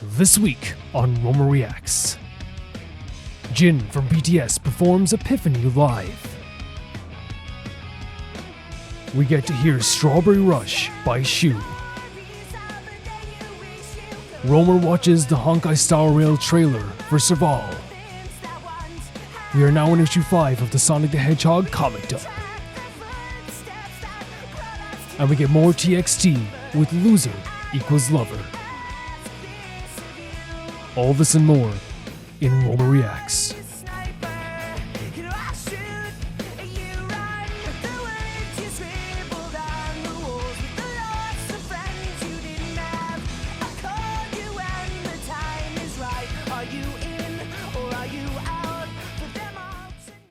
This week on Roma Reacts, JIN from BTS performs Epiphany live. We get to hear Strawberry Rush by Chuu. Roma watches the Honkai Star Rail trailer for Serval. We are now in issue 5 of the Sonic the Hedgehog comic book. And we get more TXT with Loser equals Lover. All this and more in Roma Reacts.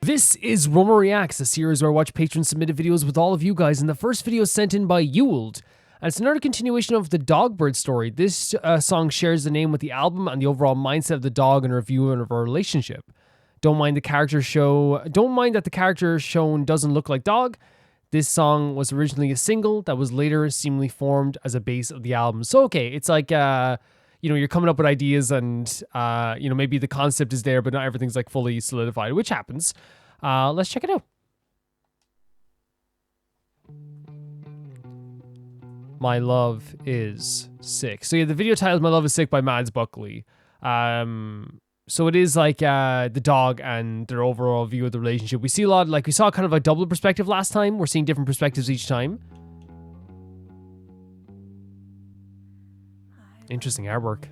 This is Roma Reacts, a series where I watch patron-submitted videos with all of you guys, and the first video is sent in by Ewald. And it's another continuation of the Dogbird story. This song shares the name with the album and the overall mindset of the dog and a review of our relationship. Don't mind that the character shown doesn't look like dog. This song was originally a single that was later seemingly formed as a base of the album. So okay, it's like you're coming up with ideas and maybe the concept is there, but not everything's like fully solidified, which happens. Let's check it out. My Love is Sick. So yeah, the video title is My Love is Sick by Mads Buckley. So it is like the dog and their overall view of the relationship. We see a lot, we saw kind of a double perspective last time. We're seeing different perspectives each time. Interesting artwork.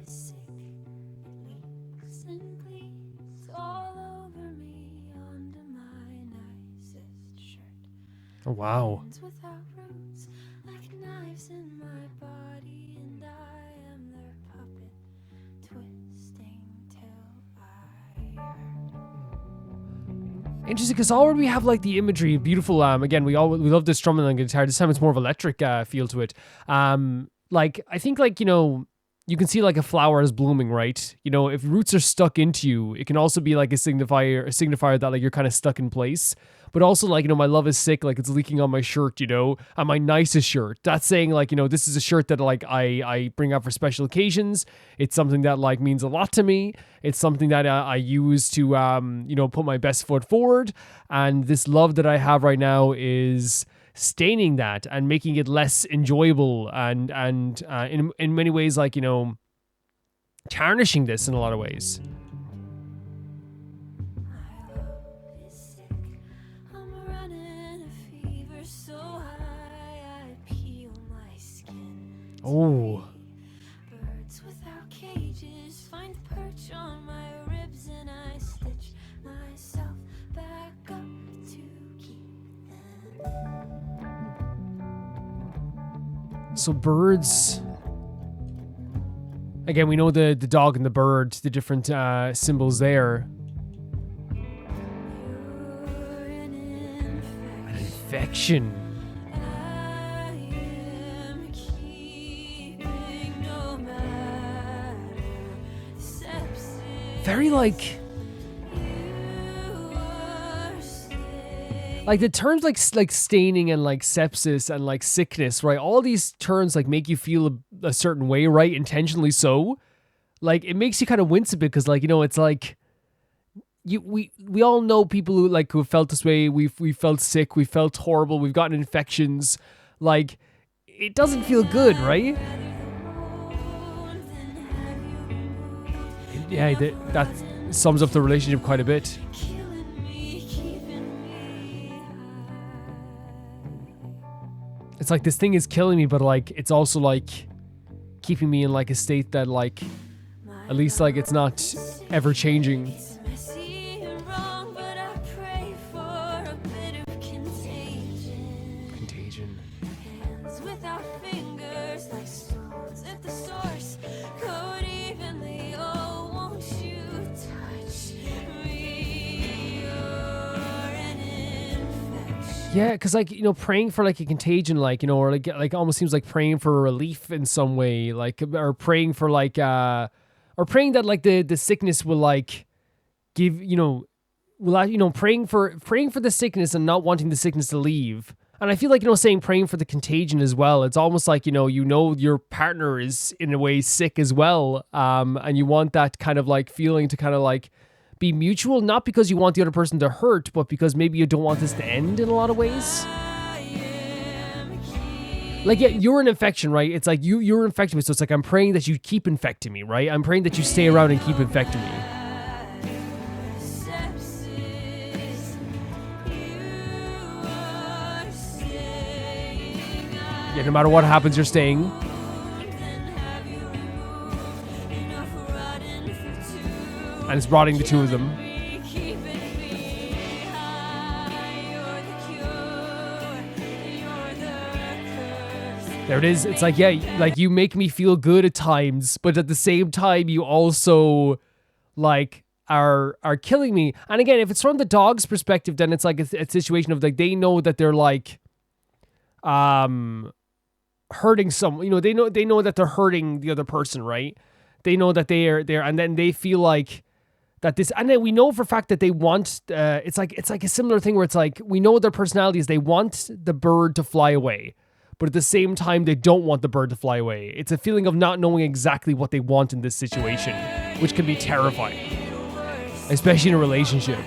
Oh, wow. Interesting, because already we have like the imagery, beautiful. Again, we love this drumming on guitar. This time it's more of electric feel to it. I think you can see like a flower is blooming, right? If roots are stuck into you, it can also be like a signifier that like you're kind of stuck in place. But also my love is sick, like it's leaking on my shirt, and my nicest shirt. That's saying this is a shirt that I bring out for special occasions. It's something that means a lot to me. It's something that I use to put my best foot forward. And this love that I have right now is staining that and making it less enjoyable and in many ways tarnishing this in a lot of ways. Oh. Birds without cages find perch on my ribs and I stitch myself back up to keep them. So birds. Again, we know the dog and the bird, the different symbols there. An infection. Very like the terms like staining and like sepsis and like sickness, right? All these terms make you feel a certain way, right? Intentionally so. It makes you kind of wince a bit because it's we all know people who have felt this way. We felt sick, we felt horrible, we've gotten infections. It doesn't feel good, right? Yeah, that sums up the relationship quite a bit. It's like this thing is killing me, but it's also keeping me in a state that at least it's not ever changing. Contagion. Yeah, because praying for a contagion, or almost seems like praying for a relief in some way, or praying for or praying that the sickness will give praying for the sickness and not wanting the sickness to leave, And I feel like, saying praying for the contagion as well. It's almost like, your partner is in a way sick as well. And you want that kind of like feeling to kind of like be mutual, not because you want the other person to hurt, but because maybe you don't want this to end in a lot of ways. Like, yeah, you're an infection, right? It's like you're infecting me. So it's like, I'm praying that you keep infecting me, right? I'm praying that you stay around and keep infecting me. Yeah, no matter what happens, you're staying. And it's rotting the two of them. There it is. It's like, yeah, like you make me feel good at times, but at the same time, you also like are killing me. And again, if it's from the dog's perspective, then it's like a situation of like, they know that they're like, hurting someone, they know that they're hurting the other person, right? They know that they're and then they feel like that this, and then we know for a fact that they want, it's like a similar thing where it's like, we know their personalities, they want the bird to fly away, but at the same time, they don't want the bird to fly away. It's a feeling of not knowing exactly what they want in this situation, which can be terrifying, especially in a relationship.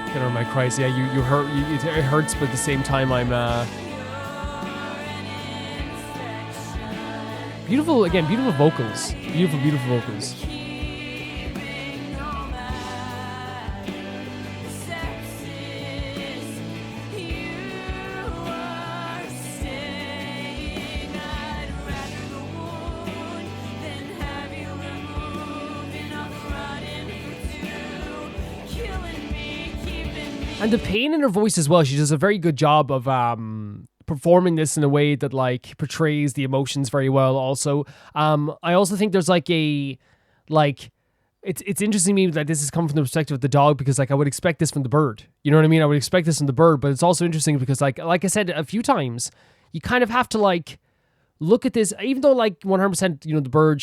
Get over my Christ, yeah, you hurt, it hurts, but at the same time, I'm, beautiful vocals. Beautiful vocals. And the pain in her voice as well. She does a very good job of performing this in a way that like portrays the emotions very well. Also, I also think there's like it's interesting to me that this is coming from the perspective of the dog, because like I would expect this from the bird. You know what I mean? I would expect this from the bird, but it's also interesting because like I said a few times, you kind of have to like look at this, even though like 100%, the bird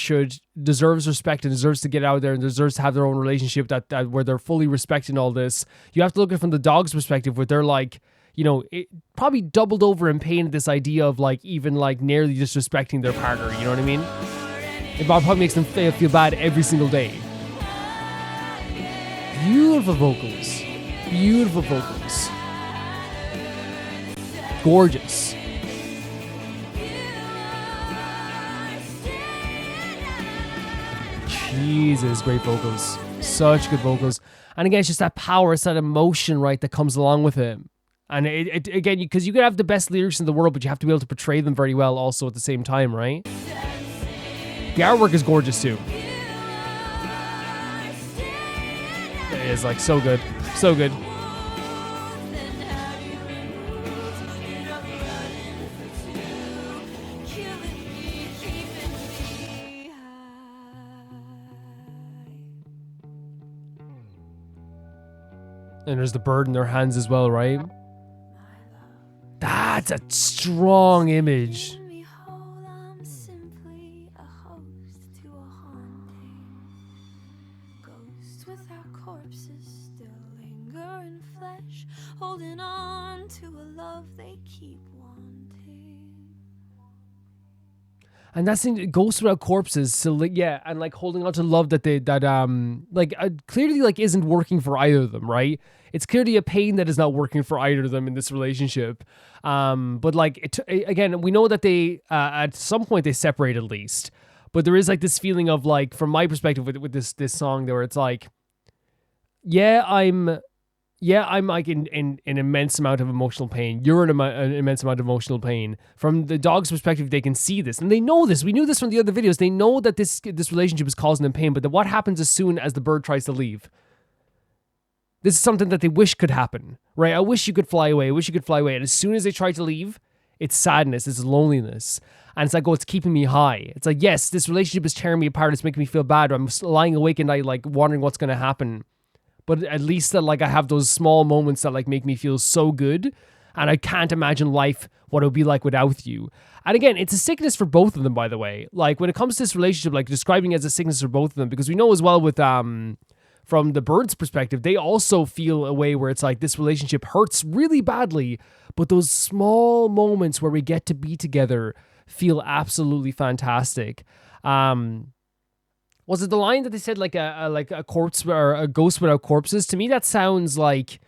deserves respect and deserves to get out there and deserves to have their own relationship that where they're fully respecting all this. You have to look at it from the dog's perspective, where they're like, it probably doubled over in pain at this idea of like even like nearly disrespecting their partner. You know what I mean? It probably makes them feel bad every single day. Beautiful vocals. Gorgeous. Jesus, great vocals. Such good vocals. And again, it's just that power, it's that emotion, right, that comes along with it. And it again, because you could have the best lyrics in the world, but you have to be able to portray them very well also at the same time, right? The artwork is gorgeous too. It is like so good. So good. And there's the bird in their hands as well, right? That's a strong image. Holding on to a love they keep wanting. And that's in Ghosts Without Corpses. So like, yeah, and like holding on to love that clearly like isn't working for either of them, right? It's clearly a pain that is not working for either of them in this relationship. But like again, we know that they at some point they separate at least. But there is like this feeling of like, from my perspective with this song, where it's like, I'm like in an immense amount of emotional pain. You're in an immense amount of emotional pain. From the dog's perspective, they can see this. And they know this. We knew this from the other videos. They know that this relationship is causing them pain. But then what happens as soon as the bird tries to leave? This is something that they wish could happen, right? I wish you could fly away. I wish you could fly away. And as soon as they try to leave, it's sadness. It's loneliness. And it's like, oh, it's keeping me high. It's like, yes, this relationship is tearing me apart. It's making me feel bad. I'm lying awake at night, like wondering what's going to happen. But at least that like I have those small moments that like make me feel so good. And I can't imagine life, what it would be like without you. And again, it's a sickness for both of them, by the way. Like when it comes to this relationship, like describing it as a sickness for both of them, because we know as well with from the birds' perspective, they also feel a way where it's like this relationship hurts really badly, but those small moments where we get to be together feel absolutely fantastic. Was it the line that they said like a corpse or a ghost without corpses? To me, that sounds like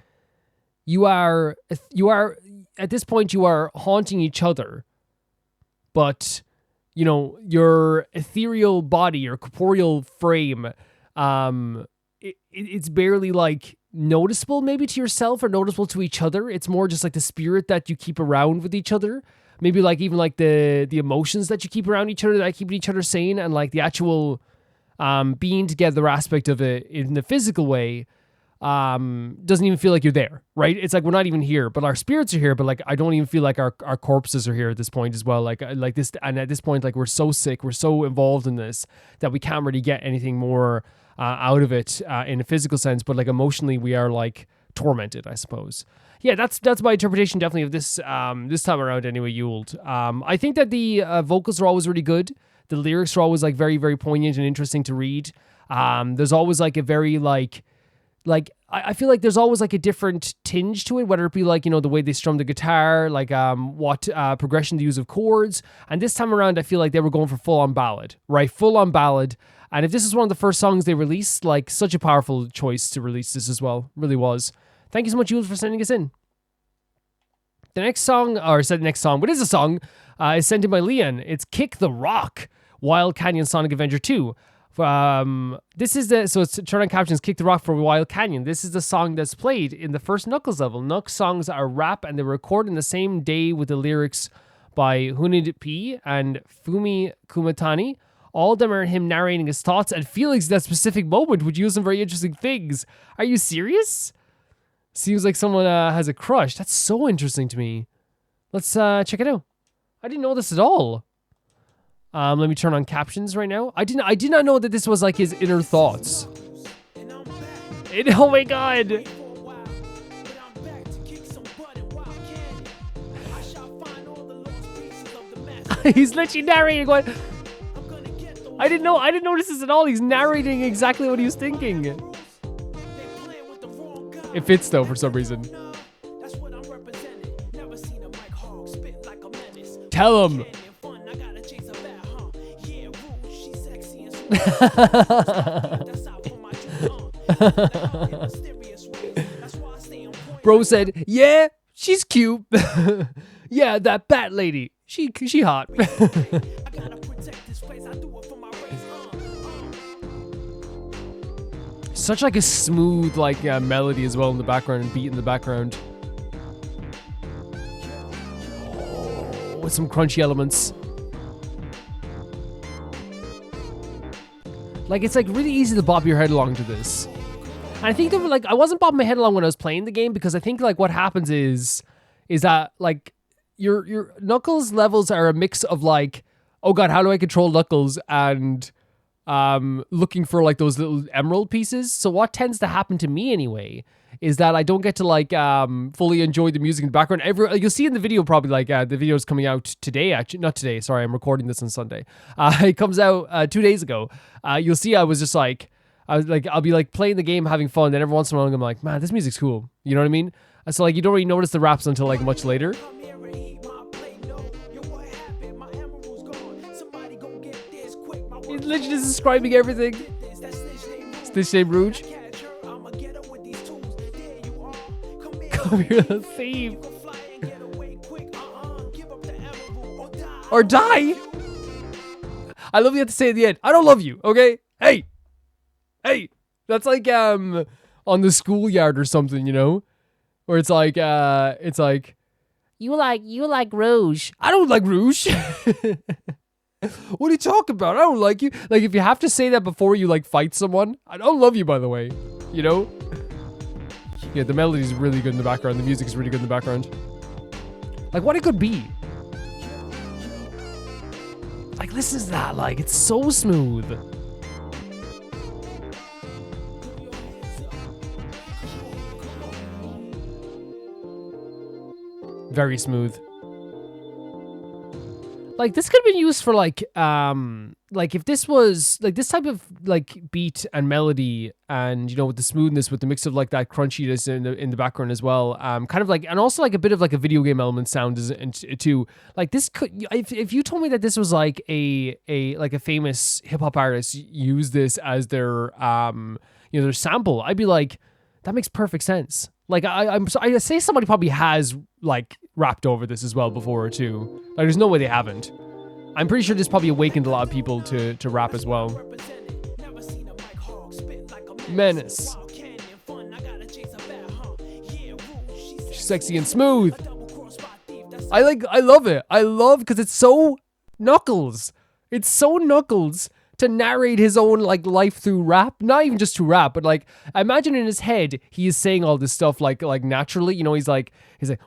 you are at this point you are haunting each other, but you know your ethereal body, your corporeal frame, it's barely like noticeable maybe to yourself or noticeable to each other. It's more just like the spirit that you keep around with each other. Maybe like even like the emotions that you keep around each other that keep each other sane, and like the actual being together aspect of it in the physical way doesn't even feel like you're there, right? It's like we're not even here, but our spirits are here, but like I don't even feel like our corpses are here at this point as well. Like this, and at this point, like we're so sick, we're so involved in this that we can't really get anything more out of it in a physical sense, but like emotionally we are like tormented, I suppose. Yeah, that's my interpretation definitely of this this time around anyway, Yuled. I think that the vocals are always really good. The lyrics are always like very, very poignant and interesting to read. There's always like a very like I feel like there's always like a different tinge to it, whether it be like, you know, the way they strum the guitar, like what progression they use of chords. And this time around, I feel like they were going for full on ballad, right? Full on ballad. And if this is one of the first songs they released, like such a powerful choice to release this as well. Really was. Thank you so much, Jules, for sending us in. The next song, what is a song, is sent in by Leon. It's Kick the Rock, Wild Canyon Sonic Adventure 2. It's turn on captions, Kick the Rock for Wild Canyon. This is the song that's played in the first Knuckles level. Knuckles songs are rap and they're recorded in the same day with the lyrics by Hunid P and Fumi Kumatani. All of them are him narrating his thoughts and feelings at that specific moment, which use some very interesting things. Are you serious? Seems like someone has a crush. That's so interesting to me. Let's check it out. I didn't know this at all. Let me turn on captions right now. I did not know that this was like his inner thoughts. Oh my god. He's literally narrating what I didn't notice this at all. He's narrating exactly what he was thinking. It fits though for some reason. Tell him. Bro said, yeah, she's cute. Yeah, that bat lady. She hot. Such like a smooth like melody as well in the background and beat in the background. Oh, with some crunchy elements. Like, it's like really easy to bob your head along to this. And I think that like I wasn't bobbing my head along when I was playing the game, because I think like what happens is that like your Knuckles levels are a mix of like, oh god, how do I control Knuckles, and looking for like those little emerald pieces. So what tends to happen to me anyway is that I don't get to like fully enjoy the music in the background. You'll see in the video probably like the video is coming out today. Actually, not today. Sorry, I'm recording this on Sunday. It comes out 2 days ago. You'll see I was like I'll be like playing the game, having fun. Then every once in a while I'm like, man, this music's cool. You know what I mean? So like you don't really notice the raps until like much later. He's literally just describing everything. Stitch Name Rouge. Come here, the thief. Or die. I love you have to say at the end, I don't love you, okay? Hey. That's like on the schoolyard or something, you know? Where it's like you like Rouge. I don't like Rouge. What are you talking about? I don't like you. Like, if you have to say that before you like fight someone, I don't love you, by the way. You know? Yeah, the melody is really good in the background. The music is really good in the background. Like, what it could be. Like, listen to that. Like, it's so smooth. Very smooth. like this could have been used for like if this was like this type of like beat and melody, and you know, with the smoothness, with the mix of like that crunchiness in the background as well, kind of like, and also like a bit of like a video game element sound too. Like this could, if you told me that this was like a famous hip hop artist use this as their their sample, I'd be like, that makes perfect sense. Like I say somebody probably has like rapped over this as well before too. Like there's no way they haven't. I'm pretty sure this probably awakened a lot of people to rap as well. Menace. She's sexy and smooth. I love it. I love because it's so Knuckles. It's so Knuckles to narrate his own like life through rap. Not even just through rap, but like imagine in his head he is saying all this stuff like naturally. You know, he's like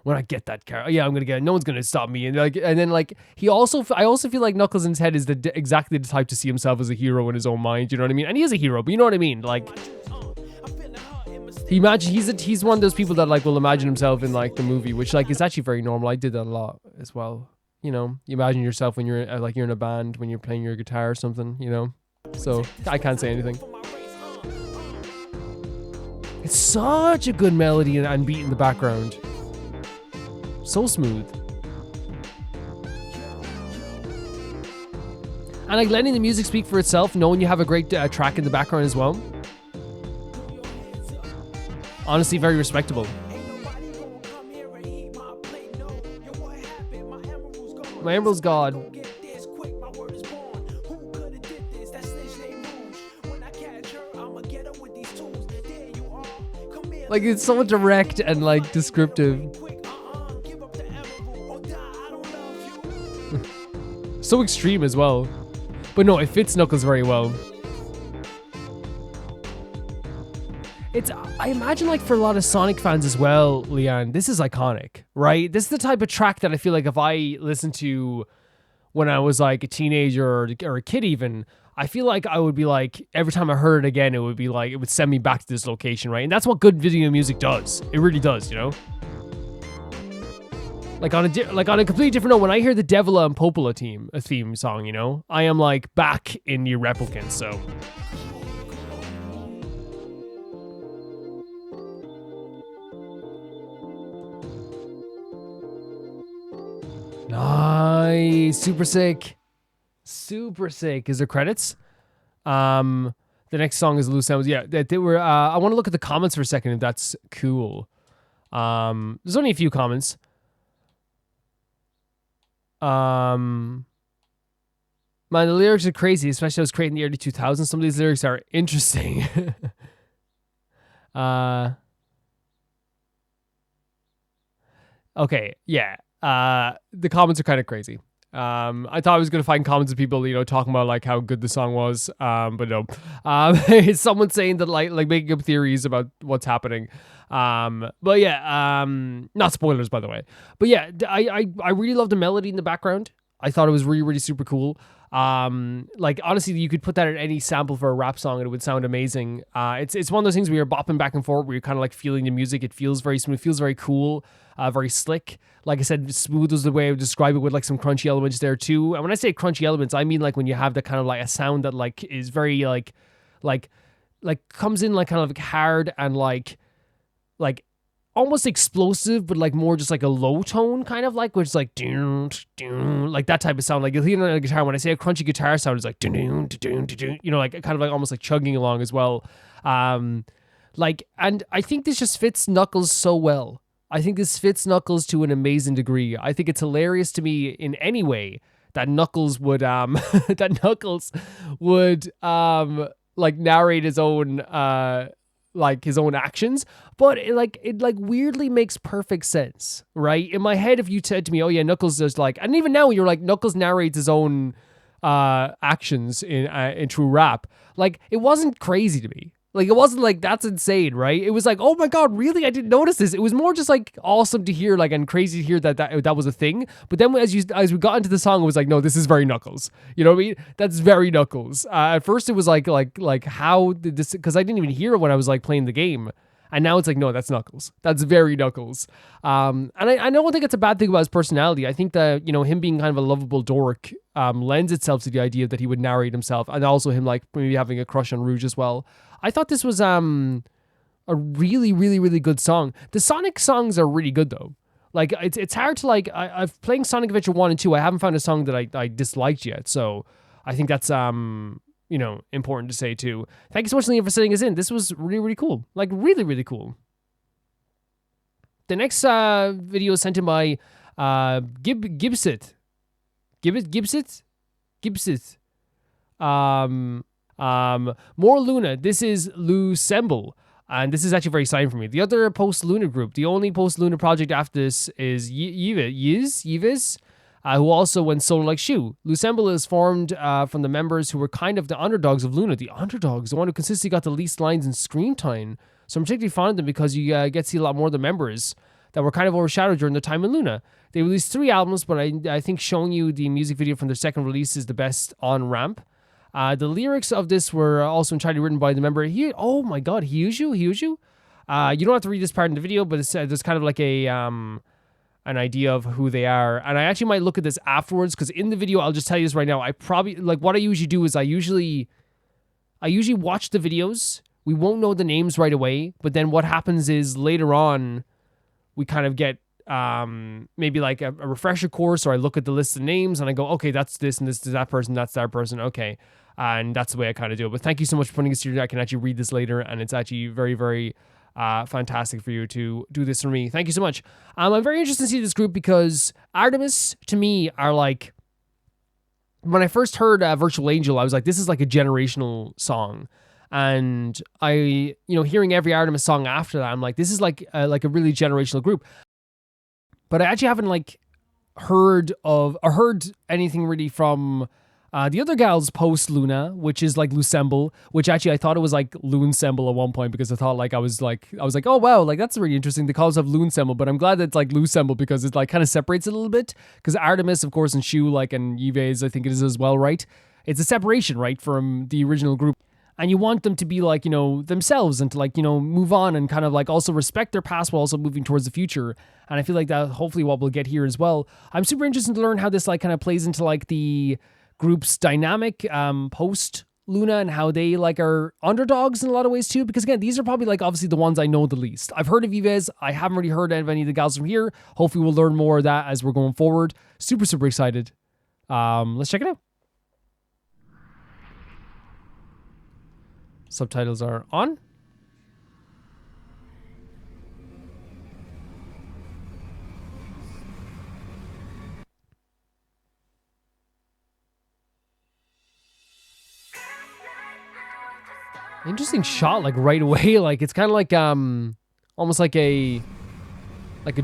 when I get that car, yeah, I'm gonna get it. No one's gonna stop me. And then I also feel like Knuckles in his head is exactly the type to see himself as a hero in his own mind. You know what I mean? And he is a hero, but you know what I mean? Like he's one of those people that like will imagine himself in like the movie, which like is actually very normal. I did that a lot as well. You know, you imagine yourself when you're you're in a band, when you're playing your guitar or something, you know? So I can't say anything. It's such a good melody and beat in the background. So smooth. And like letting the music speak for itself, knowing you have a great track in the background as well. Honestly, very respectable. My Emerald's God. Like it's so direct and like descriptive. So extreme as well. But no, it fits Knuckles very well. I imagine like for a lot of Sonic fans as well, Leanne, this is iconic, right? This is the type of track that I feel like if I listened to when I was like a teenager or a kid even, I feel like I would be like, every time I heard it again, it would be like, it would send me back to this location, right? And that's what good video music does. It really does, you know? Like on a completely different note, when I hear the Devila and Popola theme song, you know, I am like back in Nier Replicant, so... Nice. Super sick. Super sick. Is there credits? The next song is Loosemble. Yeah, they were I want to look at the comments for a second if that's cool. There's only a few comments. Man, the lyrics are crazy, especially I was creating the early 2000s. Some of these lyrics are interesting. Okay, yeah. The comments are kind of crazy. I thought I was going to find comments of people, you know, talking about like how good the song was. But no. It's someone saying that like making up theories about what's happening. But yeah, not spoilers by the way. But yeah, I really love the melody in the background. I thought it was really, really super cool. Like honestly, you could put that in any sample for a rap song and it would sound amazing. It's one of those things where you're bopping back and forth, where you're kind of like feeling the music. It feels very smooth, feels very cool, very slick. Like I said, smooth was the way I would describe it, with like some crunchy elements there too. And when I say crunchy elements, I mean like when you have the kind of like a sound that like is very like comes in like kind of like hard and like almost explosive, but like more just like a low tone kind of like, which is like doon, doon, like that type of sound. Like you'll hear it on a guitar. When I say a crunchy guitar sound, it's like doon, doon, doon, doon, you know, like kind of like almost like chugging along as well. Like, and I think this just fits Knuckles so well. I think this fits Knuckles to an amazing degree. I think it's hilarious to me in any way that Knuckles would like narrate his own like his own actions, but it weirdly makes perfect sense, right? In my head, if you said to me, oh yeah, Knuckles is like, and even now you're like, Knuckles narrates his own actions in true rap, like it wasn't crazy to me. Like it wasn't like, that's insane, right? It was like, oh my god, really? I didn't notice this. It was more just like awesome to hear, like, and crazy to hear that was a thing. But then as we got into the song, it was like, no, this is very Knuckles. You know what I mean? That's very Knuckles. At first it was like how did this, because I didn't even hear it when I was like playing the game. And now it's like, no, that's Knuckles. That's very Knuckles. And I don't think it's a bad thing about his personality. I think that, you know, him being kind of a lovable dork lends itself to the idea that he would narrate himself, and also him like maybe having a crush on Rouge as well. I thought this was a really, really, really good song. The Sonic songs are really good though. Like it's hard to like, I've playing Sonic Adventure 1 and 2. I haven't found a song that I disliked yet. So I think that's, you know, important to say too. Thank you so much, Liam, for sending us in. This was really, really cool. Like really, really cool. The next video is sent in by Gibsit. More Luna. This is Loosemble. And this is actually very exciting for me. The other post-Luna group, the only post-Luna project after this is Yves, who also went solo like Chuu. Loosemble is formed from the members who were kind of the underdogs of Luna. The underdogs, the one who consistently got the least lines in screen time. So I'm particularly fond of them because you get to see a lot more of the members that were kind of overshadowed during their time in Luna. They released 3 albums, but I think showing you the music video from their second release is the best on ramp. The lyrics of this were also entirely written by the member. Oh my god, Hyuju? You don't have to read this part in the video, but it's, there's kind of like a an idea of who they are. And I actually might look at this afterwards, because in the video, I'll just tell you this right now, I probably, like what I usually do is I usually watch the videos. We won't know the names right away, but then what happens is later on, we kind of get maybe like a refresher course, or I look at the list of names and I go, okay, that's this and this is that person, that's that person, okay. And that's the way I kind of do it. But thank you so much for putting this here. I can actually read this later, and it's actually very, very fantastic for you to do this for me. Thank you so much. I'm very interested to see this group because Artms, to me, are like, when I first heard Virtual Angel, I was like, this is like a generational song. And I, you know, hearing every Artms song after that, I'm like, this is like a really generational group. But I actually haven't like heard anything really from the other gals post Luna, which is like Loosemble, which actually I thought it was like Loonsemble at one point, because I thought like I was like, oh wow, like that's really interesting. They call themselves Loonsemble, but I'm glad that it's like Loosemble because it like kind of separates it a little bit. Because Artms, of course, and Chuu, like, and Yves, I think it is as well, right? It's a separation, right, from the original group. And you want them to be like, you know, themselves, and to like, you know, move on and kind of like also respect their past while also moving towards the future. And I feel like that hopefully what we'll get here as well. I'm super interested to learn how this like kind of plays into like the group's dynamic post Luna, and how they like are underdogs in a lot of ways too, because again, these are probably like obviously the ones I know the least. I've heard of Yves. I haven't really heard of any of the gals from here. Hopefully we'll learn more of that as we're going forward. Super, super excited. Let's check it out. Subtitles are on. Interesting shot, like right away. Like it's kind of like almost like a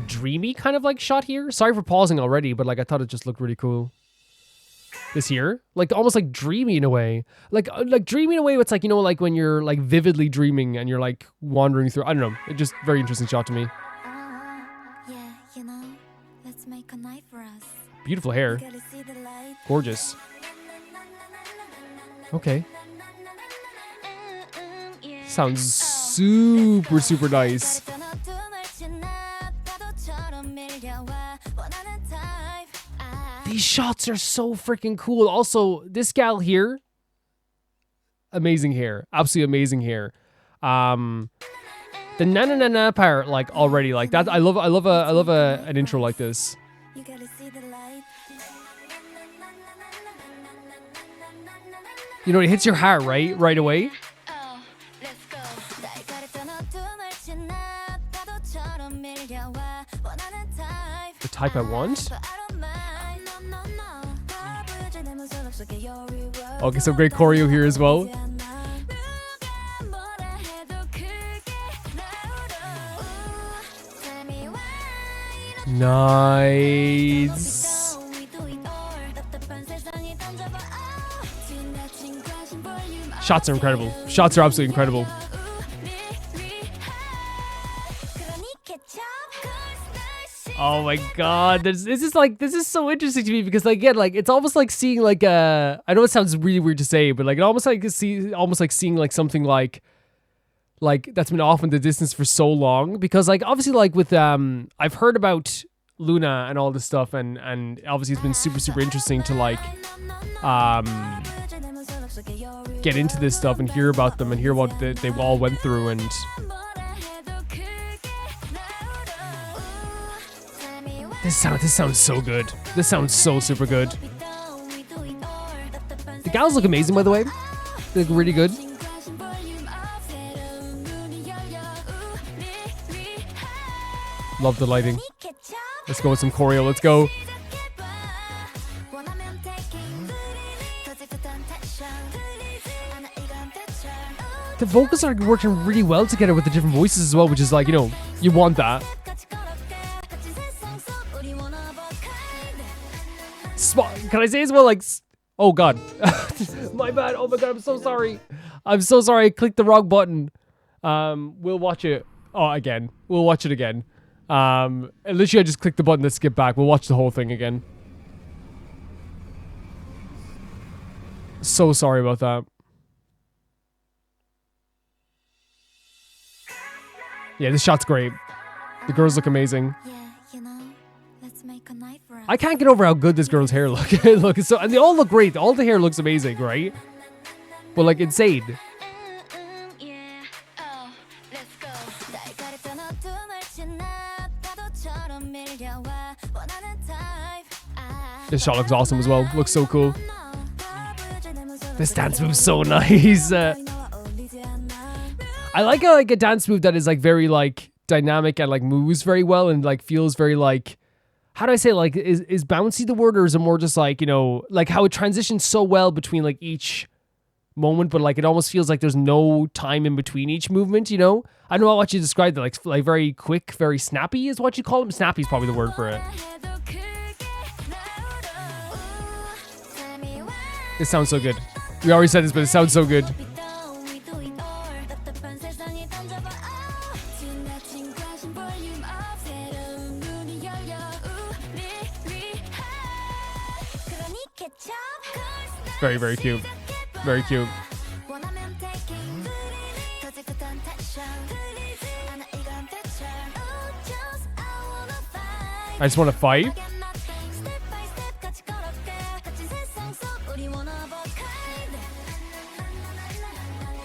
dreamy kind of like shot here. Sorry for pausing already, but like I thought it just looked really cool. This here, like almost like dreamy in a way, like dreamy in a way. It's like, you know, like when you're like vividly dreaming and you're like wandering through. I don't know. It's just very interesting shot to me. Yeah, you know, let's make a night for us. Beautiful hair, gorgeous. Okay. Sounds super, super nice. These shots are so freaking cool. Also, this gal here, amazing hair, absolutely amazing hair. The na na na na part, like already, like that. I love an intro like this. You know, it hits your heart right away. The type I want. Okay, some great choreo here as well. Nice. Shots are incredible. Shots are absolutely incredible. Oh my god, this is so interesting to me because, like, again, like it's almost like seeing like I know it sounds really weird to say, but like it almost like seeing like something like like that's been off in the distance for so long, because like obviously like with I've heard about Luna and all this stuff, and obviously it's been super interesting to like get into this stuff and hear about them and hear what they all went through. And this sounds so good. This sounds so super good. The gals look amazing, by the way. They look really good. Love the lighting. Let's go with some choreo. Let's go. The vocals are working really well together with the different voices as well, which is like, you know, you want that. Can I say as well, like, oh god. My bad. Oh my god, I'm so sorry. I'm so sorry. I clicked the wrong button. We'll watch it. Oh, again. We'll watch it again. Literally I just clicked the button to skip back. We'll watch the whole thing again. So sorry about that. Yeah, this shot's great. The girls look amazing. Yeah, you know, let's make a knife for us. I can't get over how good this girl's hair look. Look, so, and they all look great. All the hair looks amazing, right? But like insane. This shot looks awesome as well. Looks so cool. This dance move's so nice. I like a dance move that is like very like dynamic and like moves very well and like feels very like, how do I say, like is bouncy the word, or is it more just like, you know, like how it transitions so well between like each moment, but like it almost feels like there's no time in between each movement, you know? I don't know what you described it, like very quick, very snappy is what you call them. Snappy is probably the word for it. This sounds so good. We already said this, but it sounds so good. Very cute. Very cute. I just want to fight.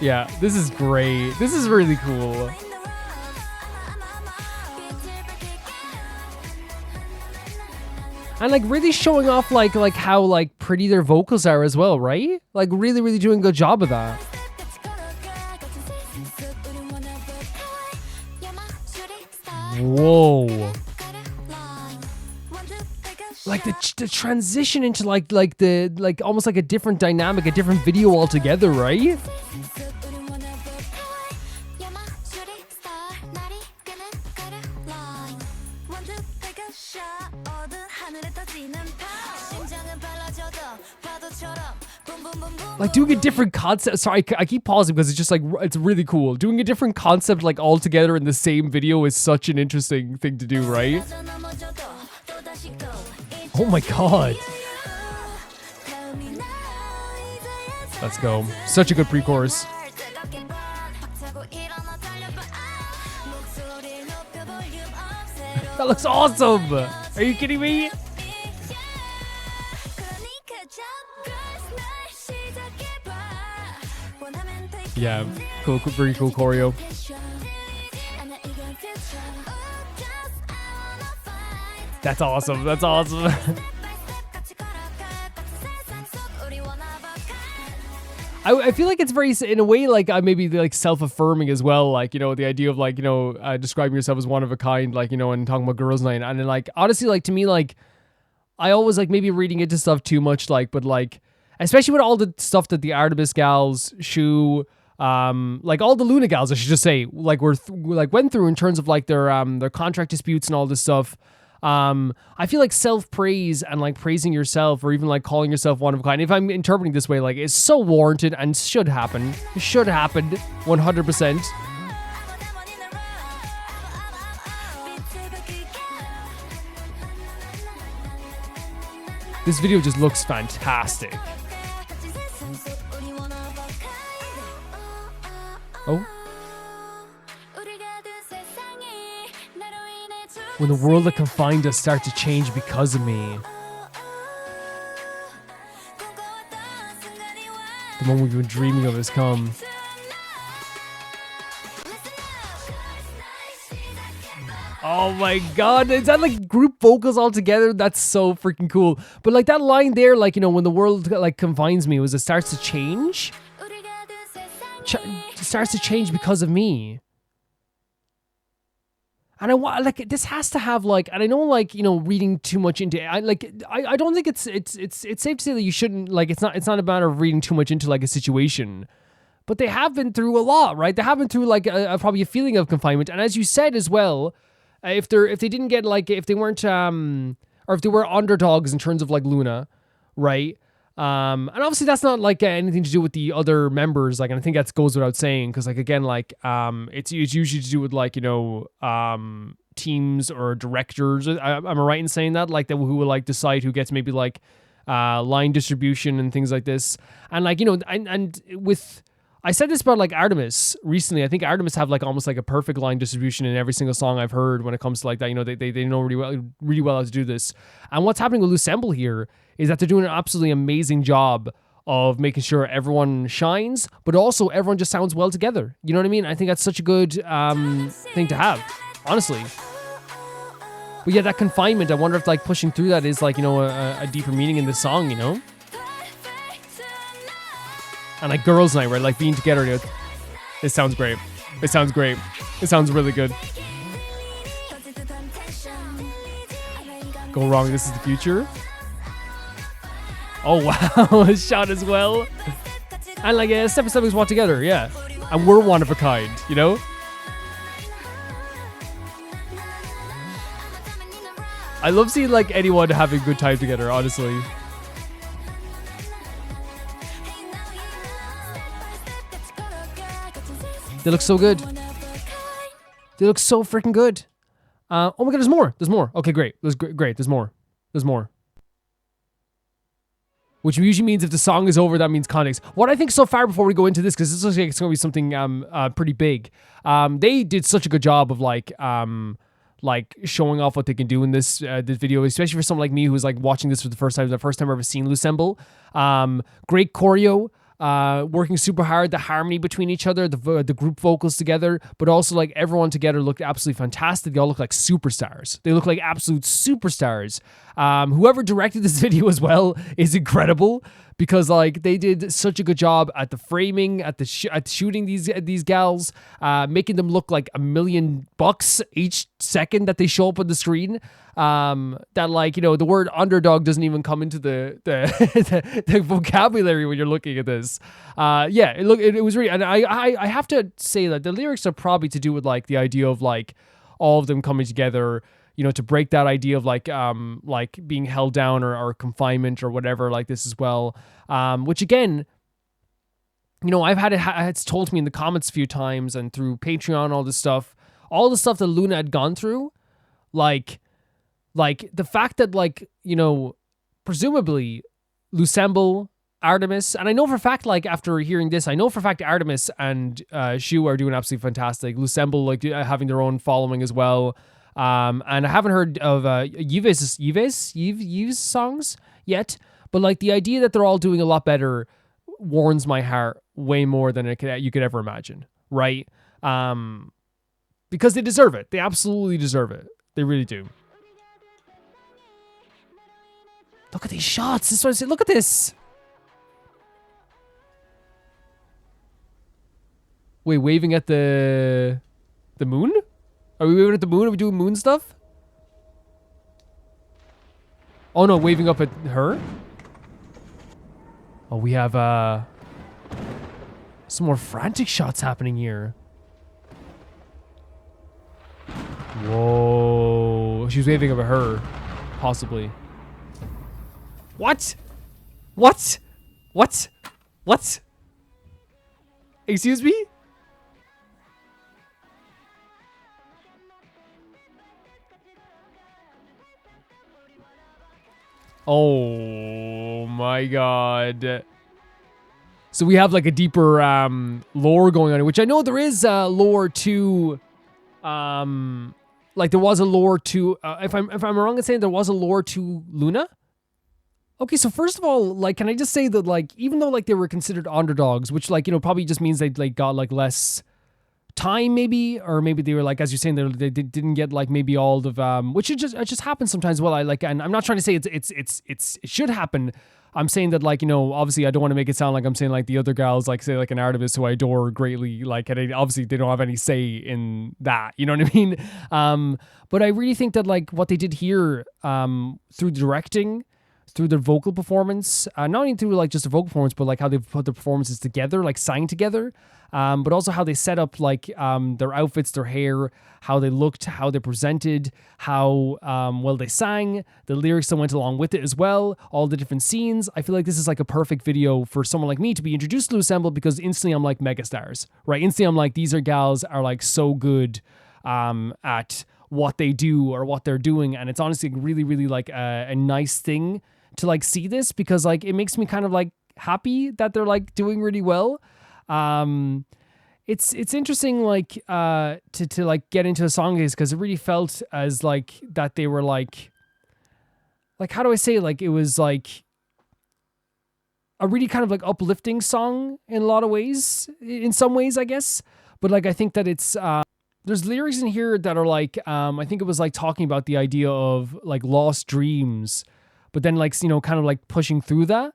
Yeah, this is great. This is really cool. And like really showing off like how like pretty their vocals are as well, right? Like really doing a good job of that. Whoa. Like the transition into like the almost like a different dynamic, a different video altogether, right? Like doing a different concept. Sorry, I keep pausing because it's just like, it's really cool. Doing a different concept like all together in the same video is such an interesting thing to do, right? Oh my god. Let's go. Such a good pre-chorus. That looks awesome. Are you kidding me? Yeah, cool, very cool choreo. That's awesome. That's awesome. I feel like it's very, in a way, like maybe like self-affirming as well. Like, you know, the idea of like, you know, describing yourself as one of a kind, like, you know, and talking about girls' night. And then like, honestly, like to me, like I always like maybe reading into stuff too much, like, but like, especially with all the stuff that the Artms gals, Chuu, like all the Luna gals, I should just say, like went through in terms of like their contract disputes and all this stuff. I feel like self-praise and like praising yourself or even like calling yourself one of a kind, if I'm interpreting this way, like is so warranted and should happen. It should happen 100%. This video just looks fantastic. Oh. When the world that confined us starts to change because of me. The moment we've been dreaming of has come. Oh my god, is that like group vocals all together? That's so freaking cool. But like that line there, like, you know, when the world like confines me, was it starts to change? Starts to change because of me. And I want, like, this has to have like, and I know, like, you know, reading too much into it, I don't think it's safe to say that you shouldn't, like, it's not a matter of reading too much into like a situation, but they have been through a lot, right? They have been through like probably a feeling of confinement, and as you said as well, if they didn't get like, if they weren't or if they were underdogs in terms of like Luna, right? And obviously that's not like anything to do with the other members, like, and I think that goes without saying, because like, again, like, it's usually to do with like, you know, teams or directors. Am I right in saying that? Like, that who will like decide who gets maybe like line distribution and things like this. And like, you know, and with, I said this about like Artms recently. I think Artms have like almost like a perfect line distribution in every single song I've heard when it comes to like that. You know, they know really well how to do this. And what's happening with Loosemble here is that they're doing an absolutely amazing job of making sure everyone shines, but also everyone just sounds well together. You know what I mean? I think that's such a good thing to have, honestly. But yeah, that confinement, I wonder if like pushing through that is like, you know, a deeper meaning in the song, you know? And like girls' night, right? Like being together, dude. It sounds great. It sounds great. It sounds really good. Go wrong, this is the future. Oh wow, a shot as well. And like Step and Steppings walk together, yeah. And we're one of a kind, you know? I love seeing like anyone having a good time together, honestly. They look so good. They look so freaking good. Oh my god, there's more. There's more. Okay, great. Great. There's more. There's more. Which usually means if the song is over, that means context. What I think so far before we go into this, because this looks like it's going to be something pretty big. They did such a good job of like showing off what they can do in this video, especially for someone like me who's like watching this for the first time. The first time I've ever seen Loosemble. Great choreo. Working super hard, the harmony between each other, the group vocals together, but also like everyone together looked absolutely fantastic. They all look like superstars. They look like absolute superstars. Whoever directed this video as well is incredible, because like they did such a good job at the framing, at the at shooting these gals, making them look like $1 million each second that they show up on the screen. That like, you know, the word underdog doesn't even come into the vocabulary when you're looking at this. Yeah, it was really, and I have to say that the lyrics are probably to do with like the idea of like all of them coming together, you know, to break that idea of like being held down or confinement or whatever like this as well. Which again, you know, it's told to me in the comments a few times and through Patreon, all the stuff that Luna had gone through, like the fact that like, you know, presumably Loosemble, Artms, and I know for a fact, like after hearing this, I know for a fact Artms and Chuu are doing absolutely fantastic. Loosemble like having their own following as well. And I haven't heard of Yves songs yet, but like the idea that they're all doing a lot better warms my heart way more than you could ever imagine, right? Because they deserve it. They absolutely deserve it. They really do. Look at these shots. This is what I say. Look at this. Wait, waving at the moon? Are we waving at the moon? Are we doing moon stuff? Oh no, waving up at her? Oh, we have some more frantic shots happening here. Whoa. She was waving up at her. Possibly. What? What? What? What? Excuse me? Oh my god. So we have like a deeper lore going on, which I know there is lore to like there was a lore to if I'm wrong in saying there was a lore to Luna. Okay, so first of all, like, can I just say that, like, even though, like, they were considered underdogs, which, like, you know, probably just means they, like, got, like, less time, maybe, or maybe they were, like, as you're saying, they didn't get, like, maybe all of, which it just happens sometimes. Well, I, like, and I'm not trying to say it should happen. I'm saying that, like, you know, obviously I don't want to make it sound like I'm saying, like, the other gals, like, say, like, an Artms who I adore greatly, like, and obviously they don't have any say in that, you know what I mean? But I really think that, like, what they did here, through directing, through their vocal performance, not only through like just the vocal performance, but like how they put the performances together, like sang together, but also how they set up like their outfits, their hair, how they looked, how they presented, how well they sang, the lyrics that went along with it as well, all the different scenes. I feel like this is like a perfect video for someone like me to be introduced to Loosemble, because instantly I'm like megastars, right? Instantly I'm like, these gals are like so good at what they do or what they're doing, and it's honestly really, really like a nice thing to like see this, because like it makes me kind of like happy that they're like doing really well. It's interesting like to like get into a song case, because it really felt as like that they were like how do I say, like it was like a really kind of like uplifting song in a lot of ways, in some ways I guess, but like I think that it's there's lyrics in here that are like I think it was like talking about the idea of like lost dreams, but then like, you know, kind of like pushing through that,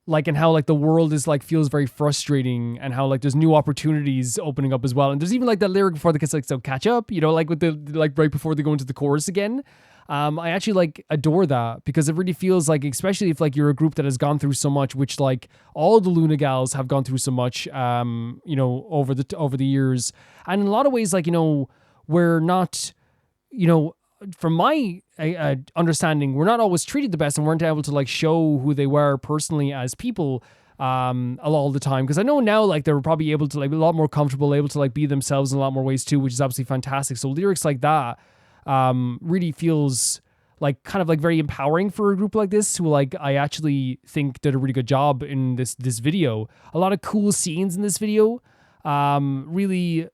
like, and how like the world is like feels very frustrating, and how like there's new opportunities opening up as well. And there's even like that lyric before the kids like, so catch up, you know, like with the like right before they go into the chorus again. I actually like adore that, because it really feels like, especially if like you're a group that has gone through so much, which like all the Luna gals have gone through so much, you know, over the years, and in a lot of ways, like, you know, we're not, you know, from my understanding, we're not always treated the best, and weren't able to like show who they were personally as people all the time. Because I know now like they were probably able to like be a lot more comfortable, able to like be themselves in a lot more ways too, which is absolutely fantastic. So lyrics like that really feels like kind of like very empowering for a group like this, who like I actually think did a really good job in this video. A lot of cool scenes in this video, really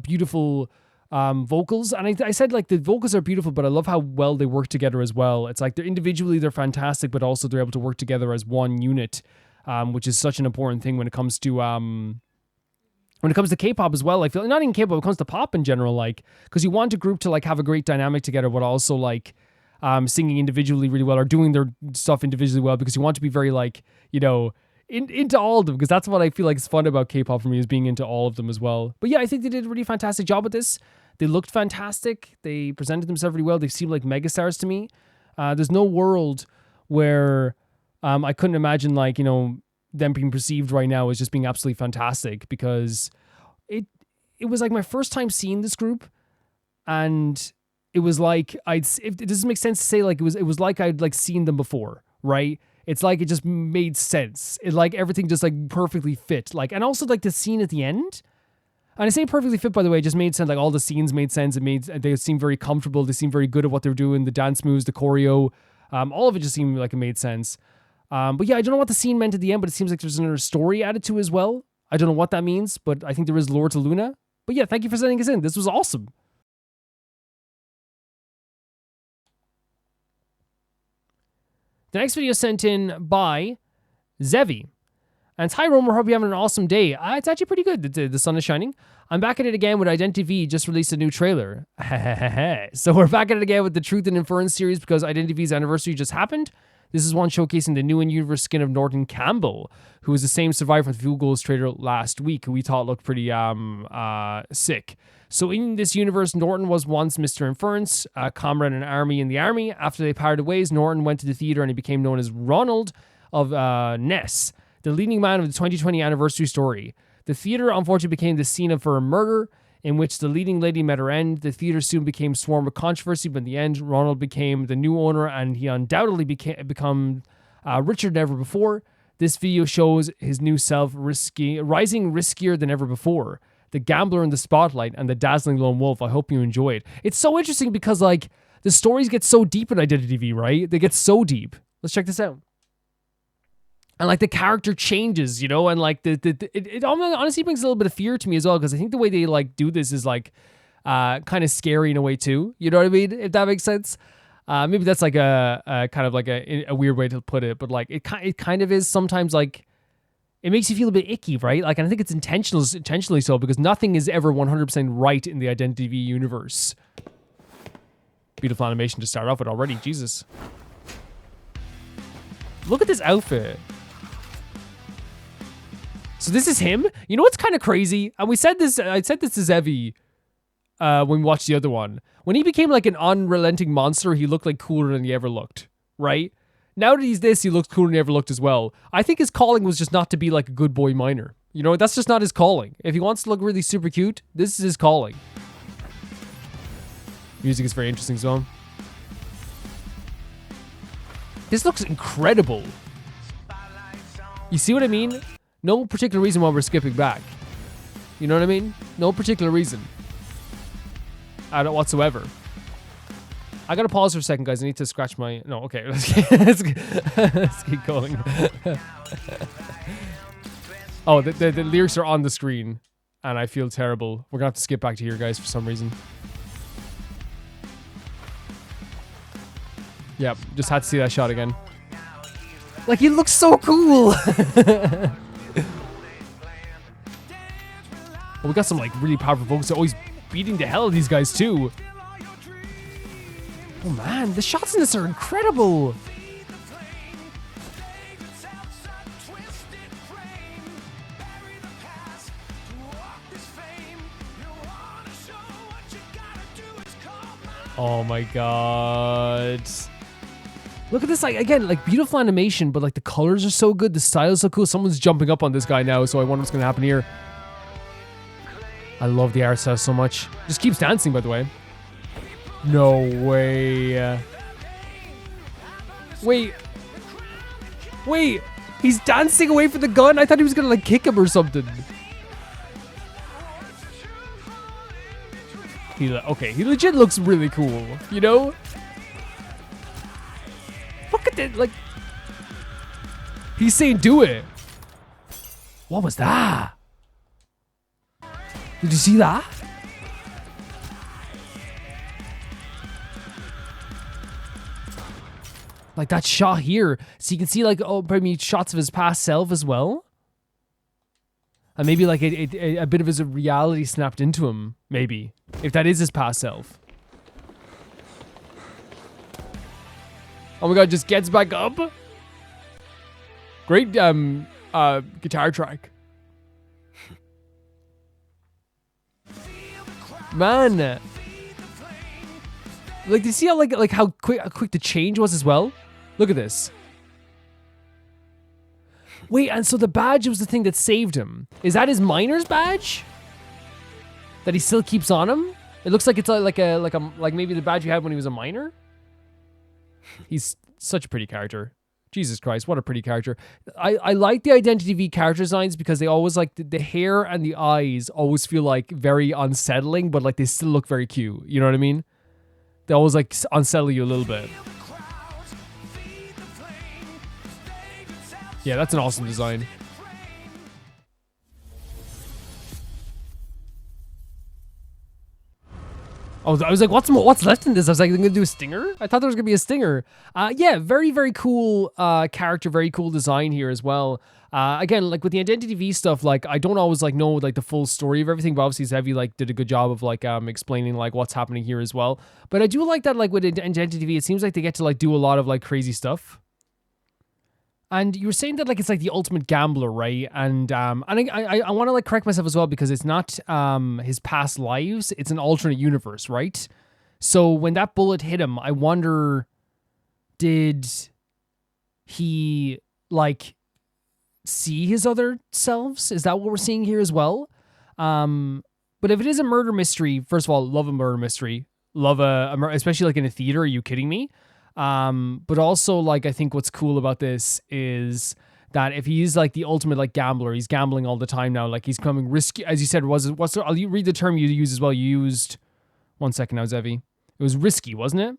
beautiful vocals, and I said like the vocals are beautiful, but I love how well they work together as well. It's like they're individually they're fantastic, but also they're able to work together as one unit, which is such an important thing when it comes to K-pop as well. I feel not even K-pop, it comes to pop in general, like, because you want a group to like have a great dynamic together, but also like singing individually really well, or doing their stuff individually well, because you want to be very like, you know, into all of them, because that's what I feel like is fun about K-pop for me, is being into all of them as well. But yeah, I think they did a really fantastic job with this. They looked fantastic. They presented themselves really well. They seemed like megastars to me. There's no world where I couldn't imagine like, you know, them being perceived right now as just being absolutely fantastic, because it was like my first time seeing this group, and it was like if it doesn't make sense to say, like it was like I'd like seen them before, right? It's like it just made sense. It like everything just like perfectly fit. Like, and also like the scene at the end. And I say perfectly fit, by the way, it just made sense. Like all the scenes made sense. They seemed very comfortable. They seemed very good at what they're doing. The dance moves, the choreo, all of it just seemed like it made sense. But yeah, I don't know what the scene meant at the end, but it seems like there's another story added to as well. I don't know what that means, but I think there is lore to Luna. But yeah, thank you for sending us in. This was awesome. The next video sent in by Zevi. And it's, hi Romer, hope you're having an awesome day. It's actually pretty good. The sun is shining. I'm back at it again with Identity V just released a new trailer. So we're back at it again with the Truth and Inference series, because Identity V's anniversary just happened. This is one showcasing the new in-universe skin of Norton Campbell, who was the same survivor from the Fuel Goals trailer last week, who we thought looked pretty sick. So in this universe, Norton was once Mr. Inference, a comrade in an army in the army. After they parted ways, Norton went to the theater and he became known as Ronald of Ness, the leading man of the 2020 anniversary story. The theater unfortunately became the scene for a murder in which the leading lady met her end. The theater soon became swarmed with controversy, but in the end, Ronald became the new owner, and he undoubtedly become richer than ever before. This video shows his new self rising riskier than ever before. The gambler in the spotlight and the dazzling lone wolf. I hope you enjoy it. It's so interesting because like the stories get so deep in Identity V, right? They get so deep. Let's check this out. And like the character changes, you know, and like it honestly brings a little bit of fear to me as well, because I think the way they like do this is like kind of scary in a way too. You know what I mean? If that makes sense. Maybe that's like a kind of like a weird way to put it, but like it kind of is sometimes. Like it makes you feel a bit icky, right? Like, and I think it's intentionally so, because nothing is ever 100% right in the Identity V universe. Beautiful animation to start off with already. Jesus. Look at this outfit. So this is him. You know what's kind of crazy? And I said this to Zevi when we watched the other one. When he became like an unrelenting monster, he looked like cooler than he ever looked, right? Now that he's this, he looks cooler than he ever looked as well. I think his calling was just not to be like a good boy miner. You know, that's just not his calling. If he wants to look really super cute, this is his calling. Music is very interesting as well. This looks incredible. You see what I mean? No particular reason why we're skipping back. You know what I mean? No particular reason. I don't whatsoever. I gotta pause for a second, guys. I need to scratch my... No, okay. Let's keep going. Oh, the lyrics are on the screen, and I feel terrible. We're gonna have to skip back to here, guys, for some reason. Yep, just had to see that shot again. Like, he looks so cool! Well, we got some, like, really powerful folks that are always beating the hell out of these guys, too. Oh, man, the shots in this are incredible! Oh, my God. Look at this, like, again, like, beautiful animation, but, like, the colors are so good, the style is so cool. Someone's jumping up on this guy now, so I wonder what's going to happen here. I love the art style so much. Just keeps dancing, by the way. No way. Wait. Wait. He's dancing away from the gun? I thought he was going to, like, kick him or something. Okay, he legit looks really cool, you know? Look at that, like... He's saying do it. What was that? Did you see that? Like that shot here. So you can see like, oh, maybe shots of his past self as well. And maybe like a bit of his reality snapped into him, maybe. If that is his past self. Oh my god, just gets back up. Great guitar track. Man. Like, do you see how how quick the change was as well? Look at this. Wait, and so the badge was the thing that saved him. Is that his miner's badge? That he still keeps on him? It looks like it's like maybe the badge he had when he was a miner. He's such a pretty character. Jesus Christ, what a pretty character. I like the Identity V character designs because they always like the hair and the eyes always feel like very unsettling, but like they still look very cute. You know what I mean? They always like unsettle you a little bit. Yeah, that's an awesome design. Oh, I was like, what's left in this? I was like, they're gonna do a stinger? I thought there was gonna be a stinger. Yeah, very, very cool character, very cool design here as well. Again, like with the Identity V stuff, like I don't always like know like the full story of everything, but obviously Zevi like did a good job of like explaining like what's happening here as well. But I do like that like with Identity V, it seems like they get to like do a lot of like crazy stuff. And you were saying that like it's like the ultimate gambler, right? And I want to like correct myself as well because it's not his past lives, it's an alternate universe, right? So when that bullet hit him, I wonder, did he like see his other selves? Is that what we're seeing here as well? But if it is a murder mystery, first of all, love a murder mystery, love especially like in a theater. Are you kidding me? But also like I think what's cool about this is that if he's like the ultimate like gambler, he's gambling all the time now. Like he's coming risky, as you said. I'll read the term you used as well. You used 1 second now, Zevi. It was risky, wasn't it?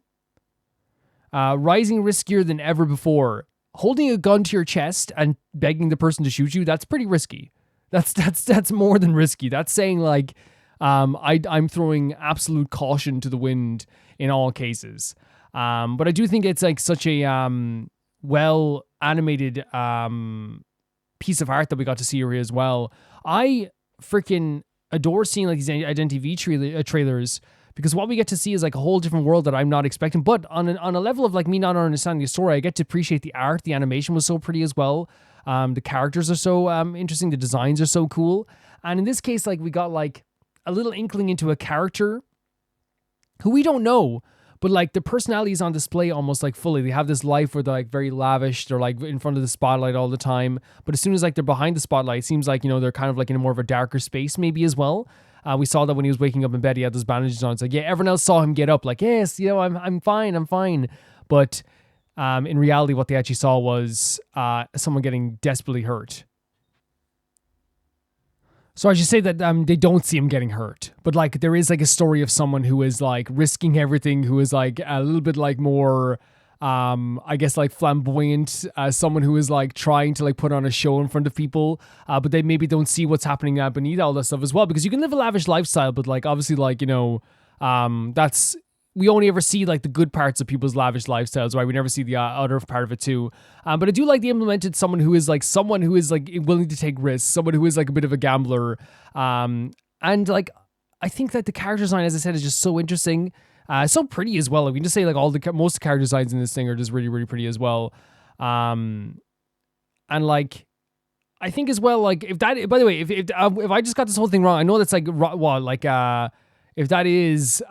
Rising riskier than ever before. Holding a gun to your chest and begging the person to shoot you, that's pretty risky. That's more than risky. That's saying like I'm throwing absolute caution to the wind in all cases. But I do think it's like such a well animated piece of art that we got to see here as well. I freaking adore seeing like these Identity V trailers, because what we get to see is like a whole different world that I'm not expecting. But on a level of like me not understanding the story, I get to appreciate the art. The animation was so pretty as well. The characters are so interesting. The designs are so cool. And in this case, like we got like a little inkling into a character who we don't know, but like the personality is on display almost like fully. They have this life where they're like very lavish. They're like in front of the spotlight all the time. But as soon as like they're behind the spotlight, it seems like, you know, they're kind of like in a more of a darker space maybe as well. We saw that when he was waking up in bed, he had those bandages on. It's like, yeah, everyone else saw him get up like, yes, you know, I'm fine. But in reality, what they actually saw was someone getting desperately hurt. So I should say that they don't see him getting hurt, but like there is like a story of someone who is like risking everything, who is like a little bit like more, I guess like flamboyant, someone who is like trying to like put on a show in front of people, but they maybe don't see what's happening beneath all that stuff as well, because you can live a lavish lifestyle, but like obviously like, you know, we only ever see like the good parts of people's lavish lifestyles, right? We never see the other part of it too. But I do like they implemented someone who is like willing to take risks, someone who is like a bit of a gambler. And like, I think that the character design, as I said, is just so interesting. So pretty as well. Like, we can just say like most character designs in this thing are just really, really pretty as well. And like, I think as well, like if that, by the way, if I just got this whole thing wrong, I know that's like, if that is,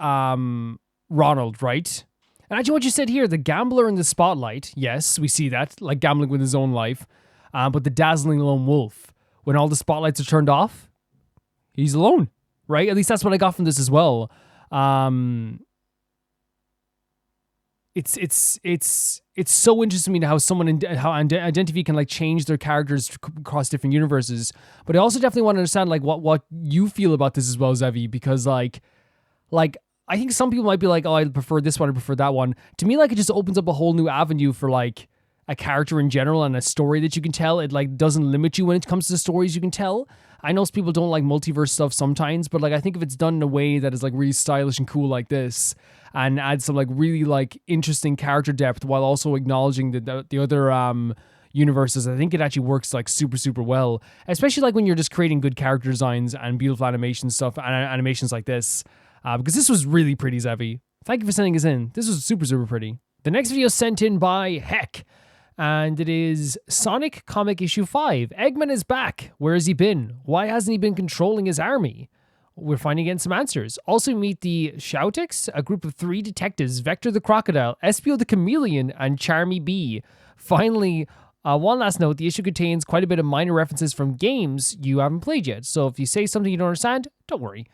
Ronald, right? And actually what you said here, the gambler in the spotlight, yes, we see that, like gambling with his own life, but the dazzling lone wolf, when all the spotlights are turned off, he's alone, right? At least that's what I got from this as well. It's so interesting to me how how Identity can like change their characters across different universes, but I also definitely want to understand like what you feel about this as well, Zevi, because like I think some people might be like, oh, I prefer this one, I prefer that one. To me, like, it just opens up a whole new avenue for, like, a character in general and a story that you can tell. It, like, doesn't limit you when it comes to the stories you can tell. I know people don't like multiverse stuff sometimes, but, like, I think if it's done in a way that is, like, really stylish and cool like this, and adds some, like, really, like, interesting character depth while also acknowledging the other universes, I think it actually works, like, super, super well. Especially, like, when you're just creating good character designs and beautiful animation stuff, and animations like this. Because this was really pretty, Zevi. Thank you for sending us in. This was super, super pretty. The next video is sent in by Heck, and it is Sonic Comic Issue 5. Eggman is back. Where has he been? Why hasn't he been controlling his army? We're finding again some answers. Also meet the Shoutix, a group of 3 detectives, Vector the Crocodile, Espio the Chameleon, and Charmy B. Finally, one last note, the issue contains quite a bit of minor references from games you haven't played yet, so if you say something you don't understand, don't worry.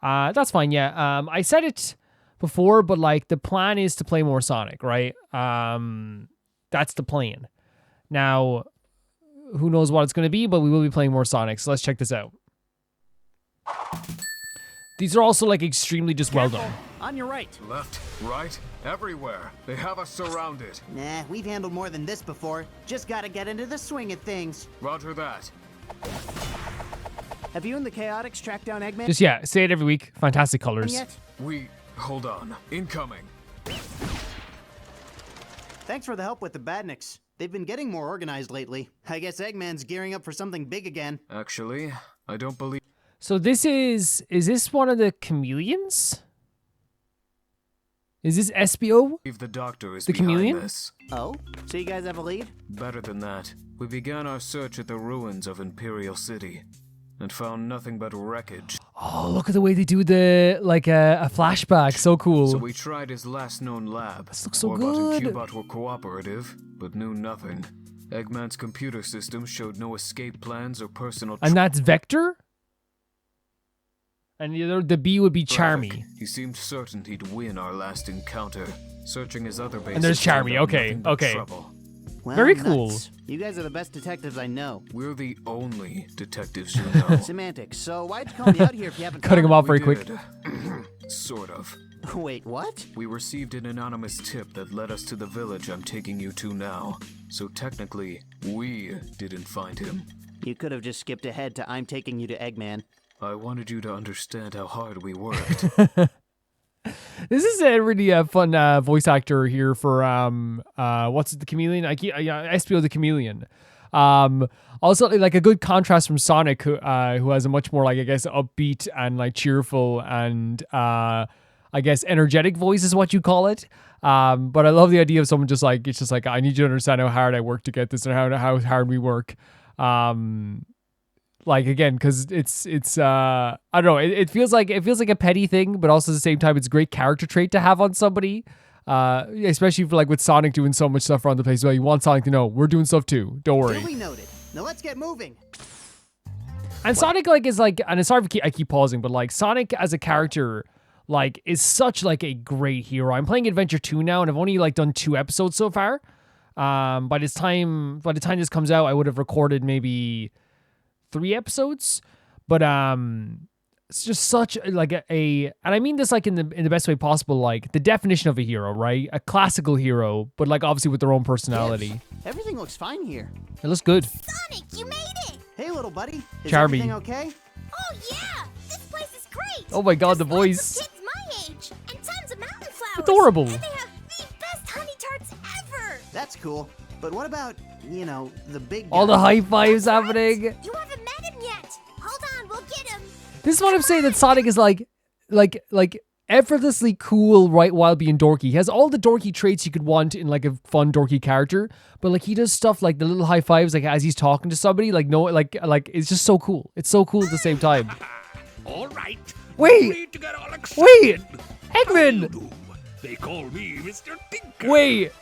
That's fine, yeah. I said it before, but like the plan is to play more Sonic, right? That's the plan. Now, who knows what it's going to be, but we will be playing more Sonic, so let's check this out. These are also like extremely just well done. On your right. Left, right, everywhere. They have us surrounded. Nah, we've handled more than this before. Just gotta get into the swing of things. Roger that. Have you and the Chaotix tracked down Eggman? Just, yeah, say it every week. Fantastic colors. Yet? Hold on. Incoming. Thanks for the help with the Badniks. They've been getting more organized lately. I guess Eggman's gearing up for something big again. Actually, I don't believe... So this is this one of the chameleons? Is this Espio? The doctor is the chameleon? This. Oh? So you guys have a lead? Better than that. We began our search at the ruins of Imperial City and found nothing but wreckage. Oh, look at the way they do the, like, a flashback. So cool. So we tried his last known lab. This looks so Orbot good. and Cubot were cooperative, but knew nothing. Eggman's computer system showed no escape plans or personal... And that's Vector? And the B would be Charmy. He seemed certain he'd win our last encounter. Searching his other bases... And there's Charmy, okay, okay. Trouble. Well, very cool. Nuts. You guys are the best detectives I know. We're the only detectives you know. Semantics. So why'd you call me out here if you haven't... Cutting him off very quick. Sort of. Wait, what? We received an anonymous tip that led us to the village I'm taking you to now. So technically, we didn't find him. You could have just skipped ahead to I'm taking you to Eggman. I wanted you to understand how hard we worked. This is a really fun voice actor here for what's it, the chameleon? SPO the chameleon. Also like a good contrast from Sonic, who has a much more like I guess upbeat and like cheerful and I guess energetic voice is what you call it. But I love the idea of someone just like it's just like I need you to understand how hard I work to get this and how hard we work. Like again, because it's I don't know. It feels like a petty thing, but also at the same time, it's a great character trait to have on somebody. Especially for like with Sonic doing so much stuff around the place. Well, you want Sonic to know we're doing stuff too. Don't worry. Duly noted. Now let's get moving. And Sonic like is like, and sorry if I keep pausing, but like Sonic as a character like is such like a great hero. I'm playing Adventure 2 now, and I've only like done 2 episodes so far. By the time this comes out, I would have recorded maybe 3 episodes, but it's just such like and I mean this like in the best way possible, like the definition of a hero, right? A classical hero, but like obviously with their own personality. Everything looks fine here. It looks good. Sonic, you made it! Hey, little buddy. Is Charmy. everything okay? Oh yeah! This place is great! Oh my god, the There's voice. lots of kids my age, and tons of mountain flowers! Adorable. And they have the best honey tarts ever! That's cool. But what about, the big All guy? the high fives happening. You haven't met him yet! Hold on, we'll get him! This is what I'm saying, that Sonic is like effortlessly cool right while being dorky. He has all the dorky traits you could want in like a fun dorky character, but like he does stuff like the little high fives like as he's talking to somebody, like no like it's just so cool. It's so cool at the same time. All right. Wait. No need to get all excited. Wait. How do you Eggman. do? They call me Mr. Tinker. Wait.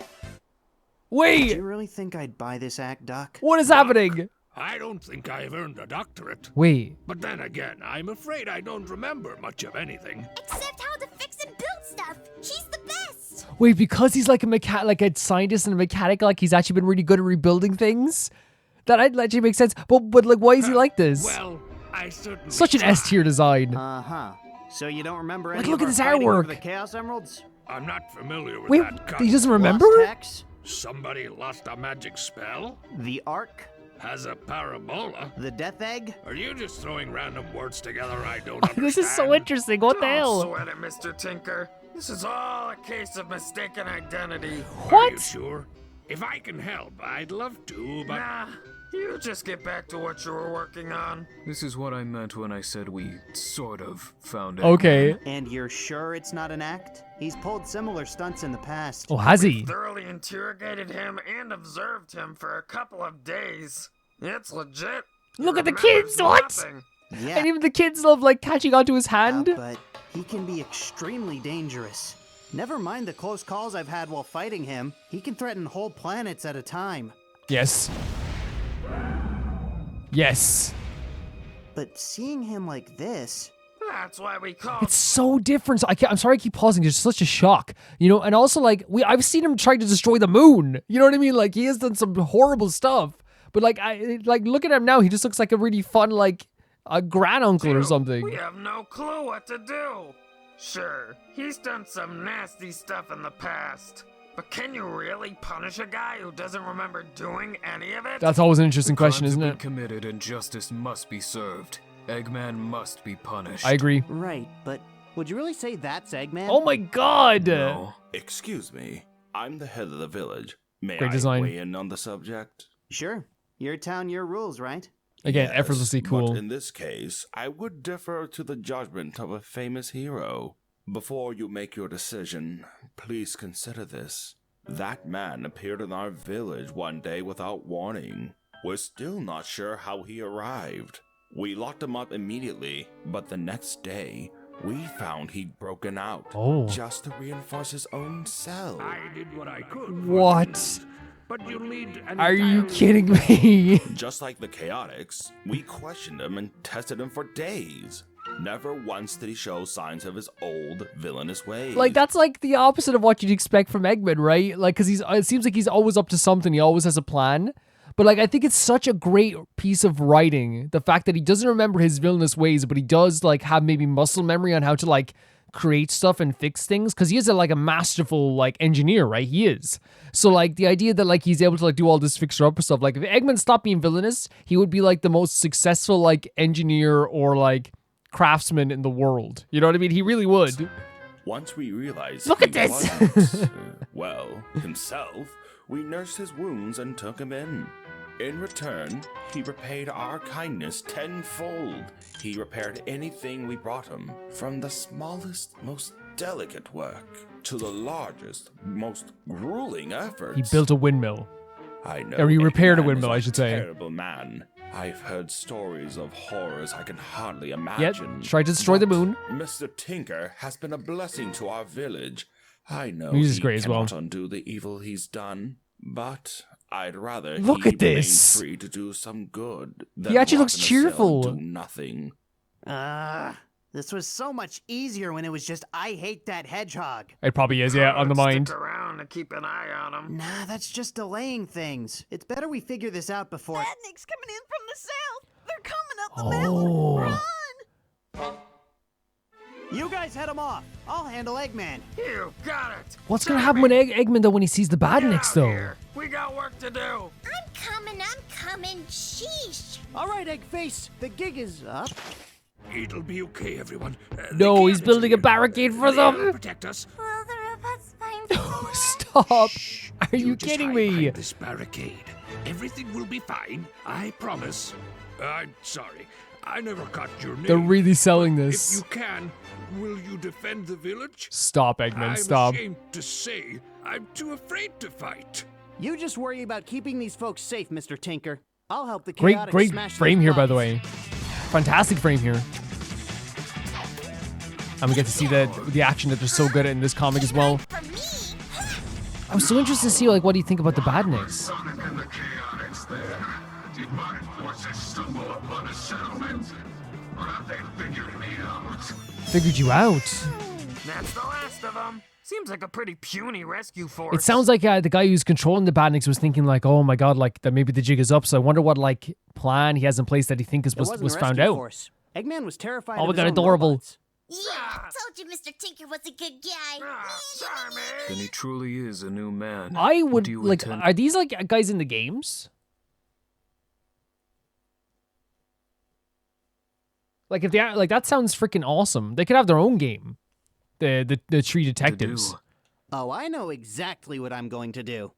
Do you really think I'd buy this act, Doc? What is happening? I don't think I've earned a doctorate. Wait. But then again, I'm afraid I don't remember much of anything. Except how to fix and build stuff! He's the best! Wait, because he's like a scientist and a mechanic, like he's actually been really good at rebuilding things? That actually makes sense. But like, why is he like this? Well, I certainly Such an tried. S-tier design. Uh-huh. So you don't remember Like, any look of at this our fighting over artwork. the Chaos Emeralds? I'm not familiar with Wait, that cut. he doesn't remember? Lost Hex? Somebody lost a magic spell? The Ark? Has a parabola? The Death Egg? Are you just throwing random words together I don't This is so understand? interesting. What the Don't hell? sweat it, Mr. Tinker. This is all a case of mistaken identity. Are you What? sure? If I can help, I'd love to, but... Nah, you just get back to what you were working on. This is what I meant when I said we sort of found it. Okay. And you're sure it's not an act? He's pulled similar stunts in the past. Oh, has he? Thoroughly interrogated him and observed him for a couple of days. It's legit. Look He at the remembers kids, what? nothing. Yeah, And even the kids love like catching onto his hand. but he can be extremely dangerous. Never mind the close calls I've had while fighting him. He can threaten whole planets at a time. Yes. Yes. But seeing him like this... That's why we call It's so different. So I'm sorry I keep pausing. It's such a shock. And also like I've seen him trying to destroy the moon. You know what I mean? Like he has done some horrible stuff. But like look at him now. He just looks like a really fun like a granduncle or something. We have no clue what to do. Sure, he's done some nasty stuff in the past. But can you really punish a guy who doesn't remember doing any of it? That's always an interesting question, Crimes isn't have it? been committed and justice must be served. Eggman must be punished. I agree. Right, but would you really say that's Eggman? Oh my god. No. Excuse me, I'm the head of the village. May Great I design. weigh in on the subject? Sure. Your town, your rules, right? Again, Yes, effortlessly cool. But in this case, I would defer to the judgment of a famous hero. Before you make your decision, please consider this. That man appeared in our village one day without warning. We're still not sure how he arrived. We locked him up immediately, but the next day, we found he'd broken out. Oh. Just to reinforce his own cell. I did what I could. for What? you, But you need an Are you entirely- kidding me? Just like the Chaotix, we questioned him and tested him for days. Never once did he show signs of his old villainous ways. Like that's like the opposite of what you'd expect from Eggman, right? Like cuz it seems like he's always up to something. He always has a plan. But like I think it's such a great piece of writing, the fact that he doesn't remember his villainous ways, but he does like have maybe muscle memory on how to like create stuff and fix things, because he is a masterful like engineer, right? He is. So like the idea that like he's able to like do all this fixer upper stuff, like if Eggman stopped being villainous, he would be like the most successful like engineer or like craftsman in the world. You know what I mean? He really would. Once we realized Look he at this. wasn't, himself, we nursed his wounds and took him in. In return, he repaid our kindness tenfold. He repaired anything we brought him, from the smallest, most delicate work to the largest, most grueling efforts. He built a windmill. I know. Or he repaired a Eggman windmill, is I should say. Terrible man. I've heard stories of horrors I can hardly imagine. Yet, tried to destroy the But moon. Mr. Tinker has been a blessing to our village. I know He's he great as well. cannot undo the evil he's done, but I'd rather Look he at this. remain free to do some good than He actually rot looks in a cell and cheerful. do nothing. This was so much easier when it was just I hate that hedgehog. It probably is, yeah, on the mind. Stick around to keep an eye on him. Nah, that's just delaying things. It's better we figure this out before. Badnik's coming in from the south. They're coming up the mountain. Run! You guys head him off. I'll handle Eggman. You got it. What's gonna happen with Eggman though when he sees the Get badniks out though? here. We got work to do. I'm coming, sheesh. All right, Eggface. The gig is up. It'll be okay, everyone. No, The he's Gale building a is here. barricade for They'll them. protect us. Will the robots find Stop! Are you just kidding hide me? behind this barricade. Everything will be fine. I promise. I'm sorry. I never got your name. They're really selling If this. you can, will you defend the village? Stop, Eggman, I'm stop. ashamed to say, I'm too afraid to fight. You just worry about keeping these folks safe, Mr. Tinker. I'll help the Great, chaotic great smash frame those here, by the bugs. way. Fantastic frame here. And we get to see the action that they're so good at in this comic as well. for me? I'm so interested to see like what do you think about the badniks? Sonic and the chaotics there. Did my forces stumble upon a settlement? Or have they figured me out? Figured you out. That's the last of them. Seems like a pretty puny rescue force. It sounds like the guy who's controlling the badniks was thinking like, oh my god, like that maybe the jig is up. So I wonder what like plan he has in place that he thinks It wasn't was a found rescue out. force. Eggman was terrified Oh of my his god, own adorable. robots. Yeah, I told you Mr. Tinker was a good guy. Sorry, Then he truly is a new man. I What would do you like. intend- Are these like guys in the games? Like if they are, like that sounds freaking awesome. They could have their own game. The Tree Detectives. do. Oh, I know exactly what I'm going to do.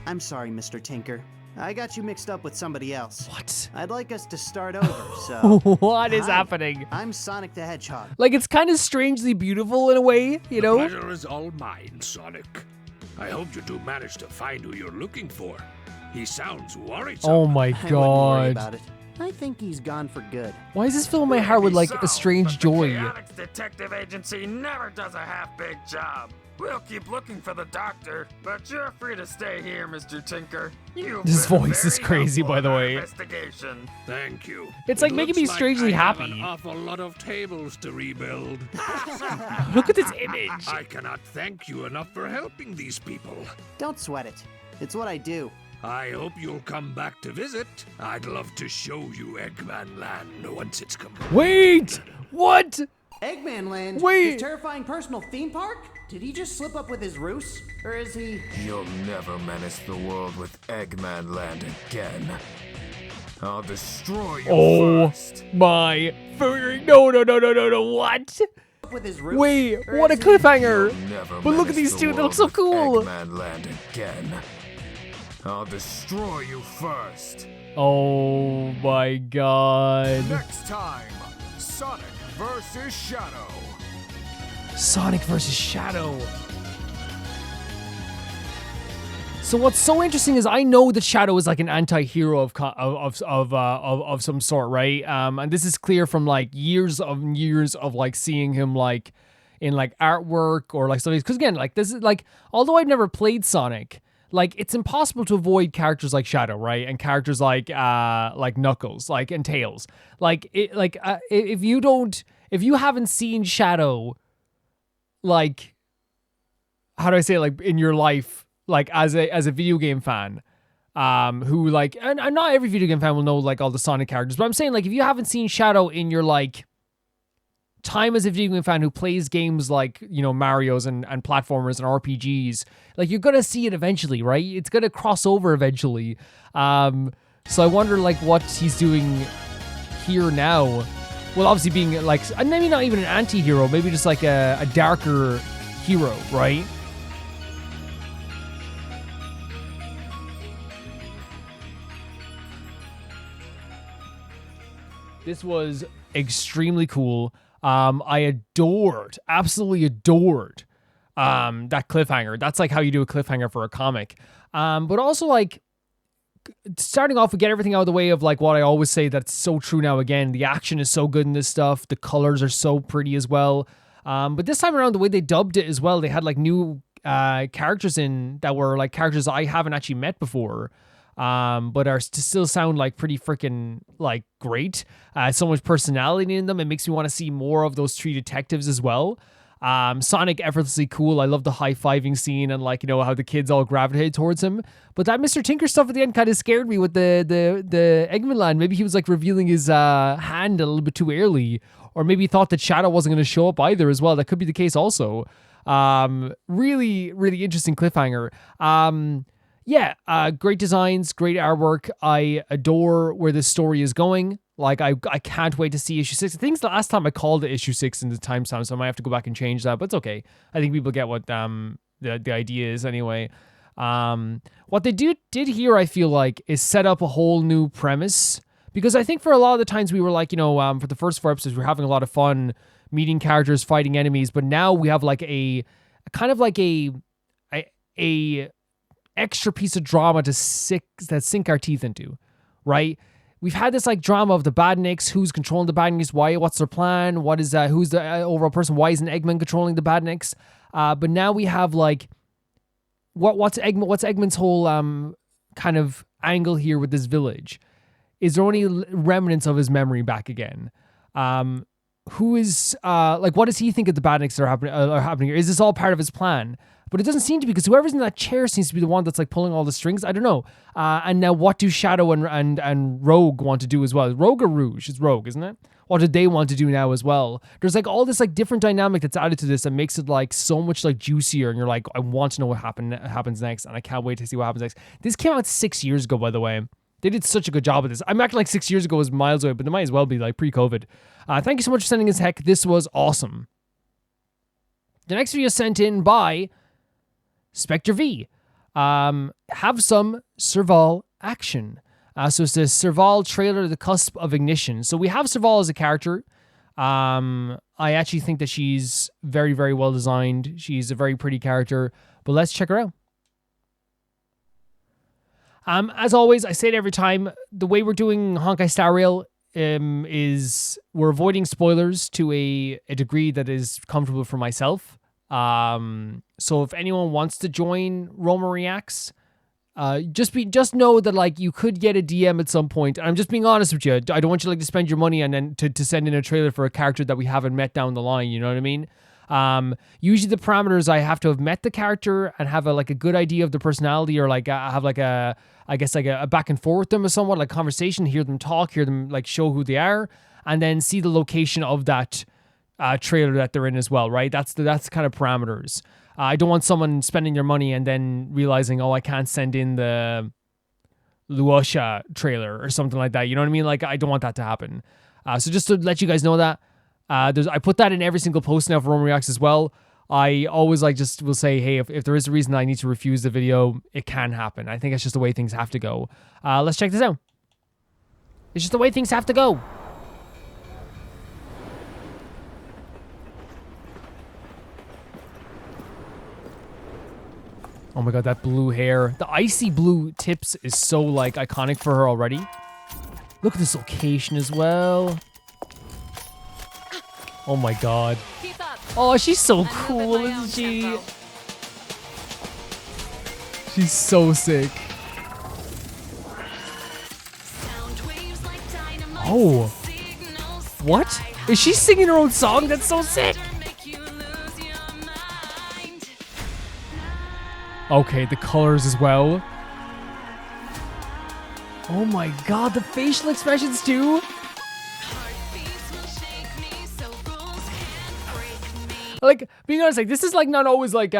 I'm sorry, Mr. Tinker. I got you mixed up with somebody else. What? I'd like us to start over, so... What is Hi, happening? I'm Sonic the Hedgehog. Like it's kind of strangely beautiful in a way, you know? Pleasure is all mine, Sonic. I hope you do manage to find who you're looking for. He sounds worrisome. Oh my I wouldn't worry god. about it. I think he's gone for good. Why is this filling my heart with like a strange joy? The Chaotix Detective Agency never does a half-big job. We'll keep looking for the doctor, but you're free to stay here, Mr. Tinker. You've This been voice is very crazy, helpful by the in our way. Oh, Investigation. Thank you. It's It like making looks me strangely I have happy. An awful lot of tables to rebuild. Look at this image. I cannot thank you enough for helping these people. Don't sweat it. It's what I do. I hope you'll come back to visit. I'd love to show you Eggman Land once it's complete. Wait! What? Eggman Land? Wait. His terrifying personal theme park? Did he just slip up with his ruse? Or is he... You'll never menace the world with Eggman Land again. I'll destroy you Oh first. my... No, what? up with his ruse? Wait, Or what a is he- cliffhanger! You'll never But look at menace these the two, they look world so with cool! Eggman Land again. I'll destroy you first. Oh my god. Next time, Sonic versus Shadow. Sonic versus Shadow. So what's so interesting is I know that Shadow is like an anti-hero of some sort, right? And this is clear from like years of like seeing him like in like artwork or like stuff. Because again, like this is like, although I've never played Sonic, like it's impossible to avoid characters like Shadow, right? And characters like Knuckles, like and Tails. Like it, like if you haven't seen Shadow, like how do I say it, like in your life, like as a video game fan, who like and not every video game fan will know like all the Sonic characters, but I'm saying like if you haven't seen Shadow in your like time as a video game fan who plays games like, you know, Mario's and platformers and RPGs, like you're gonna see it eventually, right? It's gonna cross over eventually. So I wonder like what he's doing here now. well, obviously being like, maybe not even an anti-hero, maybe just like a darker hero, right? This was extremely cool. I absolutely adored that cliffhanger. That's like how you do a cliffhanger for a comic. But also like starting off, we get everything out of the way of like what I always say that's so true now again. The action is so good in this stuff. The colors are so pretty as well. But this time around, the way they dubbed it as well, they had like new characters in that were like characters I haven't actually met before. But are still sound like pretty freaking like great. So much personality in them. It makes me want to see more of those 3 detectives as well. Sonic effortlessly cool. I love the high-fiving scene and like, you know, how the kids all gravitated towards him. But that Mr. Tinker stuff at the end kind of scared me with the Eggman land. Maybe he was like revealing his hand a little bit too early, or maybe he thought that Shadow wasn't going to show up either as well. That could be the case also. Really, really interesting cliffhanger. Great designs, great artwork. I adore where this story is going. Like, I can't wait to see issue 6. I think it's the last time I called it issue 6 in the timestamp, so I might have to go back and change that, but it's okay. I think people get what the idea is anyway. What they did here, I feel like, is set up a whole new premise. Because I think for a lot of the times we were like, you know, for the first 4 episodes, we were having a lot of fun meeting characters, fighting enemies, but now we have like a kind of like a extra piece of drama to sink our teeth into, right? We've had this like drama of the Badniks, who's controlling the Badniks, what's their plan, who's the overall person, why isn't Eggman controlling the Badniks? But now we have like, what's Eggman's whole kind of angle here with this village? Is there any remnants of his memory back again? Who is what does he think of the Badniks that are happening here? Is this all part of his plan? But it doesn't seem to be, because whoever's in that chair seems to be the one that's like pulling all the strings. I don't know. And now what do Shadow and Rogue want to do as well? Rogue or Rouge? It's Rogue, isn't it? What do they want to do now as well? There's like all this like different dynamic that's added to this that makes it like so much like juicier. And you're like, I want to know what happens next, and I can't wait to see what happens next. This came out 6 years ago, by the way. They did such a good job of this. I'm acting like 6 years ago was miles away, but they might as well be like pre-COVID. Thank you so much for sending us, Heck. This was awesome. The next video sent in by Spectre V. Have some Serval action. So it's the Serval trailer, The Cusp of Ignition. So we have Serval as a character. I actually think that she's very, very well designed. She's a very pretty character. But let's check her out. As always, I say it every time, the way we're doing Honkai Star Rail is we're avoiding spoilers to a degree that is comfortable for myself. So if anyone wants to join Roma Reacts, just know that like you could get a DM at some point. And I'm just being honest with you. I don't want you like to spend your money and then to send in a trailer for a character that we haven't met down the line. You know what I mean? Usually the parameters, I have to have met the character and have a good idea of the personality, or like have like a back and forth with them or somewhat, like conversation, hear them talk, hear them like show who they are, and then see the location of that trailer that they're in as well, right? That's kind of parameters. I don't want someone spending their money and then realizing, oh, I can't send in the Luosha trailer or something like that. You know what I mean? Like, I don't want that to happen. So just to let you guys know that, I put that in every single post now for Roma Reacts as well. I always will say, hey, if there is a reason I need to refuse the video, it can happen. I think it's just the way things have to go. Let's check this out. It's just the way things have to go. Oh my god, that blue hair. The icy blue tips is so like iconic for her already. Look at this location as well. Oh my god. Oh, she's so cool, isn't she? She's so sick. Oh. What? Is she singing her own song? That's so sick. Okay, the colors as well. Oh my god, the facial expressions too. Like, being honest, like, this is like not always like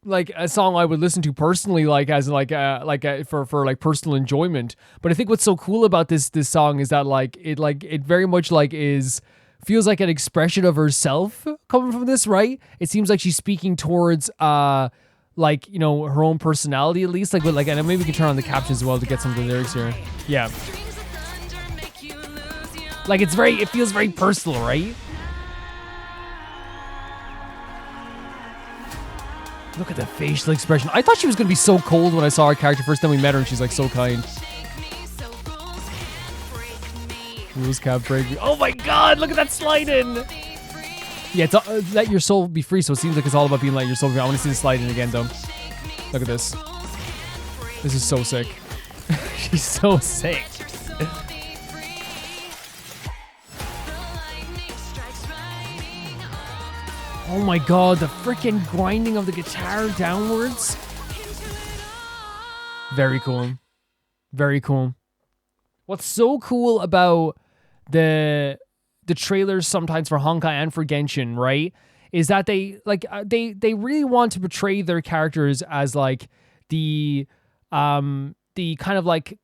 like a song I would listen to personally, like as for like personal enjoyment. But I think what's so cool about this song is that it very much feels like an expression of herself coming from this, right? It seems like she's speaking towards her own personality at least. And maybe we can turn on the captions as well to get some of the lyrics here. Yeah. Like it feels very personal, right? Look at the facial expression. I thought she was going to be so cold when I saw her character first time we met her, and she's like so kind. Rules can't break me. Oh my god, look at that slide in. Yeah, it's let your soul be free, so it seems like it's all about being let your soul be free. I want to see the slide in again, though. Look at this. This is so sick. She's so sick. Oh my god, the freaking grinding of the guitar downwards. Very cool. Very cool. What's so cool about the trailers sometimes for Honkai and for Genshin, right, is that they really want to portray their characters as like the kind of like,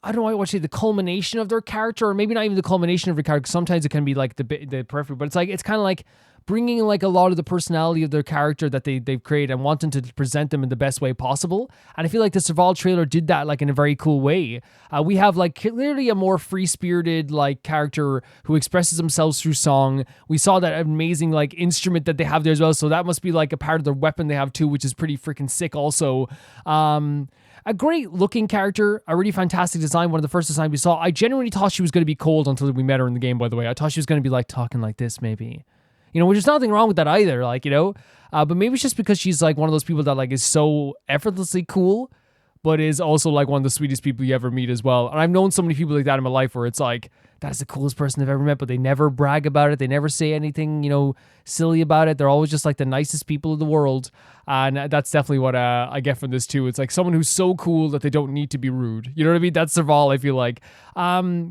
I don't know what to say, the culmination of their character, or maybe not even the culmination of their character. Sometimes it can be like the periphery, but it's kind of like bringing like a lot of the personality of their character that they've created and wanting to present them in the best way possible. And I feel like the Serval trailer did that like in a very cool way. We have like clearly a more free-spirited like character who expresses themselves through song. We saw that amazing like instrument that they have there as well, so that must be like a part of their weapon they have too, which is pretty freaking sick also. A great looking character, a really fantastic design, one of the first designs we saw. I genuinely thought she was going to be cold until we met her in the game, by the way. I thought she was going to be like talking like this maybe. You know, which is nothing wrong with that either, like, you know, but maybe it's just because she's like one of those people that like is so effortlessly cool, but is also like one of the sweetest people you ever meet as well. And I've known so many people like that in my life where it's like, that's the coolest person I've ever met, but they never brag about it. They never say anything, you know, silly about it. They're always just like the nicest people in the world. And that's definitely what I get from this too. It's like someone who's so cool that they don't need to be rude. You know what I mean? That's Serval, I feel like.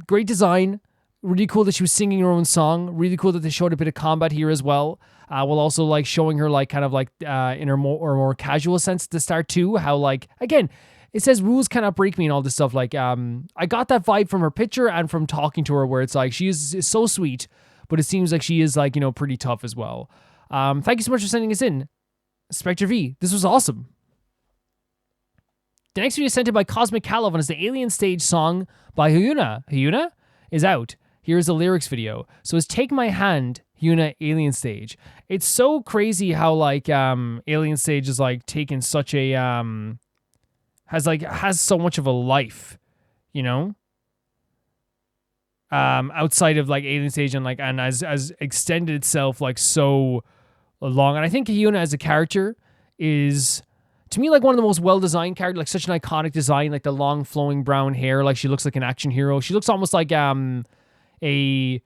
Great design. Really cool that she was singing her own song. Really cool that they showed a bit of combat here as well. While also like showing her like kind of like in her more casual sense at the start too. How like, again, it says rules cannot break me and all this stuff. Like I got that vibe from her picture and from talking to her where it's like she is so sweet, but it seems like she is like, you know, pretty tough as well. Thank you so much for sending us in, Spectre V. This was awesome. The next video is sent in by Cosmic Calavan and is the Alien Stage song by Hyuna. Hyuna is out. Here's the lyrics video. So it's Take My Hand, Hyuna, Alien Stage. It's so crazy how like Alien Stage is like taken such a has so much of a life, you know? Outside of like Alien Stage and as extended itself like so long. And I think Hyuna as a character is, to me, like one of the most well-designed characters, like such an iconic design, like the long flowing brown hair, like she looks like an action hero. She looks almost like a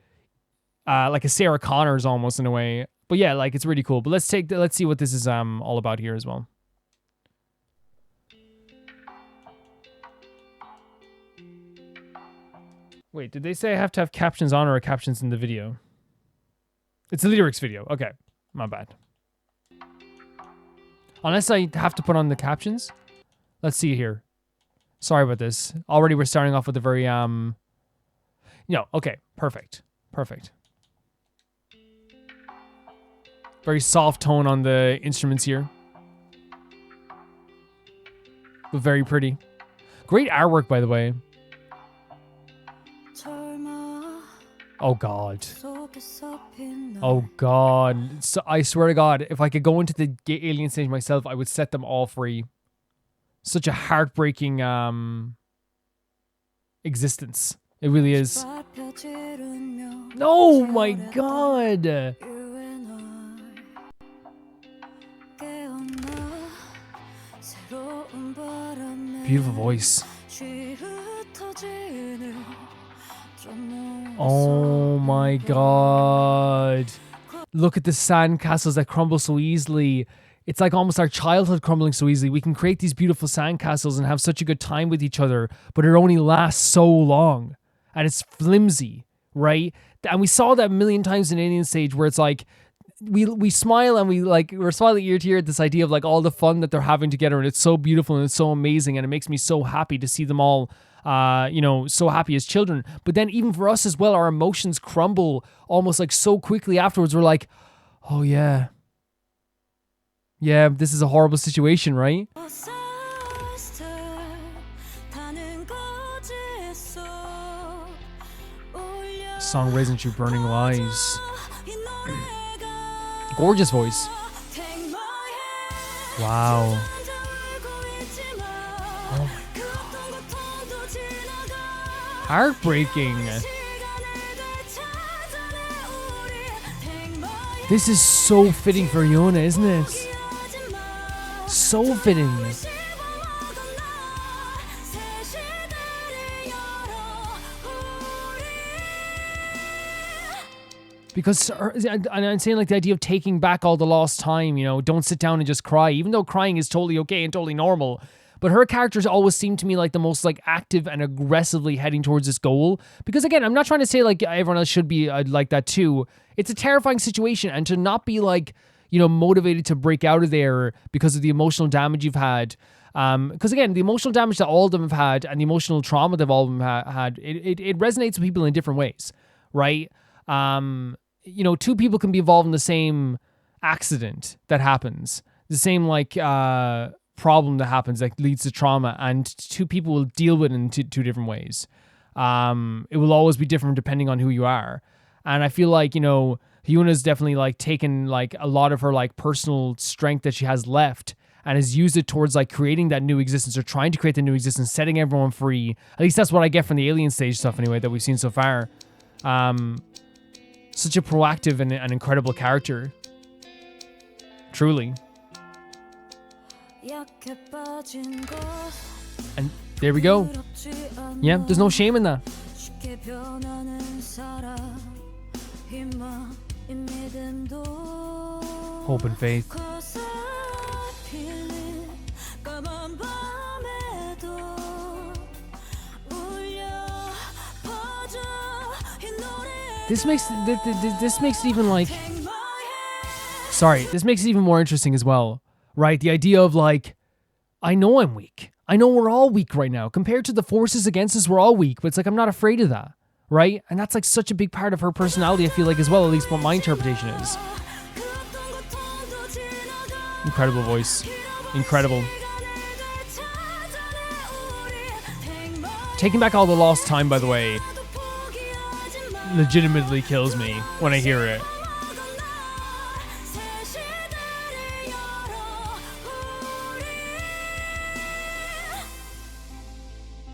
Sarah Connors almost in a way. But yeah, like it's really cool. But let's see what this is all about here as well. Wait, did they say I have to have captions on or captions in the video? It's a lyrics video. Okay, my bad. Unless I have to put on the captions. Let's see here. Sorry about this. Already we're starting off with a very no, okay, perfect. Perfect. Very soft tone on the instruments here. But very pretty. Great artwork, by the way. Oh, God. Oh, God. So, I swear to God, if I could go into the Alien Stage myself, I would set them all free. Such a heartbreaking existence. It really is. Oh my God! Beautiful voice. Oh my God. Look at the sandcastles that crumble so easily. It's like almost our childhood crumbling so easily. We can create these beautiful sandcastles and have such a good time with each other, but it only lasts so long. And it's flimsy, right? And we saw that a million times in Alien Stage where it's like we smile and we're smiling ear to ear at this idea of like all the fun that they're having together, and it's so beautiful and it's so amazing, and it makes me so happy to see them all so happy as children. But then even for us as well, our emotions crumble almost like so quickly afterwards. We're like, oh yeah, this is a horrible situation, right? Song Raising Through Burning Lies. Gorgeous voice. Wow. Oh my god. Heartbreaking. This is so fitting for Yona, isn't it? So fitting. Because, and I'm saying like the idea of taking back all the lost time, don't sit down and just cry, even though crying is totally okay and totally normal. But her characters always seem to me like the most like active and aggressively heading towards this goal. Because again, I'm not trying to say like everyone else should be like that too. It's a terrifying situation, and to not be like, motivated to break out of there because of the emotional damage you've had. Because again, the emotional damage that all of them have had and the emotional trauma that all of them had, it resonates with people in different ways, right? Two people can be involved in the same accident that happens, the same like problem that happens that leads to trauma, and two people will deal with it in two different ways. It will always be different depending on who you are. And I feel like, Hyuna's definitely like taken like a lot of her like personal strength that she has left and has used it towards like creating that new existence, or trying to create the new existence, setting everyone free. At least that's what I get from the alien stage stuff anyway that we've seen so far. Such a proactive and an incredible character. Truly. And there we go. Yeah, there's no shame in that. Hope and faith. This makes it even like... Sorry, this makes it even more interesting as well, right? The idea of like, I know I'm weak. I know we're all weak right now. Compared to the forces against us, we're all weak. But it's like, I'm not afraid of that, right? And that's like such a big part of her personality, I feel like, as well, at least what my interpretation is. Incredible voice. Incredible. Taking back all the lost time, by the way, legitimately kills me when I hear it.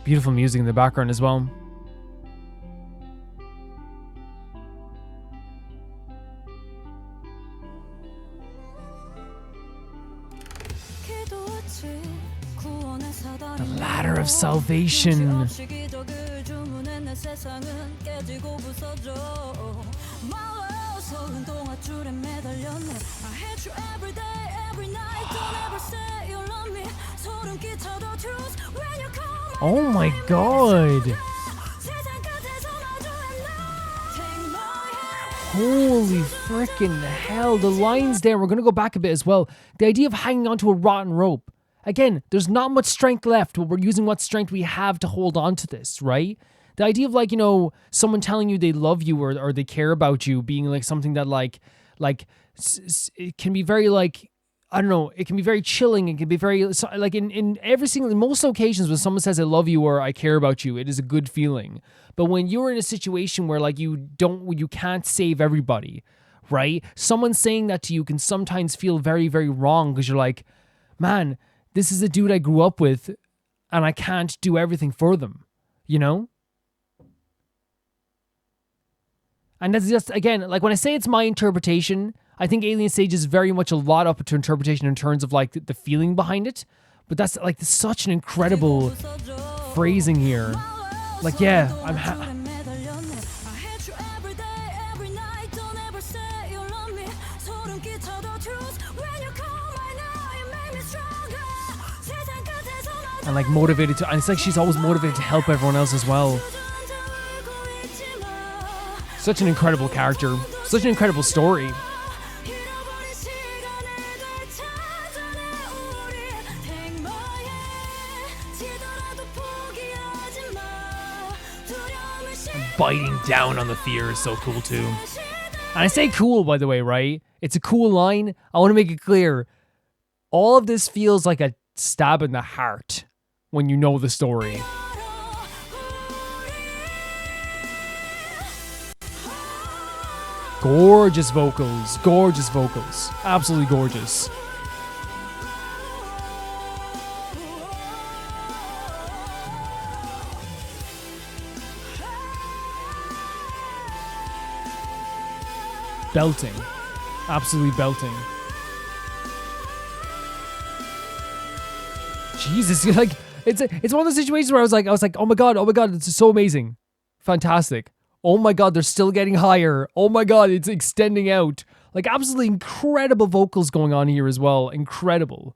Beautiful music in the background as well. The ladder of salvation. Oh my god. Holy freaking hell. The lines there, we're going to go back a bit as well. The idea of hanging onto a rotten rope. Again, there's not much strength left, but we're using what strength we have to hold on to this, right? The idea of like, someone telling you they love you or they care about you being like something that like it can be very like, I don't know, it can be very chilling. It can be very, like in most occasions when someone says I love you or I care about you, it is a good feeling. But when you're in a situation where like you can't save everybody, right? Someone saying that to you can sometimes feel very, very wrong because you're like, man, this is a dude I grew up with and I can't do everything for them, And that's just, again, like when I say it's my interpretation, I think Alien Stage is very much a lot up to interpretation in terms of like the feeling behind it. But that's like such an incredible phrasing here. Like, yeah, and like motivated to, and it's like she's always motivated to help everyone else as well. Such an incredible character, such an incredible story. biting down on the fear is so cool too. And I say cool, by the way, right? It's a cool line. I want to make it clear. All of this feels like a stab in the heart when you know the story. Gorgeous vocals. Gorgeous vocals. Absolutely gorgeous. Belting. Absolutely belting. Jesus, like it's one of those situations where I was like, oh my god, it's so amazing. Fantastic. Oh my god, they're still getting higher. Oh my god, it's extending out. Like absolutely incredible vocals going on here as well. Incredible.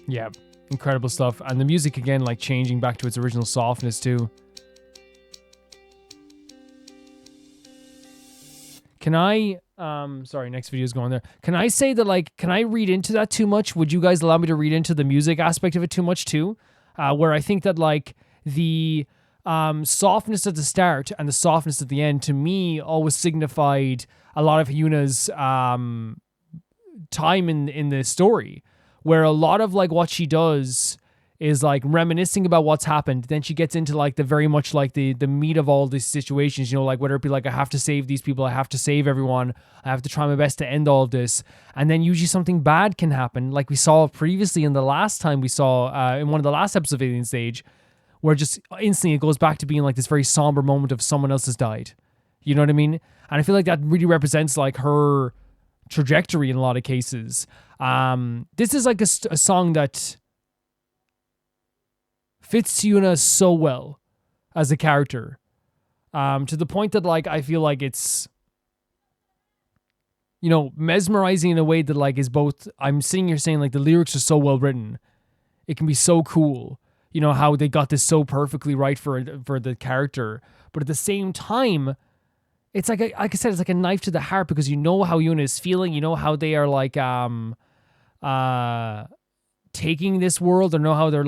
Yeah, incredible stuff. And the music again, like changing back to its original softness too. Can I, sorry, next video is going there. Can I say that, like, can I read into that too much? Would you guys allow me to read into the music aspect of it too much too? Where I think that, like, the softness at the start and the softness at the end, to me, always signified a lot of Yuna's time in the story. Where a lot of, like, what she does is, like, reminiscing about what's happened. Then she gets into, like, the very much, like, the meat of all these situations, you know, like, whether it be, like, I have to save these people, I have to save everyone, I have to try my best to end all of this. And then usually something bad can happen, like we saw previously in the last time we saw, in one of the last episodes of Alien Stage, where just instantly it goes back to being, like, this very somber moment of someone else has died. You know what I mean? And I feel like that really represents, like, her trajectory in a lot of cases. This is, like, a song that fits Yuna so well as a character, to the point that, like, I feel like it's, you know, mesmerizing in a way that, like, is both, I'm sitting here saying, like, the lyrics are so well written. It can be so cool, you know, how they got this so perfectly right for the character. But at the same time, it's like I said, it's like a knife to the heart, because you know how Yuna is feeling, you know how they are, like, taking this world, or know how they're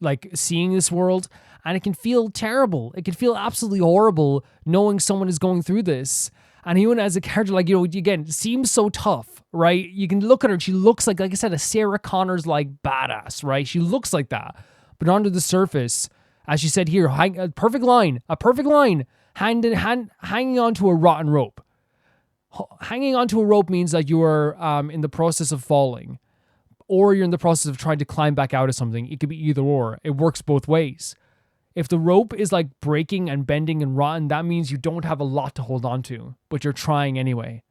like seeing this world, and it can feel terrible. It can feel absolutely horrible knowing someone is going through this. And Yuna as a character, like, you know, again, seems so tough, right? You can look at her, she looks like I said, a Sarah Connor's, like, badass, right? She looks like that. But under the surface, as she said here, a perfect line, hand in hand, hanging onto a rotten rope. Hanging onto a rope means that you are in the process of falling, or you're in the process of trying to climb back out of something. It could be either or. It works both ways. If the rope is, like, breaking and bending and rotten, that means you don't have a lot to hold on to, but you're trying anyway.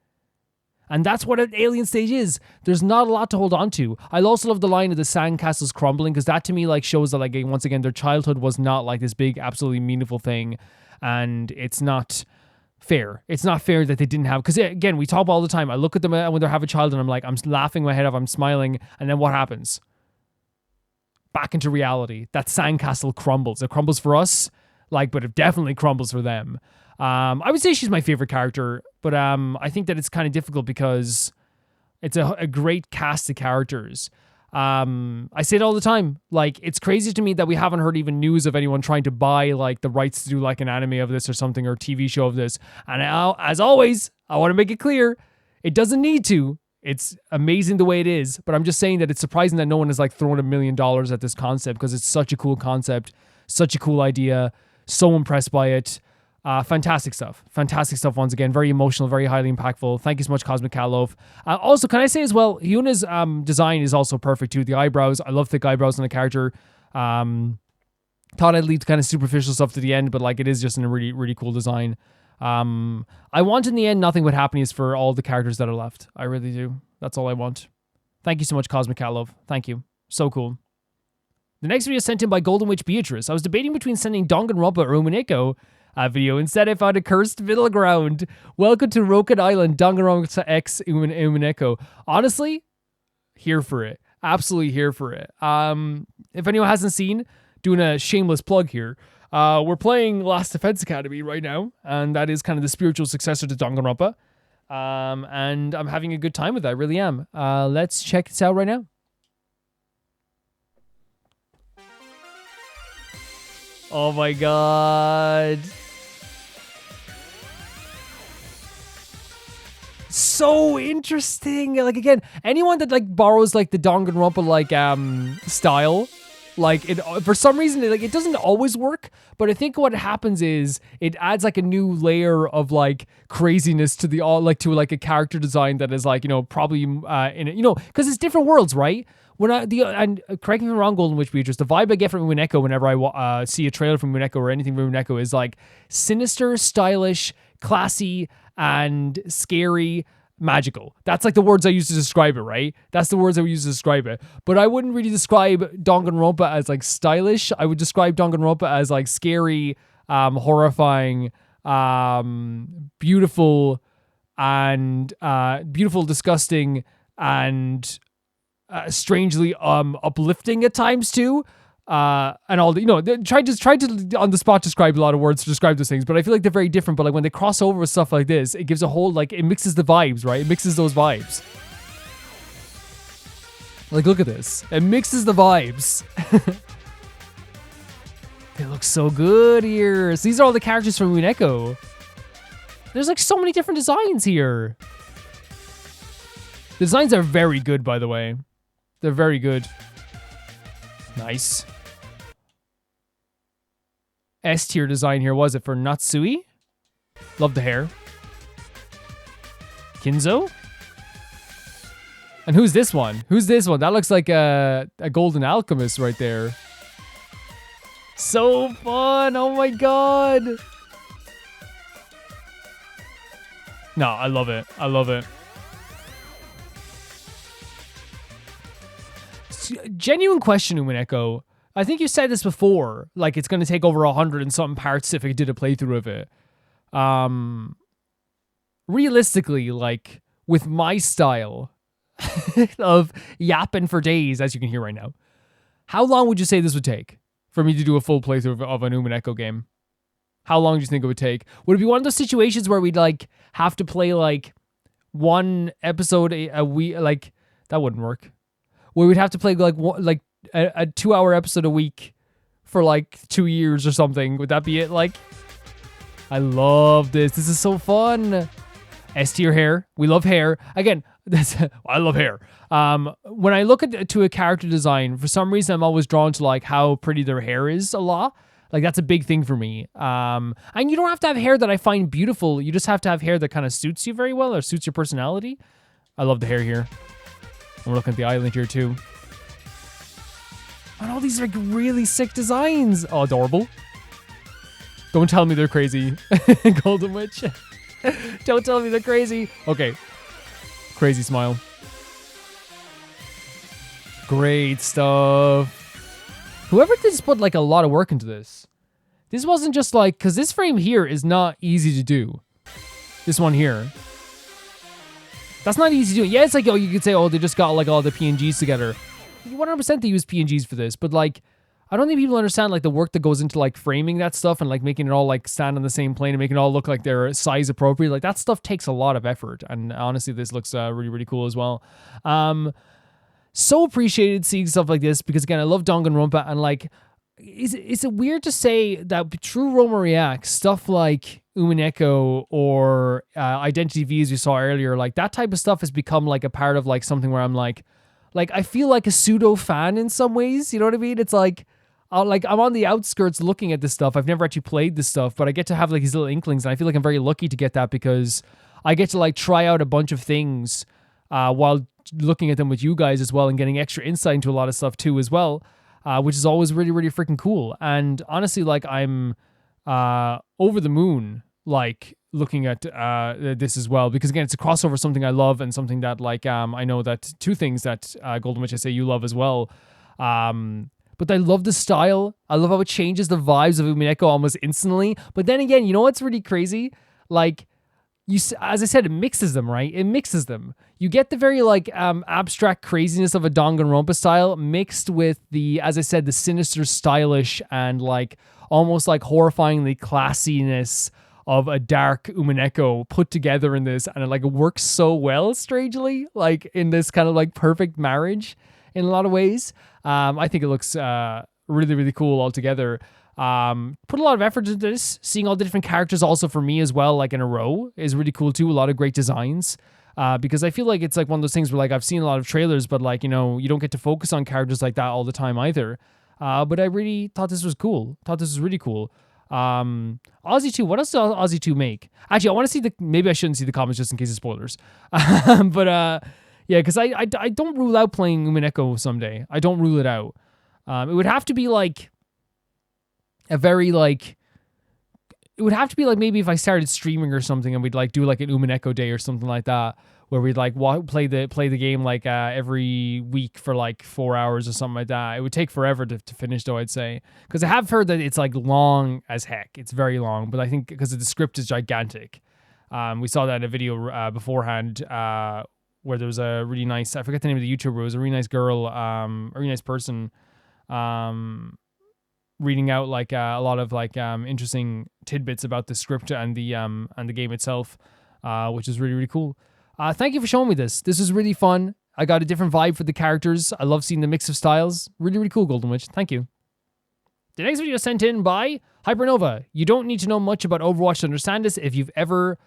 And that's what an Alien Stage is. There's not a lot to hold on to. I also love the line of the sandcastles crumbling, because that to me, like, shows that, like, once again, their childhood was not, like, this big, absolutely meaningful thing. And it's not fair. It's not fair that they didn't have, because again, we talk about all the time. I look at them when they have a child and I'm like, I'm laughing my head off, I'm smiling, and then what happens? Back into reality. That sandcastle crumbles. It crumbles for us, like, but it definitely crumbles for them. I would say she's my favorite character, but I think that it's kind of difficult because it's a great cast of characters. I say it all the time. Like, it's crazy to me that we haven't heard even news of anyone trying to buy, like, the rights to do, like, an anime of this or something, or a TV show of this. And as always, I want to make it clear, it doesn't need to. It's amazing the way it is, but I'm just saying that it's surprising that no one has, like, thrown $1 million at this concept, because it's such a cool concept, such a cool idea, so impressed by it. Fantastic stuff once again. Very emotional, very highly impactful. Thank you so much, Cosmic Catloaf. Also, can I say as well, Yuna's design is also perfect too. The eyebrows, I love thick eyebrows in a character. Thought I'd leave kind of superficial stuff to the end, but, like, it is just in a really, really cool design. I want in the end nothing but happiness for all the characters that are left. I really do. That's all I want. Thank you so much, Cosmic Catloaf. Thank you. So cool. The next video is sent in by Golden Witch Beatrice. I was debating between sending Danganronpa or Umineko video. Instead, I found a cursed middle ground. Welcome to Roken Island, Danganronpa X Umineko. Honestly, here for it. Absolutely here for it. If anyone hasn't seen, doing a shameless plug here, We're playing Last Defense Academy right now, and that is kind of the spiritual successor to Danganronpa. And I'm having a good time with that, I really am. Let's check this out right now. Oh my god. So interesting. Like, again, anyone that like borrows like the Danganronpa like style, like it for some reason it doesn't always work, but I think what happens is it adds like a new layer of like craziness to the to a character design that is like, probably in it, because it's different worlds, right? And correct me if I'm wrong, Golden Witch Beatrice, the vibe I get from Umineko whenever I see a trailer from Umineko or anything from Umineko is like sinister, stylish, classy, and scary, magical. That's like the words I use to describe it, right? That's the words I would use to describe it. But I wouldn't really describe Danganronpa as like stylish. I would describe Danganronpa as like scary, horrifying, beautiful, and beautiful, disgusting, and strangely uplifting at times too. And all the, tried to on the spot describe a lot of words to describe those things, but I feel like they're very different. But like when they cross over with stuff like this, it gives a whole, like, it mixes the vibes, right? It mixes those vibes. Like, look at this. It mixes the vibes. They look so good here. So these are all the characters from Umineko. There's like so many different designs here. The designs are very good, by the way. They're very good. Nice. S tier design here, was it for Natsui? Love the hair. Kinzo? And who's this one? Who's this one? That looks like a golden alchemist right there. So fun! Oh my god! No, I love it. I love it. Genuine question, Umineko. I think you said this before. Like, it's going to take over 100 and something parts if I did a playthrough of it. Realistically, like, with my style of yapping for days, as you can hear right now, how long would you say this would take for me to do a full playthrough of an Umineko game? How long do you think it would take? Would it be one of those situations where we'd, like, have to play, like, one episode a week? Like, that wouldn't work. Where we'd have to play, like, a 2-hour episode a week for, like, 2 years or something. Would that be it? Like, I love this. This is so fun. S tier hair. We love hair. Again, I love hair. When I look to a character design, for some reason, I'm always drawn to, like, how pretty their hair is a lot. Like, that's a big thing for me. And you don't have to have hair that I find beautiful. You just have to have hair that kind of suits you very well or suits your personality. I love the hair here. And we're looking at the island here, too. And all these, like, really sick designs. Oh, adorable. Don't tell me they're crazy. Golden Witch. Don't tell me they're crazy. Okay. Crazy smile. Great stuff. Whoever did this put, like, a lot of work into this. This wasn't just, like... Because this frame here is not easy to do. This one here. That's not easy to do. Yeah, it's like, oh, you could say, oh, they just got, like, all the PNGs together. 100% they use PNGs for this. But, like, I don't think people understand, like, the work that goes into, like, framing that stuff and, like, making it all, like, stand on the same plane and making it all look like they're size appropriate. Like, that stuff takes a lot of effort. And honestly, this looks really, really cool as well. So appreciated seeing stuff like this because, again, I love Danganronpa, and, like, is it weird to say that True Roma Reacts, stuff like Umineko or Identity V, as we saw earlier, like, that type of stuff has become, like, a part of, like, something where I'm, like, I feel like a pseudo fan in some ways, you know what I mean? It's like, I'm on the outskirts looking at this stuff. I've never actually played this stuff, but I get to have, like, these little inklings, and I feel like I'm very lucky to get that because I get to, like, try out a bunch of things while looking at them with you guys as well and getting extra insight into a lot of stuff too as well, which is always really, really freaking cool. And honestly, like, I'm over the moon, like, looking at this as well, because, again, it's a crossover, something I love and something that, like, I know that two things that Golden Witch, I say you love as well. But I love the style. I love how it changes the vibes of Umineko almost instantly. But then again, you know what's really crazy? Like, as I said, it mixes them, right? It mixes them. You get the very, like, abstract craziness of a Danganronpa style mixed with the, as I said, the sinister, stylish, and, like, almost like horrifyingly classiness of a dark Umineko put together in this, and it works so well, strangely, like in this kind of like perfect marriage in a lot of ways. I think it looks really, really cool altogether. Put a lot of effort into this. Seeing all the different characters also for me as well, like in a row, is really cool too. A lot of great designs. Because I feel like it's like one of those things where like I've seen a lot of trailers, but like, you don't get to focus on characters like that all the time either. But I really thought this was cool. Thought this was really cool. Aussie 2, what else did Aussie 2 make? Actually, I want to see maybe I shouldn't see the comments just in case of spoilers. But yeah, because I don't rule out playing Umineko someday. I don't rule it out. It would have to be like a very like, it would have to be like maybe if I started streaming or something and we'd like do like an Umineko day or something like that, where we'd like play the game like every week for like 4 hours or something like that. It would take forever to finish though, I'd say, because I have heard that it's like long as heck. It's very long, but I think because the script is gigantic. We saw that in a video beforehand where there was a really nice, I forget the name of the YouTuber, it was a really nice girl, a really nice person reading out like a lot of like interesting tidbits about the script and the game itself, which is really, really cool. Thank you for showing me this. This is really fun. I got a different vibe for the characters. I love seeing the mix of styles. Really, really cool, Golden Witch. Thank you. The next video is sent in by Hypernova. You don't need to know much about Overwatch to understand this. If you've ever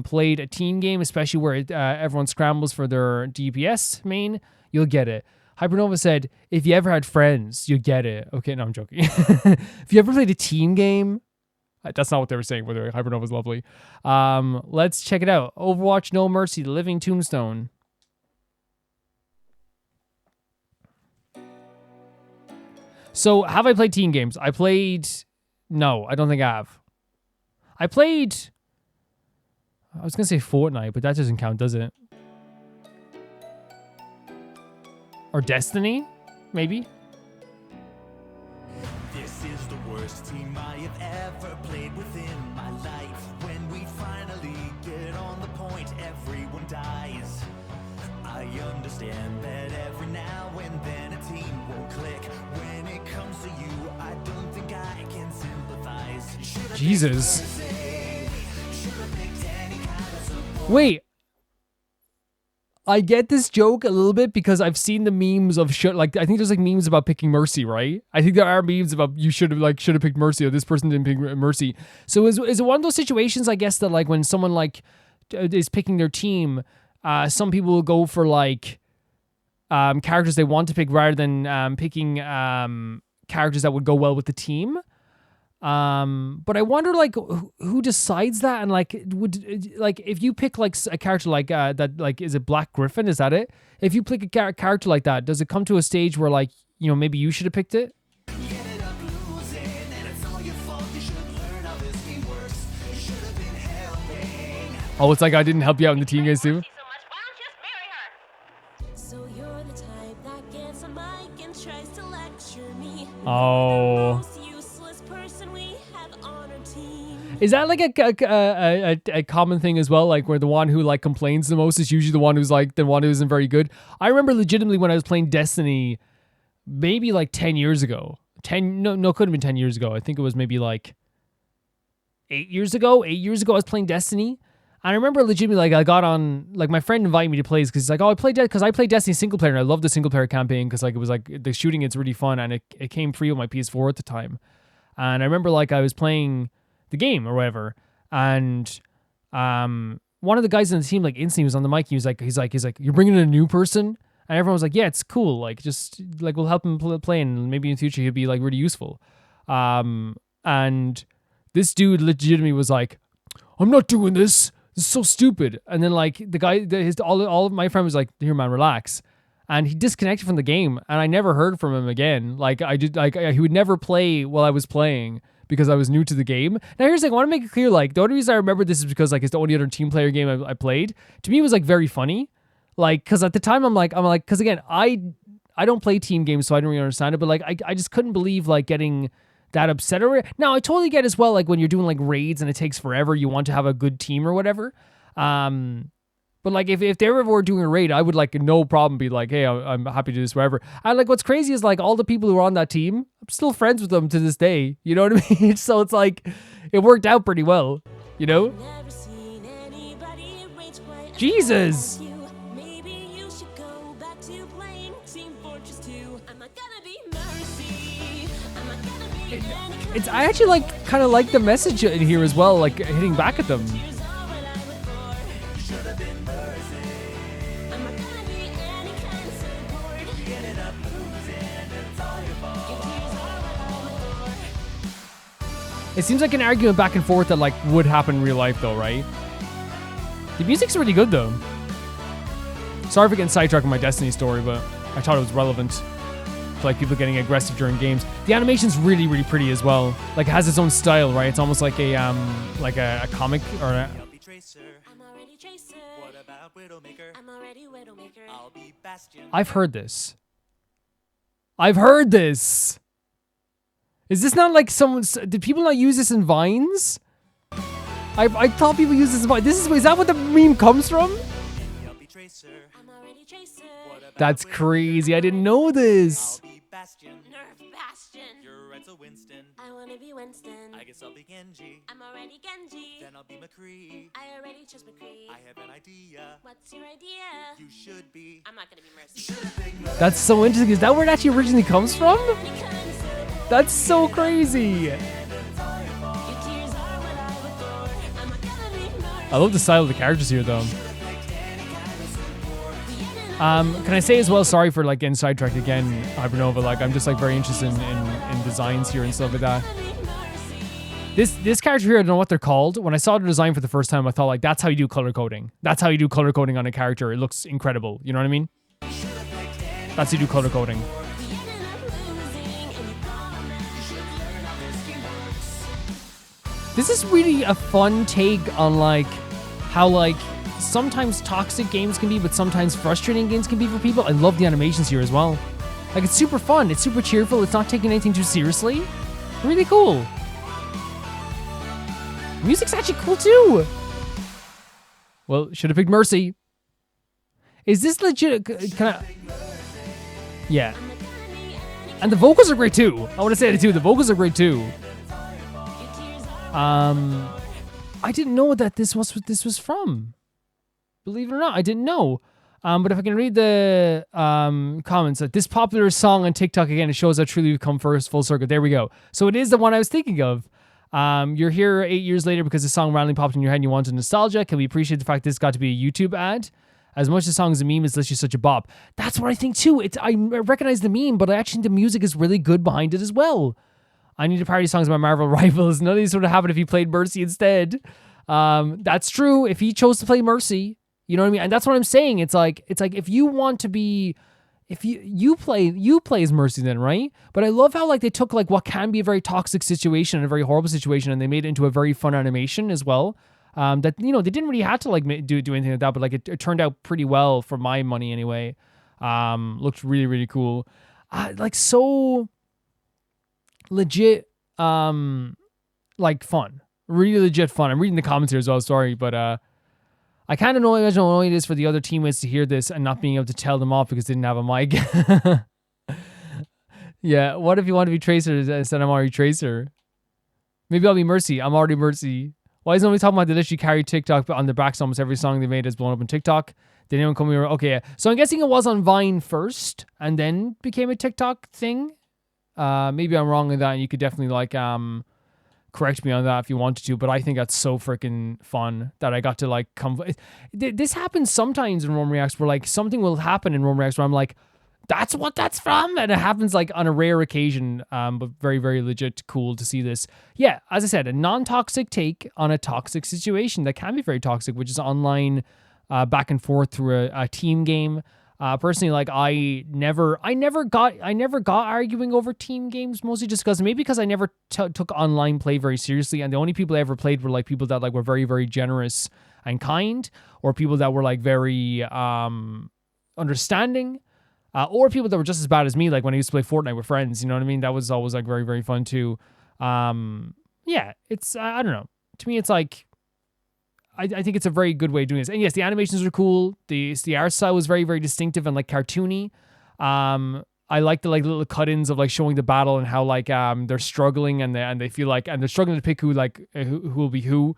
played a team game, especially where everyone scrambles for their DPS main, you'll get it. Hypernova said, if you ever had friends, you get it. Okay, no, I'm joking. If you ever played a team game, that's not what they were saying, by the way. Hypernova's lovely. Let's check it out. Overwatch No Mercy, The Living Tombstone. So, have I played team games? No, I don't think I have. I was going to say Fortnite, but that doesn't count, does it? Or Destiny, maybe? This is the worst team I have ever played within my life. When we finally get on the point, everyone dies. I understand that every now and then a team won't click. When it comes to you, I don't think I can sympathize. Jesus. Wait. I get this joke a little bit because I've seen the memes of I think there's like memes about picking Mercy, right? I think there are memes about you should have picked Mercy, or this person didn't pick Mercy. So is it one of those situations, I guess, that like when someone like is picking their team, some people will go for like characters they want to pick rather than picking characters that would go well with the team. But I wonder like who decides that, and like like if you pick like a character like that, like is it Black Griffin, is that it? If you pick a character like that, does it come to a stage where like, maybe you should have picked it? Oh, it's like I didn't help you out in the team games too. Oh. Is that like a common thing as well? Like where the one who like complains the most is usually the one who's like the one who isn't very good. I remember legitimately when I was playing Destiny, maybe like 10 years ago. No, could have been 10 years ago. I think it was maybe like 8 years ago. 8 years ago, I was playing Destiny. And I remember legitimately like I got on, like my friend invited me to play because he's like, oh, I played Destiny single player and I love the single player campaign because like it was like the shooting, it's really fun, and it came free on my PS4 at the time. And I remember like I was playing the game or whatever, and one of the guys in the team like instantly was on the mic. He's like you're bringing in a new person, and everyone was like, yeah, it's cool, like just like we'll help him play, and maybe in the future he'll be like really useful. And this dude legitimately was like, I'm not doing this. This is so stupid. And then like the guy, all of my friend was like, here man, relax. And he disconnected from the game, and I never heard from him again. Like he would never play while I was playing because I was new to the game. Now here's the thing, I want to make it clear, like the only reason I remember this is because like it's the only other team player game I played. To me it was like very funny. Like, cause at the time I'm like, cause again, I don't play team games, so I don't really understand it, but like I just couldn't believe like getting that upset over it. Now I totally get as well, like when you're doing like raids and it takes forever, you want to have a good team or whatever. But But like if they ever were doing a raid, I would like no problem be like, hey, I'm happy to do this wherever. And like what's crazy is like all the people who are on that team, I'm still friends with them to this day. You know what I mean? So it's like it worked out pretty well, you know? Jesus. I actually like kind of like the message in here as well, like hitting back at them. It seems like an argument back and forth that like would happen in real life though, right? The music's really good though. Sorry for getting sidetracked on my Destiny story, but I thought it was relevant to like people getting aggressive during games. The animation's really, really pretty as well. Like it has its own style, right? It's almost like a comic or a... I've heard this. Is this not like did people not use this in Vines? I thought people used this in Vines. Is that what the meme comes from? That's crazy. I didn't know this. I wanna be Winston. I guess I'll be Genji. I'm already Genji. Then I'll be McCree. I already chose McCree. I have an idea. What's your idea? You should be. I'm not gonna be Mercy. That's so interesting. Is that where it actually originally comes from? That's so crazy. I love the style of the characters here though. Can I say as well, sorry for like getting sidetracked again, Hybernova, like I'm just like very interested in designs here and stuff like that. This character here, I don't know what they're called. When I saw the design for the first time, I thought like, that's how you do color coding. That's how you do color coding on a character. It looks incredible. You know what I mean? That's how you do color coding. This is really a fun take on like how like sometimes toxic games can be, but sometimes frustrating games can be for people. I love the animations here as well. Like it's super fun. It's super cheerful. It's not taking anything too seriously. Really cool. Music's actually cool too. Well, should have picked Mercy. Is this legit? Can I? Yeah. And the vocals are great too. I want to say that too. The vocals are great too. I didn't know that this was what this was from. Believe it or not, I didn't know. But if I can read the comments, that this popular song on TikTok again, it shows how truly we've come first full circle. There we go. So it is the one I was thinking of. You're here 8 years later because the song randomly popped in your head and you wanted nostalgia. Can we appreciate the fact this got to be a YouTube ad? As much as the song is a meme, it's literally such a bop. That's what I think too. I recognize the meme, but I actually think the music is really good behind it as well. I need to parody songs about Marvel rivals. None of these would have happened if he played Mercy instead. That's true. If he chose to play Mercy, you know what I mean? And that's what I'm saying. It's like if you want to be, if you play as Mercy then, right? But I love how like they took like what can be a very toxic situation and a very horrible situation and they made it into a very fun animation as well. That, you know, they didn't really have to like do anything like that, but like it turned out pretty well for my money anyway. Looked really, really cool. Like so legit, like fun. Really legit fun. I'm reading the comments here as well, sorry, but I kind of imagine how annoying it is for the other teammates to hear this and not being able to tell them off because they didn't have a mic. Yeah, what if you want to be Tracer instead I'm already Tracer? Maybe I'll be Mercy. I'm already Mercy. Why is nobody talking about they literally carry TikTok on their backs? Almost every song they made has blown up on TikTok. Did anyone come here? Okay, yeah. So I'm guessing it was on Vine first and then became a TikTok thing. Maybe I'm wrong in that and you could definitely like correct me on that if you wanted to, but I think that's so freaking fun that I got to like come. This happens sometimes in Rome Reacts where like something will happen in Rome Reacts where I'm like, that's what that's from, and it happens like on a rare occasion, but very, very legit cool to see this. Yeah, as I said, a non-toxic take on a toxic situation that can be very toxic, which is online back and forth through a team game. Personally, like I never got arguing over team games, mostly just because I never took online play very seriously, and the only people I ever played were like people that like were very, very generous and kind, or people that were like very understanding, or people that were just as bad as me, like when I used to play Fortnite with friends. You know what I mean? That was always like very, very fun too. Yeah, it's I don't know. To me, it's like I think it's a very good way of doing this. And yes, the animations are cool. The art style was very, very distinctive and like cartoony. I like the like little cut-ins of like showing the battle and how like they're struggling and they feel like, and they're struggling to pick who will be who.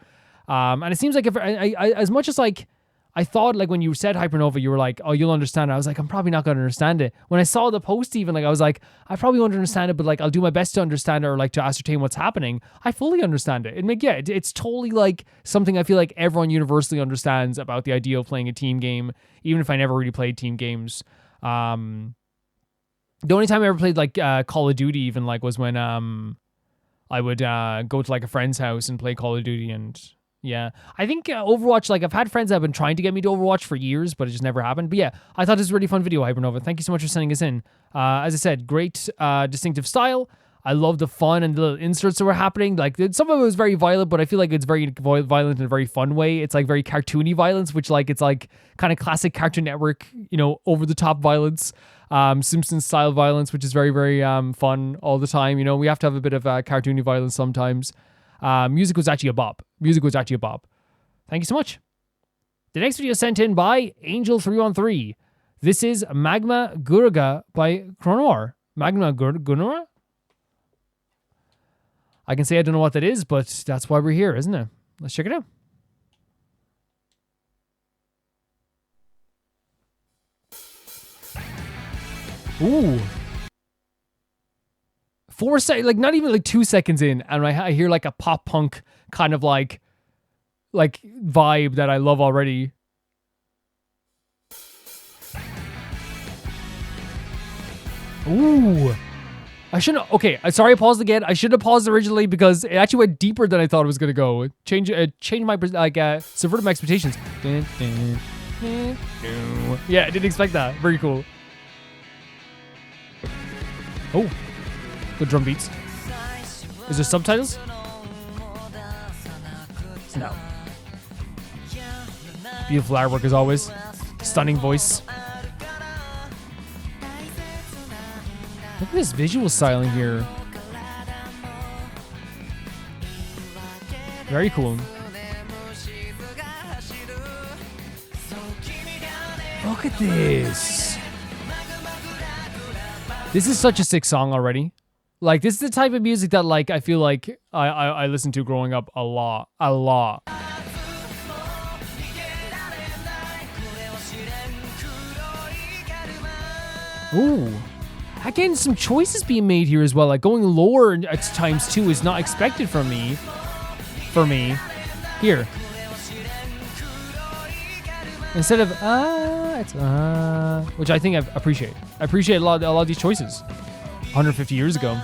And it seems like if I as much as like I thought like when you said Hypernova, you were like, oh, you'll understand it. I was like, I'm probably not going to understand it. When I saw the post even, like I was like, I probably won't understand it, but like I'll do my best to understand it or like to ascertain what's happening. I fully understand it. It's totally like something I feel like everyone universally understands about the idea of playing a team game, even if I never really played team games. The only time I ever played like Call of Duty even like was when I would go to like a friend's house and play Call of Duty. And yeah, I think Overwatch, like I've had friends that have been trying to get me to Overwatch for years, but it just never happened. But yeah, I thought this was a really fun video, Hypernova. Thank you so much for sending us in. As I said, great distinctive style. I love the fun and the little inserts that were happening. Like some of it was very violent, but I feel like it's very violent in a very fun way. It's like very cartoony violence, which like it's like kind of classic Cartoon Network, you know, over the top violence. Simpsons style violence, which is very, very fun all the time. You know, we have to have a bit of cartoony violence sometimes. Music was actually a bop. Thank you so much. The next video sent in by Angel313. This is Magma Gurga by Chronoir. Magma Gurga? I can say I don't know what that is, but that's why we're here, isn't it? Let's check it out. Ooh. 4 seconds, like not even like 2 seconds in, and I hear like a pop punk kind of like vibe that I love already. Ooh. I shouldn't. Okay, sorry I paused again. I should have paused originally because it actually went deeper than I thought it was gonna go. Change my subverted my expectations. Yeah, I didn't expect that. Very cool. Oh, good drum beats. Is there subtitles? No. Beautiful artwork as always. Stunning voice. Look at this visual styling here. Very cool. Look at this. This is such a sick song already. Like, this is the type of music that, like, I feel like I listened to growing up a lot. A lot. Ooh. Again, some choices being made here as well. Like, going lower at times, too, is not expected from me. For me. Here. Instead of, it's, which I think I appreciate. I appreciate a lot of these choices. 150 years ago.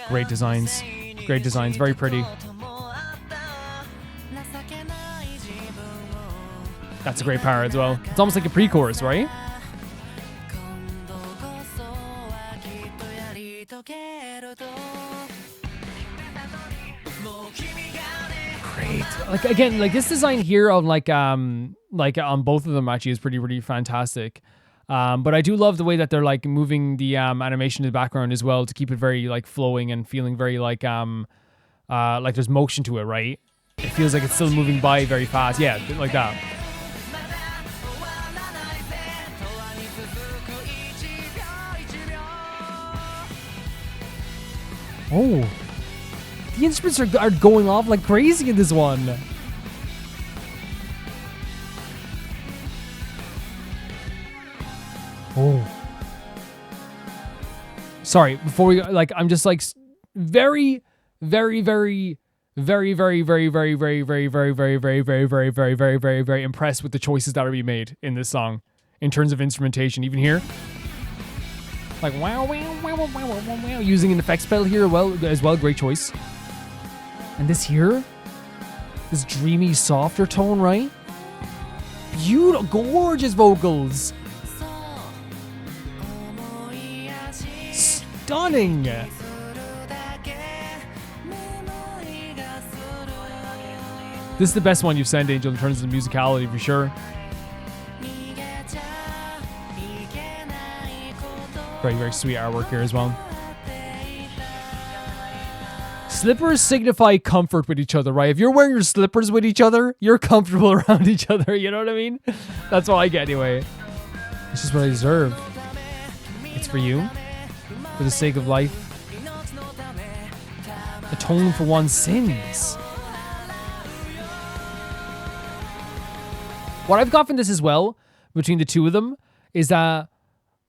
Great designs. Great designs. Very pretty. That's a great power as well. It's almost like a pre-chorus, right? Great. Like, again, like this design here on like on both of them actually is pretty, really fantastic. But I do love the way that they're like moving the animation to the background as well to keep it very like flowing and feeling very like there's motion to it, right? It feels like it's still moving by very fast. Yeah, like that. Oh, the instruments are going off like crazy in this one. Oh, sorry. Before we like, I'm just like very, very, very, very, very, very, very, very, very, very, very, very, very, very, very, very, very, very impressed with the choices that are being made in this song in terms of instrumentation. Even here. Like wow, wow, wow, wow, wow, wow, wow. Using an effects pedal here as well, great choice. And this here, this dreamy, softer tone, right? Beautiful, gorgeous vocals. Stunning. This is the best one you've sent, Angel, in terms of the musicality for sure. Very, very sweet artwork here as well. Slippers signify comfort with each other, right? If you're wearing your slippers with each other, you're comfortable around each other. You know what I mean? That's what I get anyway. It's just what I deserve. It's for you. For the sake of life. Atone for one's sins. What I've got from this as well, between the two of them, is that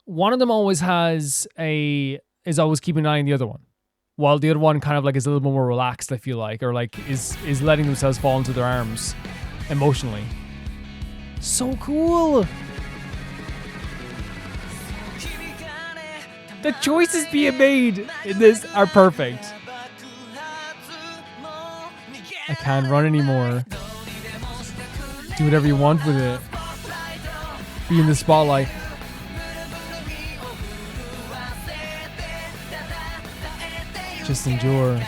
one of them always is always keeping an eye on the other one. While the other one kind of like is a little bit more relaxed, I feel like, or like is letting themselves fall into their arms emotionally. So cool. The choices being made in this are perfect. I can't run anymore. Do whatever you want with it. Be in the spotlight. Just endure.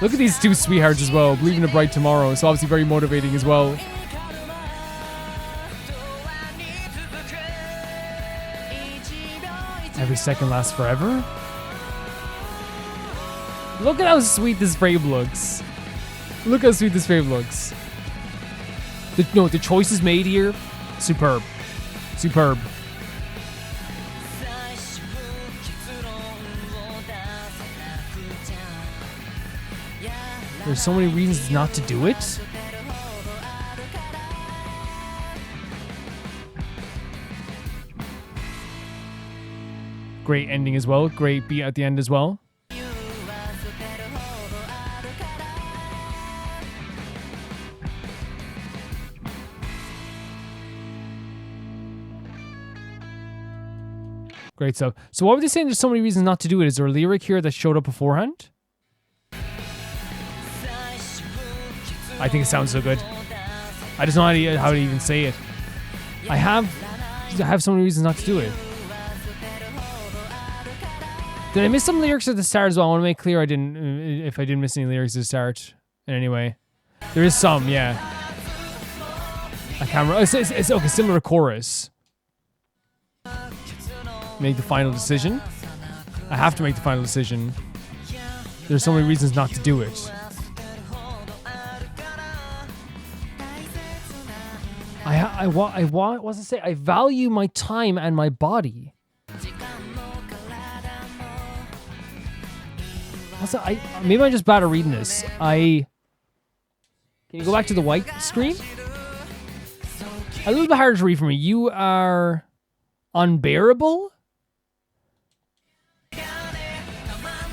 Look at these two sweethearts as well. Believe in a bright tomorrow. It's obviously very motivating as well. Every second lasts forever. Look at how sweet this frame looks. Look how sweet this frame looks. The choices made here, superb. Superb. There's so many reasons not to do it. Great ending as well. Great beat at the end as well. Great stuff. So what were they saying? There's so many reasons not to do it. Is there a lyric here that showed up beforehand? I think it sounds so good. I just don't know how to even say it. I have so many reasons not to do it. Did I miss some lyrics at the start as well? I want to make clear if I didn't miss any lyrics at the start in any way. There is some, yeah. I can't remember. It's okay, similar chorus. Make the final decision. I have to make the final decision. There's so many reasons not to do it. What's it say? I value my time and my body. Also, maybe I'm just bad at reading this. Can you go back to the white screen? A little bit harder to read for me. You are unbearable?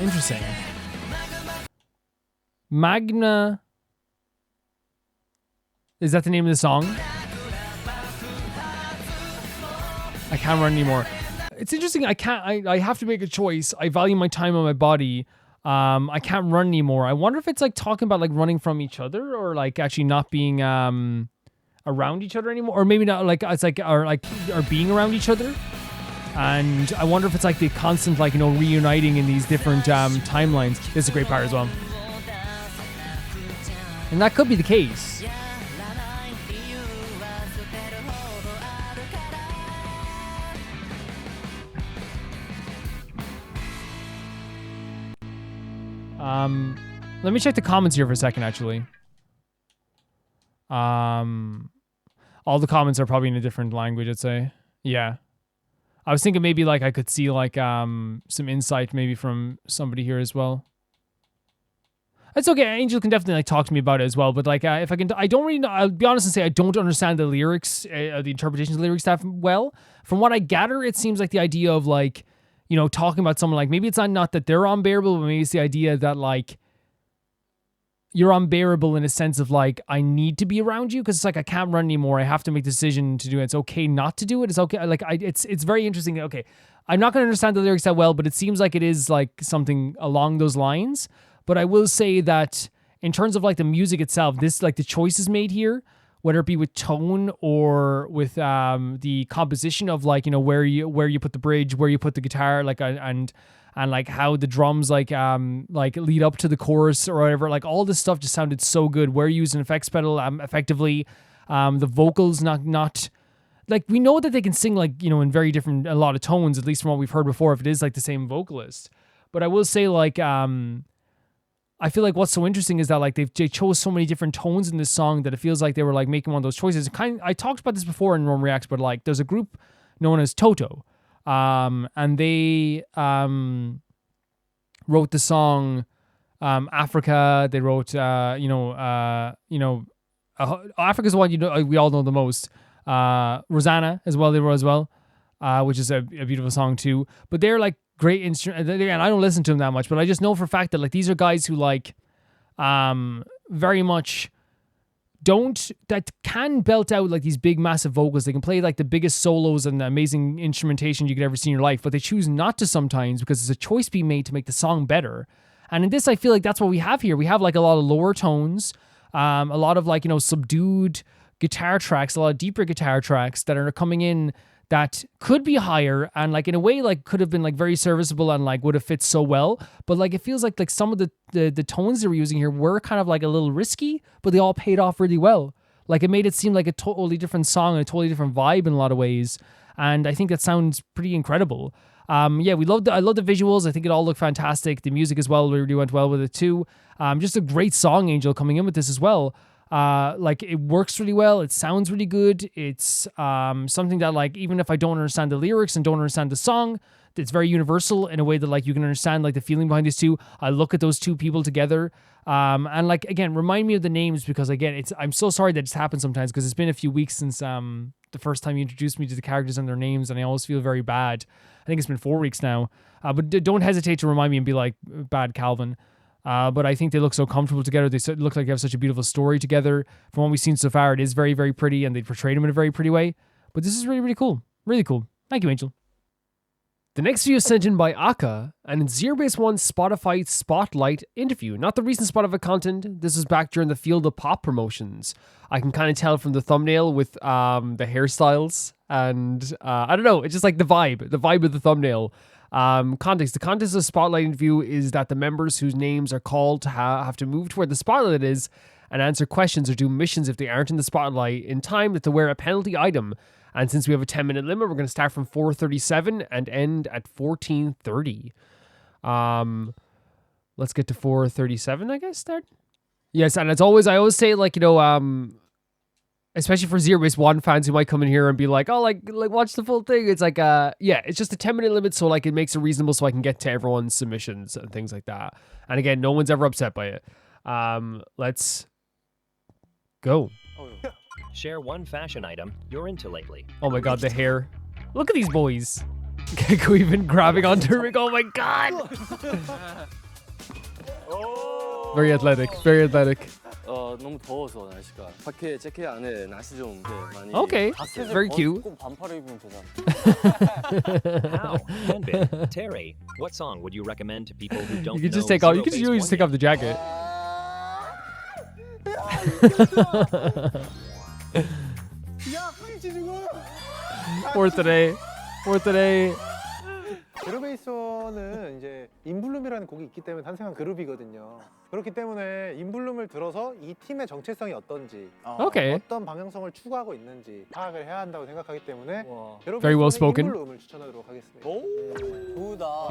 Interesting. Magna. Is that the name of the song? I can't run anymore. It's interesting. I have to make a choice. I value my time on my body. I can't run anymore. I wonder if it's like talking about like running from each other or like actually not being around each other anymore, or maybe not like it's like or being around each other. And I wonder if it's like the constant like reuniting in these different timelines. This is a great part as well, and that could be the case. Let me check the comments here for a second, actually. All the comments are probably in a different language, I'd say. Yeah. I was thinking maybe like I could see like some insight maybe from somebody here as well. It's okay. Angel can definitely like talk to me about it as well. But like if I can, I don't really know. I'll be honest and say I don't understand the lyrics, the interpretations of the lyrics that well. From what I gather, it seems like the idea of like, talking about someone like maybe it's not that they're unbearable, but maybe it's the idea that like you're unbearable in a sense of like I need to be around you because it's like I can't run anymore. I have to make the decision to do it. It's okay not to do it. It's okay. Like it's very interesting. Okay, I'm not going to understand the lyrics that well, but it seems like it is like something along those lines. But I will say that in terms of like the music itself, this like the choices made here, whether it be with tone or with the composition of like where you put the bridge, where you put the guitar, like and like how the drums like lead up to the chorus or whatever, like all this stuff just sounded so good. Where you use an effects pedal effectively, the vocals not like we know that they can sing like in very different a lot of tones, at least from what we've heard before, if it is like the same vocalist. But I will say like I feel like what's so interesting is that like they chose so many different tones in this song that it feels like they were like making one of those choices. I talked about this before in Rome Reacts, but like there's a group known as Toto, and they wrote the song Africa. They wrote Africa's the one we all know the most. Rosanna as well. They wrote as well, which is a beautiful song too. But they're like great instrument. Again, I don't listen to them that much, but I just know for a fact that like these are guys who like very much that can belt out like these big massive vocals. They can play like the biggest solos and amazing instrumentation you could ever see in your life, but they choose not to sometimes because it's a choice being made to make the song better. And in this, I feel like that's what we have here. We have like a lot of lower tones, a lot of like, subdued guitar tracks, a lot of deeper guitar tracks that are coming in that could be higher and like in a way like could have been like very serviceable and like would have fit so well. But like it feels like some of the tones they were using here were kind of like a little risky, but they all paid off really well. Like it made it seem like a totally different song and a totally different vibe in a lot of ways. And I think that sounds pretty incredible. I love the visuals. I think it all looked fantastic. The music as well really went well with it too. Just a great song, Angel, coming in with this as well. Like it works really well. It sounds really good. It's something that like even if I don't understand the lyrics and don't understand the song, it's very universal in a way that like you can understand like the feeling behind these two. I look at those two people together, and like again, remind me of the names because again, I'm so sorry that it's happened sometimes because it's been a few weeks since the first time you introduced me to the characters and their names, and I always feel very bad. I think it's been 4 weeks now, but don't hesitate to remind me and be like, bad Calvin. But I think they look so comfortable together. They look like they have such a beautiful story together. From what we've seen so far, it is very, very pretty, and they portrayed him in a very pretty way. But this is really, really cool. Really cool. Thank you, Angel. The next video is sent in by Aka, and it's ZB1 Spotify Spotlight interview. Not the recent Spotify content. This is back during the Field of Pop promotions. I can kind of tell from the thumbnail with the hairstyles, and I don't know, it's just like the vibe of the thumbnail. Context. The context of the Spotlight interview is that the members whose names are called to have to move to where the spotlight is and answer questions or do missions if they aren't in the spotlight in time to wear a penalty item. And since we have a 10-minute limit, we're going to start from 4:37 and end at 14:30. Let's get to 4:37, I guess, start. Yes, and as always, I always say, like, especially for ZB1 fans who might come in here and be like, oh, like watch the full thing. It's like, it's just a 10-minute limit, so like it makes it reasonable so I can get to everyone's submissions and things like that. And again, no one's ever upset by it. Let's go. Share one fashion item you're into lately. Oh my god, the hair. Look at these boys. Keiko even grabbing onto Rick. Oh my god. Very athletic. Very athletic. 너무 더워서 날씨가 밖에 재킷 안에 날씨 좀 많이. Okay, very cute. 꼭 반팔을 입으면 되잖아. How? Henbin, Terry, what song would you recommend to people who don't You can just know take off. You can just take off the jacket. For today. 그룹에이서는 이제 인블룸이라는 곡이 있기 때문에 탄생한 그룹이거든요. 그렇기 때문에 인블룸을 들어서 이 팀의 정체성이 어떤지, 어떤 방향성을 추구하고 있는지 파악을 해야 한다고 생각하기 때문에 Very well spoken. 인블룸을 추천하도록 하겠습니다.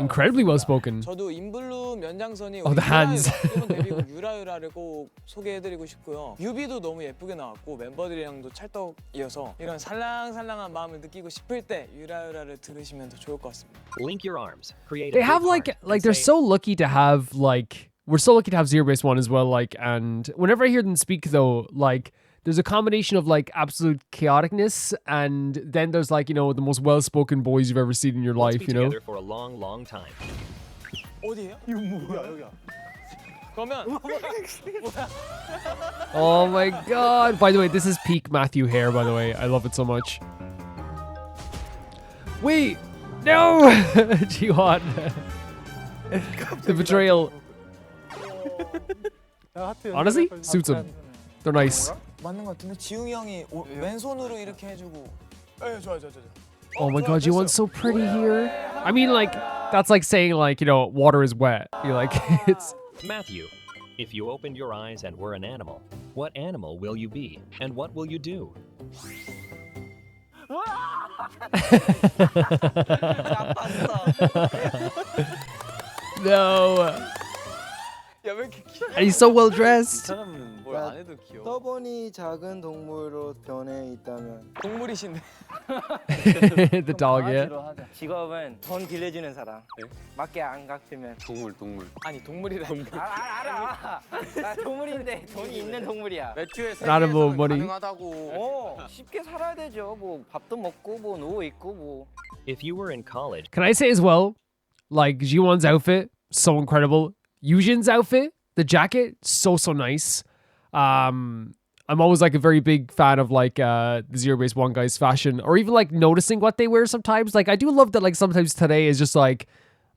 Incredibly well spoken. 저도 인블룸 연장선이 the hands. 일본 데뷔곡 유라유라를 꼭 소개해드리고 싶고요. 뮤비도 너무 예쁘게 나왔고 멤버들이랑도 찰떡이어서 이런 살랑살랑한 마음을 느끼고 싶을 때 유라유라를 들으시면 더 좋을 것 같습니다. Link your arms. Create. They have like they're so lucky to have like. We're so lucky to have ZB1 as well, like, and whenever I hear them speak, though, like, there's a combination of, like, absolute chaoticness, and then there's, like, the most well-spoken boys you've ever seen in your life, you know? Together for a long, long time. 어디에요? 이거 뭐야, 여기야. 그러면 Oh my god. By the way, this is peak Matthew hair, by the way. I love it so much. Wait! No! Jiwon. The betrayal. Honestly, suits him. They're nice. 맞는 것 같은데 지웅이 형이 왼손으로 이렇게 해주고. 좋아. Oh my god, Jiwon's so pretty here. I mean, like, that's like saying, like, water is wet. You're like, it's... Matthew, if you opened your eyes and were an animal, what animal will you be? And what will you do? No. 야, 왜 이렇게 귀여워? And he's so well dressed. 사람은 뭘 안 해도 귀여워. 떠보니 작은 동물로 변해 있다면 동물이신데. The dog, yeah. 직업은 돈 빌려주는 사람. 맞게 안 갚으면 동물. 아니, 동물이라. 알아. 나 동물인데 돈이 있는 동물이야. 매출에 An animal money. 가능하다고. 쉽게 살아야 되죠. 뭐 밥도 먹고 뭐 누워 있고 뭐. If you were in college, Can I say as well, like G1's outfit, so incredible. Yujin's outfit, the jacket, so nice. I'm always like a very big fan of like the zero-based one guys fashion, or even like noticing what they wear sometimes. Like I do love that like sometimes today is just like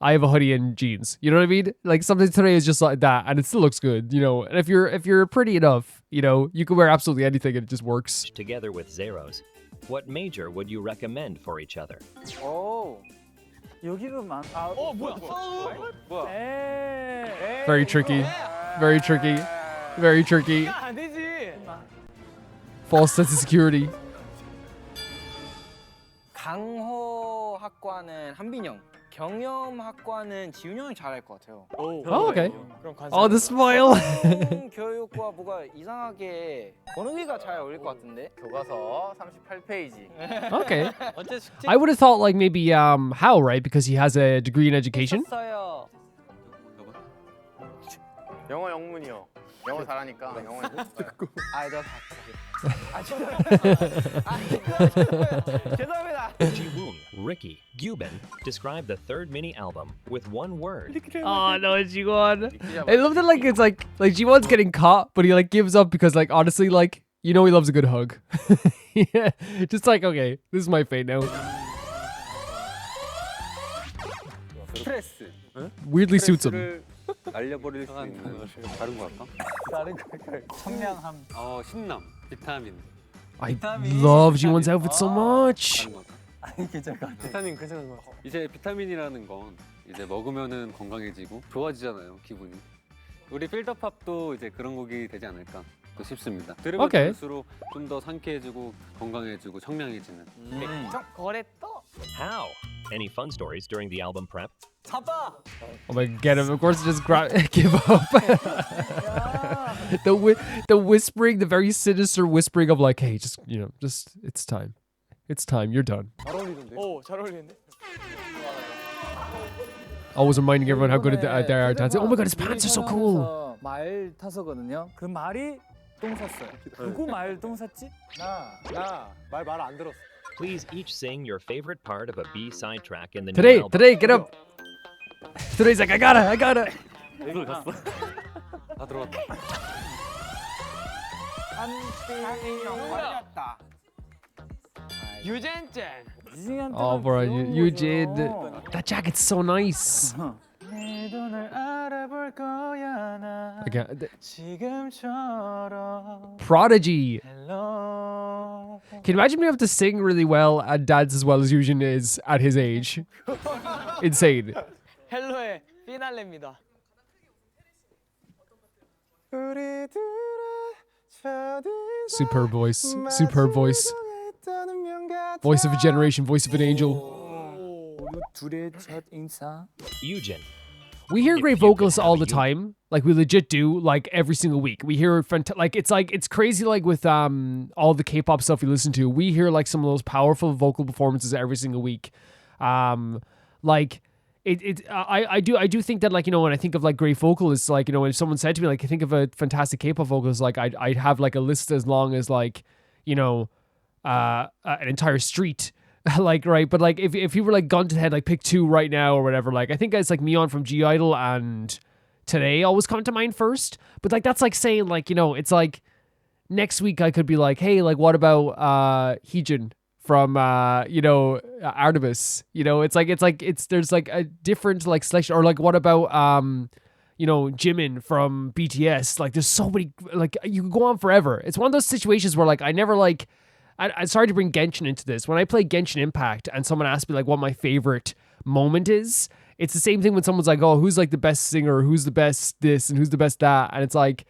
I have a hoodie and jeans. You know what I mean? Like sometimes today is just like that and it still looks good, you know. And if you're pretty enough, you know, you can wear absolutely anything and it just works. together with Zeros, what major would you recommend for each other? 오. 여기도 많아. 뭐야? Very tricky. Very tricky. Very tricky. 안 되지. False sense of security. 강호학과는 한빈형, 경영학과는 지훈 형이 잘할 것 같아요. Oh, okay. 그럼 Oh, the smile. 교육과 뭐가 이상하게 권우기가 잘 어울릴 것 같은데. 교과서 38페이지. Okay. I would have thought like maybe Hal, right? Because he has a degree in education. 했어요. 영어 영문이요. 영어 잘하니까 영어 아이도 죄송합니다. Jiwoong, Ricky, Gyuben describe the third mini album with one word. Oh no, G1. I love that like it's like G1's getting caught, but he like gives up because like honestly like you know he loves a good hug. Yeah, just like okay, this is my fate now. 스트레스. Weirdly suits him. 날려버릴 수 있는 다른 거 할까? 다른 거 청량함. 신남, 비타민. I love G1's outfit so much. 아니 괜찮아. 비타민 괜찮아. 이제 비타민이라는 건 이제 먹으면은 건강해지고 좋아지잖아요, 기분이. 우리 필더팝도 이제 그런 곡이 되지 않을까 또 싶습니다. 들으면 Okay. 들을수록 좀 더 상쾌해지고 건강해지고 청량해지는. 거랬어? How? Any fun stories during the album prep? 잡아. Oh my god, of course just give up. The whispering, the very sinister whispering of like, hey, just you know, just it's time. It's time, you're done. 잘 어울리던데. 오, 잘 어울리는데. Always reminding everyone how good they are at dancing. Oh my god, his pants are so cool. 말 타서거든요. 그 말이 똥 샀어요. 누구 말 똥 샀지? 나 말 안 들었어. Please each sing your favorite part of a B-side track in the new Today, album. get up. Today's like, I gotta. 이걸 갔어. 다 들어갔다. 유젠째. Oh, bro, you did. That jacket's so nice. Again, Prodigy. Can you imagine me have to sing really well and dance as well as Yujin is at his age? Insane. 헬로의 피날레입니다. Superb voice. Superb voice. Voice of a generation, voice of an angel. 둘의 첫 인사. Yujin. We hear great vocalists all the time. Like we legit do, like every single week. We hear it's crazy. Like with all the K-pop stuff we listen to, we hear like some of those powerful vocal performances every single week. Like I do think that, like, you know, when I think of like great vocalists, like, you know, when someone said to me like, I think of a fantastic K-pop vocalist, like I'd have like a list as long as like, you know, an entire street. Like, right, but like if you were like gun to head, like pick two right now or whatever, like I think it's like Mion from G-Idol and Today always come to mind first. But like that's like saying, like, you know, it's like next week I could be like, hey, like what about Heejin from you know, Artms? You know, it's there's like a different like selection. Or like what about you know, Jimin from BTS? Like there's so many, like you can go on forever. It's one of those situations where like I never like I'm sorry to bring Genshin into this. When I play Genshin Impact and someone asks me like what my favorite moment is, it's the same thing when someone's like, oh, who's like the best singer, who's the best this and who's the best that, and it's like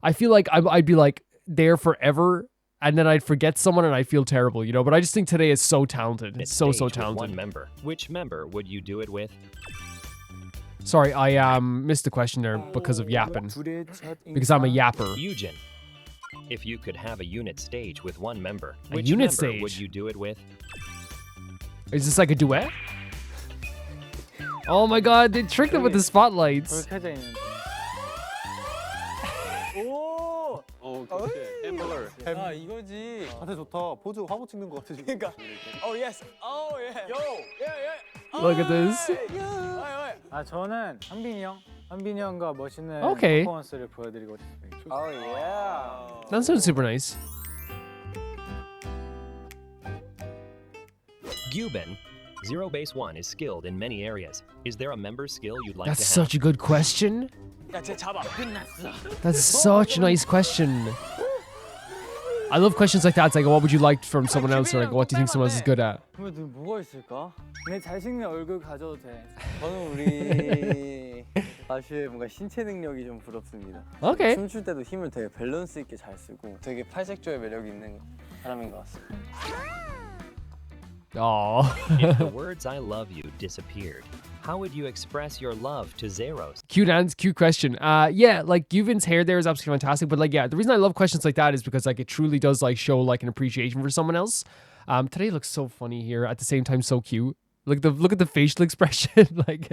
I feel like I'd be like there forever, and then I'd forget someone and I'd feel terrible, you know. But I just think Today is so talented. It's so talented. One member. Which member would you do it with? Sorry, I missed the question there because of yapping. Because I'm a yapper. Eugen, if you could have a unit stage with one member, A which unit member stage? would you do it with? Is this like a duet? Oh my god, they tricked him with the spotlights. 오! 햄버거. 아 이거지. 자세 좋다. 포즈 화보 찍는 거 같아 지금. 그러니까. Oh yes. Oh yeah. Yo. Yeah yeah. Look at this. 아 저는 한빈이 형과 멋있는 Okay. 퍼포먼스를 보여드리고 싶습니다. Oh yeah. That sounds super nice. Gyuben, Zero Base 1 is skilled in many areas. Is there a member skill you'd like That's to have? such a good question. 야, 쟤 잡아. 끝났어. That's such a nice question. I love questions like that. It's like, what would you like from someone else, or like, what do you think someone else is good at? 그러면 뭐가 있을까? 내 잘생긴 얼굴 가져도 돼. 저는 우리 아쉬의 뭔가 신체 능력이 좀 부럽습니다. Okay. 춤출 때도 힘을 되게 밸런스 있게 잘 쓰고 되게 팔색조의 매력이 있는 사람인 것 같습니다. If the words I love you disappeared, how would you express your love to Zeros? Cute question. Yeah, like Yuvin's hair there is absolutely fantastic, but like, yeah, the reason I love questions like that is because like it truly does like show like an appreciation for someone else. Today looks so funny here, at the same time so cute. Look at the facial expression. Like,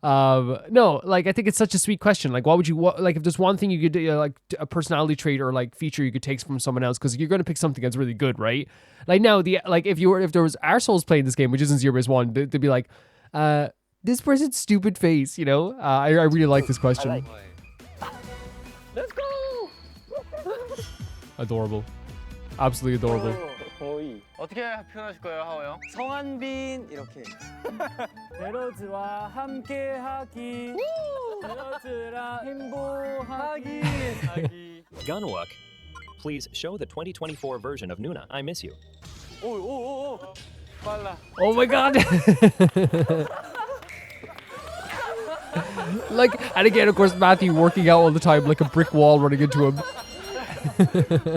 no, like I think it's such a sweet question. Like, like if there's one thing you could like a personality trait or like feature you could take from someone else, because you're gonna pick something that's really good, right? Like now, if there was arseholes playing this game, which isn't 0-1, they'd be like, this person's stupid face, you know? I really like this question. Let's go. Adorable, absolutely adorable. 어떻게 표현하실 거예요, 하오 형? 성한빈 이렇게. 베러즈와 함께하기. 베러즈랑 행복하기. Gunwook, please show the 2024 version of Nuna. I miss you. 오. 빨라. Oh my god. Like, and again, of course, Matthew working out all the time like a brick wall running into him.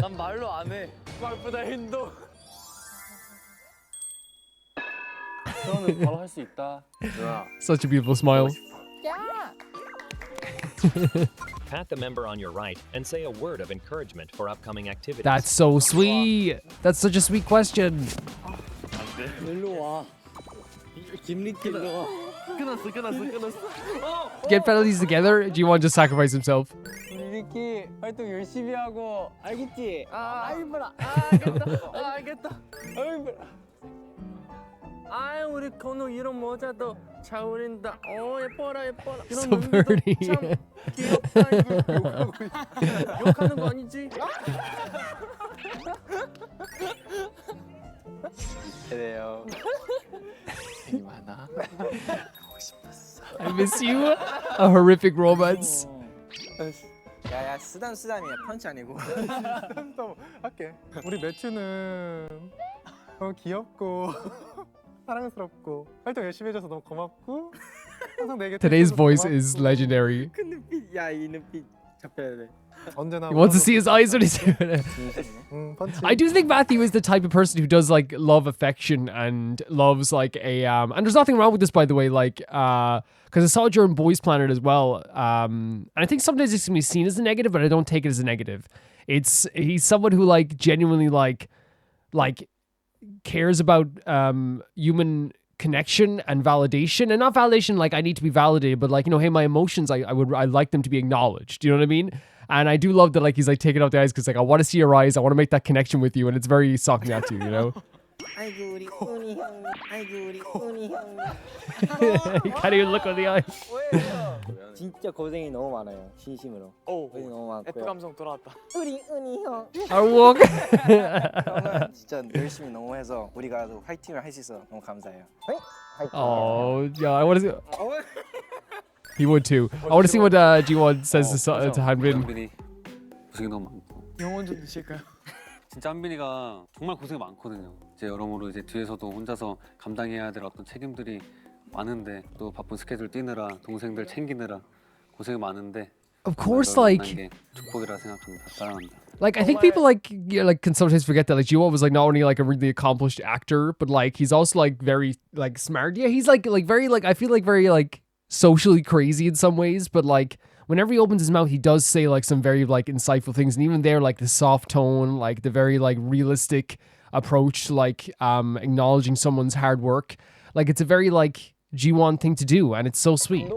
난 말로 안 해. 말보다 행동. 너는 바로 할 수 있다. Such a beautiful smile. Pat the member on your right and say a word of encouragement for upcoming activities. That's so sweet. That's such a sweet question. 일로 와. 김리키 일로 와. 끊었어. Get penalties together? Do you want to just sacrifice himself? 김리키 활동 열심히 하고 알겠지? 알겠다. 알겠다. 아유 우리 건우 이런 모자도 잘 어울린다. 예뻐라. So pretty. 참 귀엽다 이거. 욕하는 거 아니지? 그래요. 되게 많아. 보고 싶었어. I miss you. A horrific romance. 야야 쓰담이야 펀치 아니고. 할게. 우리 매튜는 귀엽고 사랑스럽고 활동 열심히 해줘서 너무 고맙고 항상 내게 Today's voice is legendary. 큰 눈빛, 이 눈빛 잡혀야 돼. 언제나. He wants to see his eyes when he's doing it. I do think Matthew is the type of person who does like love affection and loves like a and there's nothing wrong with this, by the way, like because I saw it during Boys Planet as well, and I think sometimes it's gonna be seen as a negative, but I don't take it as a negative. He's someone who like genuinely like cares about human connection and validation, and not validation like I need to be validated, but like, you know, hey, my emotions, I like them to be acknowledged. Do you know what I mean? And I do love that, like, he's like taking out the eyes because like I want to see your eyes, I want to make that connection with you, and it's very sucking at you, you know. 아이고 우리 훈이 형. He can't even look on the eyes. 진짜 고생이 너무 많아요. 진심으로. 고생이 너무 많고요. F 감성 돌아왔다. 우리 형. Our walk. 형은 진짜 열심히 너무 해서 우리가 화이팅을 할 수 있어 너무 감사해요. Oh, yeah, I want to see. He would too. I want to see what G1 says to Hanbin. 한빈이 고생이 너무 많고. 영혼 좀 드실까요? 진짜 한빈이가 정말 고생이 많거든요. 이제 여러모로 이제 뒤에서도 혼자서 감당해야 될 어떤 책임들이 많은데 또 바쁜 스케줄 뛰느라 동생들 챙기느라 고생이 많은데. Of course, like 축복이라 생각합니다. 사랑합니다. Like, I think people can sometimes forget that like G1 was like not only like a really accomplished actor, but like he's also like very like smart. Yeah, he's like very like I feel like very like socially crazy in some ways, but like whenever he opens his mouth, he does say like some very like insightful things, and even there, like the soft tone, like the very like realistic approach to like acknowledging someone's hard work, like it's a very like G1 thing to do, and it's so sweet.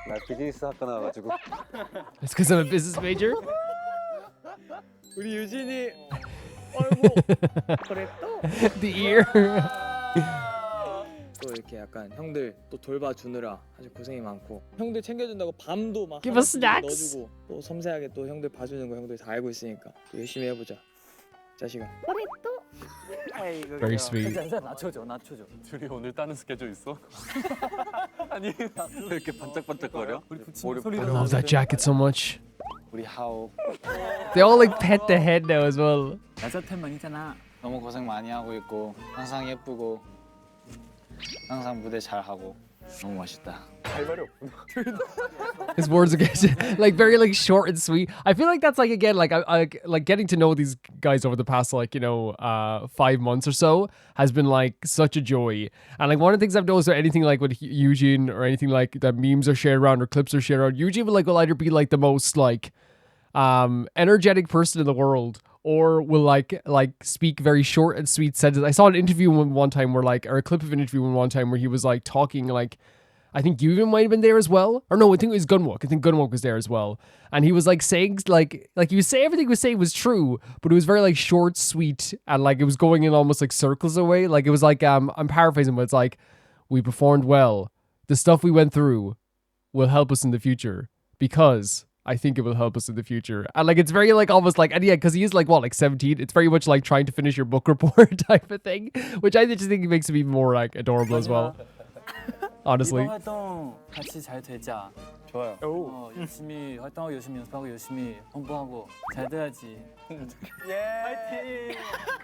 나 비즈니스 학과 나와가지고. It's because I'm a business major. 우리 유진이 아이고 그래 또 The ear. 또 이렇게 약간 형들 또 돌봐주느라 아주 고생이 많고 형들 챙겨준다고 밤도 막 Give us snacks. 넣어주고 또 섬세하게 또 형들 봐주는 거 형들 다 알고 있으니까 또 열심히 해보자 자식아. Very sweet. 낮춰줘. 둘이 오늘 따는 스케줄 있어? 아니 왜 이렇게 반짝반짝거려? I love that jacket so much. 우리 하오. They all like pet the head now as well. 야자템만이잖아. 너무 고생 많이 하고 있고 항상 예쁘고 항상 무대 잘하고 너무 멋있다. 할 말이 없구나. His words are like very like short and sweet. I feel like that's like again like I like getting to know these guys over the past like 5 months or so has been like such a joy. And like one of the things I've noticed with anything like with Eugene or anything like that memes are shared around or clips are shared around, Eugene will either be like the most like energetic person in the world, or will like speak very short and sweet sentences. I saw an interview one time where like, or a clip of an interview one time where he was like talking like, I think you even might have been there as well. Or no, I think it was Gunwook. I think Gunwook was there as well. And he was like saying like he was saying everything he was saying was true, but it was very like short, sweet, and like it was going in almost like circles away. Like it was like I'm paraphrasing, but it's like, we performed well. The stuff we went through will help us in the future, because I think it will help us in the future. And like it's very like almost like, and yeah, because he is like what, like 17. It's very much like trying to finish your book report type of thing, which I just think makes him even more like adorable as well. Honestly. 이번 활동 같이 잘 되자. 좋아요. 열심히 활동하고 열심히 연습하고 열심히 공부하고 잘 돼야지.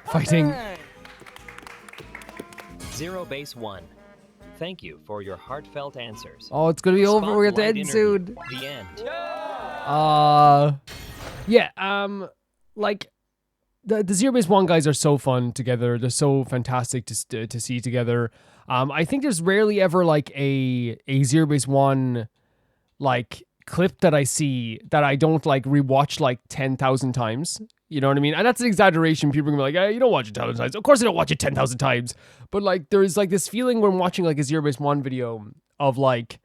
Fighting. Zero Base 1. Thank you for your heartfelt answers. Oh, it's gonna be over. We're at the end soon. The end. Like the Zero Base 1 guys are so fun together. They're so fantastic to see together. I think there's rarely ever like a Zero Base 1 like clip that I see that I don't like rewatch like 10,000 times. You know what I mean? And that's an exaggeration. People are gonna be like, hey, you don't watch it 10,000 times. Of course I don't watch it 10,000 times. But like there's like this feeling when watching like a Zero Base 1 video of like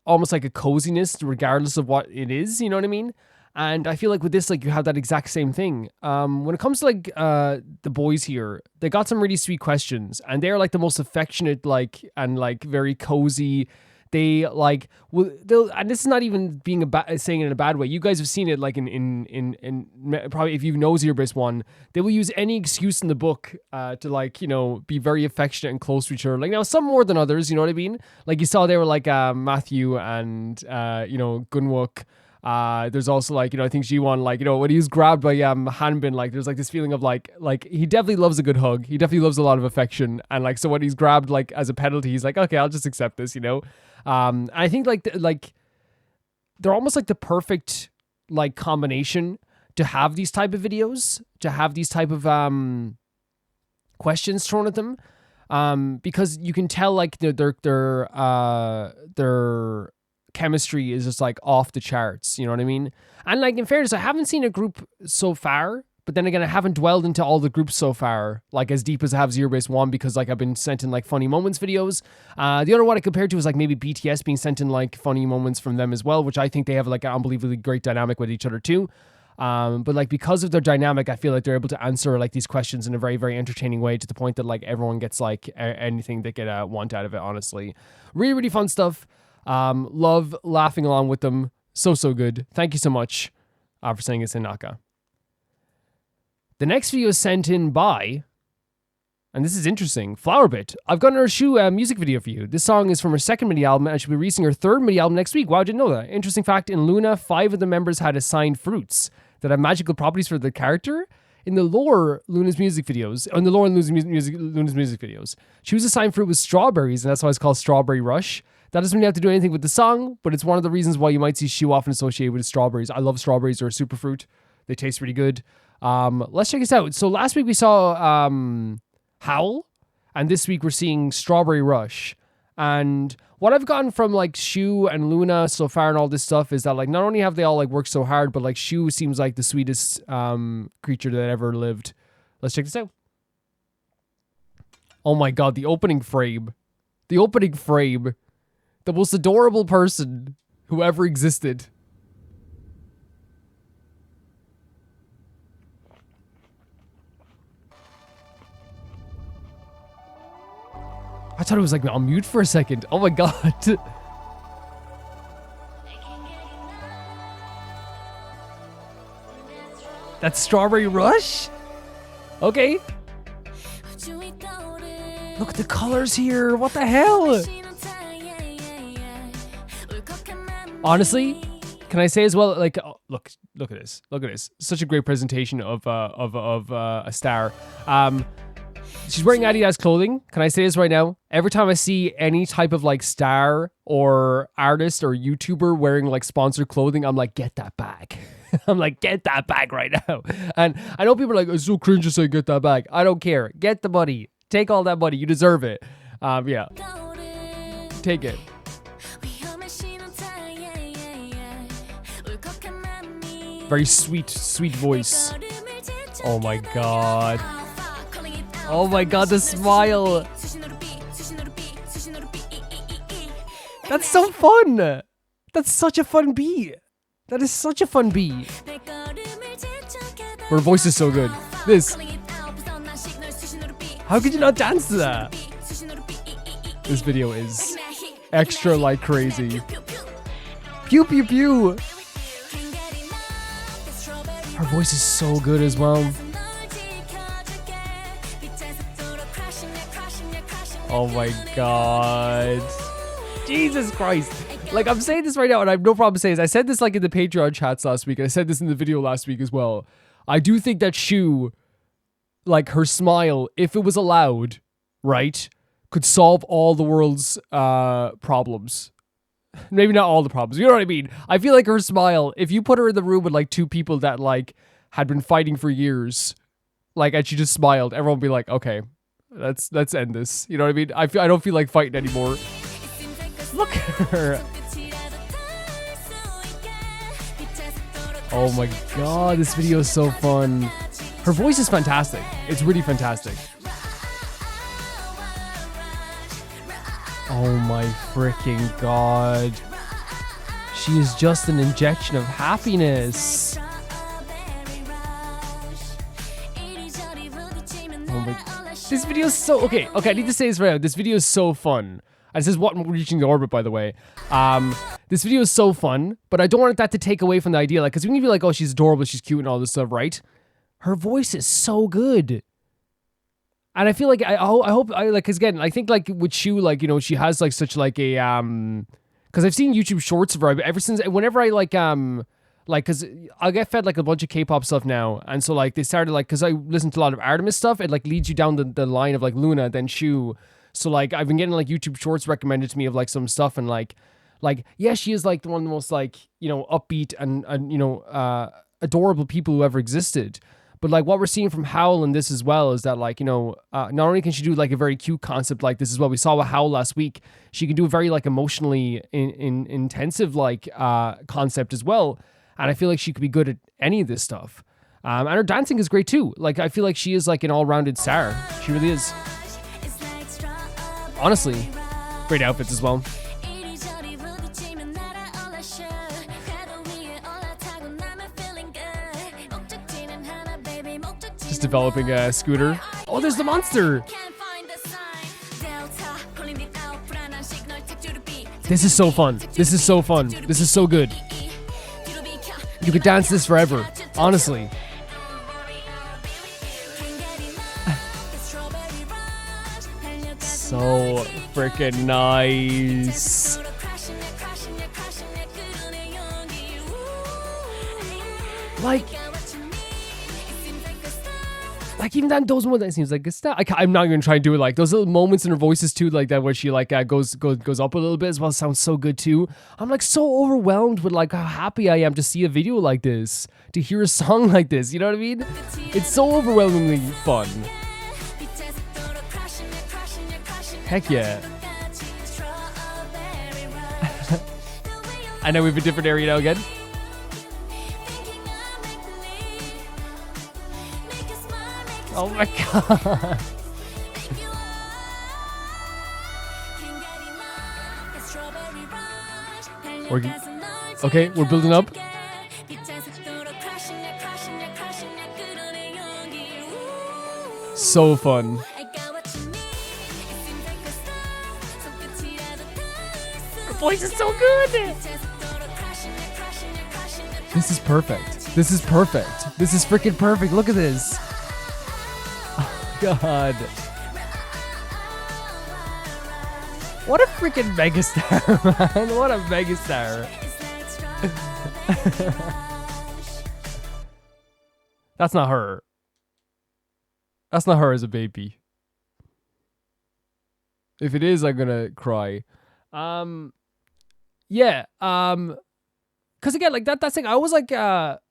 almost like a coziness regardless of what it is, you know what I mean? And I feel like with this, like you have that exact same thing. When it comes to like the boys here, they got some really sweet questions, and they're like the most affectionate, like, and like very cozy. They like they'll, and this is not even being saying it in a bad way. You guys have seen it like in probably if you know Zero Base 1, they will use any excuse in the book to like, be very affectionate and close to each other. Like now some more than others, you know what I mean? Like you saw they were like Matthew and Gunwook. There's also like, I think G1, like, when he was grabbed by Hanbin, like there's like this feeling of like he definitely loves a good hug. He definitely loves a lot of affection. And like, so when he's grabbed like as a penalty, he's like, okay, I'll just accept this, I think like they're almost like the perfect like combination to have these type of videos, to have these type of questions thrown at them. Because you can tell like their chemistry is just like off the charts, you know what I mean? And like in fairness, I haven't seen a group so far, but then again, I haven't dwelled into all the groups so far, like as deep as I have Zero Base 1, because like I've been sent in like funny moments videos. The other one I compared to is like maybe BTS being sent in like funny moments from them as well, which I think they have like an unbelievably great dynamic with each other too. But like because of their dynamic, I feel like they're able to answer like these questions in a very, very entertaining way, to the point that like everyone gets like anything they could want out of it, honestly. Really, really fun stuff. Love laughing along with them. So good. Thank you so much for saying it's in Naka. The next video is sent in by, and this is interesting, Flowerbit. I've got another Chuu music video for you. This song is from her second mini album, and she'll be releasing her third mini album next week. Wow, I didn't know that. Interesting fact, in Luna, 5 of the members had assigned fruits that have magical properties for the character. In the lore, Luna's music videos, Luna's music videos, she was assigned fruit with strawberries, and that's why it's called Strawberry Rush. That doesn't really have to do anything with the song, but it's one of the reasons why you might see Chuu often associated with strawberries. I love strawberries. They're a superfruit. They taste really good. Let's check this out. So last week we saw Howl, and this week we're seeing Strawberry Rush. And what I've gotten from like Chuu and Luna so far and all this stuff is that like not only have they all like worked so hard, but like Chuu seems like the sweetest creature that ever lived. Let's check this out. Oh my god, the opening frame. The opening frame. The most adorable person who ever existed. I thought it was like on mute for a second. Oh my god. That's Strawberry Rush? Okay. Look at the colors here. What the hell? Honestly, can I say as well, like, oh, look at this. Look at this. Such a great presentation of a star. She's wearing Adidas clothing. Can I say this right now? Every time I see any type of like star or artist or YouTuber wearing like sponsored clothing, I'm like, get that back. I'm like, get that back right now. And I know people are like, it's so cringe to say get that back. I don't care. Get the money. Take all that money. You deserve it. Yeah. Take it. Very sweet, sweet voice. Oh my god. Oh my god, the smile. That's so fun. That's such a fun beat. That is such a fun beat. Her voice is so good. This. How could you not dance to that? This video is extra like crazy. Pew pew pew. Her voice is so good as well. Oh my god. Jesus Christ. Like, I'm saying this right now and I have no problem saying this. I said this like in the Patreon chats last week. And I said this in the video last week as well. I do think that Chuu, like her smile, if it was allowed, right, could solve all the world's problems. Maybe not all the problems. You know what I mean? I feel like her smile, if you put her in the room with like two people that like had been fighting for years, like, and she just smiled, everyone would be like, okay, let's end this. You know what I mean? I don't feel like fighting anymore. Look at her. Oh my god, this video is so fun. Her voice is fantastic. It's really fantastic. Oh my freaking god. She is just an injection of happiness. Oh my. This video is so... Okay, I need to say this right now. This video is so fun. And this is what reaching the orbit, by the way. This video is so fun, but I don't want that to take away from the idea. Like, because we can be like, oh, she's adorable, she's cute and all this stuff, right? Her voice is so good. And I feel like, I hope, because again, I think like with Chuu, like, you know, she has like such like a, because I've seen YouTube shorts of her, but ever since, whenever I like, because I get fed like a bunch of K-pop stuff now. And so like they started like, because I listen to a lot of Artms stuff, it like leads you down the line of like Luna, then Chuu. So like I've been getting like YouTube shorts recommended to me of like some stuff and like, yeah, she is like one of the most like, you know, upbeat and you know, adorable people who ever existed. But like what we're seeing from Howl in this as well is that like, you know, not only can she do like a very cute concept like this as well, we saw with Howl last week, she can do a very like emotionally intensive like concept as well. And I feel like she could be good at any of this stuff. And her dancing is great too. Like I feel like she is like an all-rounded star. She really is. Honestly, great outfits as well. Just developing a scooter. Oh, there's the monster. This is so fun. This is so fun. This is so good. You could dance this forever. Honestly. So freaking nice. Like even that those moments, it seems like it's not. I'm not even trying to do it. Like those little moments in her voices too, like that where she like goes up a little bit as well. Sounds so good too. I'm like so overwhelmed with like how happy I am to see a video like this, to hear a song like this. You know what I mean? It's so overwhelmingly fun. Heck yeah. And then we have a different area now again. Oh my god. Okay, we're building up. So fun. Her voice is so good. This is perfect. This is perfect. This is freaking perfect. Look at this. Oh, God. What a freaking megastar, man. What a megastar. That's not her. That's not her as a baby. If it is, I'm gonna cry. Yeah. Cause again, like that's thing. I was like,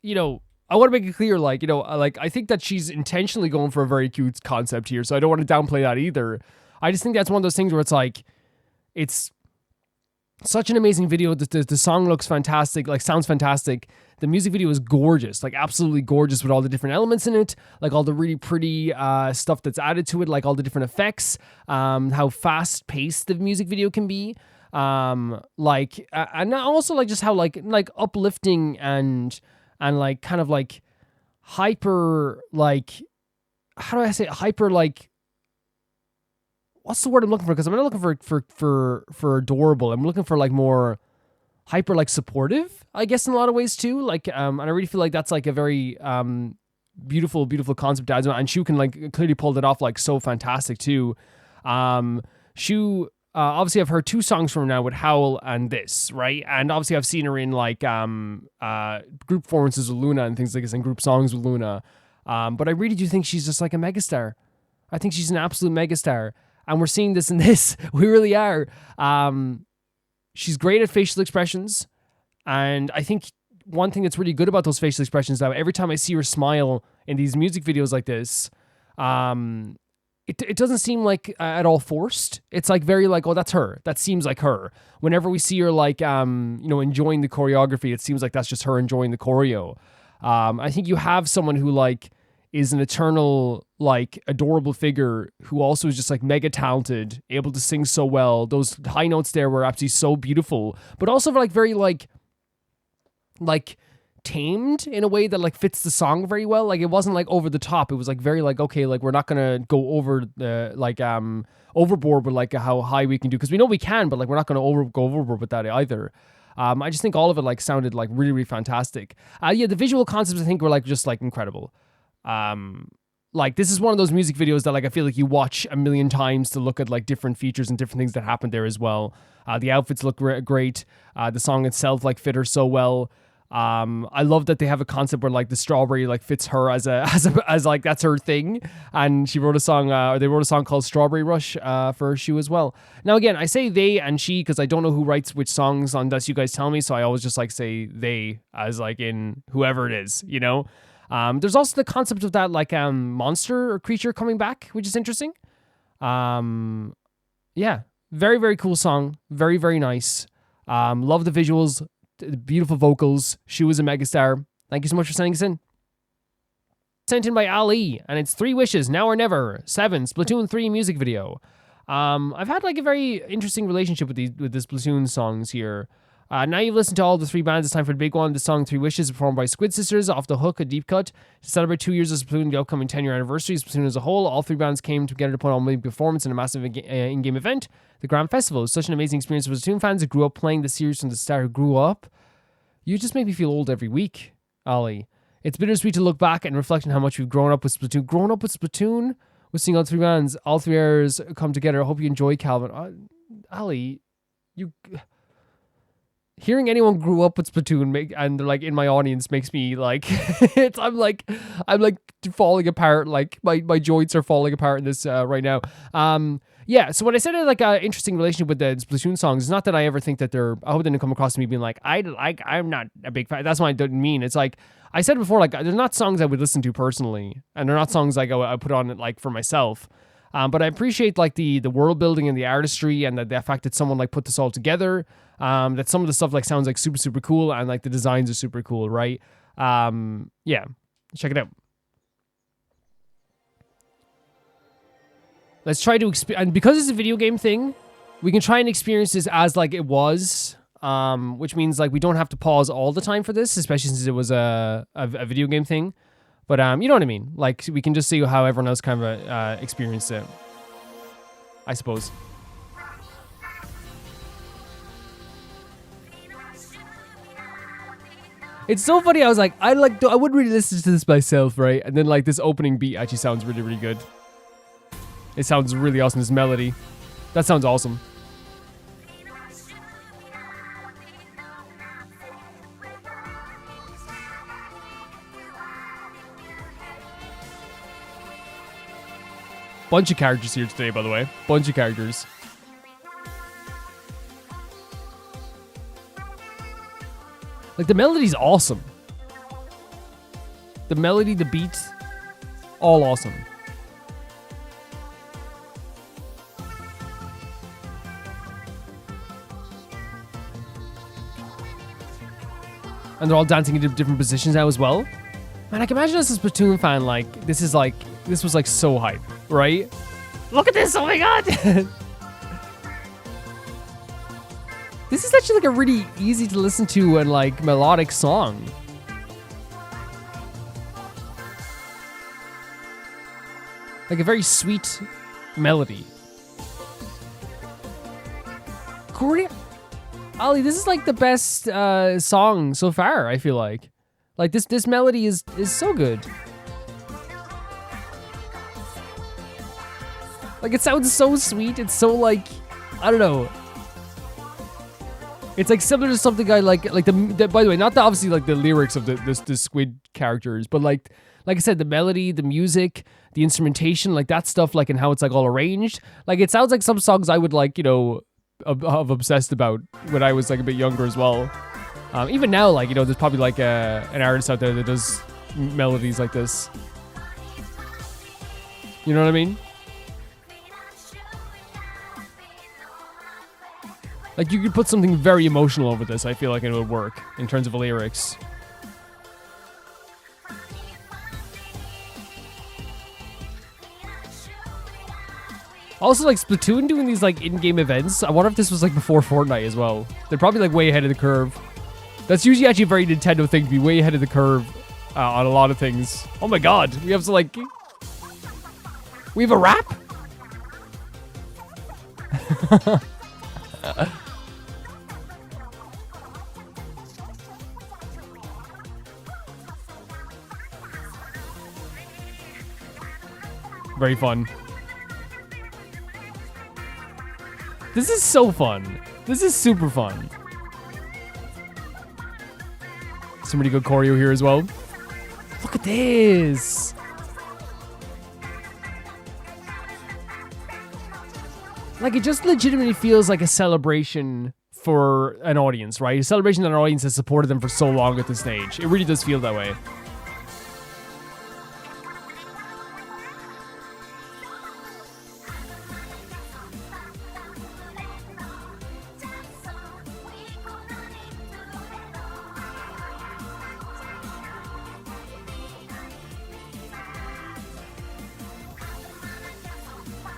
you know, I want to make it clear, like, you know, like I think that she's intentionally going for a very cute concept here, so I don't want to downplay that either. I just think that's one of those things where it's like, it's such an amazing video. The song looks fantastic, like sounds fantastic. The music video is gorgeous, like absolutely gorgeous with all the different elements in it, like all the really pretty stuff that's added to it, like all the different effects, how fast paced the music video can be, like, and also like just how like uplifting and like kind of like hyper, like, how do I say it? Hyper, like, what's the word I'm looking for? Because I'm not looking for adorable. I'm looking for like more hyper, like supportive, I guess, in a lot of ways too. Like, and I really feel like that's like a very beautiful concept, and Chuu can like clearly pull that off like so fantastic too. Chuu, obviously I've heard 2 songs from her now with Howl and this, right? And obviously I've seen her in like group performances with Luna and things like this, and group songs with Luna. But I really do think she's just like a megastar. I think she's an absolute megastar. And we're seeing this in this. We really are. She's great at facial expressions. And I think one thing that's really good about those facial expressions, that every time I see her smile in these music videos like this, it doesn't seem like at all forced. It's like very like, oh, that's her. That seems like her. Whenever we see her like, you know, enjoying the choreography, it seems like that's just her enjoying the choreo. I think you have someone who like is an eternal, like, adorable figure who also is just like mega talented, able to sing so well. Those high notes there were absolutely so beautiful, but also like very like tamed in a way that like fits the song very well. Like, it wasn't like over the top. It was like very like, okay, like we're not gonna go over the like overboard with like how high we can do, because we know we can, but like we're not gonna go overboard with that either. I just think all of it like sounded like really, really fantastic. Yeah, the visual concepts I think were like just like incredible. Like, this is one of those music videos that like I feel like you watch a million times to look at like different features and different things that happened there as well. The outfits look great. The song itself like fit her so well. I love that they have a concept where like the strawberry like fits her as like that's her thing, and she wrote a song or they wrote a song called Strawberry Rush for Chuu as well. Now again, I say they and she because I don't know who writes which songs unless you guys tell me, so I always just like say they as like in whoever it is, you know. There's also the concept of that like monster or creature coming back, which is interesting. Yeah, very, very cool song. Very, very nice. Love the visuals, the beautiful vocals. Chuu is a megastar. Thank you so much for sending us in. Sent in by Ali, and it's 3 Wishes, Now or Never, 7, Splatoon 3 music video. I've had like a very interesting relationship with the Splatoon songs here. Now you've listened to all the 3 bands, it's time for the big one. The song 3 Wishes, performed by Squid Sisters, Off the Hook, a deep cut. To celebrate 2 years of Splatoon, the upcoming 10-year anniversary of Splatoon as a whole, all 3 bands came together to put on a big performance in a massive in-game event, the Grand Festival. It was such an amazing experience for Splatoon fans who grew up playing the series from the start, who grew up. You just make me feel old every week, Ali. It's bittersweet to look back and reflect on how much we've grown up with Splatoon. Grown up with Splatoon? With seeing all 3 bands, all 3 eras come together. I hope you enjoy, Calvin. Ali, you... Hearing anyone grew up with Splatoon and like in my audience makes me like I'm like falling apart. Like my joints are falling apart in this right now. Yeah. So when I said I like an interesting relationship with the Splatoon songs, it's not that I ever think that they're. I hope they didn't come across to me being like I'm not a big fan. That's what I didn't mean. It's like I said before, like they're not songs I would listen to personally, and they're not songs like I put on like for myself. But I appreciate like the world building and the artistry and the fact that someone like put this all together. That some of the stuff like sounds like super, super cool and like the designs are super cool, right? Yeah, check it out. Let's try to and because it's a video game thing, we can try and experience this as like it was, which means like we don't have to pause all the time for this, especially since it was a video game thing. But you know what I mean? Like we can just see how everyone else kind of experienced it, I suppose. It's so funny. I was like, I wouldn't really listen to this myself, right? And then like this opening beat actually sounds really, really good. It sounds really awesome. This melody, that sounds awesome. Bunch of characters here today, by the way. Bunch of characters. Like, the melody's awesome. The melody, the beats, all awesome. And they're all dancing into different positions now as well. Man, I can imagine as a Splatoon fan, like, this was like so hype, right? Look at this, oh my god! This is actually like a really easy to listen to and like melodic song. Like a very sweet melody. Korea? Ali, this is like the best song so far, I feel like. Like this melody is so good. Like it sounds so sweet, it's so like, I don't know. It's like similar to something I like the by the way, not the, obviously like the lyrics of the squid characters, but like I said, the melody, the music, the instrumentation, like that stuff, like and how it's like all arranged. Like it sounds like some songs I would like, you know, have obsessed about when I was like a bit younger as well. Even now, like, you know, there's probably like an artist out there that does melodies like this. You know what I mean? Like you could put something very emotional over this, I feel like it would work in terms of lyrics. Also, like Splatoon doing these like in-game events. I wonder if this was like before Fortnite as well. They're probably like way ahead of the curve. That's usually actually a very Nintendo thing to be way ahead of the curve on a lot of things. Oh my god, we have to like... We have a rap? Very fun. This is so fun. This is super fun. Some really good choreo here as well. Look at this. Like, it just legitimately feels like a celebration for an audience, right? A celebration that an audience has supported them for so long at this stage. It really does feel that way.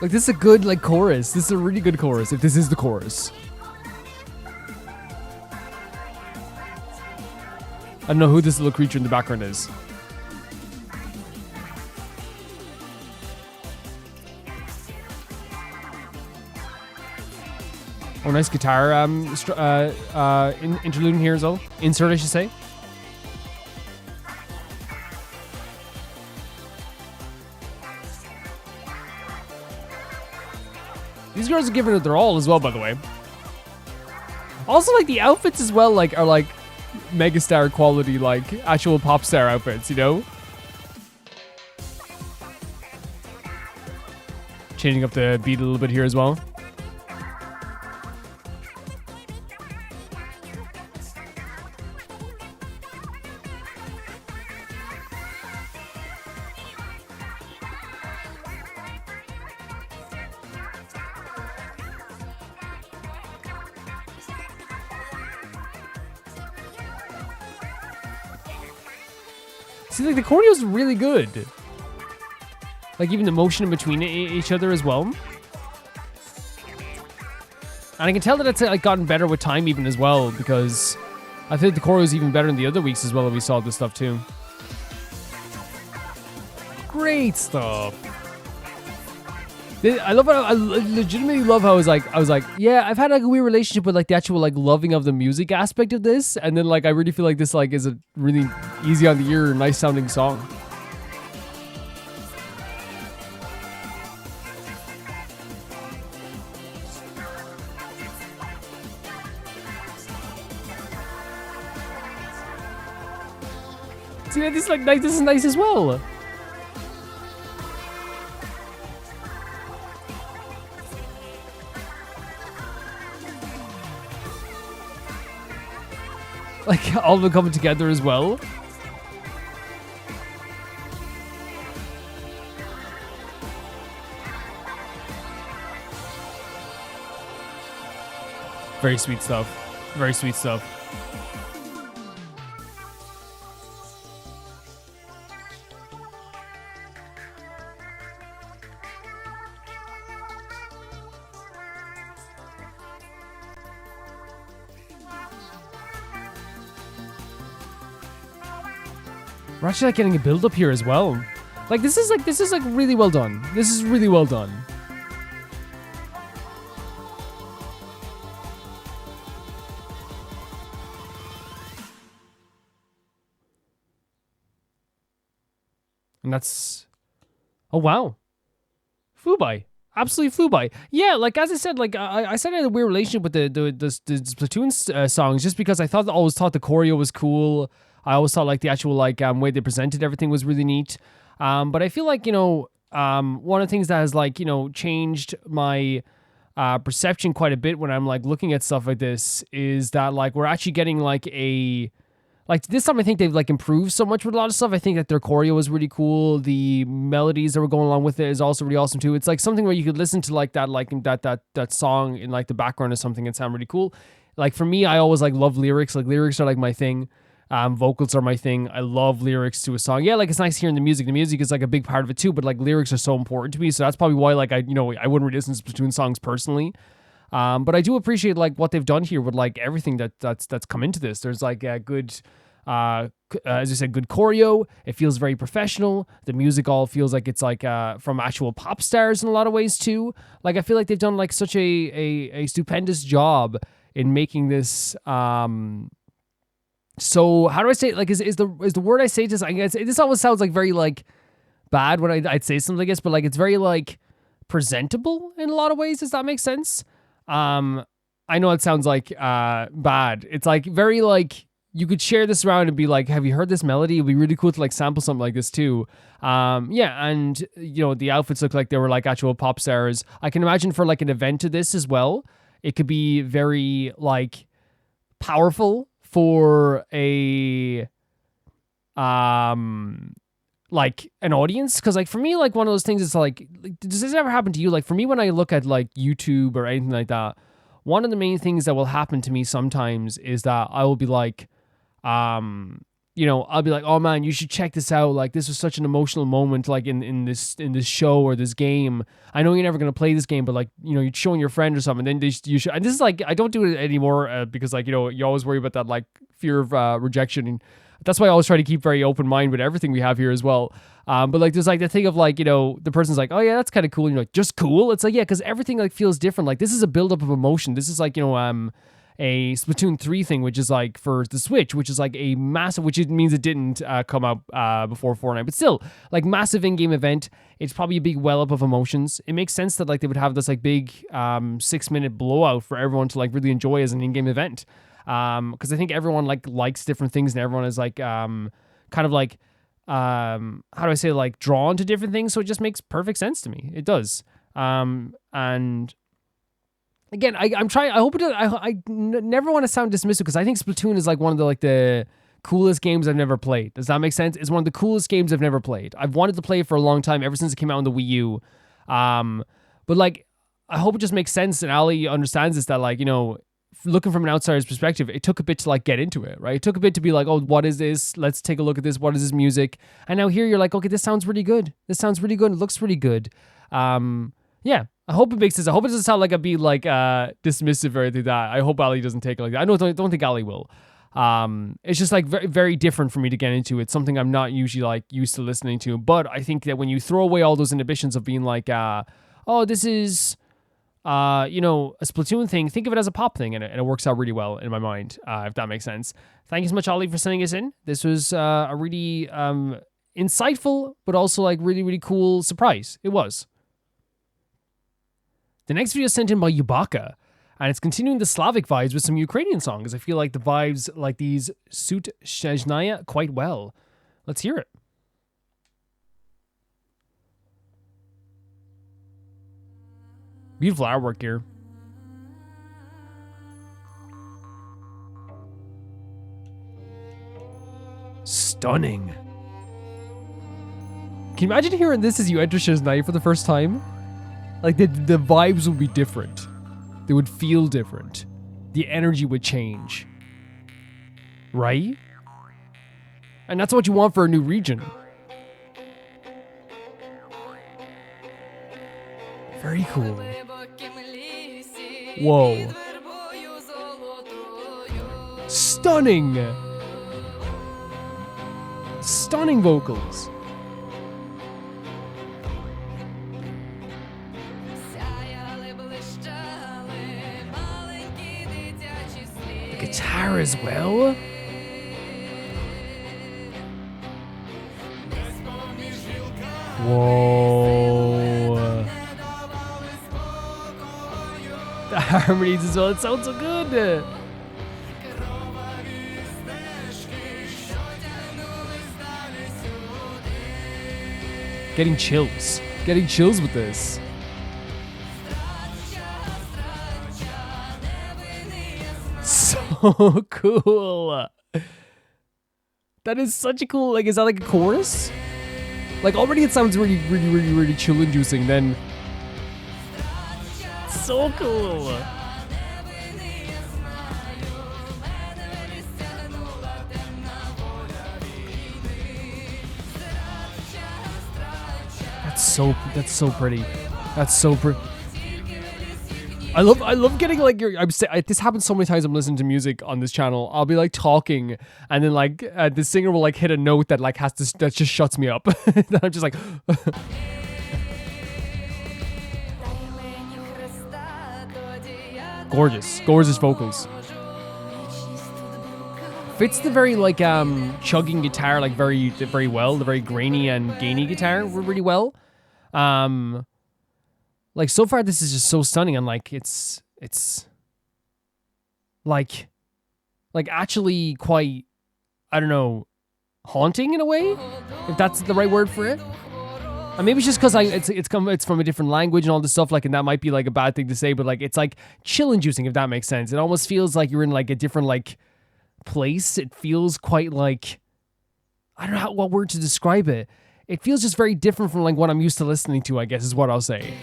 Like, this is a good, like, chorus. This is a really good chorus, if this is the chorus. I don't know who this little creature in the background is. Oh, nice guitar interlude here as well. Insert, I should say. These girls are giving it their all as well, by the way. Also, like, the outfits as well, like, are like megastar quality, like actual pop star outfits, you know? Changing up the beat a little bit here as well. See, like the choreo is really good. Like even the motion in between each other as well. And I can tell that it's like gotten better with time even as well, because I think the choreo is even better in the other weeks as well that we saw this stuff too. Great stuff. I love it. I legitimately love how I was like, yeah, I've had like a weird relationship with like the actual like loving of the music aspect of this, and then like I really feel like this like is a really easy on the ear, nice sounding song. See, this is like nice. This is nice as well. Like all of them coming together as well. Very sweet stuff. Very sweet stuff. We're actually like getting a build up here as well. Like this is like really well done. This is really well done. And that's, oh wow, flew by. Absolutely flew by. Yeah, like as I said, like I said I had a weird relationship with the Splatoon songs just because I always thought the choreo was cool. I always thought like the actual like way they presented everything was really neat. But I feel like, you know, one of the things that has like, you know, changed my perception quite a bit when I'm like looking at stuff like this is that like we're actually getting like this time I think they've like improved so much with a lot of stuff. I think that their choreo was really cool. The melodies that were going along with it is also really awesome too. It's like something where you could listen to like that song in like the background or something and sound really cool. Like for me, I always like love lyrics. Like lyrics are like my thing. Vocals are my thing. I love lyrics to a song. Yeah, like it's nice hearing the music. The music is like a big part of it too, but like lyrics are so important to me. So that's probably why like I wouldn't really listen to Splatoon songs personally. But I do appreciate like what they've done here with like everything that's come into this. There's like a good, as I said, good choreo. It feels very professional. The music all feels like it's like from actual pop stars in a lot of ways too. Like I feel like they've done like such a stupendous job in making this. So how do I say it? Like is the word I say just I guess this almost sounds like very like bad when I'd say something like this, but like it's very like presentable in a lot of ways. Does that make sense? I know it sounds like bad. It's like very like you could share this around and be like, have you heard this melody? It'd be really cool to like sample something like this too. Yeah, and you know the outfits look like they were like actual pop stars. I can imagine for like an event to this as well, it could be very like powerful for a like an audience, because like for me, like one of those things is like does this ever happen to you? Like for me, when I look at like YouTube or anything like that, one of the main things that will happen to me sometimes is that I will be like you know, I'll be like, oh man, you should check this out. Like this was such an emotional moment, like in this show or this game. I know you're never gonna play this game, but like, you know, you're showing your friend or something. Then you should. And this is like, I don't do it anymore because like, you know, you always worry about that like fear of rejection, and that's why I always try to keep very open mind with everything we have here as well. But like, there's like the thing of like, you know, the person's like, oh yeah, that's kind of cool. And you're like, just cool. It's like, yeah, because everything like feels different. Like this is a buildup of emotion. This is like, you know, a Splatoon 3 thing, which is like for the Switch, which is like a massive, which it means it didn't come out before Fortnite, but still like massive in-game event. It's probably a big well up of emotions. It makes sense that like they would have this like big 6-minute blowout for everyone to like really enjoy as an in-game event. Because I think everyone like likes different things and everyone is like kind of like how do I say, like drawn to different things. So it just makes perfect sense to me. It does. And again, I'm trying. I hope it. I never want to sound dismissive because I think Splatoon is like one of the coolest games I've never played. Does that make sense? It's one of the coolest games I've never played. I've wanted to play it for a long time, ever since it came out on the Wii U. But like, I hope it just makes sense and Ali understands this, that like, you know, looking from an outsider's perspective, it took a bit to like get into it, right? It took a bit to be like, oh, what is this? Let's take a look at this. What is this music? And now here you're like, okay, this sounds really good. This sounds really good. It looks really good. Yeah, I hope it makes sense. I hope it doesn't sound like I'm being like dismissive or anything like that. I hope Ali doesn't take it like that. I don't think Ali will. It's just like very, very different for me to get into. It's something I'm not usually like used to listening to. But I think that when you throw away all those inhibitions of being like, oh, this is, a Splatoon thing, think of it as a pop thing, and it works out really well in my mind, if that makes sense. Thank you so much, Ali, for sending us in. This was a really insightful, but also like really, really cool surprise. It was. The next video is sent in by Yubaka, and it's continuing the Slavic vibes with some Ukrainian songs. I feel like the vibes like these suit Shezhnaya quite well. Let's hear it. Beautiful artwork here. Stunning. Can you imagine hearing this as you enter Shezhnaya for the first time? Like the vibes would be different. They would feel different. The energy would change. Right? And that's what you want for a new region. Very cool. Whoa. Stunning. Stunning vocals. The guitar as well. Whoa. The harmonies as well. It sounds so good. Getting chills. Getting chills with this. So cool. That is such a cool, like, is that like a chorus? Like, already it sounds really, really, really, really chill-inducing, then... So cool. That's so pretty. That's so pretty. I love getting like this happens so many times. I'm listening to music on this channel. I'll be like talking, and then like the singer will like hit a note that like that just shuts me up. Then I'm just like. Gorgeous vocals. Fits the very like chugging guitar like very well. The very grainy and gainy guitar really well. Like so far this is just so stunning, and like it's like actually quite, I don't know, haunting in a way, if that's the right word for it. And maybe it's just because it's from a different language and all this stuff, like, and that might be like a bad thing to say, but like it's like chill inducing, if that makes sense. It almost feels like you're in like a different like place. It feels quite like, I don't know what word to describe it. It feels just very different from like what I'm used to listening to, I guess is what I'll say.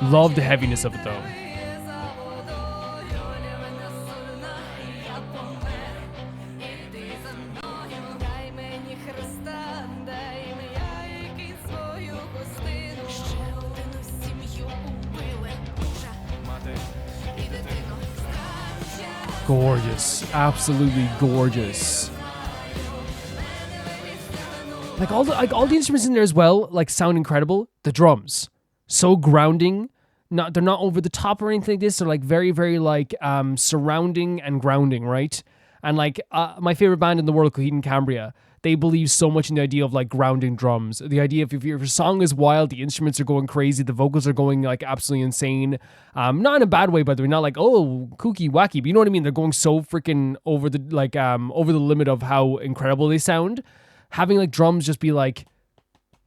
Love the heaviness of it though. Gorgeous, absolutely gorgeous. Like all the instruments in there as well, like sound incredible. The drums, so grounding. They're not over the top or anything like this. They're like very, very like surrounding and grounding, right? And like my favorite band in the world, Coheed and Cambria, they believe so much in the idea of like grounding drums. The idea of if your song is wild, the instruments are going crazy, the vocals are going like absolutely insane. Not in a bad way, by the way, not like, oh, kooky, wacky, but you know what I mean? They're going so freaking over the limit of how incredible they sound. Having like drums just be like,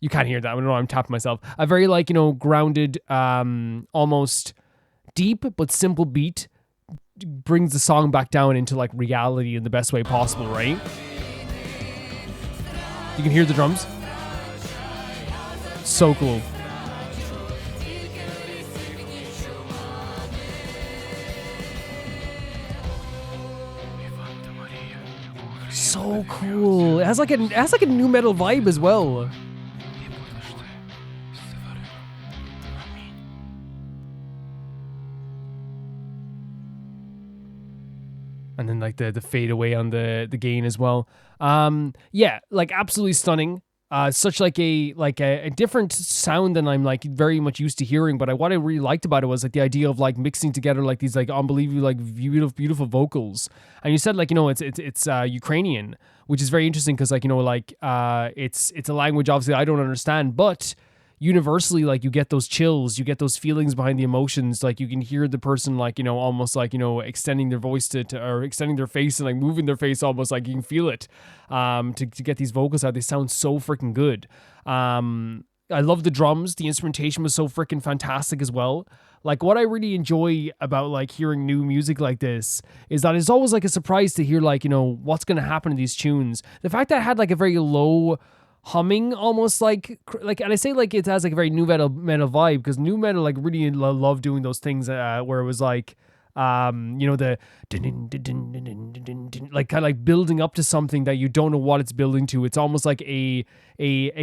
you can't hear that. I don't know, I'm tapping myself. A very like, you know, grounded, almost deep but simple beat brings the song back down into like reality in the best way possible, right? You can hear the drums. So cool. So cool. It has like a new metal vibe as well. And then like the fade away on the gain as well. Yeah, like absolutely stunning. Such like a different sound than I'm like very much used to hearing. But what I really liked about it was like the idea of like mixing together like these like unbelievably like beautiful vocals. And you said like, you know, it's Ukrainian, which is very interesting because like, you know, like it's a language obviously I don't understand, but universally, like, you get those chills, you get those feelings behind the emotions. Like, you can hear the person, like, you know, almost like, you know, extending their voice to or extending their face and like moving their face almost, like you can feel it to get these vocals out. They sound so freaking good. I love the drums. The instrumentation was so freaking fantastic as well. Like, what I really enjoy about like hearing new music like this is that it's always like a surprise to hear like, you know, what's going to happen to these tunes. The fact that it had like a very low humming, almost like, and I say like it has like a very new metal vibe, because new metal like really love doing those things where it was like, you know, the like kind of like building up to something that you don't know what it's building to. It's almost like a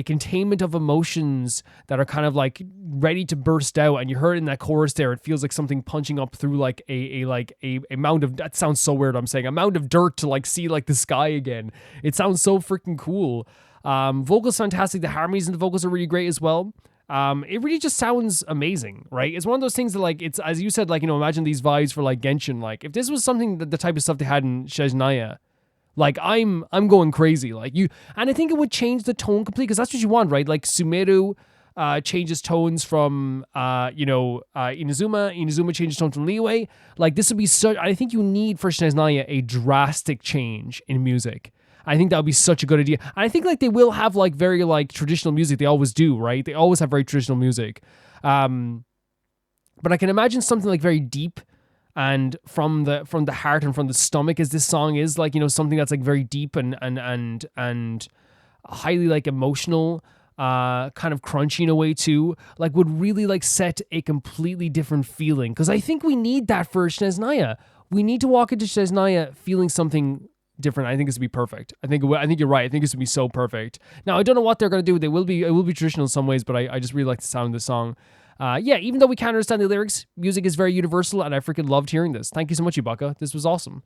containment of emotions that are kind of like ready to burst out, and you heard it in that chorus there. It feels like something punching up through like a mound of, that sounds so weird, I'm saying a mound of dirt to like see like the sky again. It sounds so freaking cool. Vocals fantastic. The harmonies and the vocals are really great as well. It really just sounds amazing, right? It's one of those things that like, it's, as you said, like, you know, imagine these vibes for like Genshin. Like, if this was something that the type of stuff they had in Shesnaya, like I'm going crazy. Like, you, and I think it would change the tone completely, because that's what you want, right? Like Sumeru changes tones from Inazuma changes tones from Liyue. Like, this would be such, I think you need for Shesnaya a drastic change in music. I think that would be such a good idea. And I think like they will have like very like traditional music. They always do, right? They always have very traditional music. But I can imagine something like very deep and from the heart and from the stomach, as this song is, like, you know, something that's like very deep and highly like emotional, kind of crunchy in a way too, like would really like set a completely different feeling. Because I think we need that for Shesnaya. We need to walk into Shesnaya feeling something different. I think this would be perfect. I think you're right. I think this would be so perfect. Now, I don't know what they're going to do. It will be traditional in some ways, but I just really like the sound of the song. Yeah, even though we can't understand the lyrics, music is very universal, and I freaking loved hearing this. Thank you so much, Ibaka. This was awesome.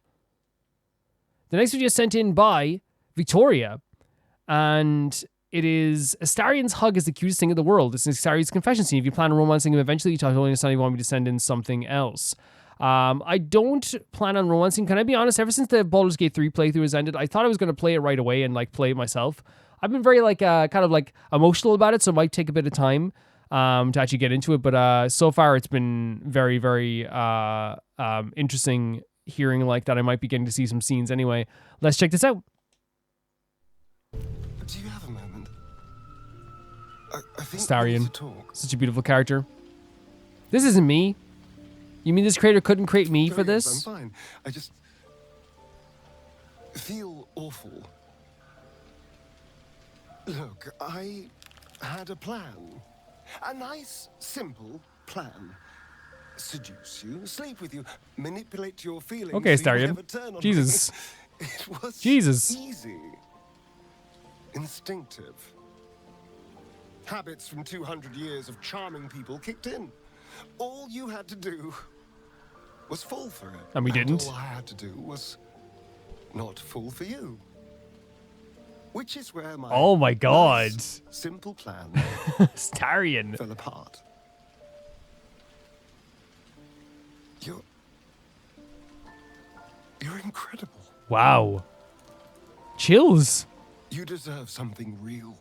The next video is sent in by Victoria, and it is Astarion's hug is the cutest thing in the world. It's Astarion's confession scene. If you plan on romancing him eventually, you totally understand if you want me to send in something else. I don't plan on romancing. Can I be honest? Ever since the Baldur's Gate 3 playthrough has ended, I thought I was going to play it right away and like play it myself. I've been very like kind of like emotional about it, so it might take a bit of time to actually get into it. But so far, it's been very, very interesting hearing like that. I might be getting to see some scenes anyway. Let's check this out. Do you have a moment? I think Astarion, such a beautiful character. This isn't me. You mean this creator couldn't create me for this? I'm fine. I just feel awful. Look, I had a plan. A nice, simple plan. Seduce you, sleep with you, manipulate your feelings. Okay, so you Astarion. never turn on Jesus. Me. It was Jesus. easy. Instinctive. Habits from 200 years of charming people kicked in. All you had to do was fall for it. And we didn't. All I had to do was not fall for you. Which is where my oh my god, nice, simple plan Astarion fell apart. You're incredible. Wow. Chills. You deserve something real.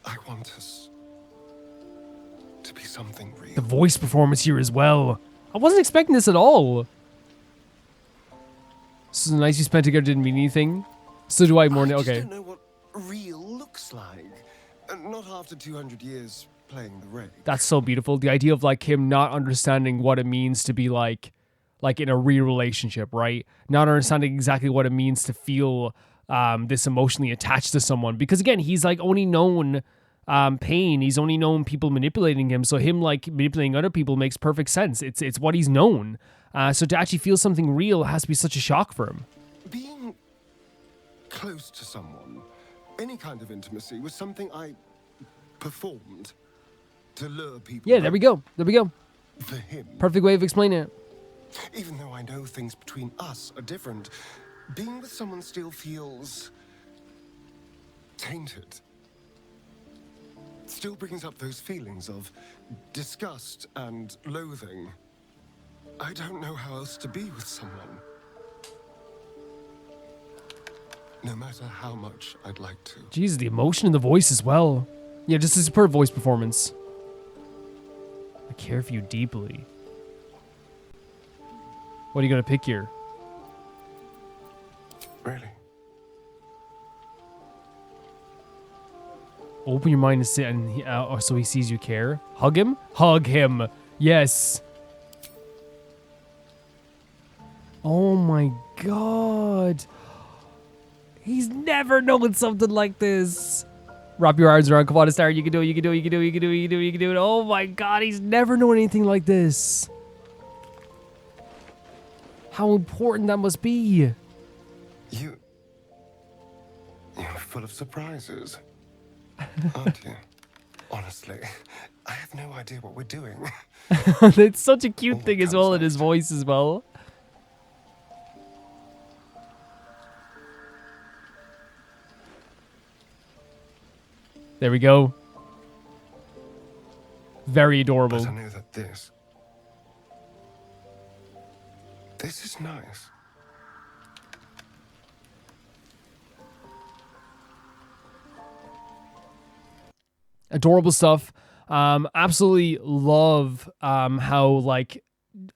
I want us to be something real. The voice performance here as well. I wasn't expecting this at all. This is nice you spent together, didn't mean anything. So do I more now. Okay. I just don't know what real looks like. Not after 200 years playing the reg. That's so beautiful. The idea of like him not understanding what it means to be like in a real relationship, right? Not understanding exactly what it means to feel this emotionally attached to someone. Because again, he's like only known pain. He's only known people manipulating him. So him like manipulating other people makes perfect sense. It's what he's known. So to actually feel something real has to be such a shock for him. Being close to someone, any kind of intimacy, was something I performed to lure people. Yeah, there we go. There we go. For him. Perfect way of explaining it. Even though I know things between us are different, being with someone still feels tainted. Still brings up those feelings of disgust and loathing. I don't know how else to be with someone. No matter how much I'd like to. Jesus, the emotion in the voice as well. Yeah, just a superb voice performance. I care for you deeply. What are you gonna pick here? Really? Open your mind and sit, and so he sees you care. Hug him? Hug him. Yes. Oh my god. He's never known something like this. Wrap your arms around. Come on, Astarion. You can do it. You can do it. You can do it. You can do it. You can do it. You can do it. Oh my god, he's never known anything like this. How important that must be. You're full of surprises, aren't you? Honestly, I have no idea what we're doing. It's such a cute thing as well in his voice as well. There we go. Very adorable. But I know that this is nice. Adorable stuff. Absolutely love how like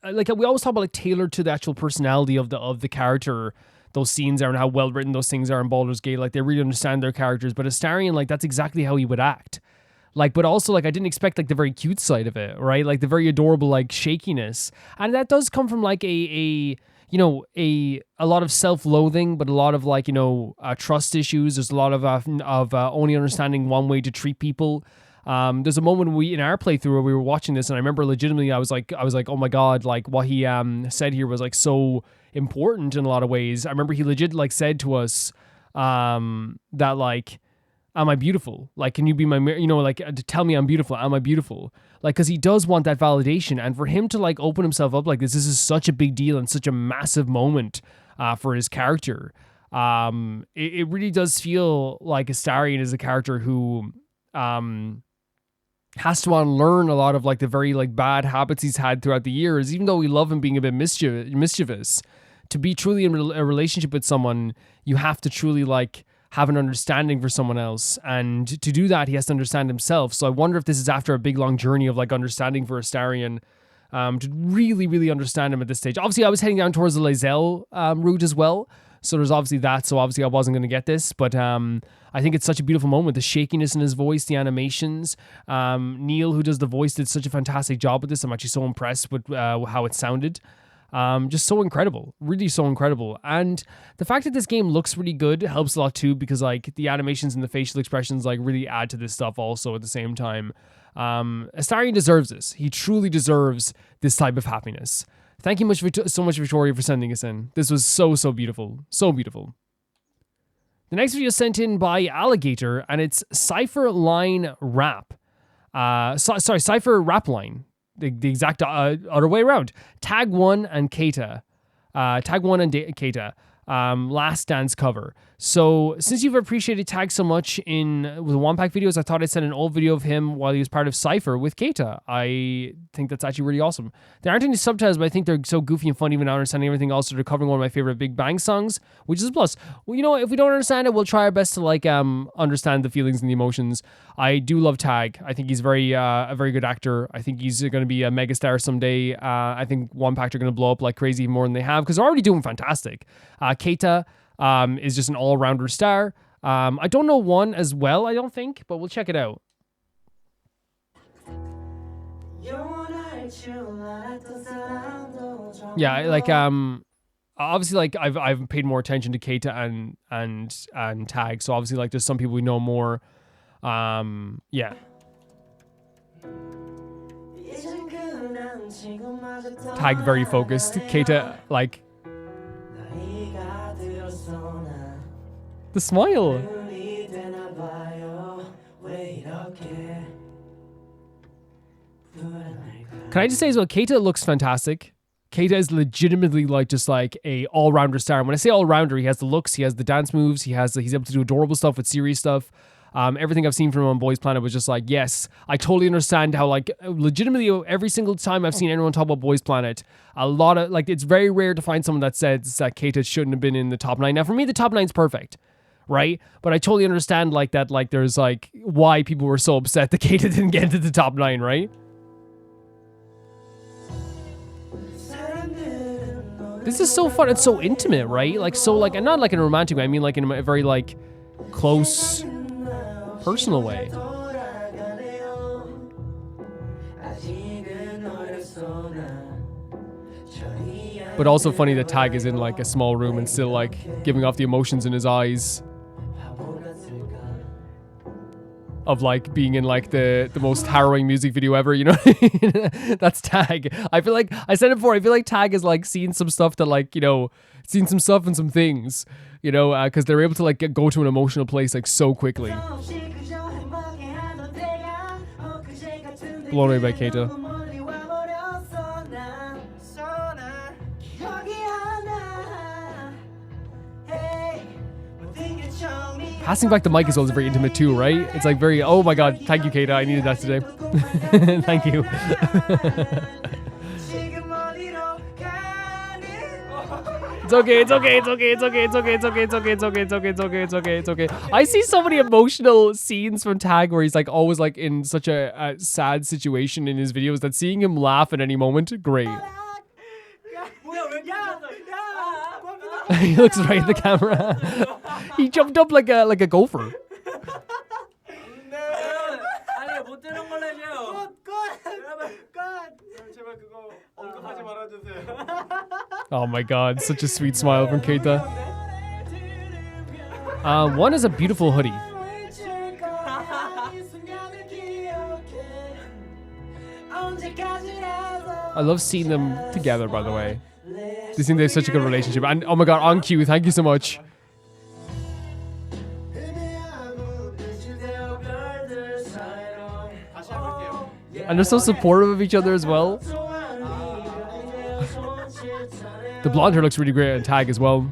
we always talk about like tailored to the actual personality of the character. Those scenes are and how well written those things are in Baldur's Gate. Like they really understand their characters. But Astarion, like that's exactly how he would act. Like, but also like I didn't expect like the very cute side of it, right? Like the very adorable like shakiness, and that does come from like a lot of self-loathing, but a lot of like trust issues. There's a lot of only understanding one way to treat people. There's a moment in our playthrough where we were watching this, and I remember legitimately I was like, oh my god, like what he said here was like so important in a lot of ways. I remember he legit like said to us that like, am I beautiful? Like, can you be my, like to tell me I'm beautiful. Am I beautiful? Like, cause he does want that validation. And for him to like open himself up like this is such a big deal and such a massive moment for his character. It really does feel like Astarion is a character who has to unlearn a lot of like the very like bad habits he's had throughout the years, even though we love him being a bit mischievous. To be truly in a relationship with someone, you have to truly like have an understanding for someone else. And to do that, he has to understand himself. So I wonder if this is after a big long journey of like understanding for Astarion, to really, really understand him at this stage. Obviously, I was heading down towards the Lae'zel route as well. So there's obviously that. So obviously I wasn't going to get this, but I think it's such a beautiful moment. The shakiness in his voice, the animations. Neil, who does the voice, did such a fantastic job with this. I'm actually so impressed with how it sounded. Just so incredible, really so incredible. And the fact that this game looks really good helps a lot too, because like the animations and the facial expressions like really add to this stuff also at the same time. Astarion deserves this. He truly deserves this type of happiness. Thank you so much, Victoria, for sending us in. This was so beautiful. So beautiful. The next video is sent in by Alligator, and it's Cypher Line Rap. Cypher Rap Line. The exact other way around. Tag 1 and Keita. Keita. Last Dance cover. So since you've appreciated Tag so much with the One Pack videos, I thought I'd send an old video of him while he was part of Cypher with Keita. I think that's actually really awesome. There aren't any subtitles, but I think they're so goofy and funny without understanding everything. Also, they're covering one of my favorite Big Bang songs, which is a plus. Well, if we don't understand it, we'll try our best to like understand the feelings and the emotions. I do love Tag. I think he's a very good actor. I think he's going to be a megastar someday. I think One Pack are going to blow up like crazy more than they have, because they're already doing fantastic. Keita is just an all-rounder star. I don't know one as well, I don't think, but we'll check it out. Yeah, like obviously like I've paid more attention to Keita and Tag, so obviously like there's some people we know more. Yeah. Tag very focused. Keita, like... The smile. Can I just say as well, Keita looks fantastic. Keita is legitimately like just like a all-rounder star. And when I say all-rounder, he has the looks, he has the dance moves, he's able to do adorable stuff with serious stuff. Everything I've seen from him on Boys Planet was just like, yes, I totally understand how like legitimately every single time I've seen anyone talk about Boys Planet, a lot of like, it's very rare to find someone that says that Keita shouldn't have been in the top 9. Now for me, the top 9's perfect, right? But I totally understand like that, like there's like why people were so upset that Keita didn't get into the top 9, right? This is so fun. It's so intimate, right? Like, so, like, and not like in a romantic way. I mean, like, in a very, like, close, personal way. But also funny that Tag is in, like, a small room and still, like, giving off the emotions in his eyes. Of like being in like the most harrowing music video ever, you know? That's Tag. I feel like, I said it before, I feel like Tag is like seen some stuff that like, you know, seen some stuff and some things, you know, because they're able to like go to an emotional place like so quickly. Blown away by Keita. Passing back the mic as well is very intimate too, right? It's like very, oh my god, thank you, Keita. I needed that today. Thank you. It's okay, it's okay, it's okay, it's okay, it's okay, it's okay, it's okay, it's okay, it's okay, it's okay, it's okay, it's okay. I see so many emotional scenes from Tag where he's like always like in such a sad situation in his videos that seeing him laugh at any moment, great. He looks right at the camera. He jumped up like a gopher. Oh my god, such a sweet smile from Keita. One is a beautiful hoodie. I love seeing them together, by the way. They seem they have such a good relationship. And oh my god, on cue, thank you so much. And they're so supportive of each other as well. The blonde hair looks really great on Tag as well.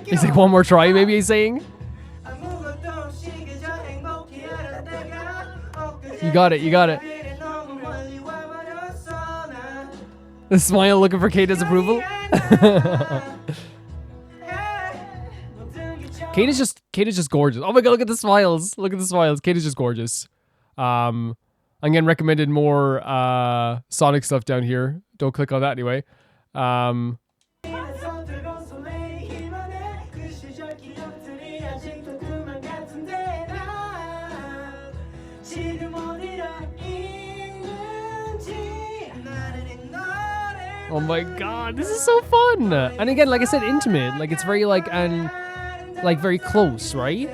He's like, one more try, maybe he's saying. You got it, you got it. The smile looking for Keita's approval. Keita's just gorgeous. Oh my god, look at the smiles. Look at the smiles. Keita's just gorgeous. I'm getting recommended more Sonic stuff down here. Don't click on that anyway. Oh my god, this is so fun. And again, like I said, intimate. Like it's very like, and like very close, right?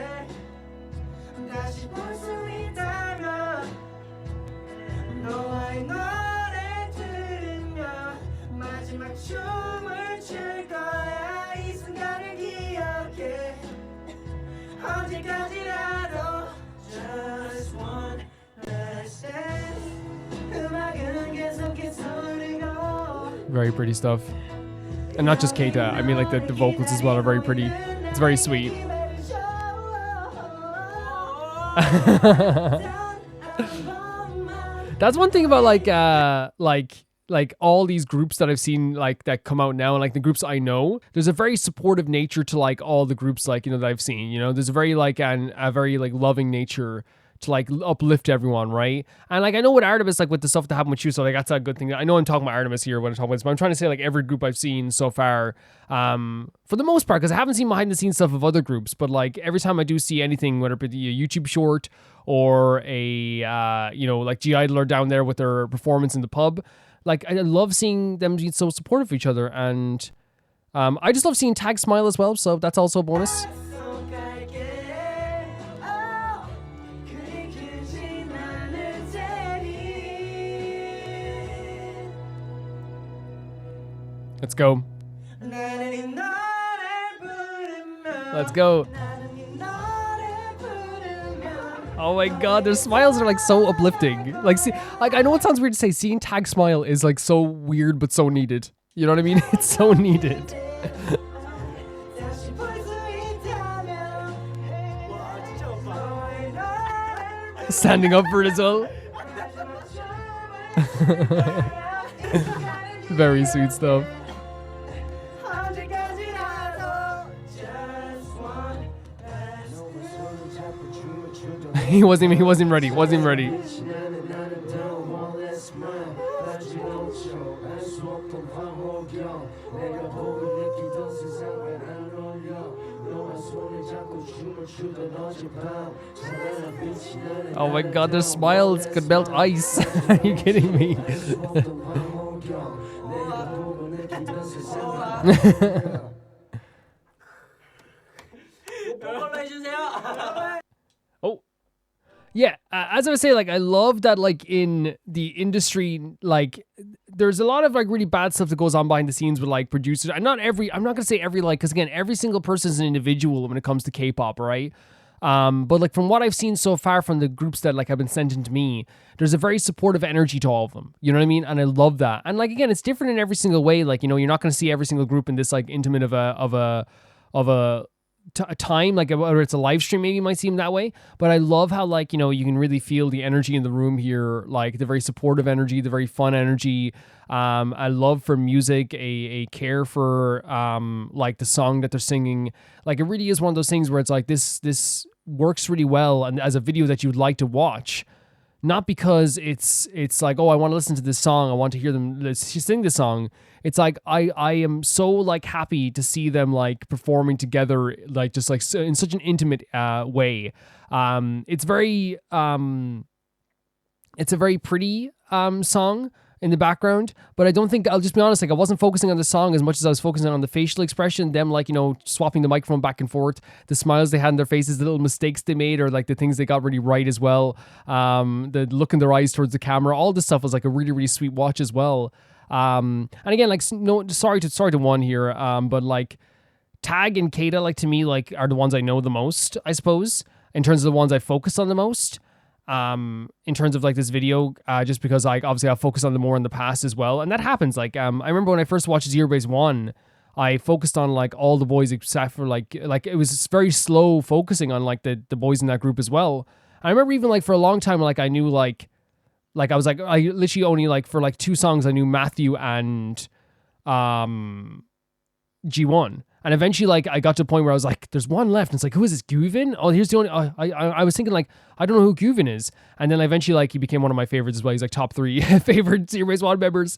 Very pretty stuff. And not just Keita, I mean like the vocals as well are very pretty. It's very sweet. That's one thing about like all these groups that I've seen like that come out now, and like the groups I know, there's a very supportive nature to like all the groups like, you know, that I've seen, you know, there's a very like a very like loving nature to like uplift everyone, right? And like I know with Artms, like with the stuff that happened with Chuu, so like that's a good thing. I know I'm talking about Artms here when I talk about this, but I'm trying to say like every group I've seen so far, for the most part, because I haven't seen behind the scenes stuff of other groups, but like every time I do see anything, whether it be a YouTube short or a you know, like Gidle are down there with their performance in the pub, like I love seeing them being so supportive of each other. And I just love seeing Tag smile as well, so that's also a bonus. Let's go. Let's go. Oh my god, their smiles are like so uplifting. Like, see, like I know it sounds weird to say, seeing Tag smile is like so weird but so needed. You know what I mean? It's so needed. Standing up for it as well. Very sweet stuff. He wasn't ready. Wasn't ready. Oh my god, their smiles could melt ice. Are you kidding me? Oh. Yeah, as I was saying, like, I love that, like, in the industry, like, there's a lot of, like, really bad stuff that goes on behind the scenes with, like, producers. And I'm not going to say every, like, because, again, every single person is an individual when it comes to K-pop, right? But, like, from what I've seen so far from the groups that, like, have been sent into me, there's a very supportive energy to all of them. You know what I mean? And I love that. And, like, again, it's different in every single way. Like, you know, you're not going to see every single group in this, like, intimate of a time, like whether it's a live stream, maybe it might seem that way, but I love how, like, you know, you can really feel the energy in the room here, like the very supportive energy, the very fun energy. I love for music, a care for like the song that they're singing. Like, it really is one of those things where it's like this works really well, and as a video that you would like to watch, not because it's like, oh, I want to listen to this song, I want to hear them sing this song. It's like, I am so, like, happy to see them, like, performing together, like, just, like, in such an intimate way. It's a very pretty song in the background, but I don't think, I'll just be honest, like, I wasn't focusing on the song as much as I was focusing on the facial expression, them, like, you know, swapping the microphone back and forth, the smiles they had in their faces, the little mistakes they made, or, like, the things they got really right as well, the look in their eyes towards the camera, all this stuff was, like, a really, really sweet watch as well. And again, like, no, sorry to one here, but, like, Tag and Keita, like, to me, like, are the ones I know the most, I suppose, in terms of the ones I focus on the most. In terms of, like, this video, just because, like, obviously I'll focus on them more in the past as well, and that happens. Like, I remember when I first watched ZB1, I focused on, like, all the boys except for, like it was very slow focusing on, like, the boys in that group as well. I remember even, like, for a long time, like, I knew, like I was like, I literally only, like, for, like, 2 songs I knew Matthew and G1. And eventually, like, I got to a point where I was like, there's one left. And it's like, who is this, Guvin? Oh, here's the only, I was thinking, like, I don't know who Guvin is. And then eventually, like, he became one of my favorites as well. He's, like, top 3 favorite ZB1 members.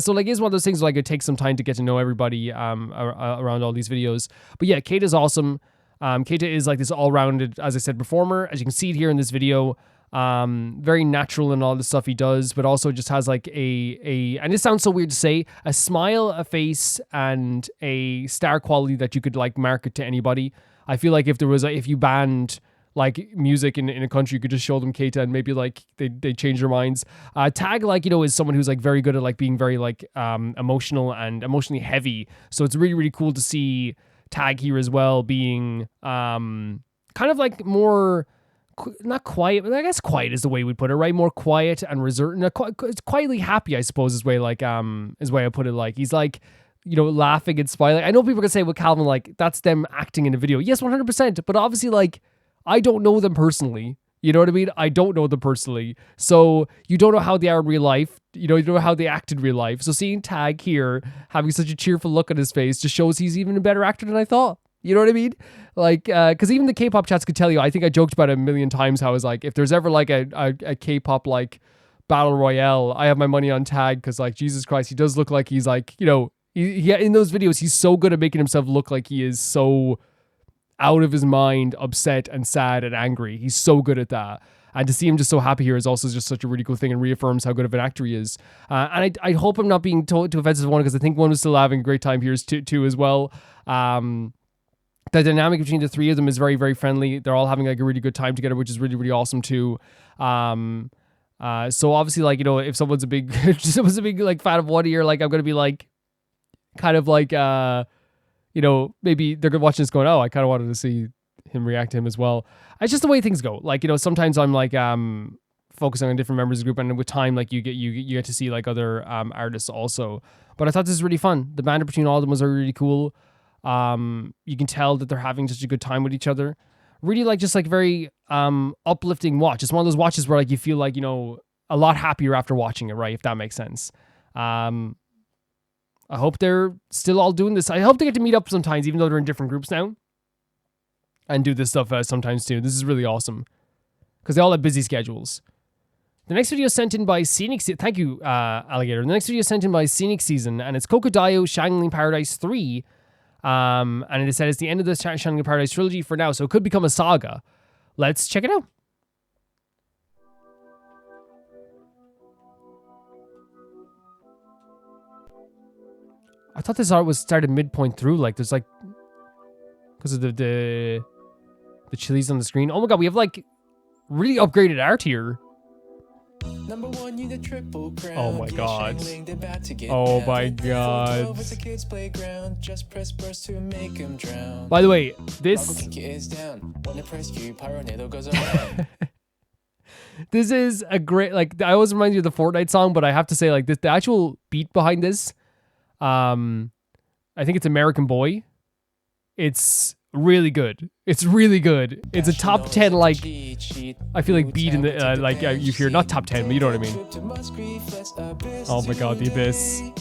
So, like, it's one of those things where, like, it takes some time to get to know everybody around all these videos. But yeah, Keita's awesome. Keita is, like, this all-rounded, as I said, performer. As you can see it here in this video, very natural in all the stuff he does, but also just has, like, and it sounds so weird to say, a smile, a face, and a star quality that you could, like, market to anybody. I feel like if you banned, like, music in a country, you could just show them Keita and maybe, like, they change their minds. Tag, like, you know, is someone who's, like, very good at, like, being very, like, emotional and emotionally heavy. So it's really, really cool to see Tag here as well, being kind of, like, more, not quiet, but I guess quiet is the way we'd put it, right? More quiet and reserved, quietly happy, I suppose, is way, like, is the way I put it. Like, he's, like, you know, laughing and smiling. I know people are gonna say with Calvin, like, that's them acting in a video. Yes, 100%. But obviously, like, I don't know them personally. You know what I mean? I don't know them personally. So you don't know how they are in real life. You don't know how they act in real life. So seeing Tag here having such a cheerful look on his face just shows he's even a better actor than I thought. You know what I mean? Like, because even the K-pop chats could tell you, I think I joked about it a million times, how I was like, if there's ever, like, a K-pop, like, battle royale, I have my money on Tag, because, like, Jesus Christ, he does look like he's, like, you know, he in those videos, he's so good at making himself look like he is so out of his mind, upset and sad and angry. He's so good at that. And to see him just so happy here is also just such a really cool thing and reaffirms how good of an actor he is. And I hope I'm not being too offensive to one, because I think one was still having a great time here too as well. The dynamic between the three of them is very, very friendly. They're all having like a really good time together, which is really, really awesome too. So obviously, like, you know, if someone's a big like fan of one here, like I'm gonna be like, kind of like, you know, maybe they're watching this going, oh, I kind of wanted to see him react to him as well. It's just the way things go. Like, you know, sometimes I'm like focusing on different members of the group, and with time, like you get to see like other artists also. But I thought this was really fun. The banter between all of them was really cool. You can tell that they're having such a good time with each other. Really like just like very uplifting watch. It's one of those watches where like you feel like, you know, a lot happier after watching it, right? If that makes sense. I hope they're still all doing this. I hope they get to meet up sometimes, even though they're in different groups now, and do this stuff sometimes too. This is really awesome because they all have busy schedules. The next video is sent in by Scenic Season. Thank you, Alligator. The next video is sent in by Scenic Season, and it's Kokodayo Xiangling Paradise 3. And it said it's the end of the Xiangling Paradise trilogy for now, so it could become a saga. Let's check it out. I thought this art was started midpoint through, like there's like, because of the chilies on the screen. Oh my god, we have like really upgraded art here. Number one, you the triple crown. Oh my god. Oh my god. By the way, this this is a great, like, I always remind you of the Fortnite song, but I have to say, like, this, the actual beat behind this, I think it's American Boy. It's really good. It's really good. It's a top 10, like, I feel like beat in the, like, you hear, not top 10, but you know what I mean. Oh my god, the Abyss. You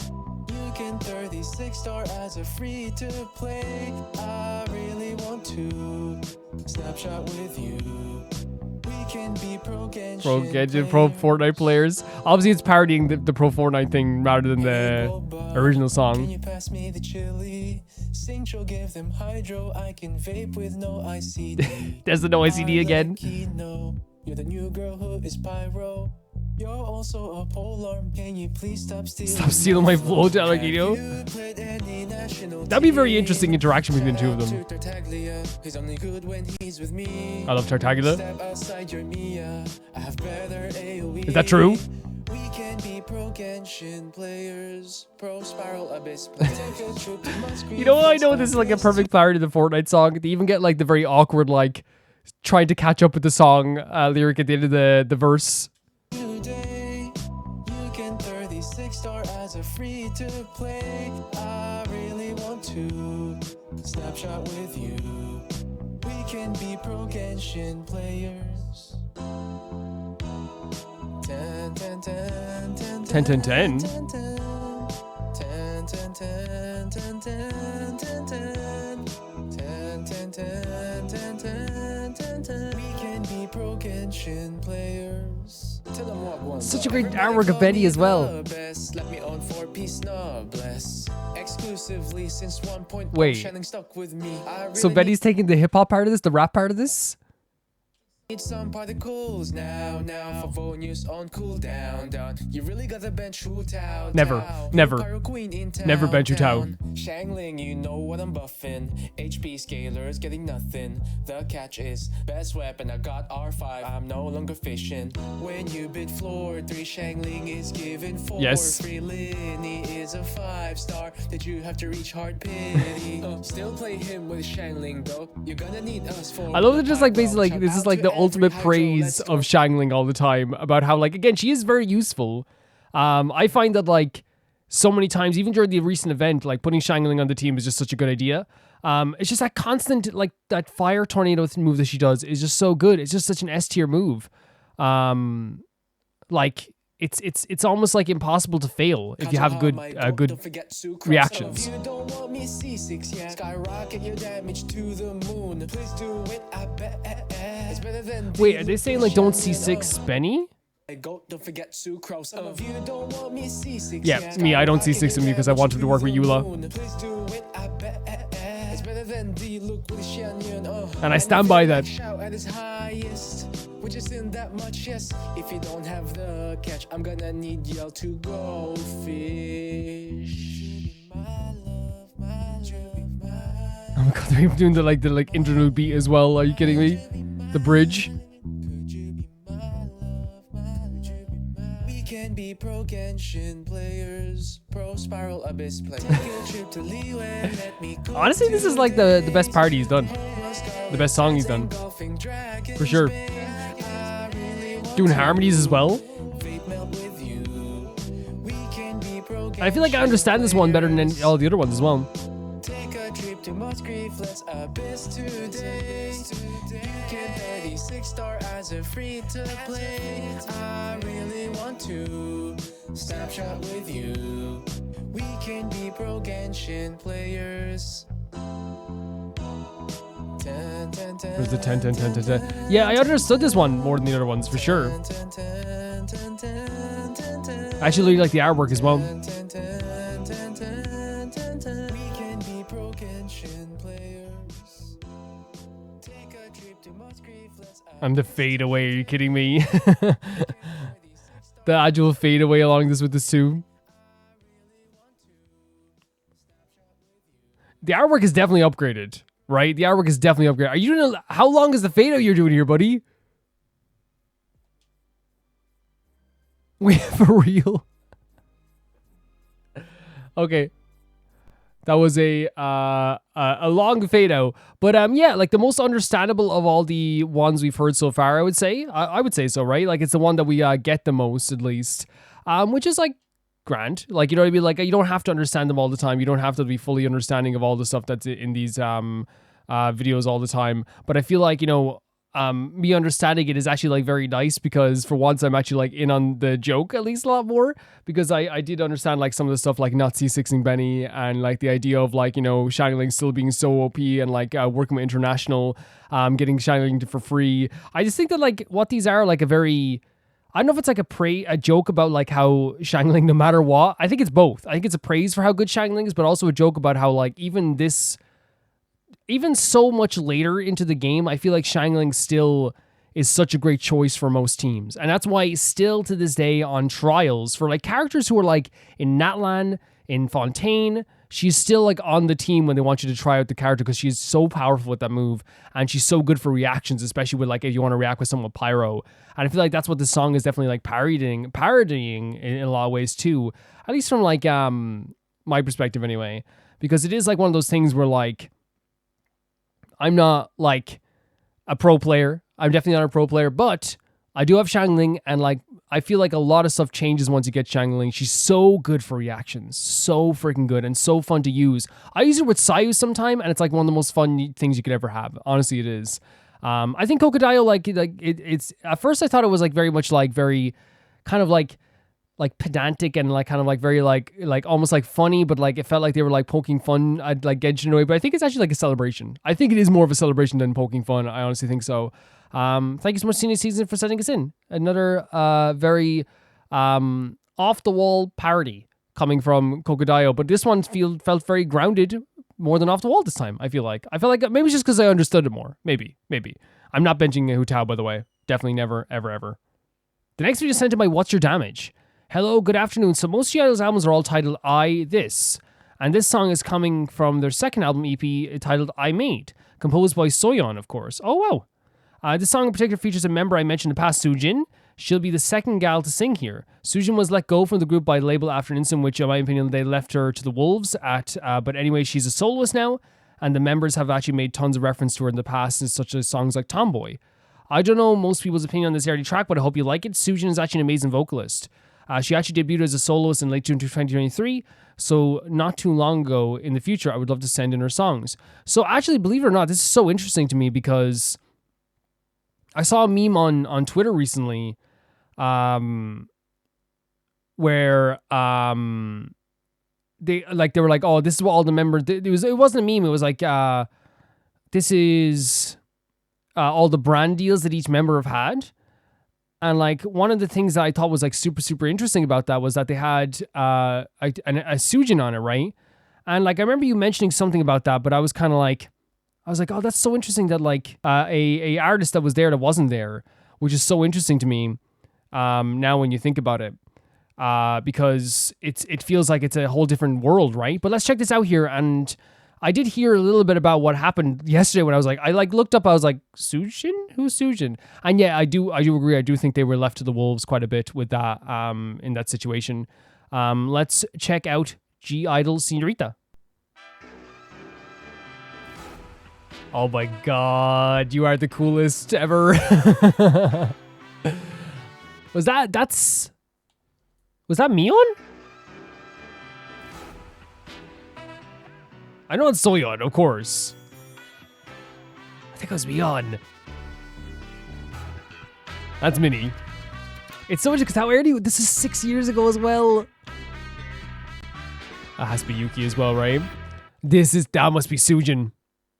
can 36-star as a free to play. I really want to snapshot with you. We can be pro Genshin, pro Fortnite players. Obviously, it's parodying the pro Fortnite thing rather than the original song. Can you pass me the chili? Singcho, give them hydro. I can vape with no ICD. There's the no ICD again. You're the new girl who is pyro. You're also a polearm. Can you please stop stealing my flow, Alligator? That'd be a very interesting interaction between the two of them. I love Tartaglia. Is that true? We can be pro Genshin players, pro Spiral Abyss. You know what? I know this is like a perfect parody of the Fortnite song. They even get like the very awkward, like, trying to catch up with the song lyric at the end of the verse. Today, you can 36-star as a free to play. I really want to snapshot with you. We can be pro Genshin players. 10. We can be pro Genshin players. Such a great artwork of Betty as well. Let me own 4-piece noblesse. Exclusively since 1.0. Wait. Shining stuck with me. So Betty's taking the hip hop part of this, the rap part of this? Need some particles now for phone use on cooldown. You really got the bench Hu Tao. Never bench Hu Tao. Xiangling, you know what I'm buffing. HP scaler's getting nothing. The catch is best weapon. I got R5. I'm no longer fishing. When you bid floor 3, Xiangling is given 4. Yes. 3 Linny is a 5-star. Did you have to reach hard pity? Still play him with Xiangling though. You're gonna need us for. I love it. Just like basically like this is like the ultimate praise of Xiangling all the time about how, like, again, she is very useful. I find that, like, so many times, even during the recent event, like, putting Xiangling on the team is just such a good idea. It's just that constant, like, that fire tornado move that she does is just so good. It's just such an S-tier move. Like, it's almost like impossible to fail if you have good reactions. Wait, are they saying like don't C6 Benny? Yeah, me, I don't C6 him because I wanted to work with Eula. And I stand by that. Which isn't that much, yes. If you don't have the catch, I'm gonna need y'all to go fish. Oh my god, they're even doing the interlude beat as well. Are you kidding me? The bridge. We can be pro Genshin players, pro Spiral Abyss players. Take a trip to Liyue, let me go. Honestly, this is like the best party he's done. The best song he's done. For sure. Doing harmonies as well. I feel like I understand this one better than all the other ones as well. Take a trip to Musgrave, Abyss today. You get 36-star as a free to play. I really want to snapshot with you. We can be pro Genshin players. There's the 10, 10, 10, 10, 10. Yeah, I understood this one more than the other ones, for sure. I actually really like the artwork as well. And the fade away, are you kidding me? The agile fade away along this with this too. The artwork is definitely upgraded. Right? The artwork is definitely upgraded. Are you doing how long is the fade out you're doing here, buddy? Wait, for real? Okay. That was a long fade out. But yeah, like the most understandable of all the ones we've heard so far, I would say. I would say so, right? Like it's the one that we get the most, at least. Which is like grand. Like, you know what I mean? Like, you don't have to understand them all the time. You don't have to be fully understanding of all the stuff that's in these videos all the time. But I feel like, you know, me understanding it is actually like very nice, because for once I'm actually like in on the joke at least a lot more, because I did understand like some of the stuff like not C6ing Benny, and like the idea of like, you know, Xiangling still being so OP, and like working with International, getting Xiangling for free. I just think that like what these are like a very... I don't know if it's like a joke about like how Xiangling, no matter what, I think it's both. I think it's a praise for how good Xiangling is, but also a joke about how like even so much later into the game, I feel like Xiangling still is such a great choice for most teams. And that's why still to this day on trials, for like characters who are like in Natlan, in Fontaine, she's still like on the team when they want you to try out the character, because she's so powerful with that move, and she's so good for reactions, especially with like if you want to react with someone with Pyro. And I feel like that's what this song is definitely like parodying in a lot of ways too, at least from like my perspective anyway, because it is like one of those things where like I'm not like a pro player. I'm definitely not a pro player, but I do have Xiangling, and like I feel like a lot of stuff changes once you get Xiangling. She's so good for reactions, so freaking good, and so fun to use. I use her with Sayu sometime, and it's like one of the most fun things you could ever have. Honestly, it is. I think Crocodile, it's at first I thought it was like very much like very kind of like pedantic and like kind of like very like almost like funny, but like it felt like they were like poking fun at like Genshin away. But I think it's actually like a celebration. I think it is more of a celebration than poking fun. I honestly think so. Thank you so much, Senior Season, for setting us in. Another very off the wall parody coming from Crocodile, but this one felt very grounded, more than off the wall this time. I feel like maybe it's just because I understood it more. Maybe. I'm not benching a Hu Tao, by the way. Definitely never, ever. The next video is sent in by What's Your Damage? Hello, good afternoon. So most G-Idol's albums are all titled I This, and this song is coming from their second album EP titled I Made, composed by Soyeon, of course. Oh wow. This song in particular features a member I mentioned in the past, Soojin. She'll be the second gal to sing here. Soojin was let go from the group by the label after an incident which, in my opinion, they left her to the wolves at. But anyway, she's a soloist now, and the members have actually made tons of reference to her in the past, such as songs like Tomboy. I don't know most people's opinion on this early track, but I hope you like it. Soojin is actually an amazing vocalist. She actually debuted as a soloist in late June 2023, so not too long ago. In the future, I would love to send in her songs. So actually, believe it or not, this is so interesting to me, because I saw a meme on Twitter recently where they were like, oh, this is what all the members, it wasn't a meme, it was like this is all the brand deals that each member have had. And like one of the things that I thought was like super interesting about that was that they had a Soojin on it, right? And like I remember you mentioning something about that, but I was kind of like, I was like, oh, that's so interesting that like a artist that was there that wasn't there, which is so interesting to me now when you think about it. Because it feels like it's a whole different world, right? But let's check this out here. And I did hear a little bit about what happened yesterday when I looked up, I was like, Sujin? Who's Sujin? And yeah, I do agree. I do think they were left to the wolves quite a bit with that, in that situation. Let's check out G-Idol's Senorita. Oh my god, you are the coolest ever. Was that Mion? I know it's Soyeon, of course. I think it was Mion. That's Minnie. It's so much because how early, this is 6 years ago as well. That has to be Yuki as well, right? That must be Sujin.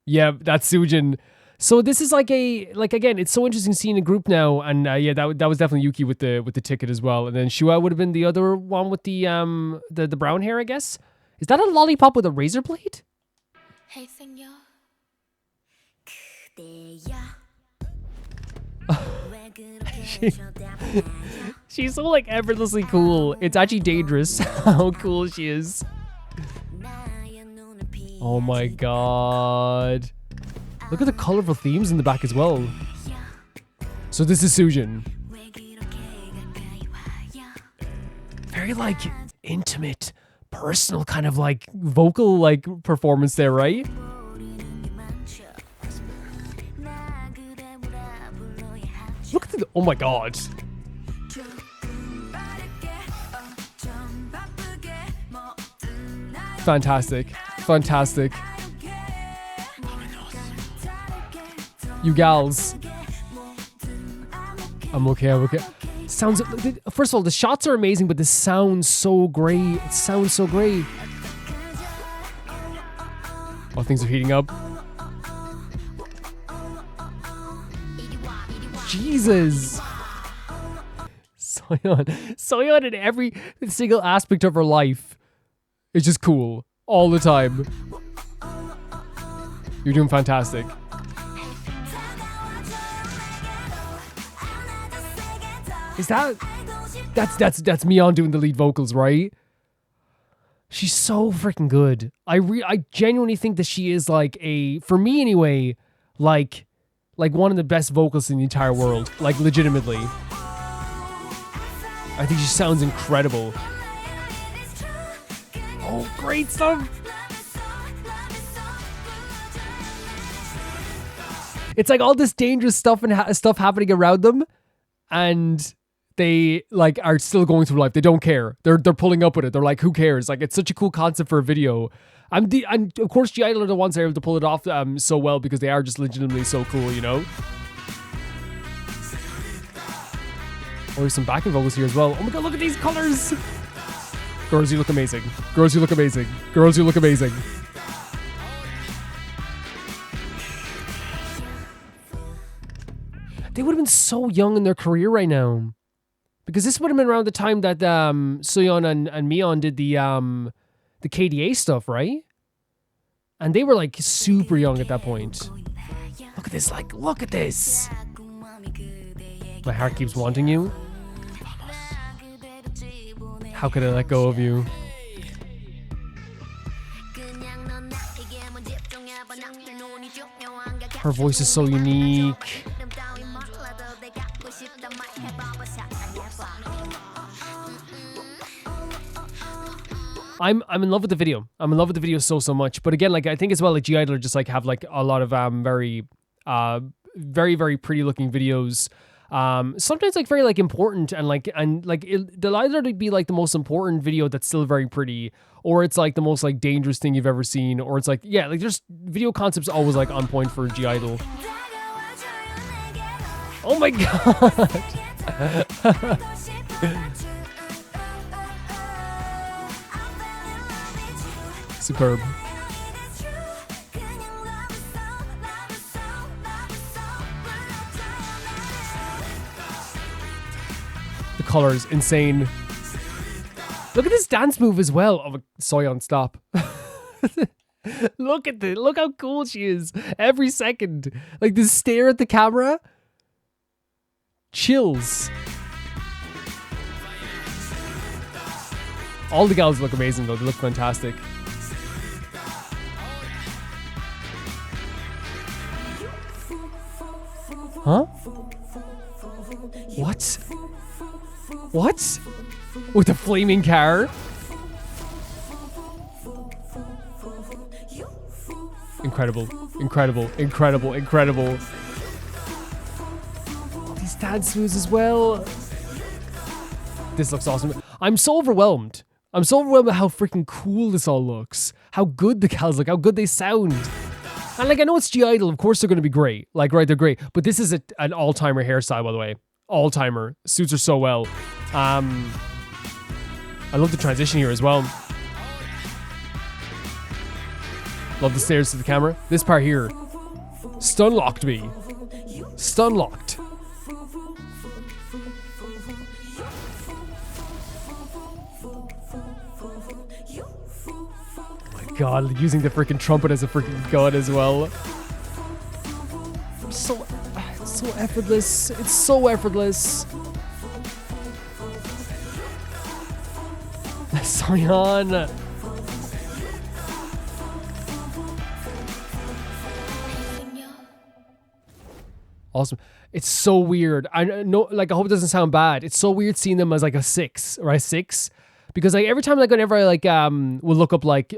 Yeah, that's Sujin. So this is again, it's so interesting seeing a group now, and yeah, that was definitely Yuki with the ticket as well, and then Shua would have been the other one with the brown hair, I guess. Is that a lollipop with a razor blade? She's so like effortlessly cool. It's actually dangerous how cool she is. Oh my god. Look at the colorful themes in the back as well. So this is Sujin. Very like intimate, personal kind of like vocal like performance there, right? Look at the, oh my god. Fantastic. Fantastic. You gals. I'm okay. Sounds, first of all, the shots are amazing, but this sounds so great. It sounds so great. Oh, things are heating up. Jesus. Soyeon in every single aspect of her life is just cool all the time. You're doing fantastic. Is that's Mion doing the lead vocals, right? She's so freaking good. I genuinely think that she is like for me anyway, like one of the best vocalists in the entire world. Like legitimately. I think she sounds incredible. Oh, great stuff. It's like all this dangerous stuff and stuff happening around them, and they like are still going through life. They don't care. They're pulling up with it. They're like, who cares? Like, it's such a cool concept for a video. And of course, G-Idle are the ones that are able to pull it off so well because they are just legitimately so cool, you know? Oh, there's some backing vocals here as well. Oh my god, look at these colors! Girls, you look amazing. Girls, you look amazing. Girls, you look amazing. They would have been so young in their career right now. Because this would have been around the time that Soyeon and Mion did the KDA stuff, right? And they were like super young at that point. Look at this, like, look at this. My heart keeps wanting you. How could I let go of you? Her voice is so unique. I'm in love with the video. I'm in love with the video so much. But again, like I think as well, like G-Idle just like have like a lot of very very pretty looking videos. Sometimes like very like important and they'll either be like the most important video that's still very pretty, or it's like the most like dangerous thing you've ever seen, or it's like, yeah, like there's video concepts always like on point for G-Idle. Oh my god. Superb. The colors, insane. Look at this dance move as well. Oh, Soyeon, stop. Look how cool she is every second. Like the stare at the camera. Chills. All the gals look amazing though. They look fantastic. Huh? What? What? With a flaming car? Incredible. Incredible. Incredible. Incredible. These dance moves as well. This looks awesome. I'm so overwhelmed. I'm so overwhelmed by how freaking cool this all looks. How good the gals look. How good they sound. And like, I know it's G-Idle. Of course they're going to be great. Like, right, they're great. But this is an all-timer hairstyle, by the way. All-timer. Suits her so well. I love the transition here as well. Love the stares to the camera. This part here. Stun locked me. Stun locked. God, using the freaking trumpet as a freaking gun as well. It's so effortless. It's so effortless. Astarion. Awesome. It's so weird. I know, like, I hope it doesn't sound bad. It's so weird seeing them as like a 6 or a 6. Because like every time, like whenever I like will look up like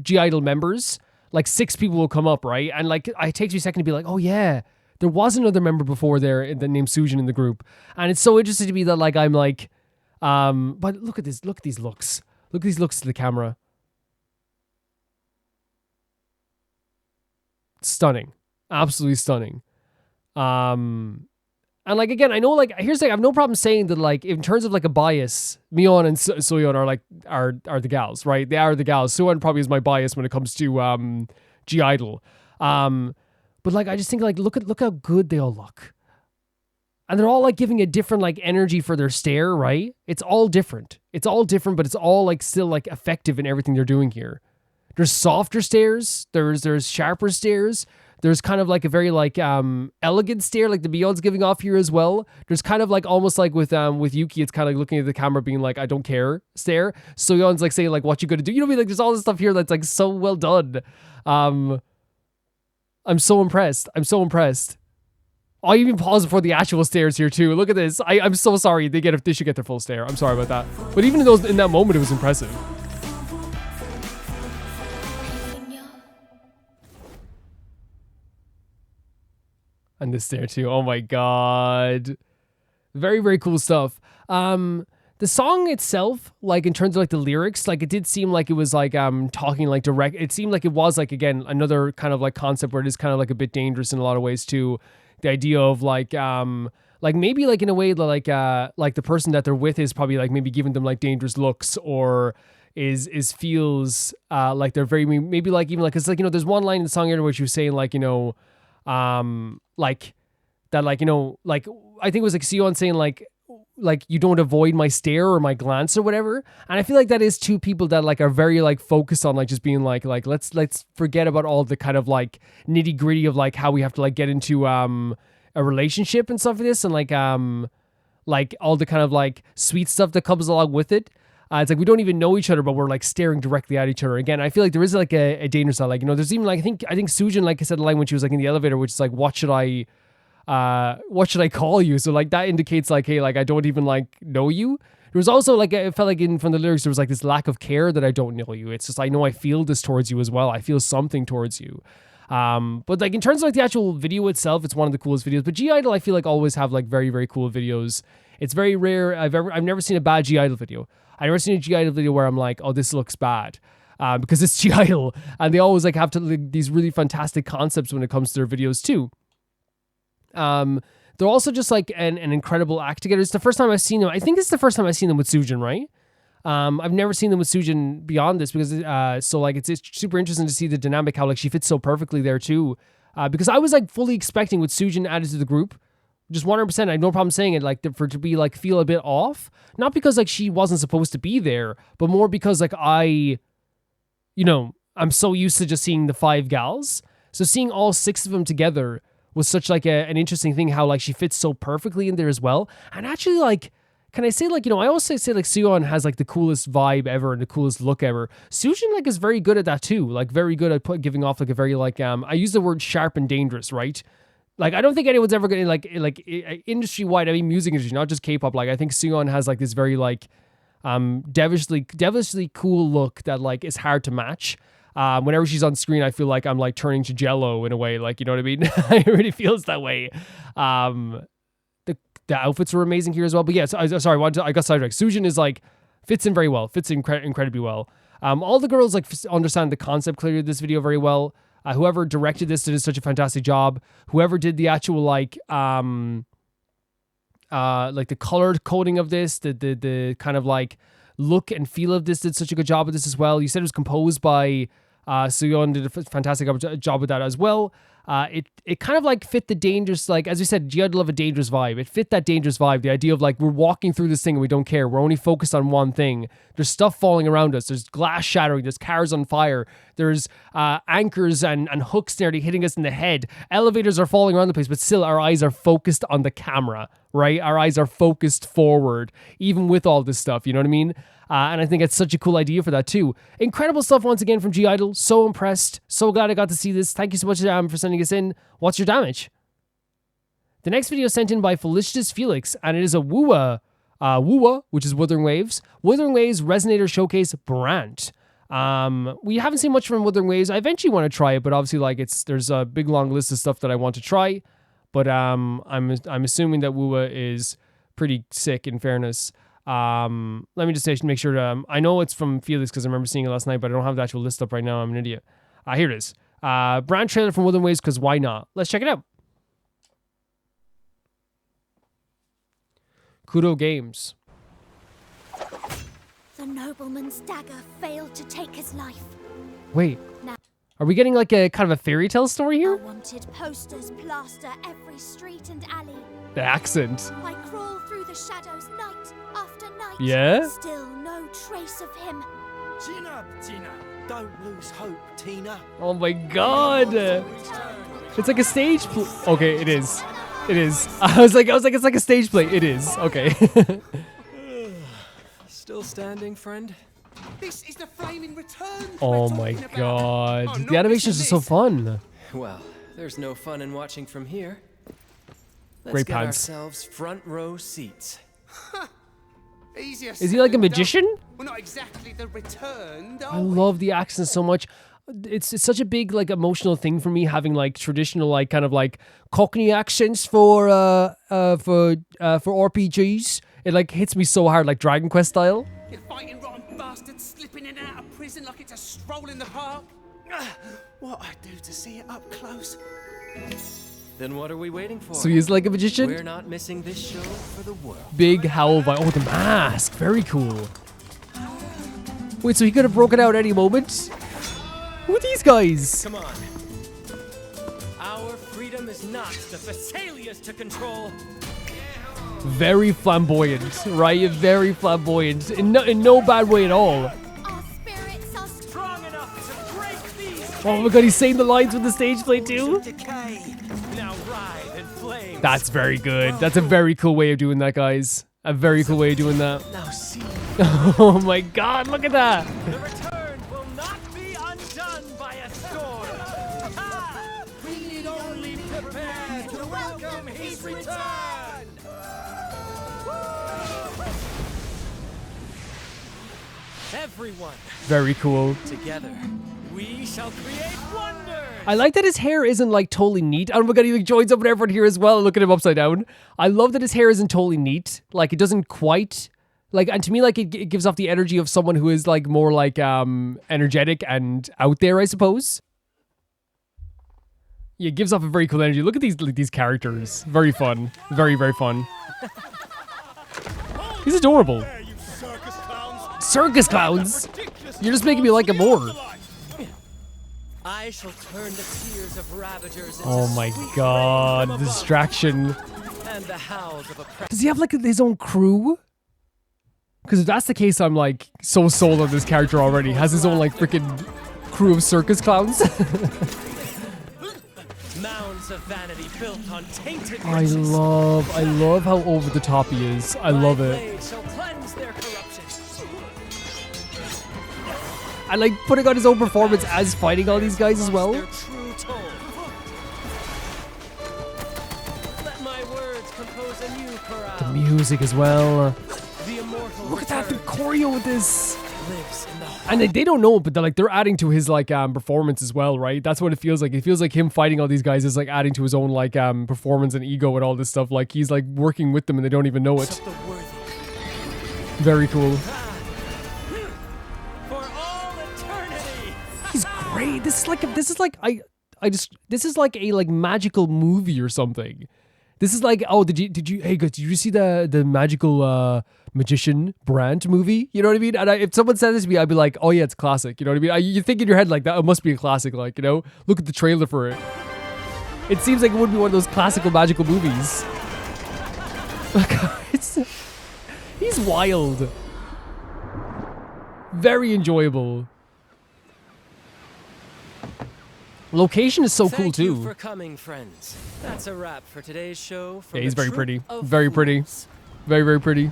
G-Idle members, like 6 people will come up, right? And like it takes me a second to be like, oh yeah, there was another member before there that named Sujin in the group. And it's so interesting to me that like I'm like, but look at this, look at these looks. Look at these looks to the camera. Stunning. Absolutely stunning. And like, again, I know, like, here's the thing, I have no problem saying that, like, in terms of like a bias, Mion and Soyeon are like, are the gals, right? They are the gals. Soyeon probably is my bias when it comes to G-Idle. But like, I just think like, look how good they all look. And they're all like giving a different like energy for their stare, right? It's all different. It's all different, but it's all like still like effective in everything they're doing here. There's softer stares. There's sharper stares. There's kind of like a very like elegant stare, like the Beyond's giving off here as well. There's kind of like almost like with Yuki, it's kind of like looking at the camera being like, I don't care stare. Soyeon's like saying like, what you gonna do? You know what I mean? Like there's all this stuff here that's like so well done. I'm so impressed. I'm so impressed. I even paused before the actual stares here too. Look at this. I'm so sorry. They should get their full stare. I'm sorry about that. But even in that moment, it was impressive. And this stare too. Oh my god. Very, very cool stuff. The song itself, like in terms of like the lyrics, like it did seem like it was like talking like direct. It seemed like it was like, again, another kind of like concept where it is kind of like a bit dangerous in a lot of ways too. The idea of like maybe like in a way like the person that they're with is probably like maybe giving them like dangerous looks, or is feels like they're very, maybe like even like, it's like, you know, there's one line in the song here where she was saying like, you know, like that, like, you know, like I think it was like Sion saying like you don't avoid my stare or my glance or whatever. And I feel like that is two people that like are very like focused on like just being like let's forget about all the kind of like nitty gritty of like how we have to like get into a relationship and stuff like this, and like all the kind of like sweet stuff that comes along with it. It's like we don't even know each other, but we're like staring directly at each other. Again, I feel like there is like a danger side. Like, you know, there's even like I think Sujin, like I said, the line when she was like in the elevator, which is like, what should I call you? So like that indicates like, hey, like I don't even like know you. There was also like, it felt like from the lyrics there was like this lack of care that I don't know you. It's just, I know I feel this towards you as well. I feel something towards you. But like in terms of like the actual video itself, it's one of the coolest videos. But G-Idle I feel like always have like very, very cool videos. It's very rare. I've never seen a bad G-Idle video. I've never seen a G-Idle video where I'm like, oh, this looks bad. Because it's G-Idle. And they always like have to like, these really fantastic concepts when it comes to their videos too. They're also just like an incredible act together. It's the first time I've seen them. I think it's the first time I've seen them with Sujin, right? I've never seen them with Sujin beyond this, because so like it's super interesting to see the dynamic, how like she fits so perfectly there too. Because I was like fully expecting with Sujin added to the group, just 100%. I have no problem saying it, like for it to be like feel a bit off, not because like she wasn't supposed to be there, but more because like I, you know, I'm so used to just seeing the 5 gals. So seeing all 6 of them together was such like an interesting thing, how like she fits so perfectly in there as well. And actually, like, can I say, like, I always say like Suyeon has like the coolest vibe ever and the coolest look ever. Sujin like is very good at that too, like very good at giving off like a very like I use the word sharp and dangerous, right? Like, I don't think anyone's ever gonna like industry wide. I mean, music industry, not just K-pop. Like, I think Suyeon has like this very like devilishly cool look that like is hard to match. Whenever she's on screen, I feel like I'm like turning to Jello in a way, like, you know what I mean? It really feels that way. The outfits were amazing here as well. But yeah, I got sidetracked. Sujin is like fits in very well, incredibly well. All the girls like understand the concept clearly of this video very well. Whoever directed this did such a fantastic job. Whoever did the actual like the colored coding of this, the kind of like look and feel of this did such a good job with this as well. You said it was composed by Suyeon, did a fantastic job with that as well. It kind of like fit the dangerous, like, as we said, Jihad love a dangerous vibe. It fit that dangerous vibe. The idea of like, we're walking through this thing and we don't care. We're only focused on one thing. There's stuff falling around us. There's glass shattering. There's cars on fire. There's anchors and hooks nearly hitting us in the head. Elevators are falling around the place, but still our eyes are focused on the camera, right? Our eyes are focused forward, even with all this stuff. You know what I mean? And I think it's such a cool idea for that too. Incredible stuff once again from G-Idle. So impressed. So glad I got to see this. Thank you so much for sending us in. What's your damage? The next video is sent in by Felicitas Felix, and it is a wuwa, which is Wuthering Waves. Wuthering Waves Resonator Showcase Brant. We haven't seen much from Wuthering Waves. I eventually want to try it, but obviously like there's a big long list of stuff that I want to try. But I'm assuming that wuwa is pretty sick in fairness. Let me just make sure I know it's from Felix because I remember seeing it last night, but I don't have the actual list up right now. I'm an idiot. Here it is. Brand trailer from Wuthering Waves, because why not? Let's check it out. Kudo Games. The nobleman's dagger failed to take his life. Wait, are we getting like a kind of a fairy tale story here? Wanted posters plaster every street and alley. The accent. I crawl through the shadows night after night. Yeah? Still no trace of him. Chin up, Tina. Don't lose hope, Tina. Oh my god. It's like a stage play. Okay, it is. It is. I was like, it's like a stage play. It is. Okay. Still standing, friend? This is the flaming return. Oh my god. The animations are so fun. Well, there's no fun in watching from here. Let's Great get pants. ourselves front row seats. Easier Is he like a magician? Well, not exactly the return, I love the accent so much. It's such a big like emotional thing for me, having like traditional like kind of like Cockney accents for RPGs. It like hits me so hard, like Dragon Quest style. You're fighting rotten bastards slipping in and out of prison like it's a stroll in the park. What I do to see it up close. Then what are we waiting for? So he's like a magician? We're not missing this show for the world. Big howl vibe. Oh, the mask. Very cool. Wait, so he could have broken out any moment? Who are these guys? Come on. Our freedom is not the Thessalia's to control. Very flamboyant, right? Very flamboyant. In no bad way at all. Our spirits are strong enough to break these. Oh my god, he's saying the lines with the stage play too? Now ride in flames. That's very good. That's a very cool way of doing that, guys. A very cool way of doing that. Now see. Oh my god, look at that. The return will not be undone by a sword. Ha! We need only prepare to welcome his return. Everyone. Very cool. Together, we shall create wonders. I like that his hair isn't like totally neat. Oh my god, he like joins up with everyone here as well. Look at him upside down. I love that his hair isn't totally neat. Like it doesn't quite like, and to me like it gives off the energy of someone who is like more like energetic and out there, I suppose. Yeah, it gives off a very cool energy. Look at these characters. Very fun. Very, very fun. He's adorable. Circus clowns? You're just making me like him more. I shall turn the tears of ravagers into Oh my sweet god, rain the from distraction. above, and the howls of oppression. Does he have like his own crew? Because if that's the case, I'm like so sold on this character already. Has his own like freaking crew of circus clowns. Mounds of vanity built on tainted I riches. love how over the top he is. I love it. Blade shall cleanse their corruption. I like putting on his own performance as fighting all these guys as well. Their true toll. Let my words compose a new chorale. The music as well. The immortal Look at that, the choreo with this. lives in the And they don't know it, but they're adding to his like performance as well, right? That's what it feels like. It feels like him fighting all these guys is like adding to his own like performance and ego and all this stuff. Like he's like working with them and they don't even know it. Very cool. For all eternity. He's great. This is like a like magical movie or something. This is like, oh, did you see the magical magician Brant movie? You know what I mean? And if someone said this to me, I'd be like, oh yeah, it's classic. You know what I mean? You think in your head like that, it must be a classic. Like, you know, look at the trailer for it. It seems like it would be one of those classical magical movies. He's wild. Very enjoyable. Location is so cool Thank too. you for coming, friends. That's a wrap for today's show. From Yeah, he's the very troupe pretty. of Very pretty. fools. Very, very pretty.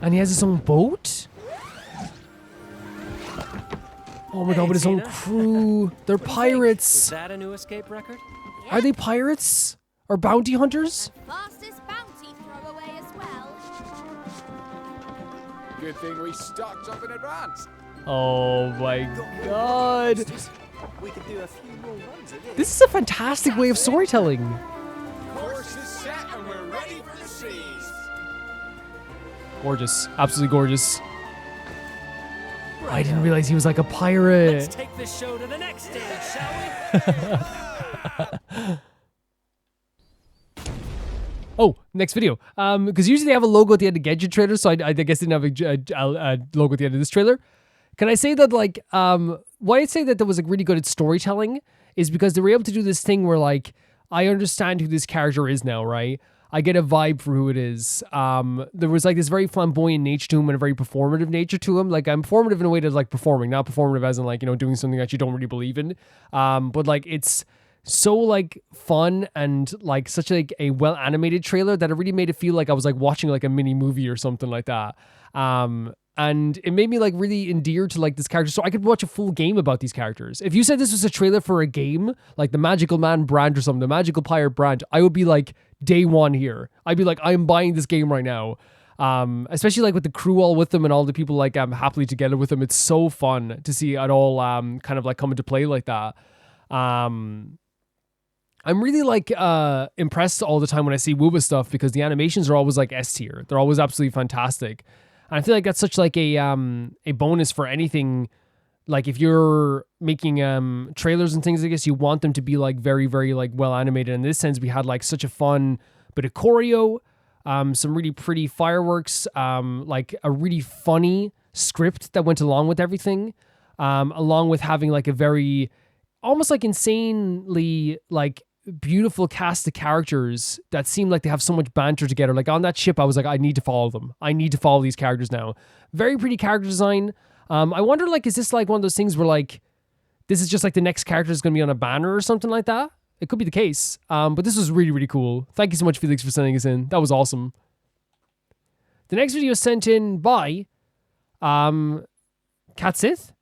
And he has his own boat? Oh my god, with his own crew. They're Was pirates. that a new escape record? Are they pirates? Or bounty hunters? Fastest bounty throwaway as well. Good thing we stocked up in advance. Oh my god. We could do a few more runs of This is a fantastic way of storytelling. Course is set and we're ready for the seas. Gorgeous. Absolutely gorgeous. I didn't realize he was like a pirate. Let's take this show to the next stage, shall we? Oh, next video. Because usually they have a logo at the end of Genshin trailer, so I guess they didn't have a logo at the end of this trailer. Can I say that, like, why I say that was like really good at storytelling is because they were able to do this thing where, like, I understand who this character is now, right? I get a vibe for who it is. There was like this very flamboyant nature to him and a very performative nature to him. Like, I'm performative in a way that's like performing, not performative as in like, you know, doing something that you don't really believe in. But like, it's so like fun and like such like a well animated trailer that it really made it feel like I was like watching like a mini movie or something like that. And it made me like really endeared to like this character, so I could watch a full game about these characters. If you said this was a trailer for a game like the Magical Man Brand or something, the Magical Pirate Brand, I would be like day one here. I'd be like, I'm buying this game right now. Especially like with the crew all with them and all the people like happily together with them. It's so fun to see it all kind of like come into play like that. I'm really like impressed all the time when I see wuwa stuff because the animations are always like S tier. They're always absolutely fantastic. And I feel like that's such like a bonus for anything. Like if you're making trailers and things, I guess you want them to be like very, very like well animated. In this sense, we had like such a fun bit of choreo, some really pretty fireworks, like a really funny script that went along with everything, along with having like a very almost like insanely like beautiful cast of characters that seem like they have so much banter together. Like on that ship, I was like, I need to follow them. I need to follow these characters now. Very pretty character design. I wonder, like, is this like one of those things where like, this is just like the next character is going to be on a banner or something like that? It could be the case. But this was really, really cool. Thank you so much, Felix, for sending us in. That was awesome. The next video is sent in by Katsith.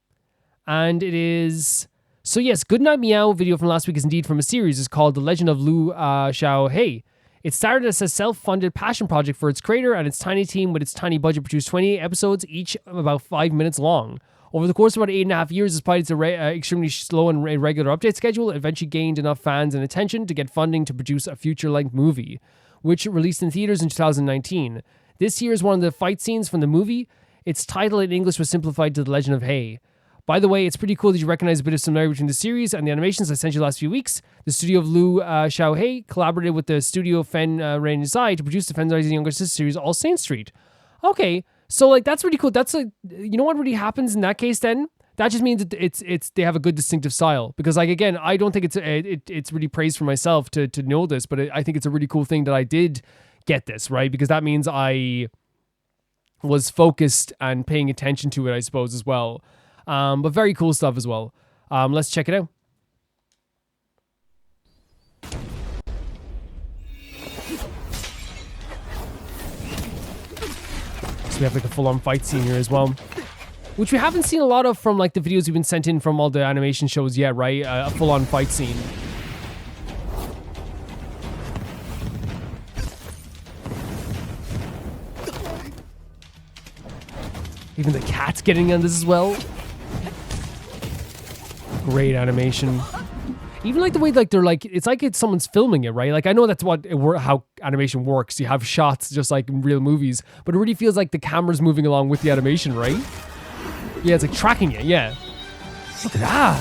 And it is... So yes, Goodnight Meow video from last week is indeed from a series. It's called The Legend of Lu Xiao Hei. It started as a self-funded passion project for its creator and its tiny team with its tiny budget produced 28 episodes, each about 5 minutes long. Over the course of about 8.5 years, despite its extremely slow and irregular update schedule, it eventually gained enough fans and attention to get funding to produce a feature-length movie, which released in theaters in 2019. This here is one of the fight scenes from the movie. Its title in English was simplified to The Legend of Hei. By the way, it's pretty cool that you recognize a bit of similarity between the series and the animations I sent you last few weeks. The studio of Lu Xiaohei collaborated with the studio Fen Rain Zai to produce the Fen Zai's younger sister series, All Saint Street. Okay, so like that's really cool. That's a, you know what really happens in that case then? That just means that it's they have a good distinctive style. Because like again, I don't think it's really praised for myself to know this, but I think it's a really cool thing that I did get this, right? Because that means I was focused and paying attention to it, I suppose, as well. But very cool stuff as well. Let's check it out. So we have like a full-on fight scene here as well, which we haven't seen a lot of from like the videos we've been sent in from all the animation shows yet, right? A full-on fight scene. Even the cat's getting on this as well. Great animation. Even like the way like they're like, it's like someone's filming it, right? Like I know that's how animation works. You have shots just like in real movies, but it really feels like the camera's moving along with the animation, right? Yeah, it's like tracking it, yeah. Look at that.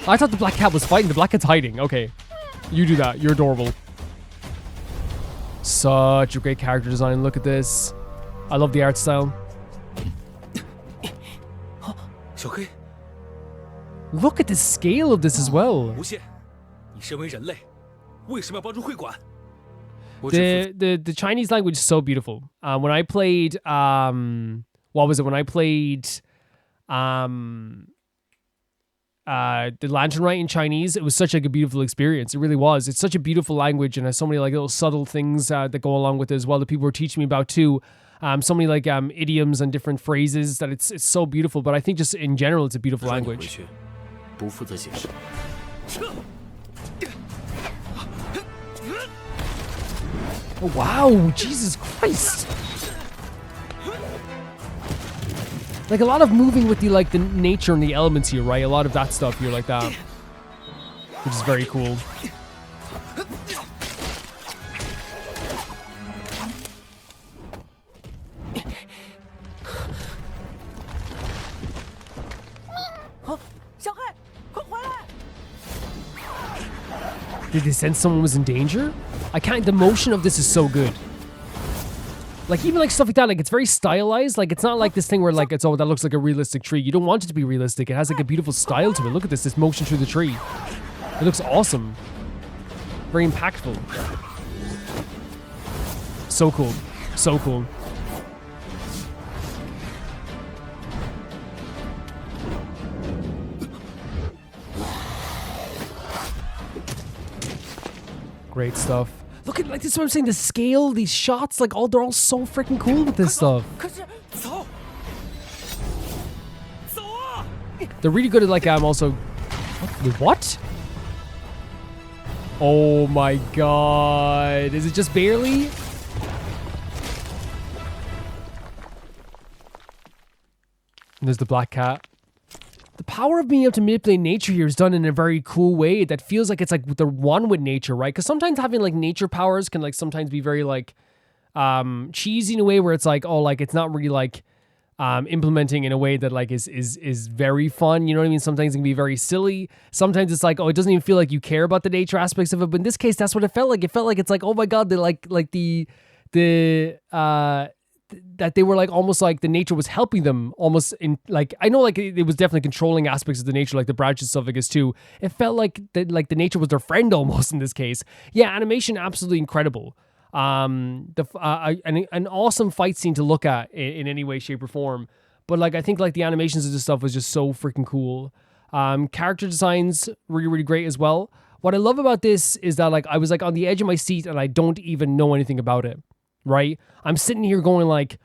I thought the black cat was fighting. The black cat's hiding. Okay. You do that. You're adorable. Such a great character design. Look at this. I love the art style. Look at the scale of this as well. The Chinese language is so beautiful. When I played what was it? When I played the Lantern Rite in Chinese, it was such like a beautiful experience. It really was. It's such a beautiful language and has so many like little subtle things that go along with it as well that people were teaching me about too. So many like idioms and different phrases that it's so beautiful. But I think just in general, it's a beautiful language. Oh, wow, Jesus Christ. Like a lot of moving with the like the nature and the elements here, right? A lot of that stuff here like that, which is very cool. Did they sense someone was in danger? The motion of this is so good. Like even like stuff like that, like it's very stylized. Like it's not like this thing where like it's, oh, that looks like a realistic tree. You don't want it to be realistic. It has like a beautiful style to it. Look at this motion through the tree. It looks awesome. Very impactful. So cool. So cool. Great stuff. Look at, like, this is what I'm saying, the scale, these shots, like, they're all so freaking cool with this stuff. They're really good at, like, also... What? Oh my god. Is it just barely? And there's the black cat. The power of being able to manipulate nature here is done in a very cool way that feels like it's like the one with nature, right? Because sometimes having like nature powers can like sometimes be very like cheesy in a way where it's like, oh, like it's not really like implementing in a way that like is very fun. You know what I mean? Sometimes it can be very silly. Sometimes it's like, oh, it doesn't even feel like you care about the nature aspects of it. But in this case, that's what it felt like. It felt like it's like, oh my god, they like that they were like almost like the nature was helping them almost in like, I know like it was definitely controlling aspects of the nature, like the branches stuff, I guess too. It felt like the nature was their friend almost in this case. Yeah, animation absolutely incredible. An awesome fight scene to look at in any way, shape, or form. But like I think like the animations of this stuff was just so freaking cool. Character designs really, really great as well. What I love about this is that like I was like on the edge of my seat and I don't even know anything about it. Right? I'm sitting here going like,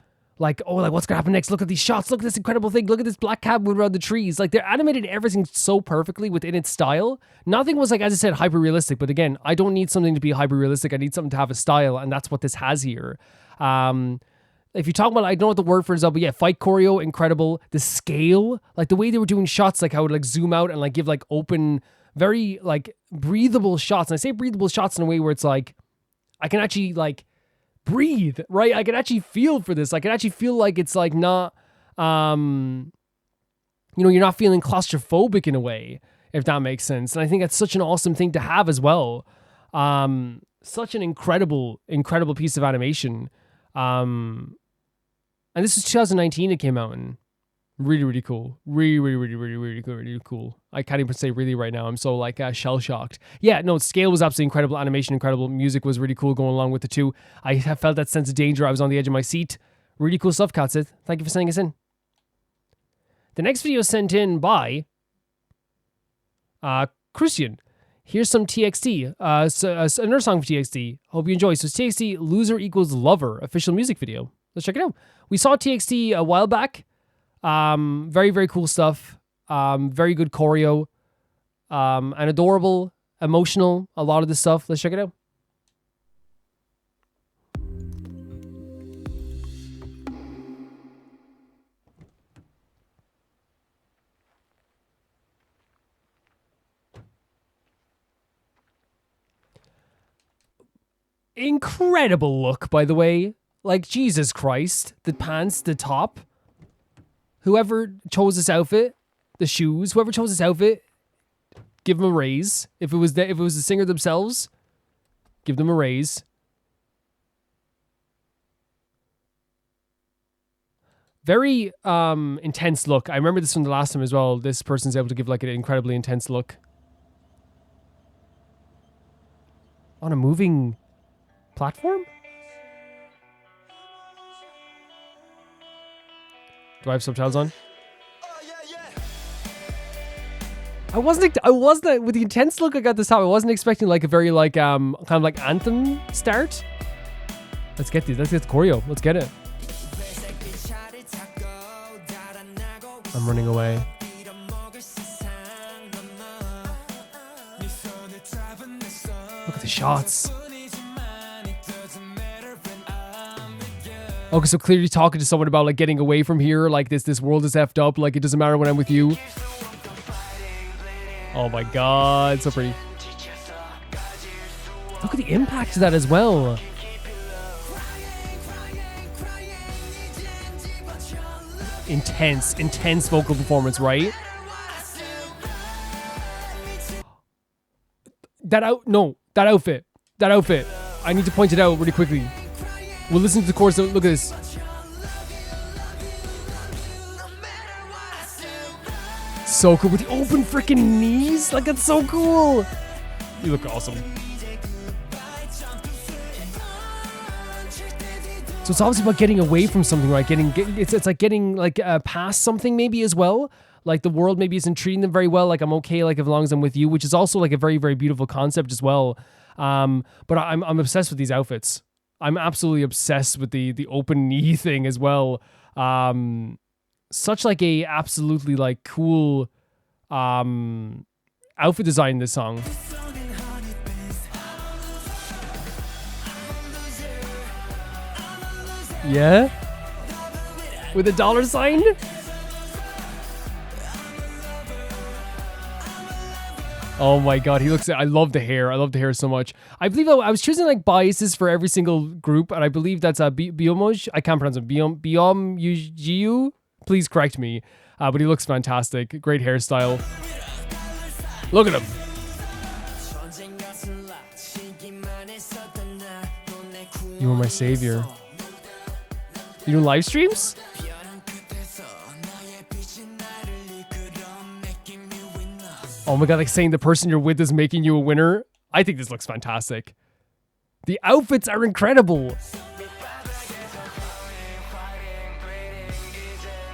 oh, like what's gonna happen next? Look at these shots. Look at this incredible thing. Look at this black cat moving around the trees. Like they're animated everything so perfectly within its style. Nothing was like, as I said, hyper realistic. But again, I don't need something to be hyper realistic. I need something to have a style, and that's what this has here. If you talk about, I don't know what the word for it is, but yeah, fight choreo, incredible. The scale, like the way they were doing shots, like how it would like zoom out and like give like open, very like breathable shots. And I say breathable shots in a way where it's like I can actually like breathe, right? I can actually feel for this. I can actually feel like it's like not, you're not feeling claustrophobic in a way, if that makes sense. And I think that's such an awesome thing to have as well. Such an incredible, incredible piece of animation. And this is 2019 it came out in. Really, really cool. Really cool. I can't even say really right now. I'm so like shell shocked. Yeah, no, scale was absolutely incredible. Animation incredible. Music was really cool going along with the two. I have felt that sense of danger. I was on the edge of my seat. Really cool stuff, Katsith. Thank you for sending us in. The next video is sent in by Christian. Here's some TXT. Another song for TXT. Hope you enjoy. So it's TXT Loser Equals Lover official music video. Let's check it out. We saw TXT a while back. Very, very cool stuff. Very good choreo. And adorable, emotional, a lot of this stuff. Let's check it out. Incredible look, by the way. Like, Jesus Christ. The pants, the top. Whoever chose this outfit, the shoes, whoever chose this outfit, give them a raise. If it was the singer themselves, give them a raise. Very intense look. I remember this from the last time as well. This person's able to give like an incredibly intense look. On a moving platform? Do I have subtitles on? I wasn't with the intense look I got this time. I wasn't expecting like a very like kind of like anthem start. Let's get these. Let's get the choreo. Let's get it. I'm running away. Look at the shots. Okay, so clearly talking to someone about like getting away from here, like this world is effed up, like it doesn't matter when I'm with you. Oh my god, so pretty. Look at the impact of that as well. Intense vocal performance, right? That outfit. I need to point it out really quickly. We'll listen to the chorus. Look at this. So cool with the open freaking knees. Like, that's so cool. You look awesome. So it's obviously about getting away from something, right? It's like getting like past something maybe as well. Like the world maybe isn't treating them very well. Like I'm okay, like as long as I'm with you, which is also like a very, very beautiful concept as well. But I'm obsessed with these outfits. I'm absolutely obsessed with the open knee thing as well. Such like a absolutely like cool outfit design in this song. Yeah? With a dollar sign? Oh my god, he looks. I love the hair. I love the hair so much. I believe I was choosing like biases for every single group, and I believe that's Biomoj. I can't pronounce it. Biom. Please correct me. But he looks fantastic. Great hairstyle. Look at him. You are my savior. You doing live streams? Oh my god, like saying the person you're with is making you a winner. I think this looks fantastic. The outfits are incredible.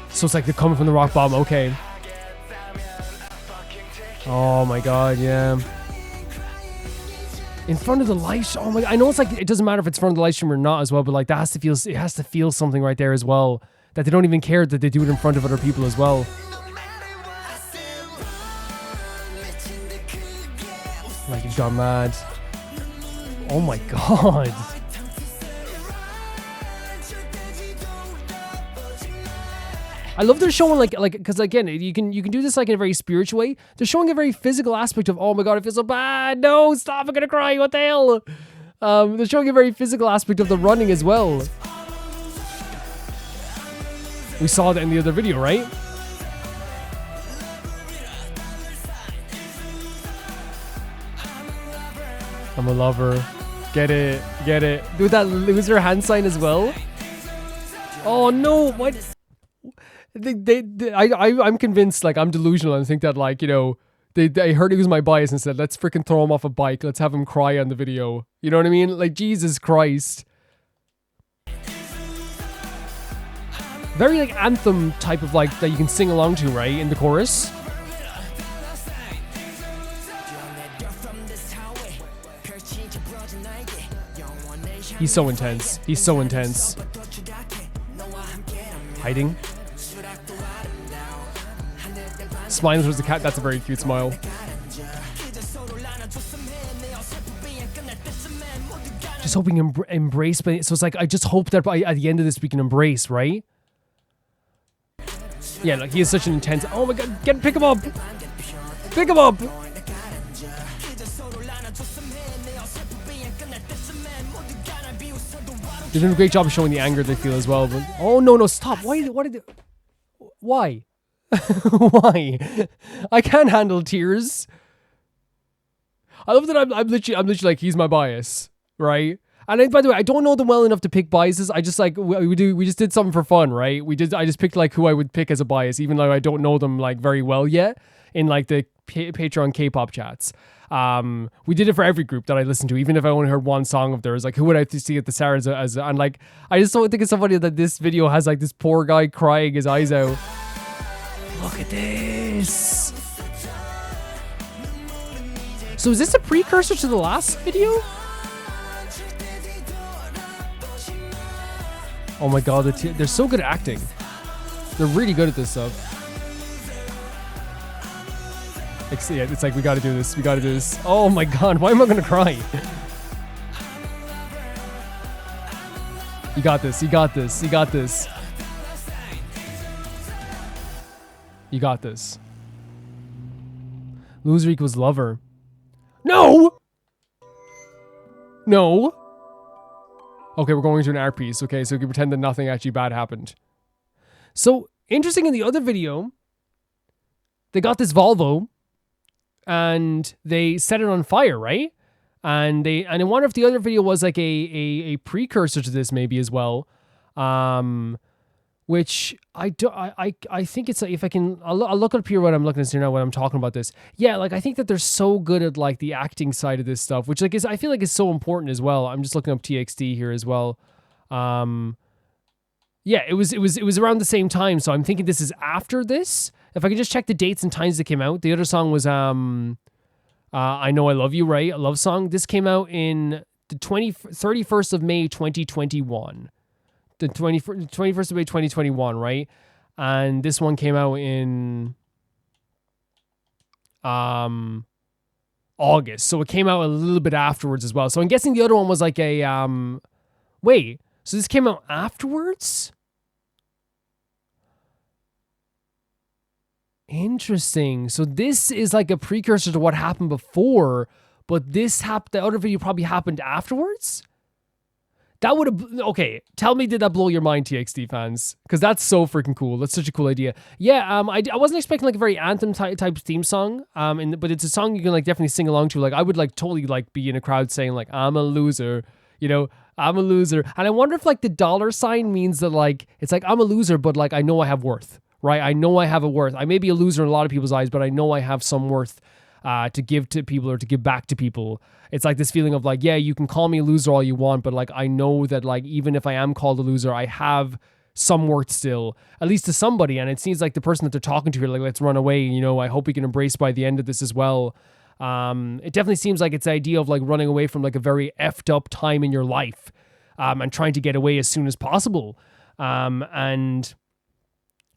So it's like they're coming from the rock bottom. Okay. Oh my god, yeah. In front of the live stream. Oh my god. I know it's like it doesn't matter if it's in front of the live stream or not as well, but like that has to feel, it has to feel something right there as well. That they don't even care that they do it in front of other people as well. Like he's gone mad. Oh my god. I love they're showing like because again you can do this like in a very spiritual way. They're showing a very physical aspect of, oh my god, I feel so bad. No, stop, I'm gonna cry. What the hell? They're showing a very physical aspect of the running as well. We saw that in the other video, right? I'm a lover. Get it. Do that loser hand sign as well. Oh no, what? I'm convinced, like, I'm delusional and think that, like, you know, they heard it was my bias and said, let's freaking throw him off a bike. Let's have him cry on the video. You know what I mean? Like, Jesus Christ. Very, like, anthem type of, like, that you can sing along to, right? In the chorus. He's so intense. He's so intense. Hiding. Smiling towards the cat. That's a very cute smile. Just hoping embrace. So it's like, I just hope that at the end of this we can embrace, right? Yeah, like, he is such an intense. Oh my god, pick him up! Pick him up! They're doing a great job of showing the anger they feel as well. But oh no, stop! Why? Why? Why? I can't handle tears. I love that I'm literally like, he's my bias, right? And by the way, I don't know them well enough to pick biases. I just, like, we just did something for fun, right? I just picked, like, who I would pick as a bias, even though I don't know them, like, very well yet in, like, the Patreon K-pop chats. We did it for every group that I listened to, even if I only heard one song of theirs. Like, who would I see at the start as and, like, I just don't think it's so funny that this video has, like, this poor guy crying his eyes out. Look at this. So is this a precursor to the last video? Oh my god, they're so good at acting. They're really good at this stuff. It's like, we gotta do this. We gotta do this. Oh my god, why am I gonna cry? You got this. You got this. You got this. You got this. Loser equals lover. No! No! Okay, we're going to an art piece. Okay, so we can pretend that nothing actually bad happened. So, interesting, in the other video, they got this Volvo and they set it on fire, right? And I wonder if the other video was like a precursor to this maybe as well. Which I think it's, if I can, I'll look up here what I'm looking at here now when I'm talking about this. Yeah, like, I think that they're so good at, like, the acting side of this stuff, which, like, I feel like is so important as well. I'm just looking up TXT here as well. Yeah, it was around the same time, so I'm thinking this is after this. If I could just check the dates and times that came out. The other song was I Know I Love You, right? A love song. This came out in the 31st of May 2021. The 21st of May 2021, right? And this one came out in August. So it came out a little bit afterwards as well. So I'm guessing the other one was like a wait, so this came out afterwards? Interesting. So this is like a precursor to what happened before, but the other video probably happened afterwards? That would have, okay, tell me, did that blow your mind, TXT fans? Because that's so freaking cool. That's such a cool idea. Yeah, I wasn't expecting, like, a very anthem type theme song, but it's a song you can, like, definitely sing along to. Like, I would, like, totally, like, be in a crowd saying, like, I'm a loser, you know, I'm a loser. And I wonder if, like, the dollar sign means that, like, it's like, I'm a loser, but, like, I know I have worth, right? I know I have a worth. I may be a loser in a lot of people's eyes, but I know I have some worth to give to people or to give back to people. It's like this feeling of, like, yeah, you can call me a loser all you want, but, like, I know that, like, even if I am called a loser, I have some worth still, at least to somebody. And it seems like the person that they're talking to, like, let's run away, you know, I hope we can embrace by the end of this as well. It definitely seems like it's the idea of, like, running away from, like, a very effed up time in your life, and trying to get away as soon as possible, and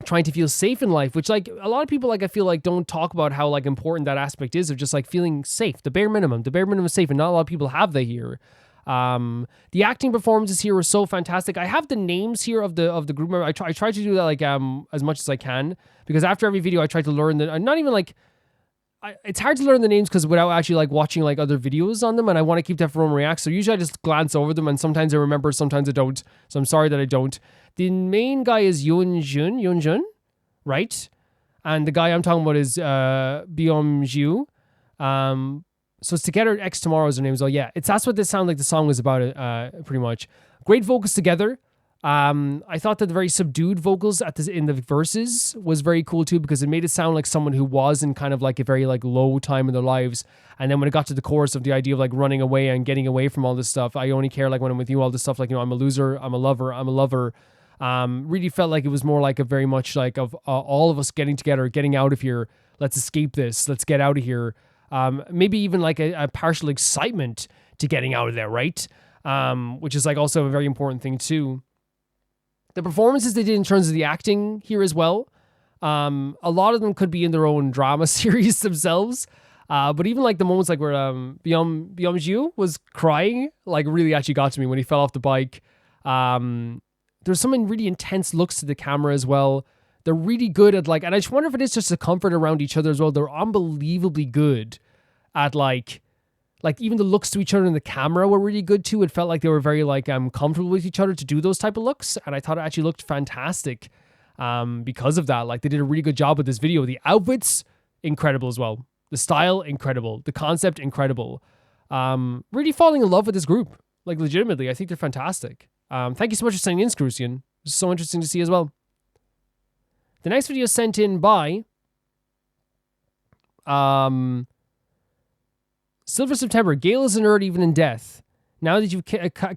trying to feel safe in life, which, like, a lot of people, like, I feel like don't talk about how, like, important that aspect is of just, like, feeling safe, the bare minimum is safe, and not a lot of people have that here. The acting performances here were so fantastic. I have the names here of the group member. I try to do that, like, as much as I can, because after every video I try to learn not even, like, it's hard to learn the names because without actually, like, watching, like, other videos on them, and I want to keep that for when we react, so usually I just glance over them, and sometimes I remember, sometimes I don't, so I'm sorry that I don't. The main guy is Yoonjun, right? And the guy I'm talking about is Byung-ju. So it's Together X Tomorrow's their names. Oh yeah, that's what this sounded like the song was about, pretty much. Great vocals together. I thought that the very subdued vocals in the verses was very cool too, because it made it sound like someone who was in kind of like a very like low time in their lives. And then when it got to the chorus of the idea of like running away and getting away from all this stuff, I only care like when I'm with you, all this stuff, like, you know, I'm a loser, I'm a lover, I'm a lover. Really felt like it was more like a very much like of all of us getting together, getting out of here. Let's escape this. Let's get out of here. Maybe even like a partial excitement to getting out of there, right? Which is like also a very important thing too. The performances they did in terms of the acting here as well, a lot of them could be in their own drama series themselves. But even like the moments like where Byung-ju was crying, like really actually got to me when he fell off the bike. There's some really intense looks to the camera as well. They're really good at like, and I just wonder if it is just a comfort around each other as well. They're unbelievably good at like even the looks to each other in the camera were really good too. It felt like they were very like comfortable with each other to do those type of looks, and I thought it actually looked fantastic because of that. Like they did a really good job with this video. The outfits incredible as well. The style incredible. The concept incredible. Really falling in love with this group. Like legitimately, I think they're fantastic. Thank you so much for sending in, Scrucian. It's so interesting to see as well. The next video sent in by Silver September. Gale is a nerd even in death. Now that you've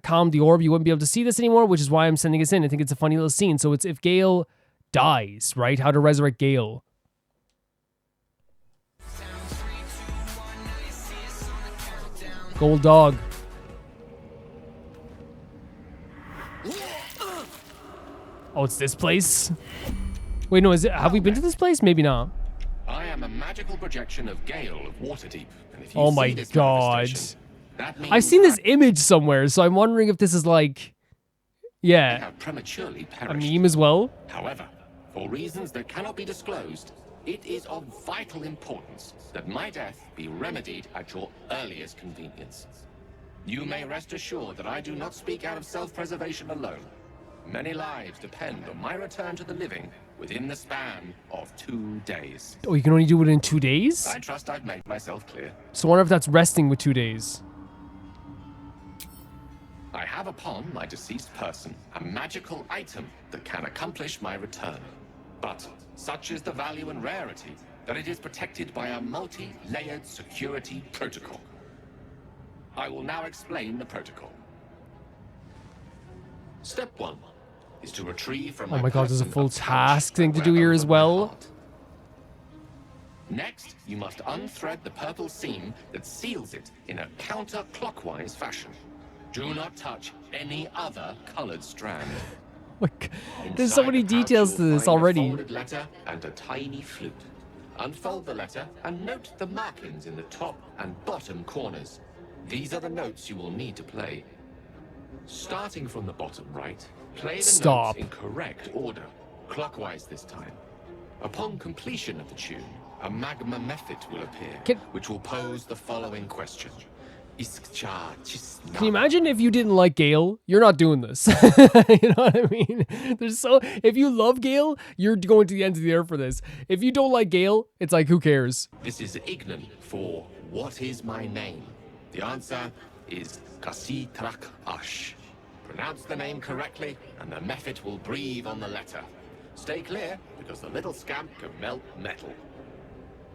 calmed the orb, you wouldn't be able to see this anymore, which is why I'm sending this in. I think it's a funny little scene. So it's if Gale dies, right? How to resurrect Gale. Gold dog. Oh, it's this place? Wait, no, is it? Have we been to this place? Maybe not. I am a magical projection of Gale of Waterdeep. And if you Oh my see this god. that means I've seen this image somewhere, so I'm wondering if this is like, I yeah, have prematurely a perished. meme as well. However, for reasons that cannot be disclosed, it is of vital importance that my death be remedied at your earliest convenience. You may rest assured that I do not speak out of self-preservation alone. Many lives depend on my return to the living within the span of 2 days. Oh, you can only do it in 2 days? I trust I've made myself clear. So I wonder if that's resting with 2 days. I have upon my deceased person a magical item that can accomplish my return. But such is the value and rarity that it is protected by a multi-layered security protocol. I will now explain the protocol. Step 1 is to retrieve from Oh my god, there's a person full pouch task thing to do where here over as my well. heart. Next, you must unthread the purple seam that seals it in a counterclockwise fashion. Do not touch any other colored strand. There's so many details to this already. A folded letter and a tiny flute. Unfold the letter and note the markings in the top and bottom corners. These are the notes you will need to play. Starting from the bottom right, play the notes in correct order, clockwise this time. Upon completion of the tune, a magma method will appear, which will pose the following question. Can you imagine if you didn't like Gale? You're not doing this. You know what I mean? If you love Gale, you're going to the end of the earth for this. If you don't like Gale, it's like, who cares? This is Ignan for what is my name? The answer is Kasitrak Ash. Pronounce the name correctly, and the method will breathe on the letter. Stay clear, because the little scamp can melt metal.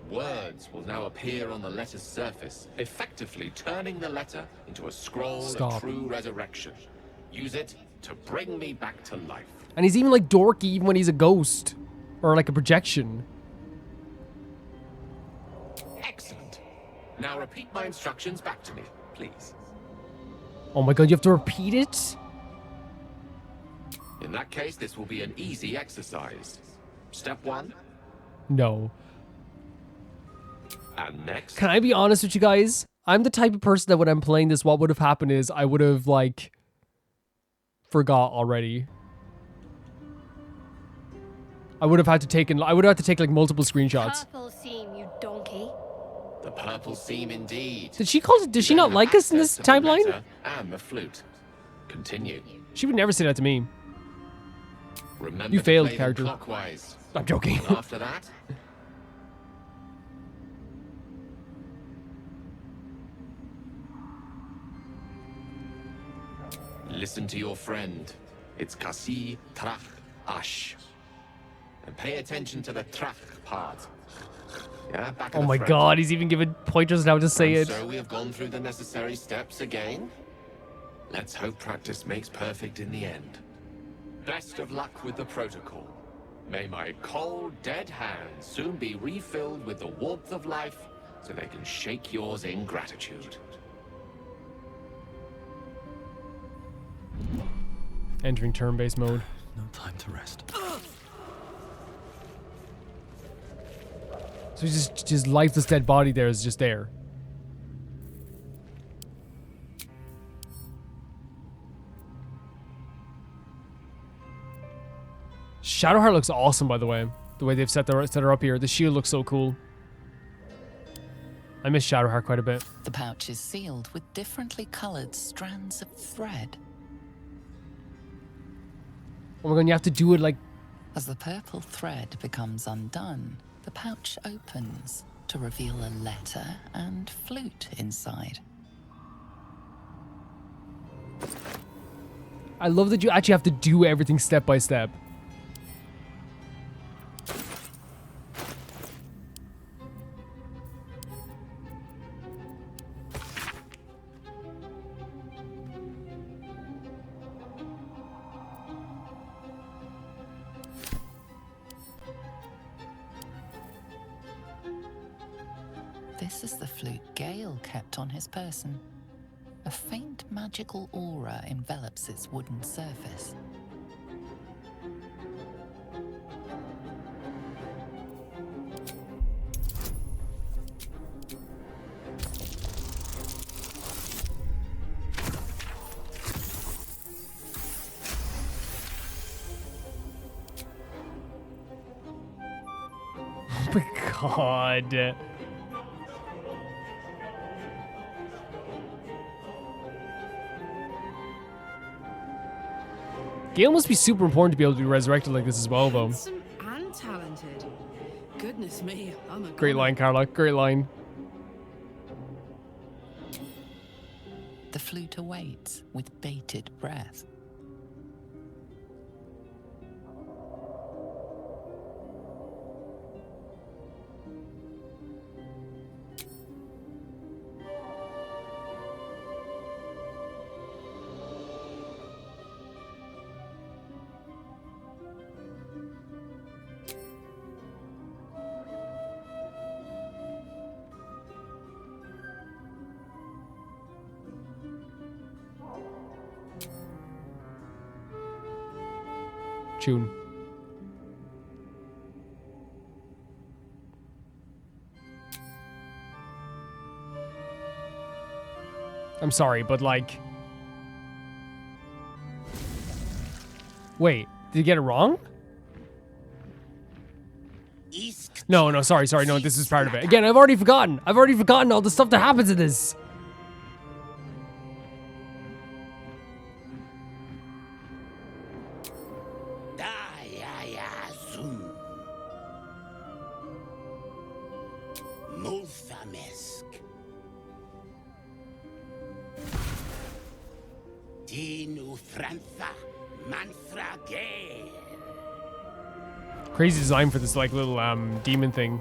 Words will now appear on the letter's surface, effectively turning the letter into a scroll of true resurrection. Use it to bring me back to life. And he's even like dorky even when he's a ghost. Or like a projection. Excellent. Now repeat my instructions back to me, please. Oh my god, you have to repeat it? In that case, this will be an easy exercise. Step 1. No. And next. Can I be honest with you guys? I'm the type of person that when I'm playing this, what would have happened is I would have like forgot already. I would have had to take like multiple screenshots. Purple seam, you donkey. The purple seam indeed. Did she not like us in this timeline? And the flute. Continue. She would never say that to me. Remember You to failed, play them character. clockwise. I'm joking. And after that, listen to your friend. It's Kasi Trach Ash. And pay attention to the Trach part. Yeah, back Oh my god, he's even giving pointers now to say it. So we have gone through the necessary steps again. Let's hope practice makes perfect in the end. Best of luck with the protocol. May my cold, dead hands soon be refilled with the warmth of life so they can shake yours in gratitude. Entering turn-based mode. No time to rest. So he's just lifeless dead body there is just there. Shadowheart looks awesome, by the way. The way they've set her up here. The shield looks so cool. I miss Shadowheart quite a bit. The pouch is sealed with differently colored strands of thread. Oh my god, you have to do it like... As the purple thread becomes undone, the pouch opens to reveal a letter and flute inside. I love that you actually have to do everything step by step. This is the flute Gale kept on his person. A faint magical aura envelops its wooden surface. Oh my god. Gale must be super important to be able to be resurrected like this as well, though. Handsome and talented. Goodness me, I'm a Great line, Carla. Great line. The flute awaits with bated breath. Chuu. I'm sorry, but like... Wait, did you get it wrong? No, sorry, no, this is part of it. Again, I've already forgotten all the stuff that happens in this. Crazy design for this like little demon thing.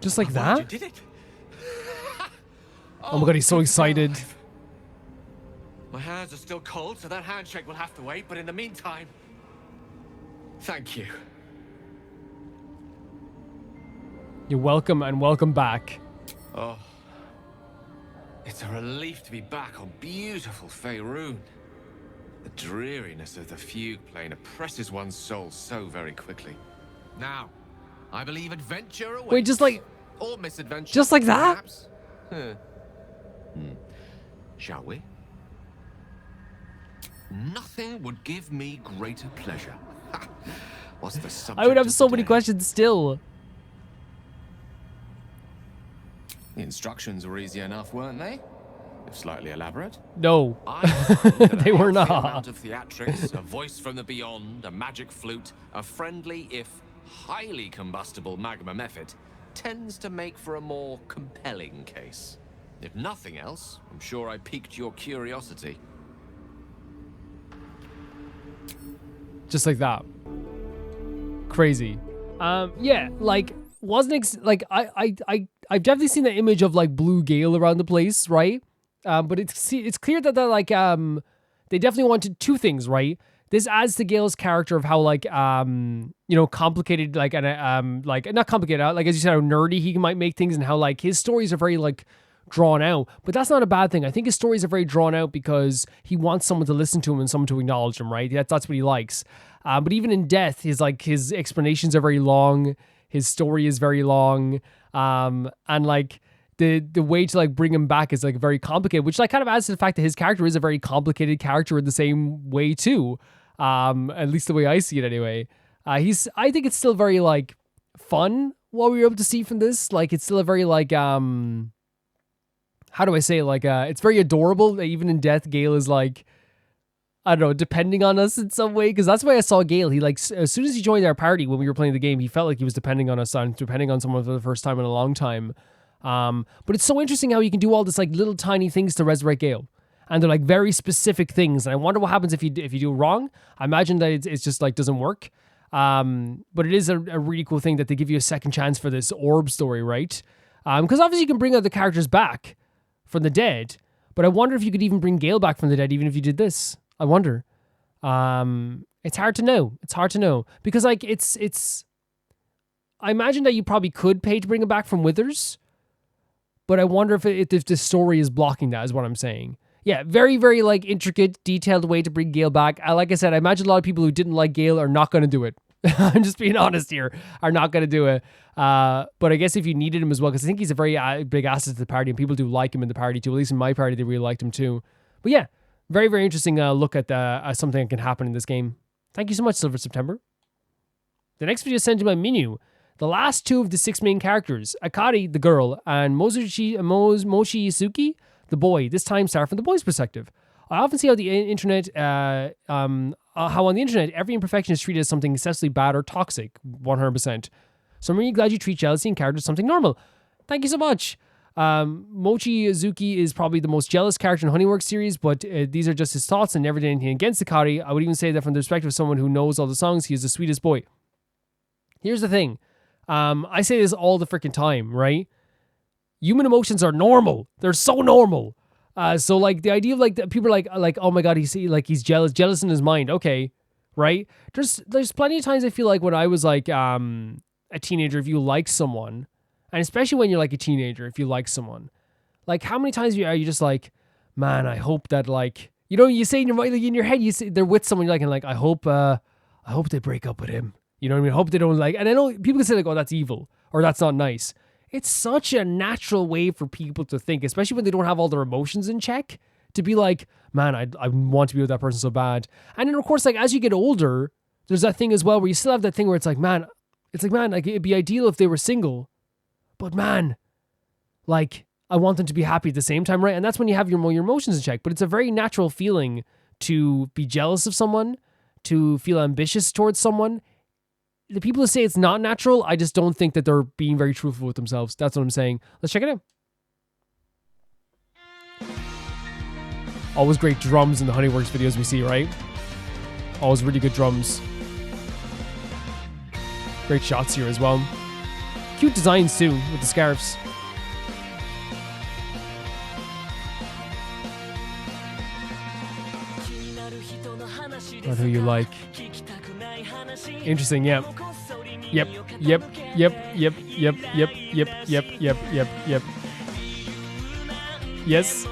Just like that? You did it. Oh my god, he's so excited. My hands are still cold, so that handshake will have to wait, but in the meantime, thank you. You're welcome and welcome back. Oh, it's a relief to be back on beautiful Faerun. The dreariness of the fugue plane oppresses one's soul so very quickly. Now, I believe adventure awaits. Wait, just like... Or misadventure. Just like that? Perhaps. Shall we? Nothing would give me greater pleasure. What's the subject? I would have so many questions still. The instructions were easy enough, weren't they? If slightly elaborate. No, I found that they a were healthy not. amount of theatrics, a voice from the beyond, a magic flute, a friendly, if highly combustible magma method, tends to make for a more compelling case. If nothing else, I'm sure I piqued your curiosity. Just like that. Crazy. Yeah, like I've definitely seen the image of like blue Gale around the place, right? But it's clear that they definitely wanted two things, right? This adds to Gale's character of how like complicated, like, and like not complicated, like as you said, how nerdy he might make things, and how like his stories are very like drawn out. But that's not a bad thing. I think his stories are very drawn out because he wants someone to listen to him and someone to acknowledge him, right? That's what he likes. But even in death, his explanations are very long. His story is very long. And like the way to like bring him back is like very complicated, which like kind of adds to the fact that his character is a very complicated character in the same way too. At least the way I see it anyway. I think it's still very like fun what we were able to see from this. Like it's still a very like how do I say it? Like it's very adorable that even in death Gale is like, I don't know, depending on us in some way, because that's why I saw Gale. He like as soon as he joined our party when we were playing the game, he felt like he was depending on us, depending on someone for the first time in a long time. But it's so interesting how you can do all this like little tiny things to resurrect Gale, and they're like very specific things. And I wonder what happens if you do it wrong. I imagine that it's just like doesn't work. But it is a really cool thing that they give you a second chance for this orb story, right? Because obviously you can bring other characters back from the dead, but I wonder if you could even bring Gale back from the dead even if you did this. I wonder. It's hard to know. It's hard to know because like it's. I imagine that you probably could pay to bring him back from Withers, but I wonder if the story is blocking that. Is what I'm saying. Yeah, very very like intricate, detailed way to bring Gale back. Like I said, I imagine a lot of people who didn't like Gale are not going to do it. I'm just being honest here. Are not going to do it. But I guess if you needed him as well, because I think he's a very big asset to the party, and people do like him in the party too. At least in my party, they really liked him too. But yeah. Very, very interesting look at something that can happen in this game. Thank you so much, Silver September. The next video is sent to my menu. The last two of the 6 main characters, Akari, the girl, and Mochizuki, the boy, this time start from the boy's perspective. I often see how the internet, how on the internet, every imperfection is treated as something excessively bad or toxic, 100%. So I'm really glad you treat jealousy in characters as something normal. Thank you so much. Mochizuki is probably the most jealous character in Honeyworks series, but these are just his thoughts and never did anything against Akari. I would even say that from the perspective of someone who knows all the songs, he is the sweetest boy. Here's the thing. I say this all the freaking time, right? Human emotions are normal. They're so normal. So like the idea of like people are like, oh my God, he's jealous in his mind. Okay. Right. There's plenty of times I feel like when I was like, a teenager, if you like someone, and especially when you're like a teenager, if you like someone, like how many times are you just like, man, I hope that like, you say in your mind, like in your head, you say they're with someone, you're like, and like, I hope they break up with him. You know what I mean? I hope they don't like, and I know people can say like, oh, that's evil or that's not nice. It's such a natural way for people to think, especially when they don't have all their emotions in check, to be like, man, I want to be with that person so bad. And then of course, like as you get older, there's that thing as well where you still have that thing where it's like, man, like it'd be ideal if they were single. But man, like, I want them to be happy at the same time, right? And that's when you have your emotions in check. But it's a very natural feeling to be jealous of someone, to feel ambitious towards someone. The people who say it's not natural, I just don't think that they're being very truthful with themselves. That's what I'm saying. Let's check it out. Always great drums in the Honeyworks videos we see, right? Always really good drums. Great shots here as well. Cute designs too, with the scarves. Not who you like. Interesting, yeah. Yep. Yes.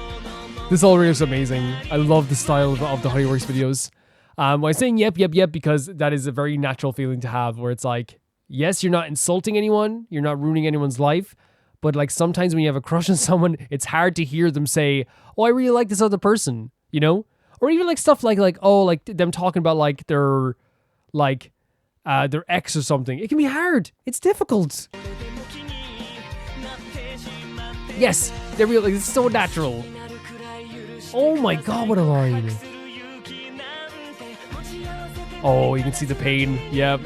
This already looks amazing. I love the style of the Honeyworks videos. I'm saying yep, because that is a very natural feeling to have where it's like, yes, you're not insulting anyone, you're not ruining anyone's life, but like sometimes when you have a crush on someone, it's hard to hear them say, oh, I really like this other person, you know? Or even like stuff like oh, like them talking about like their ex or something. It can be hard. It's difficult. Yes, they're real. Like, it's so natural. Oh my god, what a line. Oh, you can see the pain. Yep.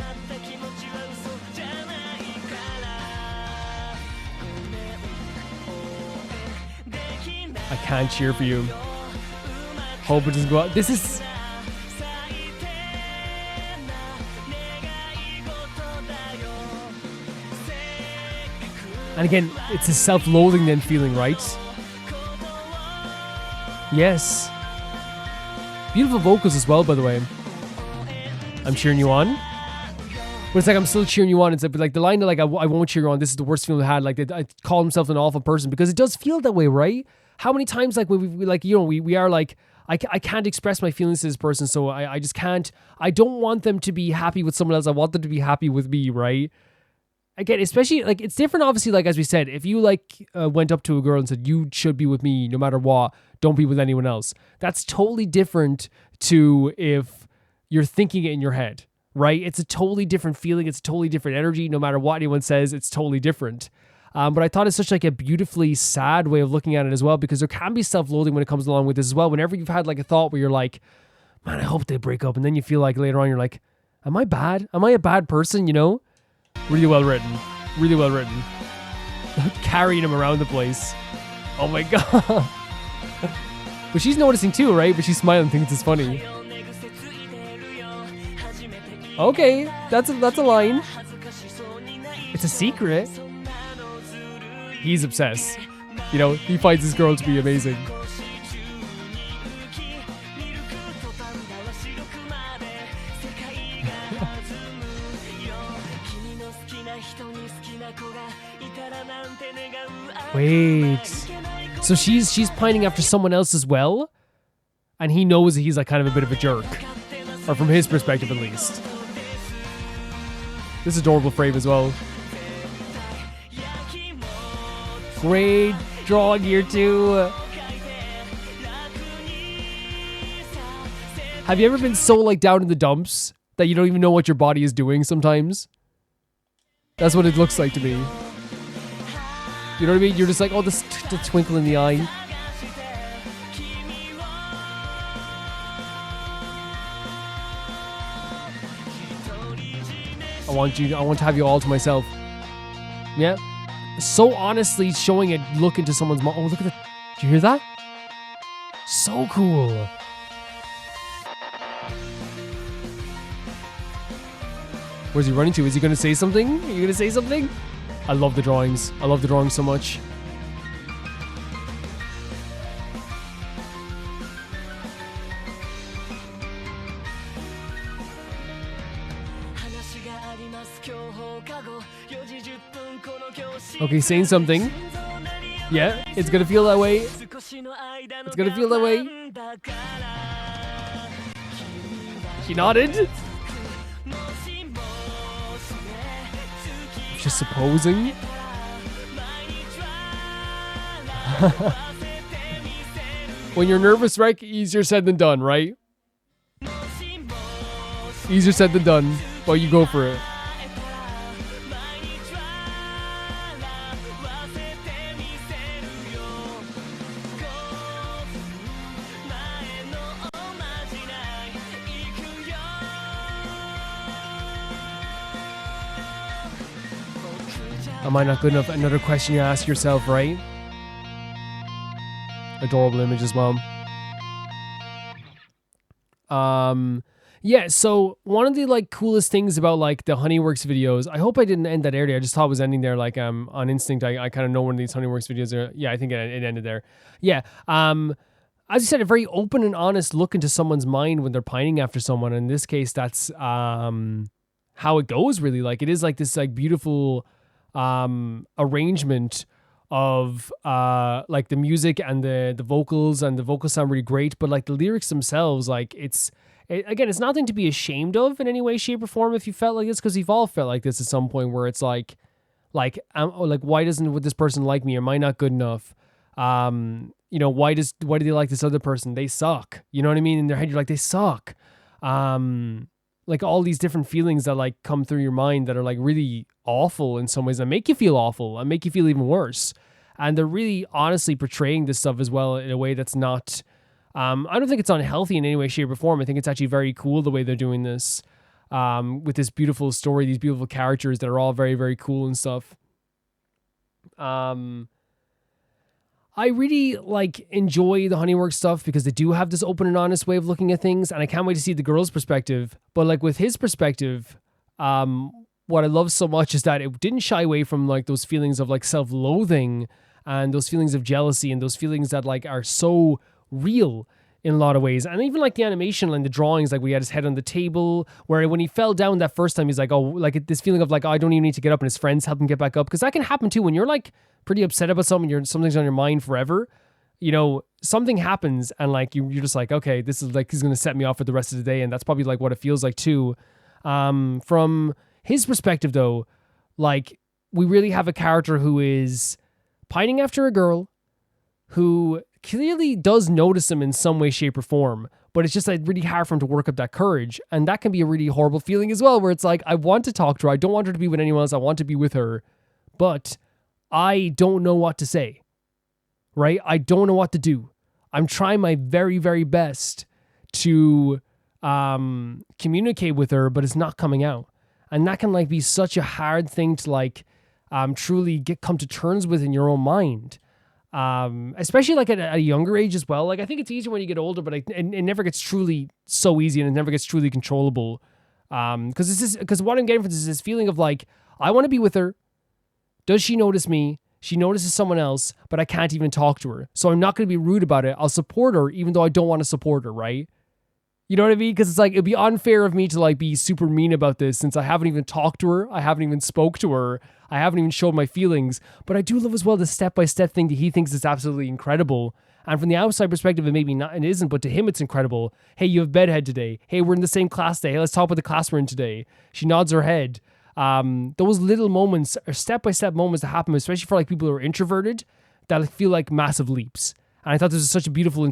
I can't cheer for you. Hope it doesn't go out. This is... And again, it's a self-loathing then feeling, right? Yes. Beautiful vocals as well, by the way. I'm cheering you on. But it's like, I'm still cheering you on. It's like the line that like, I won't cheer you on. This is the worst feeling I had. Like, I call himself an awful person because it does feel that way, right? How many times, like, we like, you know, we are like, I can't express my feelings to this person, so I just can't. I don't want them to be happy with someone else. I want them to be happy with me, right? Again, especially, like, it's different, obviously, like, as we said, if you, like, went up to a girl and said, you should be with me no matter what, don't be with anyone else. That's totally different to if you're thinking it in your head, right? It's a totally different feeling. It's a totally different energy. No matter what anyone says, it's totally different. But I thought it's such, like, a beautifully sad way of looking at it as well, because there can be self-loathing when it comes along with this as well. Whenever you've had, like, a thought where you're like, man, I hope they break up. And then you feel like later on, you're like, am I bad? Am I a bad person, you know? Really well written. Really well written. Carrying him around the place. Oh my god. But she's noticing too, right? But she's smiling, thinks it's funny. Okay, that's a line. It's a secret. He's obsessed. You know, he finds this girl to be amazing. Wait. So she's pining after someone else as well? And he knows that he's like kind of a bit of a jerk. Or from his perspective at least. This is adorable frame as well. Great drawing here too. Have you ever been so like down in the dumps that you don't even know what your body is doing sometimes? That's what it looks like to me. You know what I mean? You're just like, oh, the twinkle in the eye. I want to have you all to myself. Yeah. So honestly showing a look into someone's mom. Oh, look at that. Did you hear that? So cool. Where's he running to? Is he going to say something? Are you going to say something? I love the drawings. I love the drawings so much. Okay, saying something. Yeah, it's gonna feel that way. It's gonna feel that way. She nodded. Just supposing. When you're nervous, right? Easier said than done, right? Easier said than done. Well, you go for it. Am I not good enough? Another question you ask yourself, right? Adorable image as well. Yeah, so one of the like coolest things about like the Honeyworks videos, I hope I didn't end that early. I just thought it was ending there like on instinct. I kind of know when these Honeyworks videos are. Yeah, I think it ended there. Yeah. As you said, a very open and honest look into someone's mind when they're pining after someone. In this case, that's how it goes really. Like it is like this like beautiful arrangement of like the music and the vocals, and the vocals sound really great, but like the lyrics themselves, like again, it's nothing to be ashamed of in any way, shape, or form if you felt like this, because you've all felt like this at some point where it's like why doesn't this person like me? Am I not good enough? You know, why do they like this other person? They suck. You know what I mean? In their head, you're like, they suck. Like all these different feelings that like come through your mind that are like really awful in some ways, that make you feel awful and make you feel even worse. And they're really honestly portraying this stuff as well in a way that's not, I don't think it's unhealthy in any way, shape, or form. I think it's actually very cool the way they're doing this with this beautiful story, these beautiful characters that are all very, very cool and stuff. I really enjoy the Honeyworks stuff because they do have this open and honest way of looking at things, and I can't wait to see the girl's perspective. But with his perspective, what I love so much is that it didn't shy away from those feelings of self-loathing and those feelings of jealousy and those feelings that are so real in a lot of ways. And even the animation and the drawings, we had his head on the table, where when he fell down that first time, he's this feeling of I don't even need to get up, and his friends help him get back up, because that can happen too when you're pretty upset about something, something's on your mind forever. Something happens and you're just okay, this is he's gonna set me off for the rest of the day, and that's probably what it feels like too. From his perspective though, we really have a character who is pining after a girl who clearly does notice him in some way, shape, or form, but it's just really hard for him to work up that courage, and that can be a really horrible feeling as well, where it's I want to talk to her, I don't want her to be with anyone else, I want to be with her, but I don't know what to say, right? I don't know what to do. I'm trying my very, very best to communicate with her, but it's not coming out. And that can be such a hard thing to truly come to terms with in your own mind. Especially at a younger age as well. I think it's easier when you get older, but it never gets truly so easy, and it never gets truly controllable. Because what I'm getting from this is this feeling of I want to be with her. Does she notice me? She notices someone else, but I can't even talk to her. So I'm not going to be rude about it. I'll support her, even though I don't want to support her, right? You know what I mean? Because it's it'd be unfair of me to be super mean about this, since I haven't even talked to her. I haven't even spoke to her. I haven't even showed my feelings. But I do love as well the step-by-step thing that he thinks is absolutely incredible. And from the outside perspective, it maybe not, it isn't, but to him it's incredible. Hey, you have bedhead today. Hey, we're in the same class today. Hey, let's talk about the class we're in today. She nods her head. Those little moments are step-by-step moments that happen, especially for people who are introverted, that feel like massive leaps. And I thought this was such a beautiful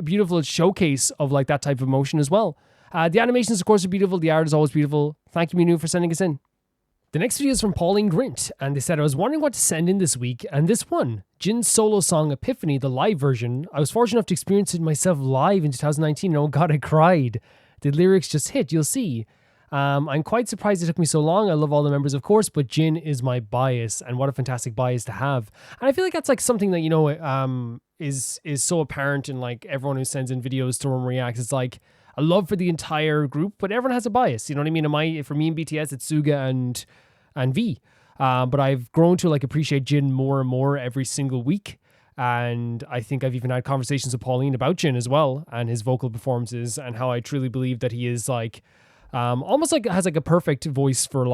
beautiful showcase of that type of emotion as well. The animations, of course, are beautiful. The art is always beautiful. Thank you, Minu, for sending us in. The next video is from Pauline Grint, and they said, I was wondering what to send in this week, and this one, Jin's solo song Epiphany, the live version. I was fortunate enough to experience it myself live in 2019, and oh god, I cried. The lyrics just hit, you'll see. I'm quite surprised it took me so long. I love all the members, of course, but Jin is my bias, and what a fantastic bias to have. And I feel like that's something that, is so apparent in everyone who sends in videos to Room Reacts. It's a love for the entire group, but everyone has a bias. You know what I mean? For me in BTS, it's Suga and V. But I've grown to appreciate Jin more and more every single week. And I think I've even had conversations with Pauline about Jin as well, and his vocal performances, and how I truly believe that he is almost has a perfect voice for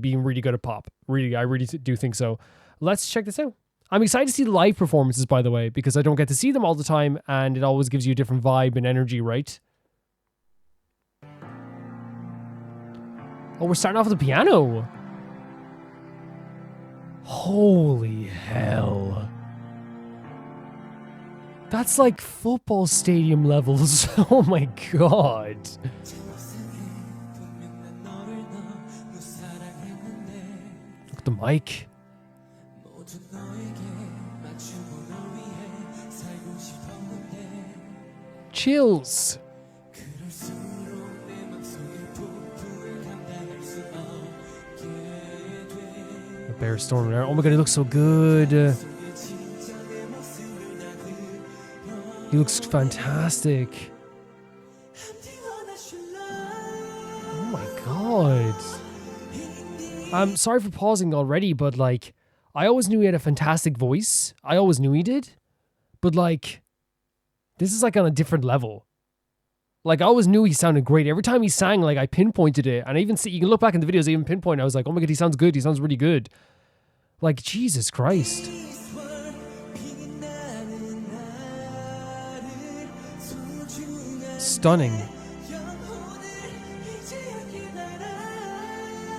being really good at pop. Really, I really do think so. Let's check this out. I'm excited to see live performances, by the way, because I don't get to see them all the time, and it always gives you a different vibe and energy, right? Oh, we're starting off with the piano. Holy hell. That's football stadium levels. Oh my god. Look at the mic. Chills. The bear storm there. Oh my god, he looks so good. He looks fantastic. Oh my god. I'm sorry for pausing already, but I always knew he had a fantastic voice. I always knew he did. But this is on a different level. I always knew he sounded great. Every time he sang, I pinpointed it. And I even see, you can look back in the videos, I even pinpoint. I was oh my god, he sounds good. He sounds really good. Jesus Christ. Stunning.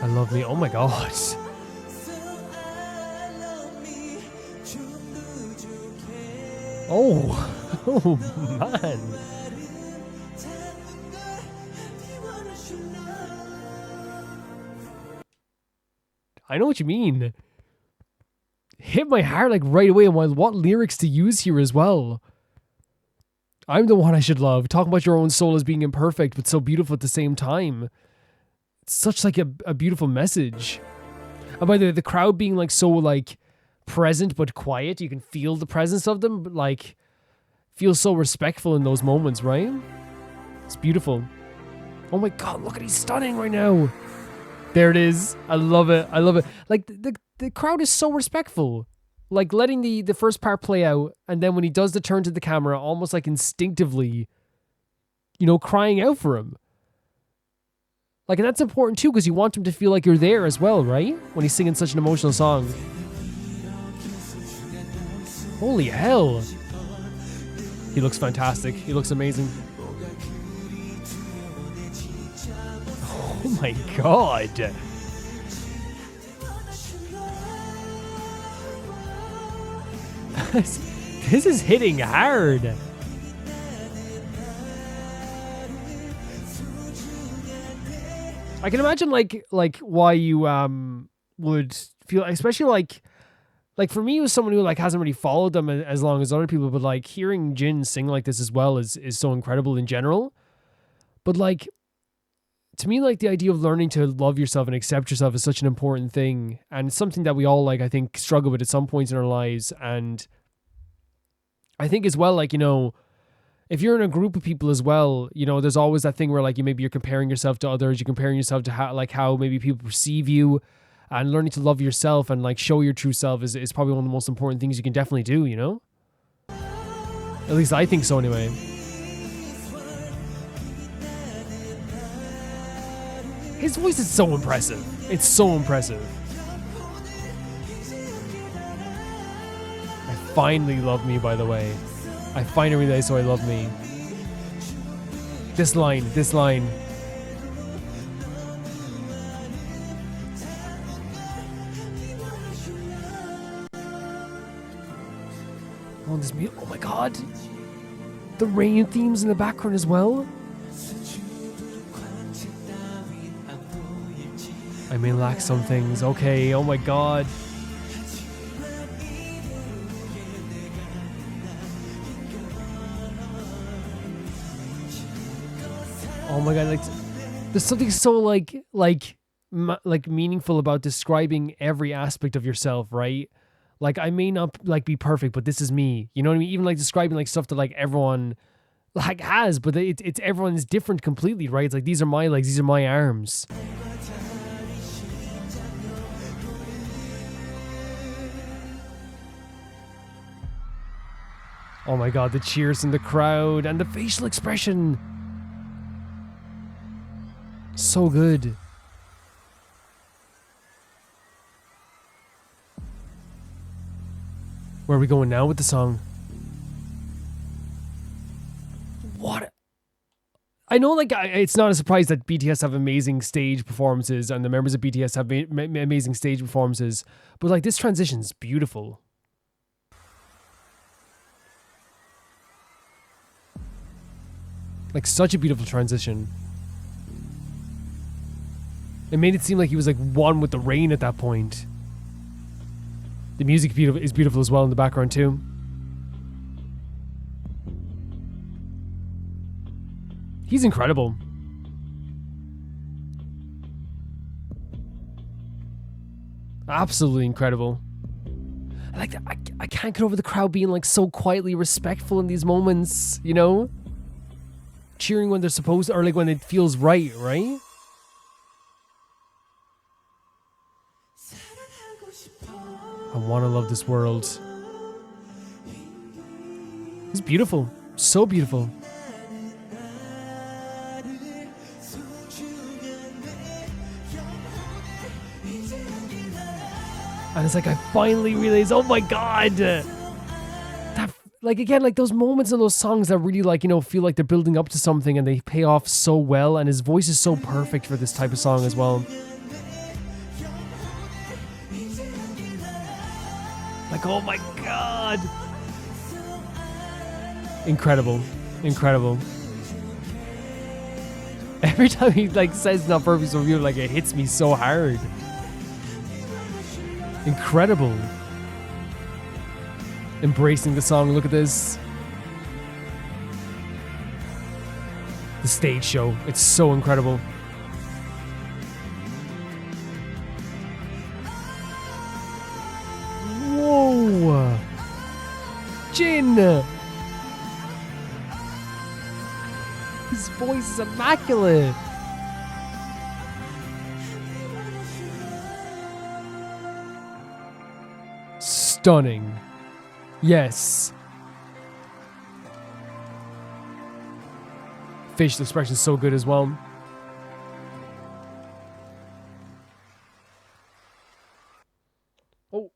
I love me. Oh my god. Oh man. I know what you mean. hit my heart like right away, and what lyrics to use here as well. I'm the one I should love. Talking about your own soul as being imperfect, but so beautiful at the same time. It's such like a beautiful message. And by the way, the crowd being like so like present but quiet, you can feel the presence of them, but like feels so respectful in those moments, right? It's beautiful. Oh my god, look at he's stunning right now. There it is. I love it. I love it. Like the crowd is so respectful. Like letting the first part play out, and then when he does the turn to the camera, almost like instinctively, you know, crying out for him. Like, and that's important too, because you want him to feel like you're there as well, right? When he's singing such an emotional song. Holy hell. He looks fantastic. He looks amazing. Oh my god. This is hitting hard. I can imagine like why you would feel, especially like for me as someone who like hasn't really followed them as long as other people, but like hearing Jin sing like this as well is so incredible in general. But like to me, like the idea of learning to love yourself and accept yourself is such an important thing, and it's something that we all like I think struggle with at some points in our lives. And I think as well, like, you know, if you're in a group of people as well, you know, there's always that thing where like you're comparing yourself to others, you're comparing yourself to how maybe people perceive you, and learning to love yourself and like show your true self is probably one of the most important things you can definitely do, you know? At least I think so anyway. His voice is so impressive. It's so impressive. I finally love me, by the way. I finally realized so I love me. This line. Oh, this music. Oh my god. The rain themes in the background as well. I may lack some things. Okay, oh my god. Oh my god, like there's something so like meaningful about describing every aspect of yourself, right? Like I may not like be perfect, but this is me. You know what I mean? Even like describing like stuff that like everyone like has, but it's everyone's different completely, right? It's like these are my legs, these are my arms. Oh my god, the cheers in the crowd and the facial expression. So good. Where are we going now with the song? What? I know, like, it's not a surprise that BTS have amazing stage performances and the members of BTS have amazing stage performances, but like this transition's beautiful. Like such a beautiful transition. It made it seem like he was like one with the rain at that point. The music is beautiful as well in the background too. He's incredible. Absolutely incredible. I like that. I can't get over the crowd being like so quietly respectful in these moments, you know? Cheering when they're supposed to, or like when it feels right, right? I want to love this world. It's beautiful. So beautiful. And it's like I finally realized, oh my god. That, like again, like those moments in those songs that really like, you know, feel like they're building up to something and they pay off so well, and his voice is so perfect for this type of song as well. Like, oh my god. Incredible. Incredible. Every time he like says not perfect review, like it hits me so hard. Incredible. embracing the song. Look at this. The stage show. It's so incredible. Whoa. Jin. His voice is immaculate. Stunning. Yes. Facial expression is so good as well. Oh,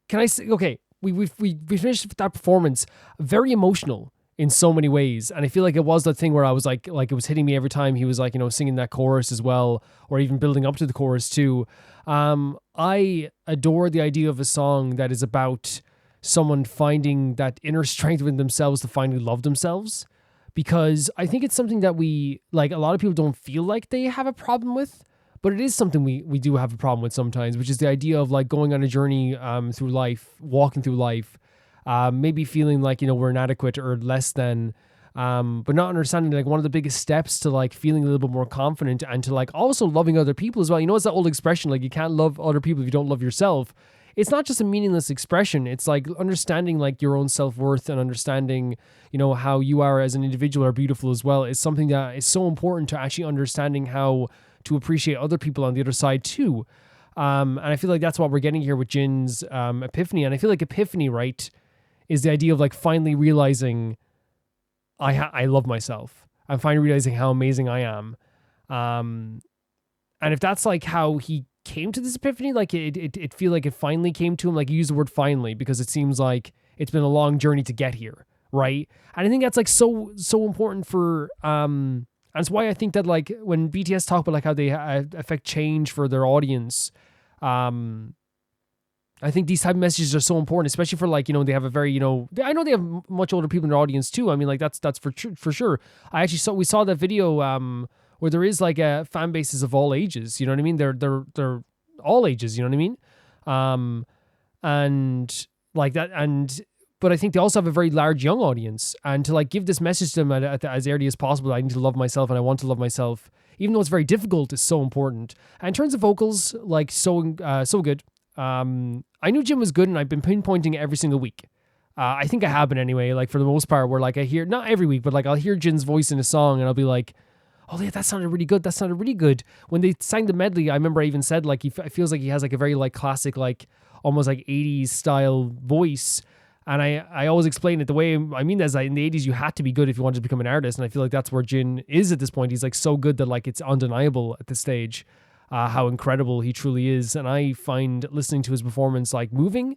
can I say? Okay, we finished that performance. Very emotional in so many ways, and I feel like it was that thing where I was like it was hitting me every time he was like, you know, singing that chorus as well, or even building up to the chorus too. I adore the idea of a song that is about someone finding that inner strength within themselves to finally love themselves, because I think it's something that we, like, a lot of people don't feel like they have a problem with, but it is something we do have a problem with sometimes, which is the idea of like going on a journey through life, walking through life, maybe feeling like, you know, we're inadequate or less than, but not understanding like one of the biggest steps to like feeling a little bit more confident and to like also loving other people as well. You know, it's that old expression, like you can't love other people if you don't love yourself. It's not just a meaningless expression. It's like understanding like your own self-worth and understanding, you know, how you are as an individual are beautiful as well. It's something that is so important to actually understanding how to appreciate other people on the other side too. And I feel like that's what we're getting here with Jin's epiphany. And I feel like epiphany, right, is the idea of like finally realizing I love myself. I'm finally realizing how amazing I am. And if that's like how he came to this epiphany, like it feel like it finally came to him, like you use the word finally, because it seems like it's been a long journey to get here, right? And I think that's like so important for and it's why I think that like when BTS talk about like how they affect change for their audience, I think these type of messages are so important, especially for like, you know, they have a very, you know, I know they have much older people in their audience too. I mean, like that's for sure. We saw that video where there is like a fan bases of all ages, you know what I mean? They're all ages, you know what I mean? And like that, but I think they also have a very large young audience, and to like give this message to them as early as possible, I need to love myself and I want to love myself, even though it's very difficult, is so important. And in terms of vocals, like so good. I knew Jin was good, and I've been pinpointing it every single week. I think I have been anyway, like for the most part, where like I hear, not every week, but like I'll hear Jin's voice in a song and I'll be like, oh yeah, that sounded really good. That sounded really good. When they sang the medley, I remember I even said like, it feels like he has like a very like classic, like almost like 80s style voice. And I always explain it the way I mean, as in the 80s, you had to be good if you wanted to become an artist. And I feel like that's where Jin is at this point. He's like so good that like it's undeniable at this stage how incredible he truly is. And I find listening to his performance like moving,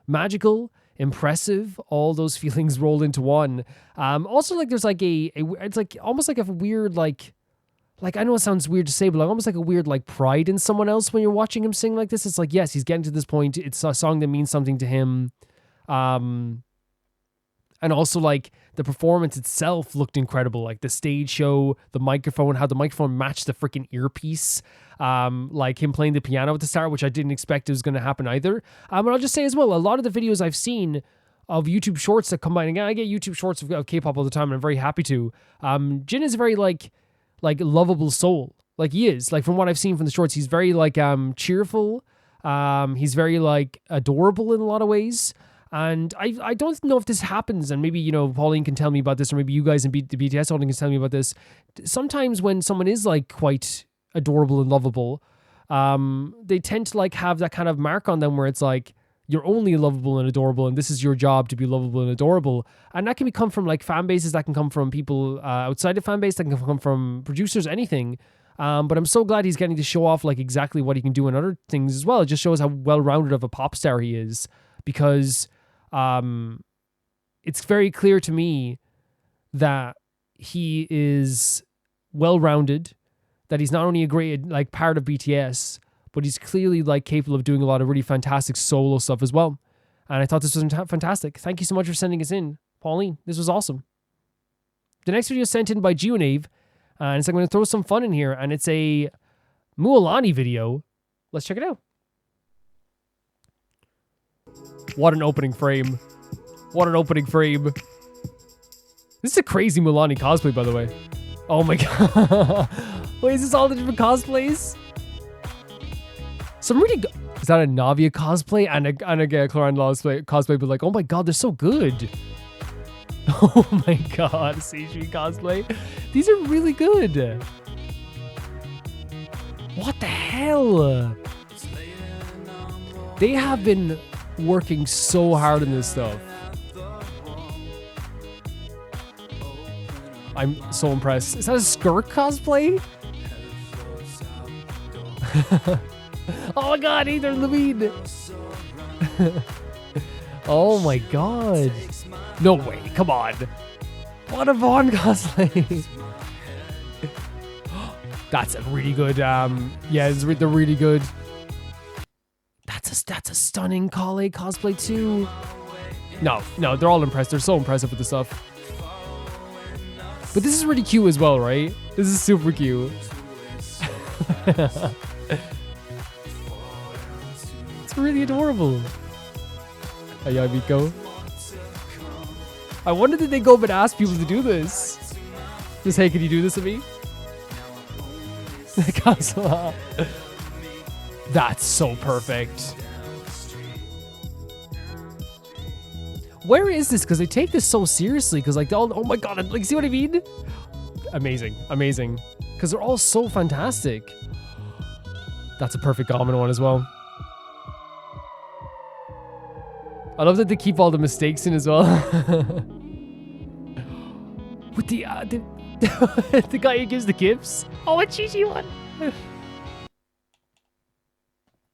magical, impressive, all those feelings rolled into one. Also, like there's like it's like almost like a weird like I know it sounds weird to say, but like almost like a weird like pride in someone else when you're watching him sing like this. It's like, yes, he's getting to this point. It's a song that means something to him. And also like the performance itself looked incredible. Like the stage show, the microphone, how the microphone matched the freaking earpiece. Like him playing the piano at the start, which I didn't expect it was going to happen either. And I'll just say as well, a lot of the videos I've seen of YouTube shorts that combine, again, I get YouTube shorts of K-pop all the time, and I'm very happy to. Jin is a very like lovable soul. Like he is, like from what I've seen from the shorts, he's very like cheerful. He's very like adorable in a lot of ways. And I don't know if this happens, and maybe, you know, Pauline can tell me about this, or maybe you guys in the BTS audience can tell me about this. Sometimes when someone is like quite adorable and lovable, they tend to like have that kind of mark on them where it's like, you're only lovable and adorable, and this is your job to be lovable and adorable. And that can come from like fan bases, that can come from people outside the fan base, that can come from producers, anything. But I'm so glad he's getting to show off like exactly what he can do in other things as well. It just shows how well-rounded of a pop star he is, because it's very clear to me that he is well-rounded, that he's not only a great like part of BTS, but he's clearly like capable of doing a lot of really fantastic solo stuff as well. And I thought this was fantastic. Thank you so much for sending us in, Pauline. This was awesome. The next video is sent in by Geonave, and it's like, I'm going to throw some fun in here, and it's a Mualani video. Let's check it out. What an opening frame. What an opening frame. This is a crazy Milani cosplay, by the way. Oh my god. Wait, is this all the different cosplays? Some really good. Is that a Navia cosplay and a Cloran cosplay? But like, oh my god, they're so good. Oh my god, Seishui cosplay. These are really good. What the hell? They have been working so hard on this stuff. I'm so impressed. Is that a Skirk cosplay? Oh my god, Ethan Levine. Oh my god. No way, come on. What a Vaughn cosplay. That's a really good, yeah, they're really good. That's a stunning Kale cosplay too. No, they're all impressed. They're so impressive with the stuff. But this is really cute as well, right? This is super cute. It's really adorable. Ayamiko. I wonder did they go up and ask people to do this? Just, hey, can you do this to me? That's so perfect. Where is this? Because they take this so seriously. Because like, oh my god, like, see what I mean? Amazing, amazing. Because they're all so fantastic. That's a perfect Almond one as well. I love that they keep all the mistakes in as well. With the the guy who gives the gifts. Oh, a cheesy one.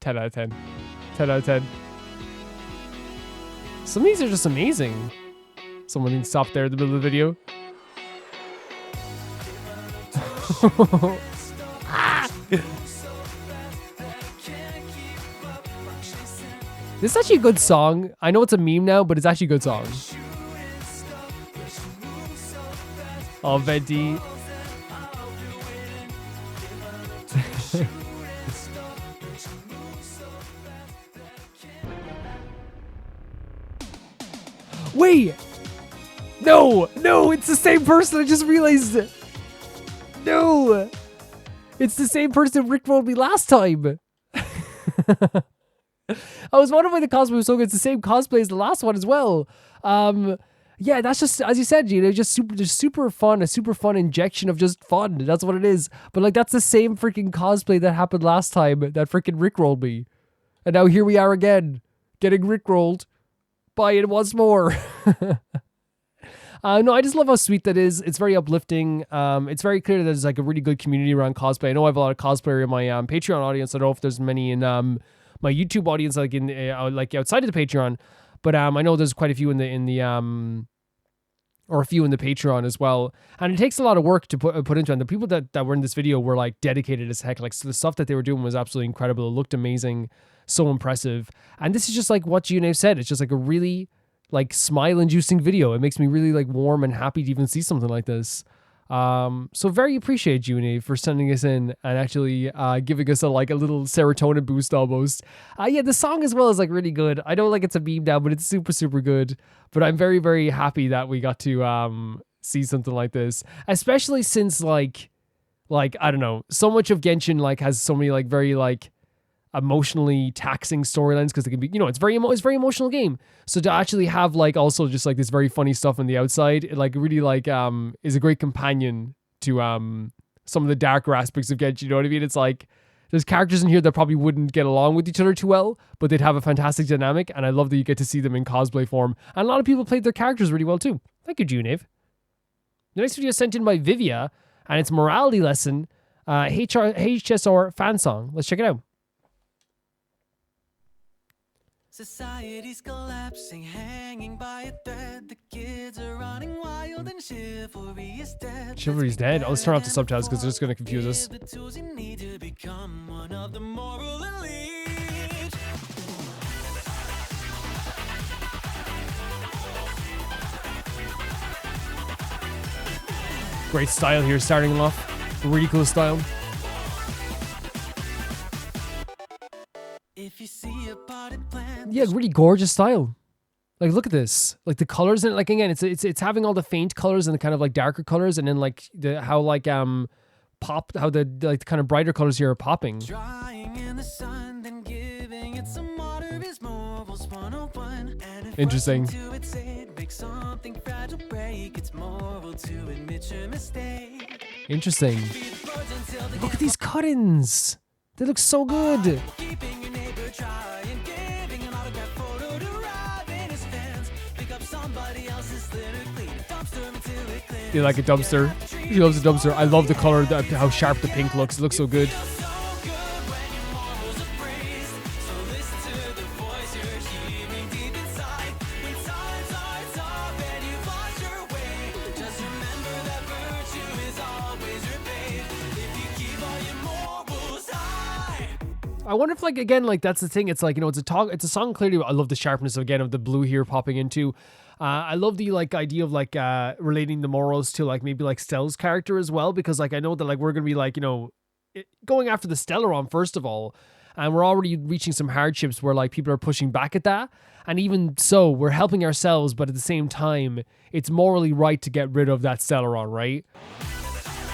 10 out of 10. 10 out of 10. Some of these are just amazing. Someone can stop there in the middle of the video. Ah! This is actually a good song. I know it's a meme now, but it's actually a good song. Oh, Venti. Wait! No! No! It's the same person! I just realized it! No! It's the same person Rick rolled me last time! I was wondering why the cosplay was so good. It's the same cosplay as the last one as well. Yeah, that's just, as you said, Gina, just super fun, a super fun injection of just fun. That's what it is. But like, that's the same freaking cosplay that happened last time that freaking Rick rolled me. And now here we are again, getting Rick rolled. Buy it once more. No, I just love how sweet that is. It's very uplifting. It's very clear that there's like a really good community around cosplay. I know I have a lot of cosplayer in my Patreon audience. I don't know if there's many in my YouTube audience, like in like outside of the Patreon, but I know there's quite a few in the or a few in the Patreon as well. And it takes a lot of work to put into it. And the people that were in this video were like dedicated as heck. Like, so the stuff that they were doing was absolutely incredible. It looked amazing, so impressive. And this is just like what June said. It's just like a really like smile-inducing video. It makes me really like warm and happy to even see something like this. So very appreciate June for sending us in and actually giving us a little serotonin boost almost. Yeah, the song as well is like really good. I know like it's a meme now, but it's super good. But I'm very, very happy that we got to see something like this, especially since like I don't know, so much of Genshin like has so many like very like emotionally taxing storylines because it can be, you know, it's very emotional game. So to actually have like also just like this very funny stuff on the outside, it like really like is a great companion to some of the darker aspects of Genshin. You know what I mean? It's like there's characters in here that probably wouldn't get along with each other too well, but they'd have a fantastic dynamic, and I love that you get to see them in cosplay form. And a lot of people played their characters really well too. Thank you, Junave. The next video is sent in by Vivia, and it's Morality Lesson, HSR fan song. Let's check it out. Society's collapsing, hanging by a thread. The kids are running wild and chivalry is dead. Chivalry's dead? Let's turn off the subtitles because they're just going to confuse us. The tools you need to become one of the moral elite. Great style here, starting them off. Really cool style. Yeah, really gorgeous style. Like, look at this. Like the colors in it. Like again, it's having all the faint colors and the kind of like darker colors, and then like how the like kind of brighter colors here are popping. Interesting. Interesting. Look at these cut-ins. They look so good. You like a dumpster? She loves a dumpster. I love the color, how sharp the pink looks. It looks so good. I wonder if, like, again, like that's the thing. It's like, you know, it's a song. Clearly, I love the sharpness again of the blue here popping into. I love the like idea of like relating the morals to like maybe like Stell's character as well, because like I know that like we're gonna be like, you know, going after the Stellaron first of all, and we're already reaching some hardships where like people are pushing back at that, and even so we're helping ourselves, but at the same time it's morally right to get rid of that Stellaron, right?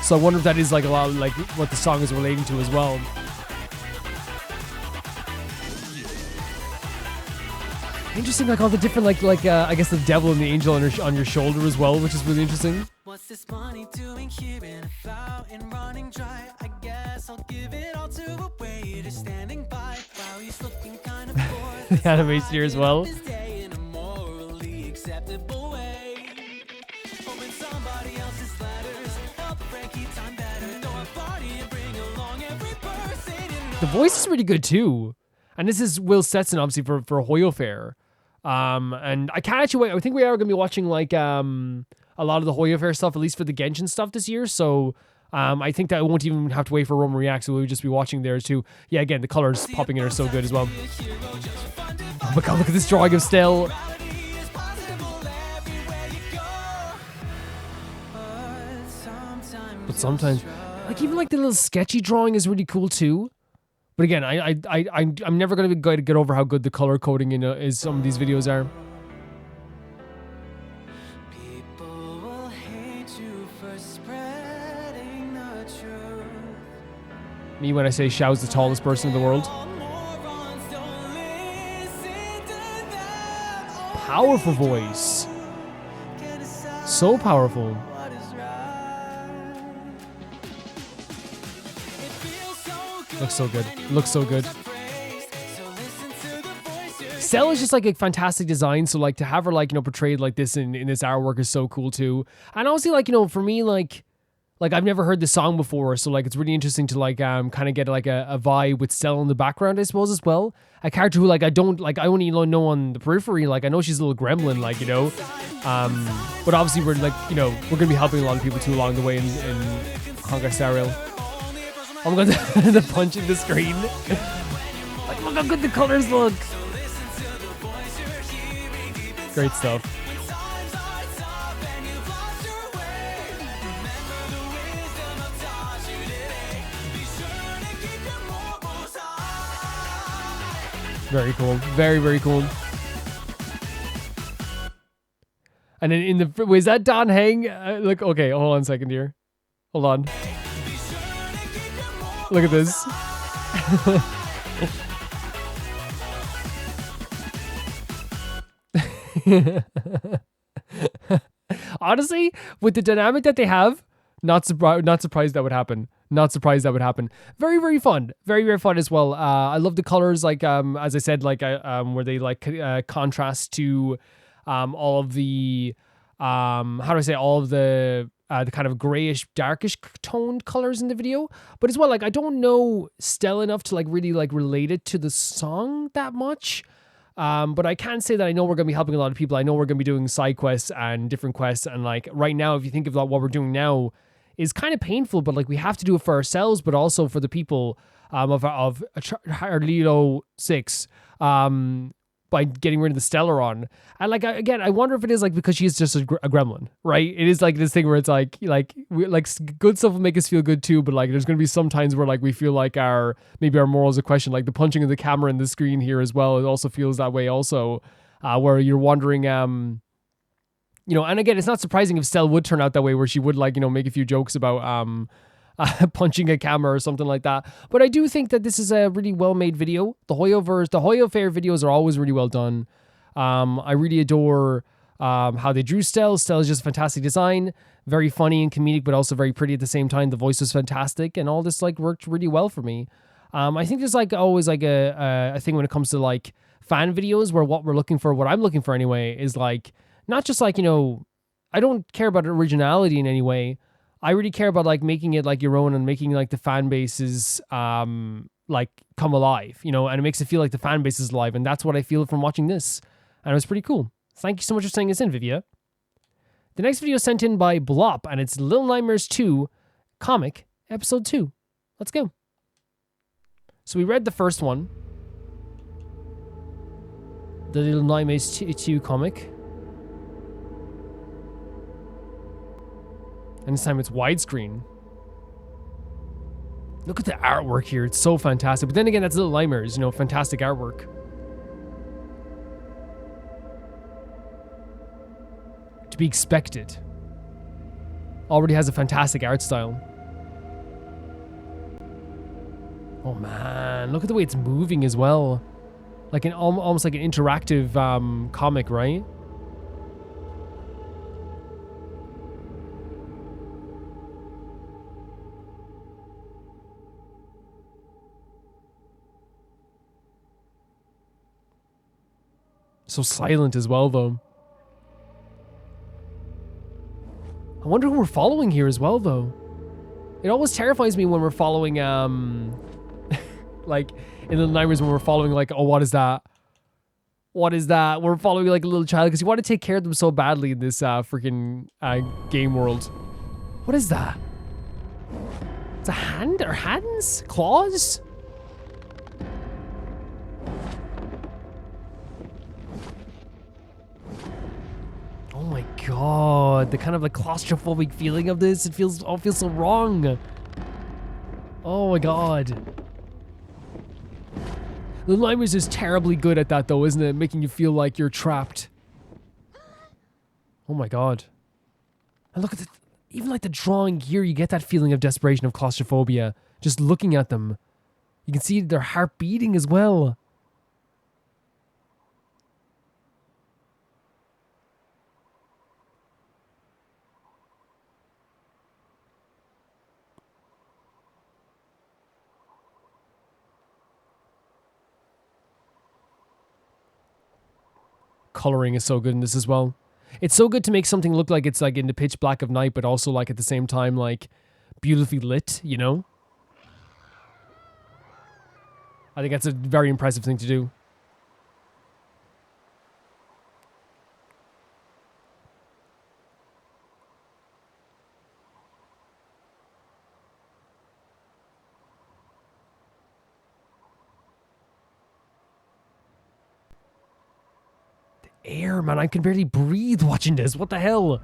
So I wonder if that is like a lot of like what the song is relating to as well. Interesting, like all the different, like I guess the devil and the angel on your shoulder as well, which is really interesting. What's this money doing here in a fountain running dry? I guess I'll give it all to a waiter standing by while he's looking kind of bored. The animation here as well. The voice is really good too. And this is Will Stetson, obviously, for Hoyo Fair. And I can't actually wait. I think we are going to be watching like a lot of the Hoyo Fair stuff, at least for the Genshin stuff this year. So I think that I won't even have to wait for Roma Reacts. So we'll just be watching there too. Yeah, again, the colors popping in are so good as well. Oh my god, look at this drawing of Stell. But sometimes, like even like the little sketchy drawing is really cool too. But again, I'm never going to get over how good the color coding in is some of these videos are. People will hate you for spreading the truth. Me when I say Xiao's the tallest person in the world. Powerful voice. So powerful. Looks so good. Looks so good. Cell is just like a fantastic design. So like to have her like, you know, portrayed like this in this artwork is so cool too. And honestly, like, you know, for me, like I've never heard this song before. So like it's really interesting to like kind of get like a vibe with Cell in the background, I suppose, as well. A character who like I only know on the periphery. Like I know she's a little gremlin, like, you know. But obviously we're like, you know, we're gonna be helping a lot of people too along the way in Honkai Star Rail. Oh my god, the punch in the screen. Like, look how good the colors look. Great stuff. Very cool. Very, very cool. And then in the... Wait, is that Don Hang? Look, okay, hold on a second here. Hold on. Look at this. Honestly, with the dynamic that they have, not surprised that would happen. Not surprised that would happen. Very, very fun. Very, very fun as well. I love the colors, like as I said, like where they like contrast to all of the how do I say, all of the kind of grayish, darkish toned colors in the video. But as well, like I don't know Stell enough to like really like relate it to the song that much. But I can say that I know we're going to be helping a lot of people. I know we're going to be doing side quests and different quests. And like right now, if you think of what we're doing now, is kind of painful, but like we have to do it for ourselves, but also for the people of Harlilo 6. But by getting rid of the Stellaron. And like, again, I wonder if it is like because she's just a gremlin, right? It is like this thing where it's like good stuff will make us feel good too, but like there's going to be some times where like we feel like maybe our morals are questioned, like the punching of the camera in the screen here as well. It also feels that way also, where you're wondering, and again, it's not surprising if Stell would turn out that way, where she would like, make a few jokes about, punching a camera or something like that. But I do think that this is a really well-made video. The Hoyo Fair videos are always really well done. I really adore how they drew Stell. Stell is just a fantastic design, very funny and comedic, but also very pretty at the same time. The voice was fantastic, and all this like worked really well for me. I think there's like always like a thing when it comes to like fan videos, where what I'm looking for anyway, is like not just like, I don't care about originality in any way. I really care about like making it like your own and making like the fan bases like come alive, and it makes it feel like the fan base is alive, and that's what I feel from watching this, and it was pretty cool. Thank you so much for sending this in, Vivia. The next video is sent in by Blop, and it's Little Nightmares 2 Comic Episode 2. Let's go. So we read the first one, the Little Nightmares 2 comic. And this time it's widescreen. Look at the artwork here. It's so fantastic. But then again, that's Little Nightmares, fantastic artwork. To be expected. Already has a fantastic art style. Oh man, look at the way it's moving as well. Like almost like an interactive comic, right? So silent as well, though. I wonder who we're following here as well, though. It always terrifies me when we're following, like, in Little Nightmares, when we're following, like, oh, what is that? What is that? We're following, like, a little child, because you want to take care of them so badly in this, freaking, game world. What is that? It's a hand? Or hands? Claws? Oh my god, the kind of like claustrophobic feeling of this, it feels so wrong. Oh my god. Little Nightmares is terribly good at that though, isn't it? Making you feel like you're trapped. Oh my god. And look at the, even like the drawing here, you get that feeling of desperation, of claustrophobia. Just looking at them. You can see their heart beating as well. Coloring is so good in this as well. It's so good to make something look like it's like in the pitch black of night, but also like at the same time like beautifully lit, I think that's a very impressive thing to do. Air, man, I can barely breathe watching this. What the hell?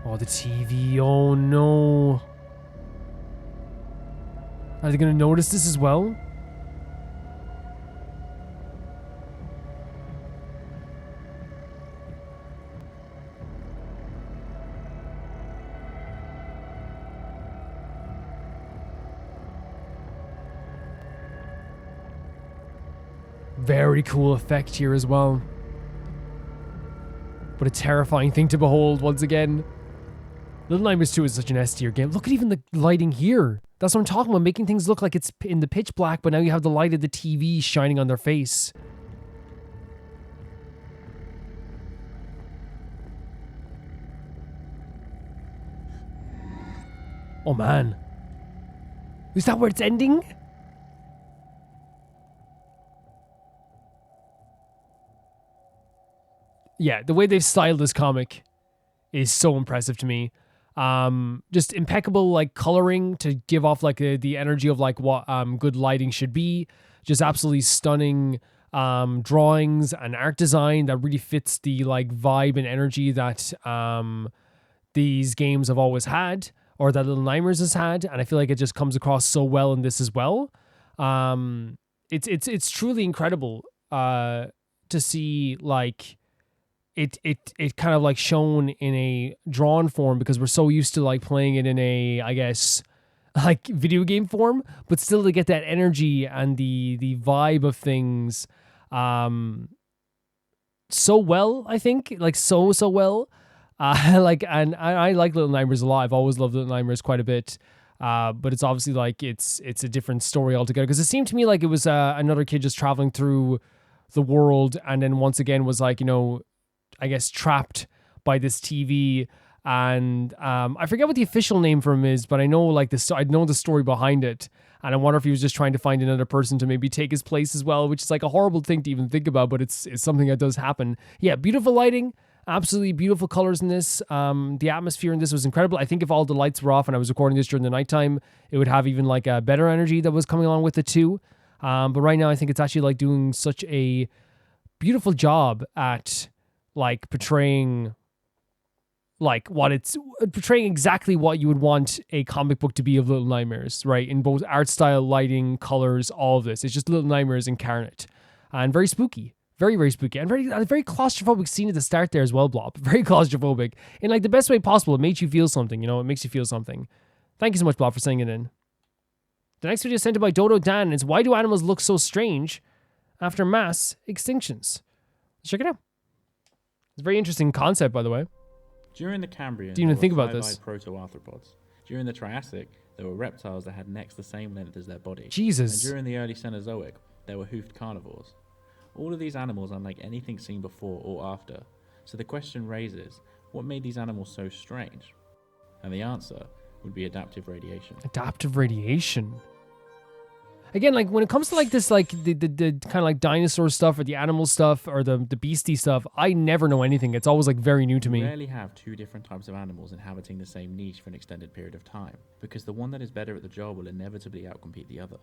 Oh, the TV. Oh no. Are they gonna notice this as well? Very cool effect here as well. But a terrifying thing to behold once again. Little Nightmares 2 is such an S tier game. Look at even the lighting here. That's what I'm talking about, making things look like it's in the pitch black, but now you have the light of the TV shining on their face. Oh man. Is that where it's ending? Yeah, the way they've styled this comic is so impressive to me. Just impeccable like coloring to give off like the energy of like what good lighting should be. Just absolutely stunning drawings and art design that really fits the like vibe and energy that these games have always had, or that Little Nightmares has had, and I feel like it just comes across so well in this as well. It's truly incredible to see like it kind of like shown in a drawn form, because we're so used to like playing it in a, I guess, like video game form, but still to get that energy and the vibe of things so well, I think, like so well. Like, and I like Little Nightmares a lot. I've always loved Little Nightmares quite a bit. But it's obviously like it's a different story altogether, because it seemed to me like it was another kid just traveling through the world, and then once again was like, you know, I guess trapped by this TV. And I forget what the official name for him is, but I know like this. I know the story behind it, and I wonder if he was just trying to find another person to maybe take his place as well, which is like a horrible thing to even think about, but it's something that does happen. Yeah, beautiful lighting, absolutely beautiful colors in this. The atmosphere in this was incredible. I think if all the lights were off and I was recording this during the nighttime, it would have even like a better energy that was coming along with it too. But right now, I think it's actually like doing such a beautiful job at like portraying exactly what you would want a comic book to be of Little Nightmares, right? In both art style, lighting, colors, all of this. It's just Little Nightmares incarnate, and very spooky. Very, very spooky, and very claustrophobic scene at the start there as well, Blob. Very claustrophobic in like the best way possible. It makes you feel something, you know, it makes you feel something. Thank you so much, Blob, for sending it in. The next video is sent in by Dodo Dan is, why do animals look so strange after mass extinctions? Let's check it out. It's a very interesting concept, by the way. During the Cambrian, didn't even think about this. Proto-arthropods. During the Triassic, there were reptiles that had necks the same length as their body. Jesus. And during the early Cenozoic, there were hoofed carnivores. All of these animals are unlike anything seen before or after. So the question raises, what made these animals so strange? And the answer would be adaptive radiation. Adaptive radiation. Again, like when it comes to like this, like the kind of like dinosaur stuff or the animal stuff or the beastie stuff, I never know anything. It's always like very new to me. You rarely have two different types of animals inhabiting the same niche for an extended period of time, because the one that is better at the job will inevitably outcompete the other.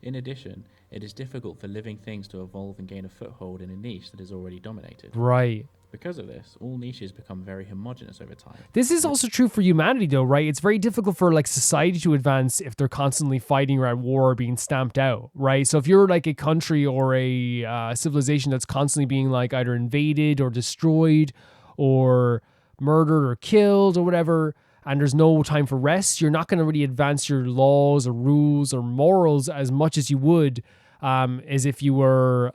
In addition, it is difficult for living things to evolve and gain a foothold in a niche that is already dominated. Right. Because of this, all niches become very homogenous over time. This is also true for humanity, though, right? It's very difficult for like society to advance if they're constantly fighting or at war or being stamped out, right? So if you're like a country or a civilization that's constantly being like either invaded or destroyed or murdered or killed or whatever, and there's no time for rest, you're not going to really advance your laws or rules or morals as much as you would as if you were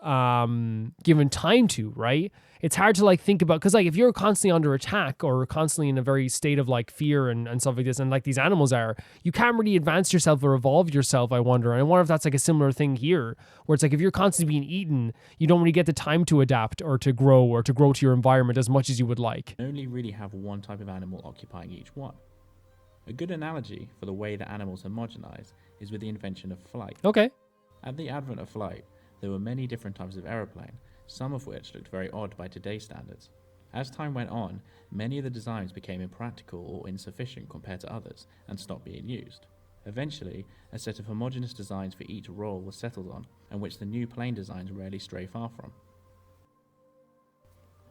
given time to, right? It's hard to like think about, because like if you're constantly under attack or constantly in a very state of like fear and stuff like this, and like these animals are, you can't really advance yourself or evolve yourself, I wonder. And I wonder if that's like a similar thing here, where it's like if you're constantly being eaten, you don't really get the time to adapt or to grow to your environment as much as you would like. You only really have one type of animal occupying each one. A good analogy for the way that animals homogenize is with the invention of flight. Okay. At the advent of flight, there were many different types of aeroplane, some of which looked very odd by today's standards. As time went on, many of the designs became impractical or insufficient compared to others and stopped being used. Eventually, a set of homogeneous designs for each role was settled on, and which the new plane designs rarely stray far from.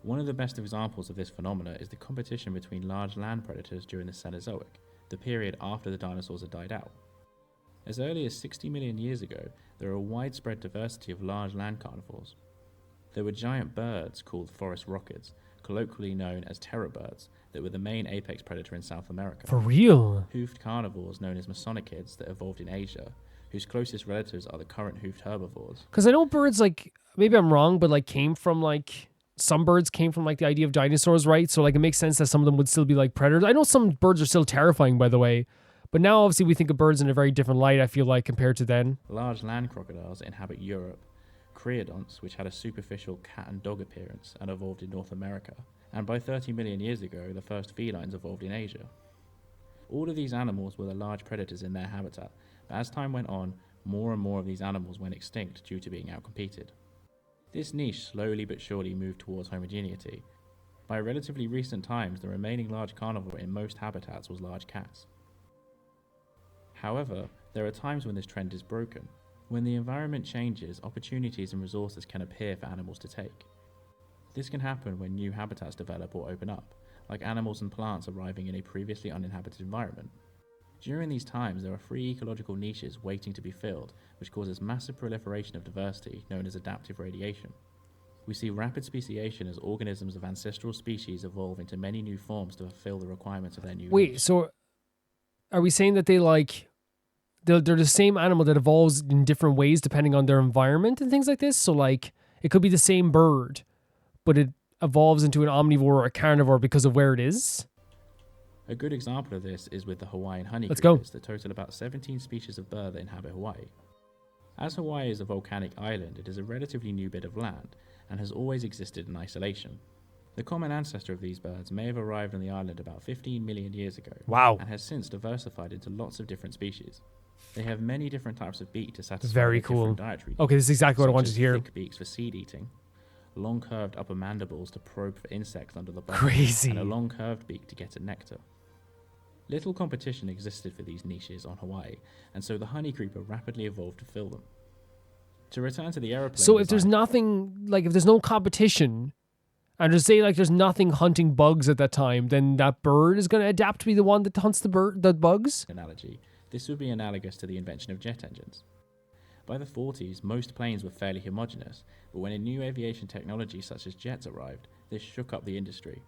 One of the best examples of this phenomena is the competition between large land predators during the Cenozoic, the period after the dinosaurs had died out. As early as 60 million years ago, there were a widespread diversity of large land carnivores. There were giant birds called forest rockets, colloquially known as terror birds, that were the main apex predator in South America. For real? Hoofed carnivores known as Masonichids that evolved in Asia, whose closest relatives are the current hoofed herbivores. Because I know birds, like, maybe I'm wrong, but like came from like, some birds came from like the idea of dinosaurs, right? So like it makes sense that some of them would still be like predators. I know some birds are still terrifying, by the way, but now obviously we think of birds in a very different light, I feel like, compared to then. Large land crocodiles inhabit Europe, creodonts, which had a superficial cat and dog appearance and evolved in North America, and by 30 million years ago, the first felines evolved in Asia. All of these animals were the large predators in their habitat, but as time went on, more and more of these animals went extinct due to being outcompeted. This niche slowly but surely moved towards homogeneity, By relatively recent times, the remaining large carnivore in most habitats was large cats. However, there are times when this trend is broken. When the environment changes, opportunities and resources can appear for animals to take. This can happen when new habitats develop or open up, like animals and plants arriving in a previously uninhabited environment. During these times, there are free ecological niches waiting to be filled, which causes massive proliferation of diversity known as adaptive radiation. We see rapid speciation as organisms of ancestral species evolve into many new forms to fulfill the requirements of their new niche. So are we saying that they're the same animal that evolves in different ways depending on their environment and things like this? So like it could be the same bird, but it evolves into an omnivore or a carnivore because of where it is? A good example of this is with the Hawaiian honey Let's go. creepers that total about 17 species of bird that inhabit Hawaii. As Hawaii is a volcanic island, it is a relatively new bit of land and has always existed in isolation. The common ancestor of these birds may have arrived on the island about 15 million years ago. Wow. And has since diversified into lots of different species. They have many different types of beak to satisfy Very their cool. different dietary Okay, this is exactly what I such wanted as to hear. Thick beaks for seed eating, long curved upper mandibles to probe for insects under the body, Crazy. and a long curved beak to get at nectar. Little competition existed for these niches on Hawaii, and so the honey creeper rapidly evolved to fill them. To return to the aeroplane So if there's design, nothing, like if there's no competition, and just say like there's nothing hunting bugs at that time, then that bird is going to adapt to be the one that hunts the bugs? analogy, this would be analogous to the invention of jet engines. By the 40s, most planes were fairly homogeneous, but when a new aviation technology such as jets arrived, this shook up the industry.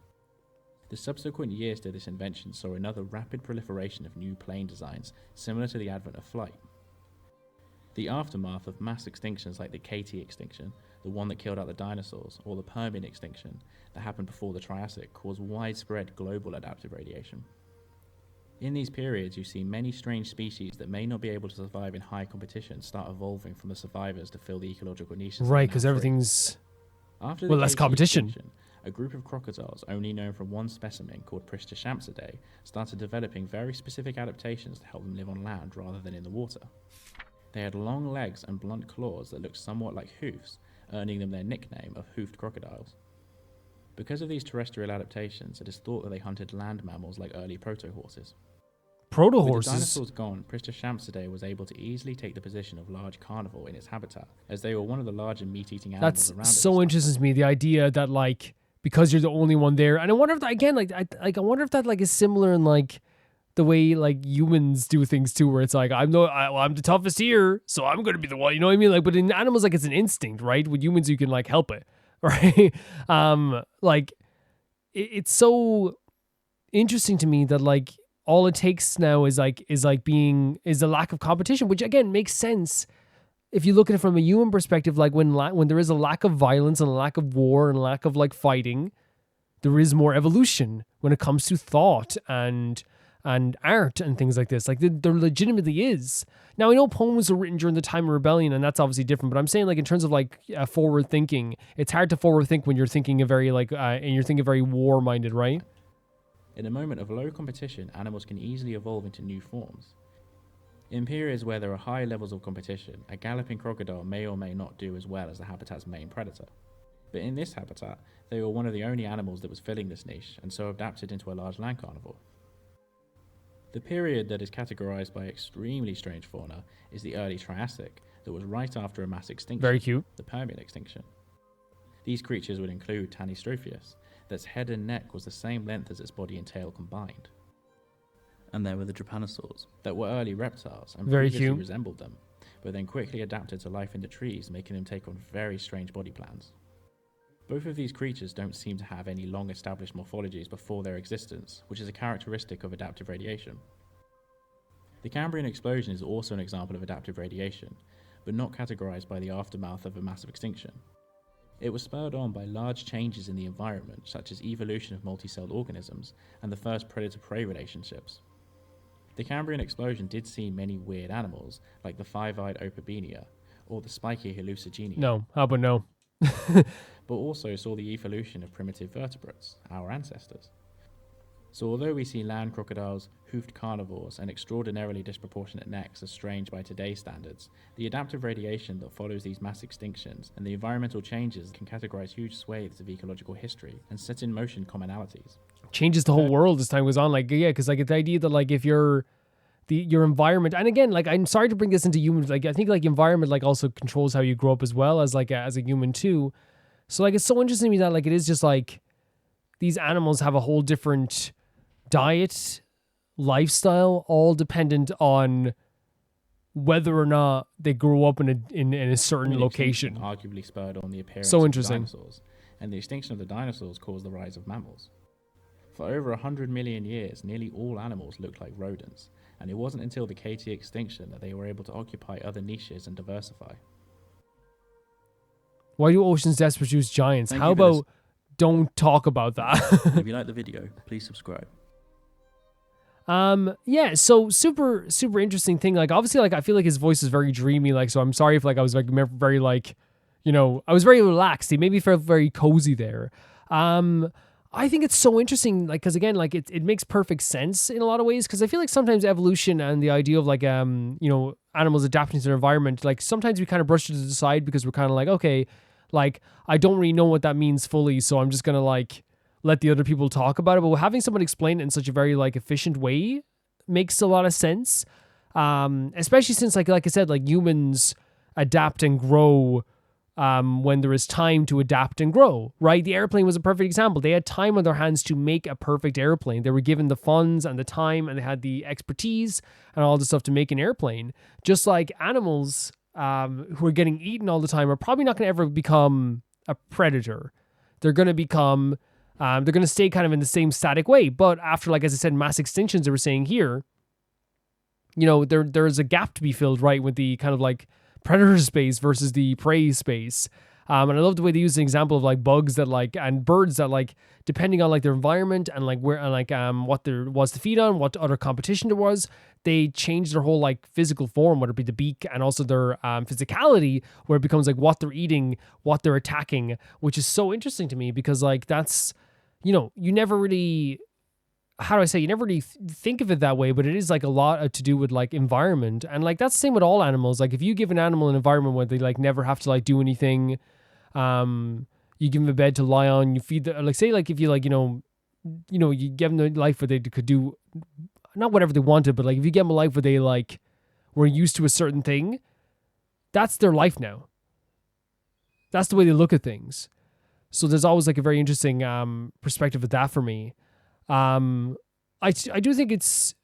The subsequent years to this invention saw another rapid proliferation of new plane designs, similar to the advent of flight. The aftermath of mass extinctions like the Keita extinction, the one that killed out the dinosaurs, or the Permian extinction that happened before the Triassic, caused widespread global adaptive radiation. In these periods, you see many strange species that may not be able to survive in high competition start evolving from the survivors to fill the ecological niches. Right, because everything's After well, the less Keita competition. extinction, a group of crocodiles only known from one specimen called Pristishamsidae started developing very specific adaptations to help them live on land rather than in the water. They had long legs and blunt claws that looked somewhat like hoofs, earning them their nickname of hoofed crocodiles. Because of these terrestrial adaptations, it is thought that they hunted land mammals like early proto-horses. With the dinosaurs gone, Pristishamsidae was able to easily take the position of large carnivore in its habitat, as they were one of the larger meat-eating animals around it. That's so interesting to me, the idea that like because you're the only one there, and I wonder if that, again, I wonder if that like is similar in like the way like humans do things too, where it's like I'm the toughest here, so I'm gonna be the one. You know what I mean? Like, but in animals, like it's an instinct, right? With humans, you can like help it, right? Like it's so interesting to me that like all it takes now is a lack of competition, which again makes sense if you look at it from a human perspective. Like when there is a lack of violence and a lack of war and a lack of like fighting, there is more evolution when it comes to thought and art and things like this. Like there legitimately is. Now I know poems were written during the time of rebellion, and that's obviously different. But I'm saying like in terms of like forward thinking, it's hard to forward think when you're thinking a very like and you're thinking very war minded, right? In a moment of low competition, animals can easily evolve into new forms. In periods where there are high levels of competition, a galloping crocodile may or may not do as well as the habitat's main predator. But in this habitat, they were one of the only animals that was filling this niche, and so adapted into a large land carnivore. The period that is categorized by extremely strange fauna is the early Triassic, that was right after a mass extinction. Very cute. The Permian extinction. These creatures would include Tanystropheus, that's head and neck was the same length as its body and tail combined. And there were the Trypanosaurs, that were early reptiles and Very previously cute. resembled them, but then quickly adapted to life in the trees, making them take on very strange body plans. Both of these creatures don't seem to have any long established morphologies before their existence, which is a characteristic of adaptive radiation. The Cambrian explosion is also an example of adaptive radiation, but not categorized by the aftermath of a massive extinction. It was spurred on by large changes in the environment, such as evolution of multicelled organisms and the first predator-prey relationships. The Cambrian explosion did see many weird animals, like the five-eyed Opabenia, or the spiky Hallucigenia. No, how about no? But also saw the evolution of primitive vertebrates, our ancestors. So although we see land crocodiles, hoofed carnivores, and extraordinarily disproportionate necks as strange by today's standards, the adaptive radiation that follows these mass extinctions and the environmental changes can categorize huge swathes of ecological history and set in motion commonalities. Changes the whole world as time goes on. Like, yeah, because like the idea that like if your environment, and again, like I'm sorry to bring this into humans, like I think like environment like also controls how you grow up as well as like as a human too. So like it's so interesting to me that like it is just like these animals have a whole different diet, lifestyle, all dependent on whether or not they grow up in a certain location. Arguably spurred on the appearance so of interesting. dinosaurs, and the extinction of the dinosaurs caused the rise of mammals. For over 100 million years, nearly all animals looked like rodents, and it wasn't until the KT extinction that they were able to occupy other niches and diversify. Why do oceans deaths produce giants? How about don't talk about that? If you like the video, please subscribe. Yeah, so super interesting thing. Like obviously like I feel like his voice is very dreamy, like so I'm sorry if like I was like very like, you know, I was very relaxed. He made me feel very cozy there. I think it's so interesting, like, because again, like it makes perfect sense in a lot of ways, because I feel like sometimes evolution and the idea of like you know, animals adapting to their environment, like sometimes we kind of brush it to the side because we're kind of like, okay, like I don't really know what that means fully, so I'm just gonna like let the other people talk about it. But having someone explain it in such a very like efficient way makes a lot of sense, especially since like I said, like humans adapt and grow when there is time to adapt and grow, right? The airplane was a perfect example. They had time on their hands to make a perfect airplane. They were given the funds and the time, and they had the expertise and all the stuff to make an airplane. Just like animals who are getting eaten all the time are probably not going to ever become a predator. They're going to become, they're going to stay kind of in the same static way. But after, like, as I said, mass extinctions, they were saying here, you know, there is a gap to be filled, right, with the kind of like predator space versus the prey space. And I love the way they use an example of like bugs that like, and birds that like, depending on like their environment and like where, and like what there was to feed on, what other competition there was, they change their whole like physical form, whether it be the beak and also their physicality, where it becomes like what they're eating, what they're attacking, which is so interesting to me because like that's, you know, you never really, how do I say, you never really think of it that way, but it is like a lot to do with like environment. And like that's the same with all animals. Like if you give an animal an environment where they like never have to like do anything, you give them a bed to lie on, you feed them, like say like if you like, you know, you give them a life where they could do not whatever they wanted, but like if you give them a life where they like were used to a certain thing, that's their life now. That's the way they look at things. So there's always like a very interesting perspective of that for me. I do think it's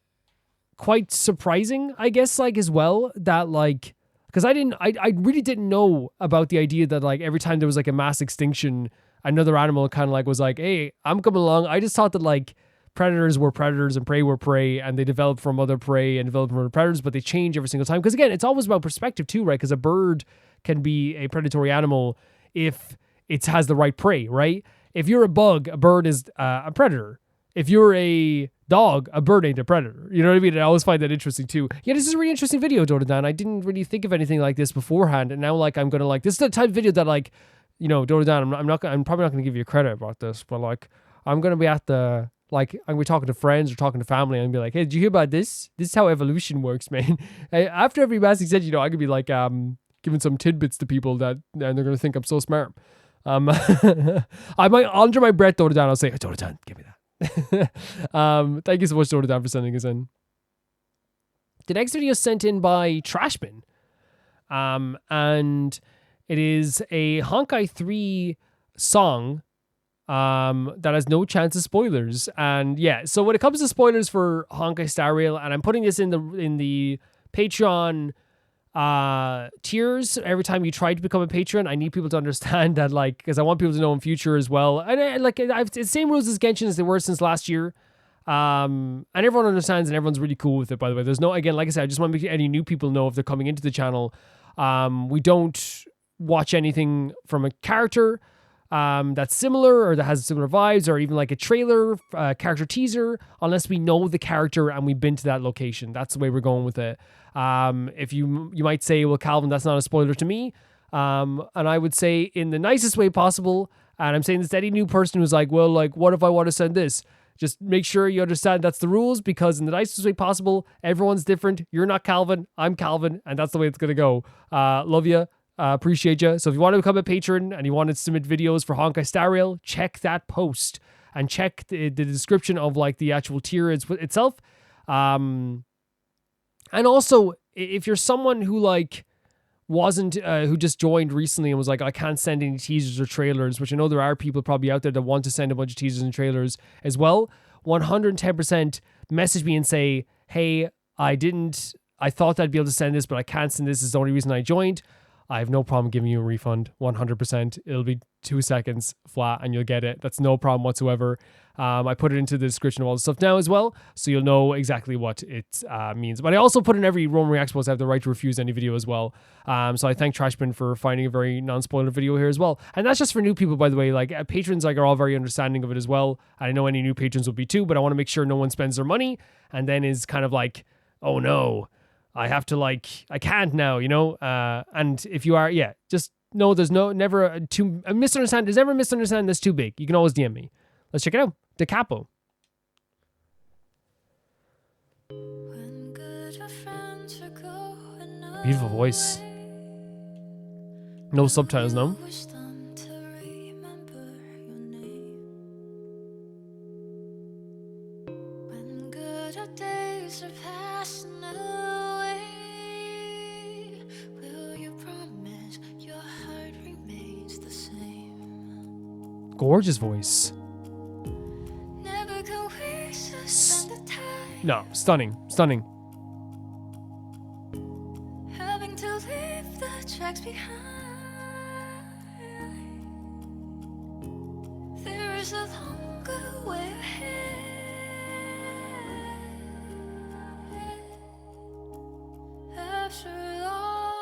quite surprising, I guess, like as well, that like, because I really didn't know about the idea that like every time there was like a mass extinction, another animal kind of like was like, hey, I'm coming along. I just thought that like predators were predators and prey were prey, and they developed from other prey and developed from other predators, but they change every single time. Because again, it's always about perspective too, right? Because a bird can be a predatory animal if it has the right prey, right? If you're a bug, a bird is a predator. If you're a dog, a bird ain't a predator. You know what I mean? And I always find that interesting too. Yeah, this is a really interesting video, Dododan. I didn't really think of anything like this beforehand, and now like I'm gonna like, this is the type of video that like, you know, Dododan, I'm probably not gonna give you credit about this, but like I'm gonna be at the, like I'm gonna be talking to friends or talking to family and be like, hey, did you hear about this? This is how evolution works, man. After every mass extinction, you know, I could be like giving some tidbits to people that, and they're gonna think I'm so smart. I might under my breath, Dododan, I'll say, hey, Dododan, give me that. Thank you so much, Dododan, for sending us in. The next video is sent in by Trashman, and it is a Honkai 3 song that has no chance of spoilers. And yeah, so when it comes to spoilers for Honkai Star Rail, and I'm putting this in the Patreon tiers every time you try to become a patron, I need people to understand that, like, because I want people to know in future as well. And like, it's the same rules as Genshin as they were since last year. And everyone understands and everyone's really cool with it, by the way. There's no, again, like I said, I just want to make any new people know if they're coming into the channel. We don't watch anything from a character that's similar or that has similar vibes, or even like a trailer, character teaser, unless we know the character and we've been to that location. That's the way we're going with it. If you might say, well, Calvin, that's not a spoiler to me. And I would say in the nicest way possible, and I'm saying this to any new person who's like, well, like, what if I want to send this? Just make sure you understand that's the rules, because in the nicest way possible, everyone's different. You're not Calvin, I'm Calvin, and that's the way it's going to go. Love you. Appreciate you. So if you want to become a patron and you want to submit videos for Honkai Star Rail, check that post and check the description of like the actual tier itself. And also, if you're someone who like wasn't who just joined recently and was like, I can't send any teasers or trailers, which I know there are people probably out there that want to send a bunch of teasers and trailers as well, 110% message me and say, hey, I thought I'd be able to send this, but I can't send this. This is the only reason I joined. I have no problem giving you a refund, 100%. It'll be 2 seconds flat and you'll get it. That's no problem whatsoever. I put it into the description of all the stuff now as well, so you'll know exactly what it means. But I also put in every Roman Reacts post, I have the right to refuse any video as well. So I thank Trashman for finding a very non-spoiler video here as well. And that's just for new people, by the way. Like patrons like are all very understanding of it as well. I know any new patrons will be too, but I want to make sure no one spends their money and then is kind of like, oh no, I have to I can't now, and if you are, just know there's never a misunderstanding. There's never a misunderstanding that's too big. You can always DM me. Let's check it out. The Capo. Beautiful voice. No subtitles, no? Gorgeous voice. No, stunning. Having to leave the tracks behind. There is a longer way ahead. After all.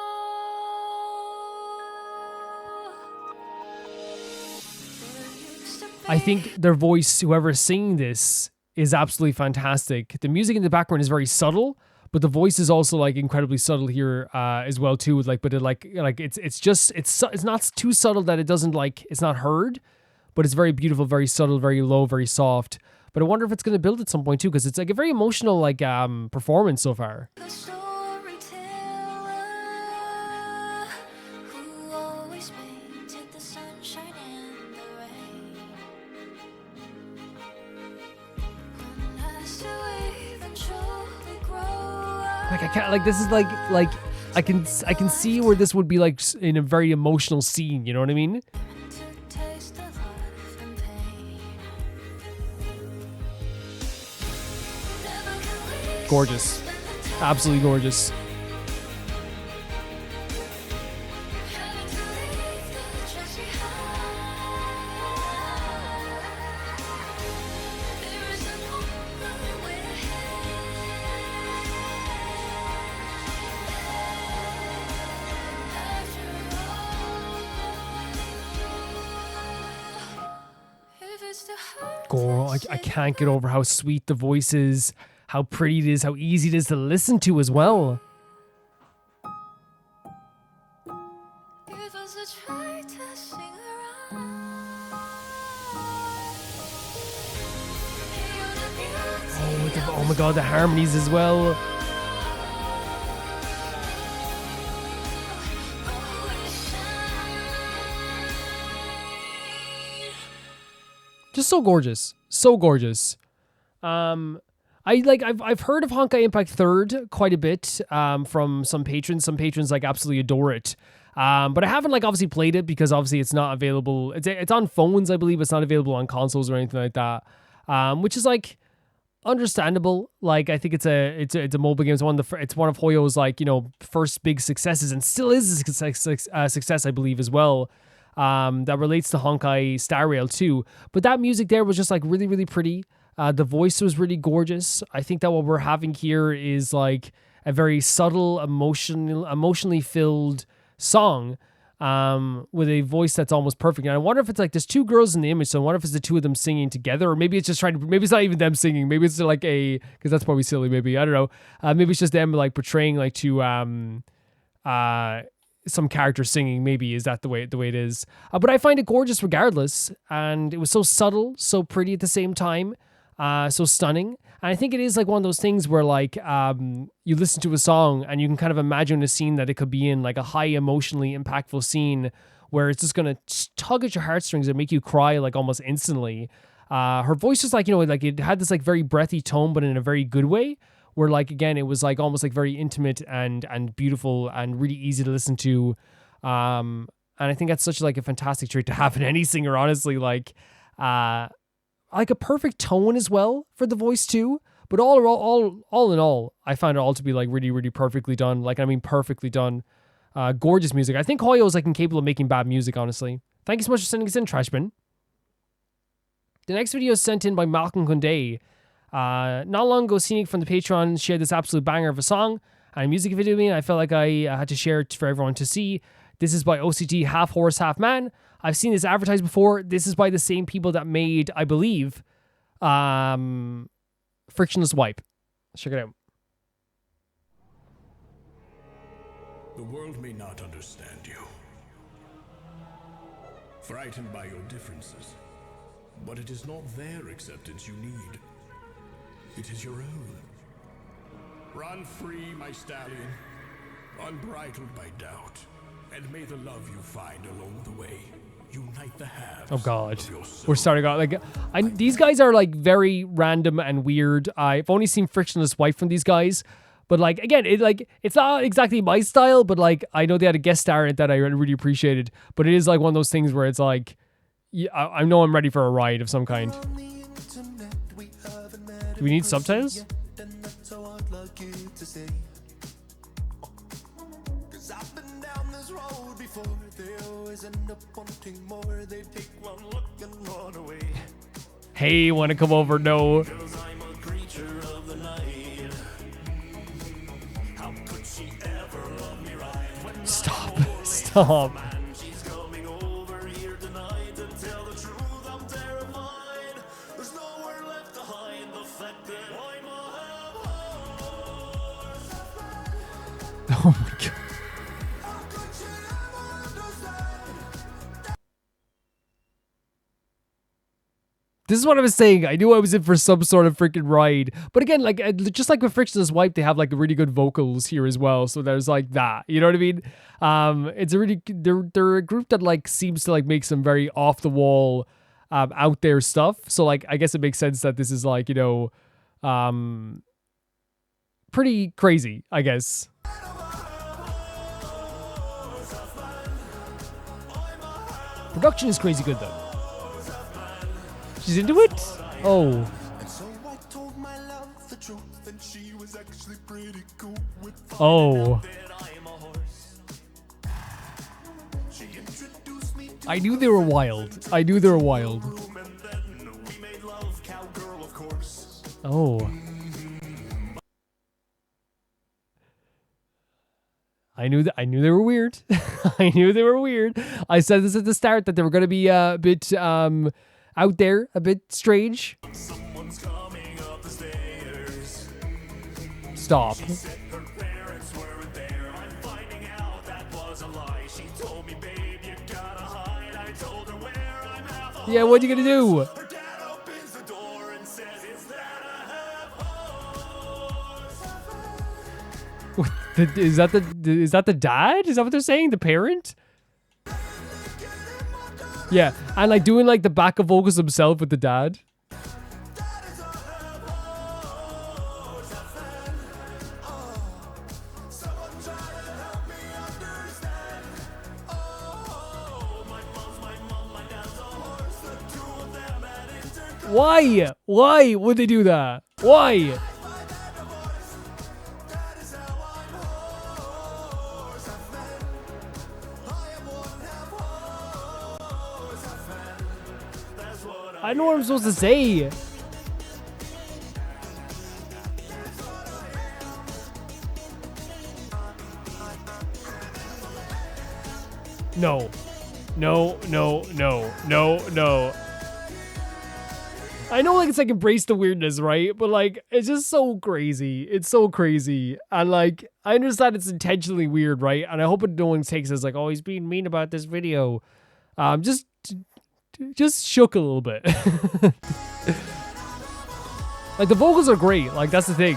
I think their voice, whoever's singing this, is absolutely fantastic. The music in the background is very subtle, but the voice is also like incredibly subtle here as well too. It's not too subtle that it doesn't it's not heard, but it's very beautiful, very subtle, very low, very soft. But I wonder if it's going to build at some point too, because it's like a very emotional performance so far. I can't this is I can see where this would be in a very emotional scene, you know what I mean? Gorgeous. Absolutely gorgeous. I can't get over how sweet the voice is, how pretty it is, how easy it is to listen to as well. Oh my god, the harmonies as well. Just so gorgeous. So gorgeous. I've heard of Honkai Impact 3rd quite a bit from some patrons. Some patrons absolutely adore it. But I haven't obviously played it because obviously it's not available. It's on phones, I believe. It's not available on consoles or anything like that. Which is understandable. I think it's a mobile game. It's one of Hoyo's first big successes, and still is a success, I believe, as well. That relates to Honkai Star Rail too. But that music there was just really, really pretty. The voice was really gorgeous. I think that what we're having here is a very subtle, emotionally filled song with a voice that's almost perfect. And I wonder if it's there's two girls in the image, so I wonder if it's the two of them singing together, or maybe it's just maybe it's not even them singing. Maybe it's because that's probably silly. Maybe I don't know. Maybe it's just them portraying to some character singing. Maybe is that the way it is. But I find it gorgeous regardless, and it was so subtle, so pretty at the same time. so stunning. And I think it is like one of those things where like you listen to a song and you can kind of imagine a scene that it could be in, like a high emotionally impactful scene where it's just gonna tug at your heartstrings and make you cry like almost instantly. Her voice was like, you know, like it had this like very breathy tone, but in a very good way. Where like again, it was like almost like very intimate and beautiful and really easy to listen to. And I think that's such like a fantastic trait to have in any singer, honestly. Like a perfect tone as well for the voice too. But all in all, I found it all to be like really, really perfectly done. Like, I mean, perfectly done. Gorgeous music. I think Hoyo is like incapable of making bad music, honestly. Thank you so much for sending us in, Trashman. The next video is sent in by Malcolm Kunde. Not long ago, Scenic from the Patreon shared this absolute banger of a song and a music video. I felt like I had to share it for everyone to see. This is by OCT Half Horse, Half Man. I've seen this advertised before. This is by the same people that made, I believe, Frictionless Wipe. Let's check it out. The world may not understand you, frightened by your differences, but it is not their acceptance you need. It is your own. Run free, my stallion, unbridled by doubt, and may the love you find along the way unite the halves. Oh God, we're starting out like these guys are like very random and weird. I've only seen Frictionless Wife from these guys, but like again, it's not exactly my style. But like I know they had a guest star in it that I really appreciated. But it is like one of those things where it's like, yeah, I know I'm ready for a ride of some kind. Do we need subtitles? Hey, wanna come over? No. Stop. Oh my God. This is what I was saying. I knew I was in for some sort of freaking ride. But again, like just like with Frictionless Wipe, they have like really good vocals here as well. So there's like that. You know what I mean? It's a really they're a group that like seems to like make some very off the wall, out there stuff. So like I guess it makes sense that this is like, you know, pretty crazy, I guess. Production is crazy good though. She's into it? Oh. Oh. I knew they were wild. I knew they were wild. Oh. I knew they were weird. I knew they were weird. I said this at the start that they were going to be a bit out there, a bit strange. Stop. Yeah, what are you gonna do? Is that the dad? Is that what they're saying? The parent? Yeah, and like doing like the backup vocals himself with the dad. Why? Why would they do that? Why? I know what I'm supposed to say. No. No, no, no, no, no. I know like it's like embrace the weirdness, right? But like it's just so crazy. It's so crazy. And like I understand it's intentionally weird, right? And I hope no one takes it as like, oh, he's being mean about this video. Just shook a little bit. Like, the vocals are great. Like, that's the thing.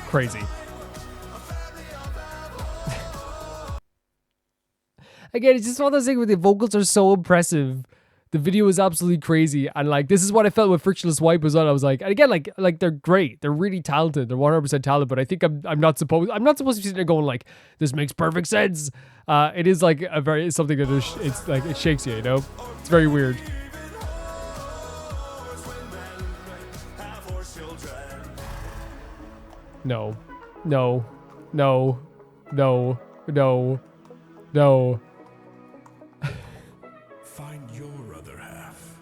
Crazy. Again, it's just one of those things where the vocals are so impressive. The video is absolutely crazy. And like, this is what I felt with Frictionless Wipe as well. I was like, and again, like they're great. They're really talented. They're 100% talented, but I think I'm not supposed to be sitting there going like, this makes perfect sense. It is like it's something that it's like, it shakes you, you know? It's very weird. No. No. No. No. No. No. Find your other half.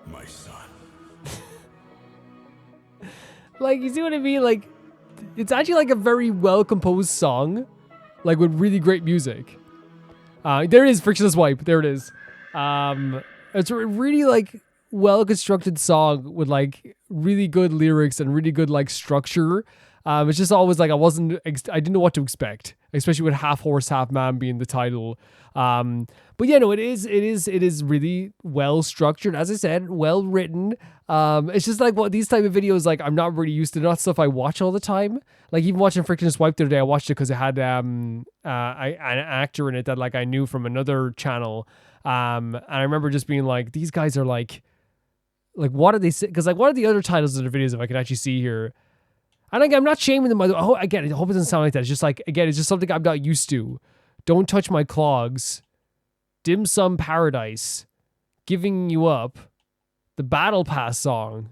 My son. Like, you see what I mean? Like, it's actually like a very well-composed song. Like, with really great music. There it is, Frictionless Wipe. There it is. It's a really, like, well-constructed song with, like, really good lyrics and really good, like, structure. It's just always like I didn't know what to expect, especially with Half Horse, Half Man being the title. But yeah, no, it is really well structured, as I said, well written. It's just like what these type of videos, like I'm not really used to, not stuff I watch all the time. Like even watching Frictionless Wipe the other day, I watched it because it had an actor in it that like I knew from another channel. And I remember just being like, these guys are like what are they? Because like what are the other titles of their videos if I can actually see here? And like, I'm not shaming them. Again, I hope it doesn't sound like that. It's just like, again, it's just something I'm not used to. Don't Touch My Clogs, Dim Sum Paradise, Giving You Up, the Battle Pass song.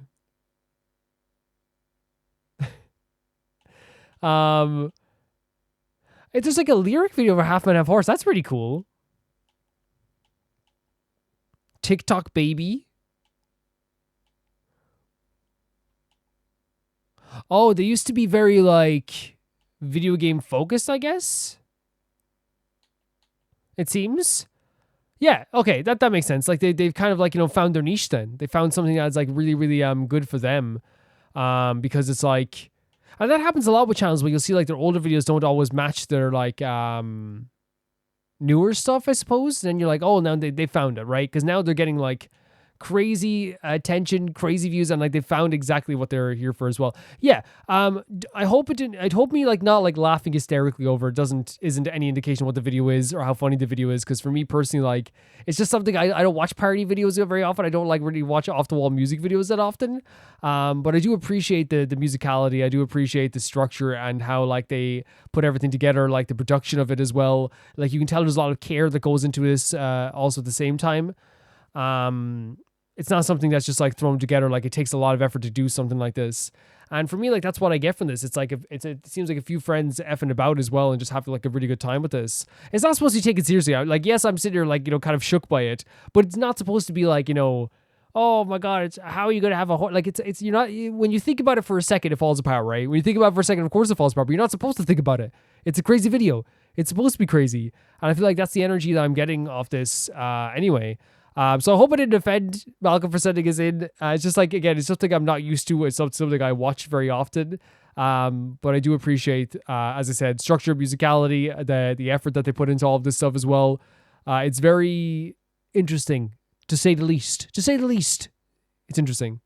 It's just like a lyric video for Half Man, Half Horse. That's pretty cool. TikTok Baby. Oh, they used to be very, like, video game focused, I guess? It seems. Yeah, okay, that makes sense. Like, they've kind of, like, you know, found their niche then. They found something that's, like, really, really good for them. Because it's, like... And that happens a lot with channels where you'll see, like, their older videos don't always match their, like, newer stuff, I suppose. And then you're like, oh, now they found it, right? Because now they're getting, like... crazy attention, crazy views, and like they found exactly what they're here for as well. Yeah, I hope it didn't. I'd hope me like not like laughing hysterically over it isn't any indication what the video is or how funny the video is. Because for me personally, like it's just something I don't watch parody videos very often. I don't like really watch off the wall music videos that often. But I do appreciate the musicality. I do appreciate the structure and how like they put everything together, like the production of it as well. Like you can tell there's a lot of care that goes into this. Also at the same time. It's not something that's just like thrown together. Like it takes a lot of effort to do something like this. And for me, like that's what I get from this. It's like it seems like a few friends effing about as well and just having like a really good time with this. It's not supposed to take it seriously. Like yes, I'm sitting here like, you know, kind of shook by it, but it's not supposed to be like, you know, oh my God, it's how are you gonna have a like it's you're not, when you think about it for a second, it falls apart, right? When you think about it for a second, of course it falls apart, but you're not supposed to think about it. It's a crazy video. It's supposed to be crazy, and I feel like that's the energy that I'm getting off this anyway. So I hope I didn't offend Malcolm for sending us in. It's just like, again, it's something I'm not used to. It's something I watch very often. But I do appreciate, as I said, structure, musicality, the effort that they put into all of this stuff as well. It's very interesting, to say the least. To say the least, it's interesting.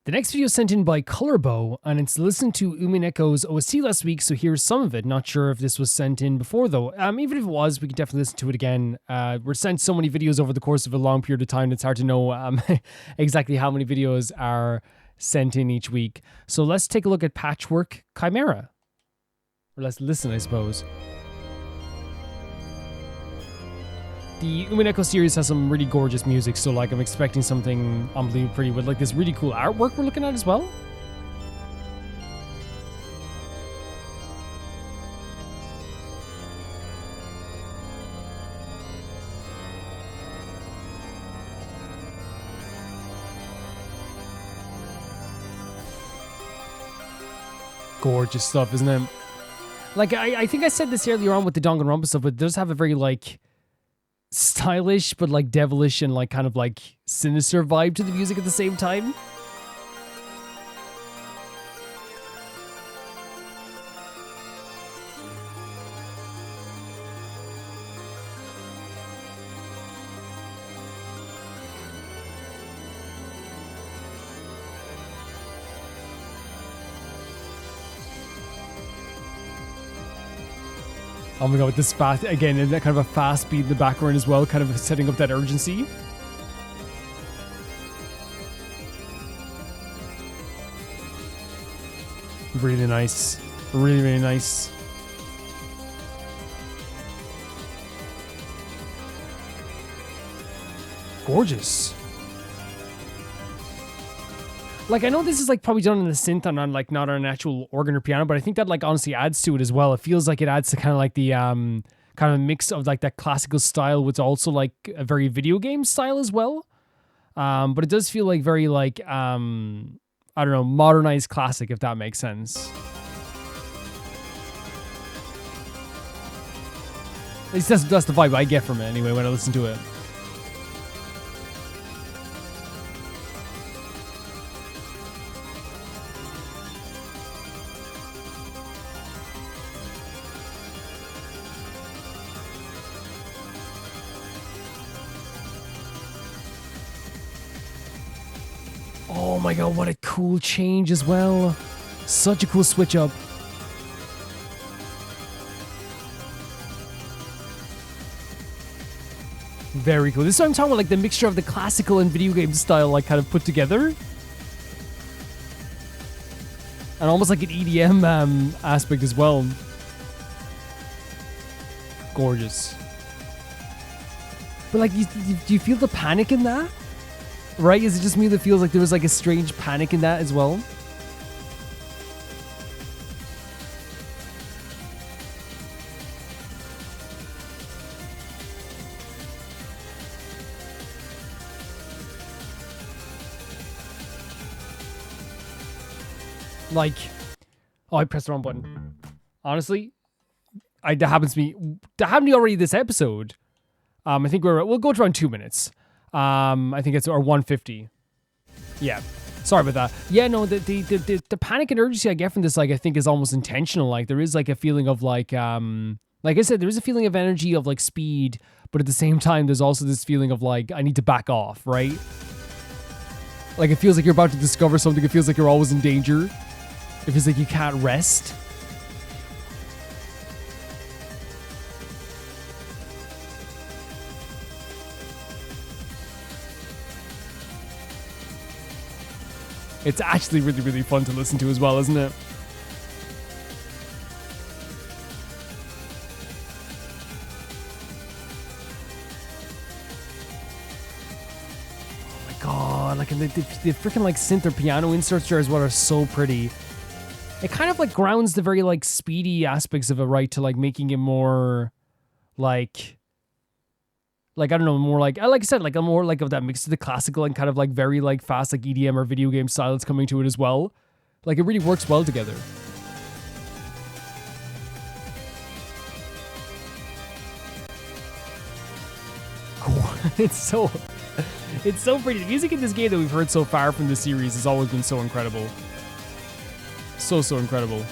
The next video is sent in by Colorbow, and it's listened to Umineko's OST last week, so here's some of it. Not sure if this was sent in before, though. Even if it was, we can definitely listen to it again. We're sent so many videos over the course of a long period of time, it's hard to know exactly how many videos are sent in each week. So let's take a look at Patchwork Chimera. Or let's listen, I suppose. The Umineko series has some really gorgeous music, so like I'm expecting something unbelievably pretty with like this really cool artwork we're looking at as well. Gorgeous stuff, isn't it? Like, I think I said this earlier on with the Danganronpa stuff, but it does have a very, like, stylish, but, like, devilish and, like, kind of, like, sinister vibe to the music at the same time. Oh my god, with this fast, again, and that kind of a fast beat in the background as well, kind of setting up that urgency. Really nice. Really, really nice. Gorgeous. Like, I know this is, like, probably done on the synth and on, like, not on an actual organ or piano, but I think that, like, honestly adds to it as well. It feels like it adds to kind of, like, the, kind of a mix of, like, that classical style with also, like, a very video game style as well. But it does feel, like, very, like, I don't know, modernized classic, if that makes sense. At least that's the vibe I get from it, anyway, when I listen to it. Oh my god, what a cool change as well. Such a cool switch up. Very cool. This is what I'm talking about, like the mixture of the classical and video game style, like kind of put together. And almost like an EDM aspect as well. Gorgeous. But like, do you feel the panic in that? Right? Is it just me that feels like there was like a strange panic in that as well? Like, oh, I pressed the wrong button. Honestly, that happens to me. That happened to me already this episode. I think we'll go to around 2 minutes. I think it's or 150. Yeah, sorry about that. Yeah, no, the panic and urgency I get from this, like, I think is almost intentional. Like, there is like a feeling of like I said, there is a feeling of energy of like speed, but at the same time, there's also this feeling of like I need to back off, right? Like, it feels like you're about to discover something. It feels like you're always in danger. It feels like you can't rest. It's actually really, really fun to listen to as well, isn't it? Oh my god, like the freaking like synth or piano inserts here as well are so pretty. It kind of like grounds the very like speedy aspects of it, right, to like making it more like I don't know, more like I said, like a more like of that mix of the classical and kind of like very like fast like EDM or video game style that's coming to it as well. Like, it really works well together. Cool. It's so pretty. The music in this game that we've heard so far from the series has always been so incredible. So incredible.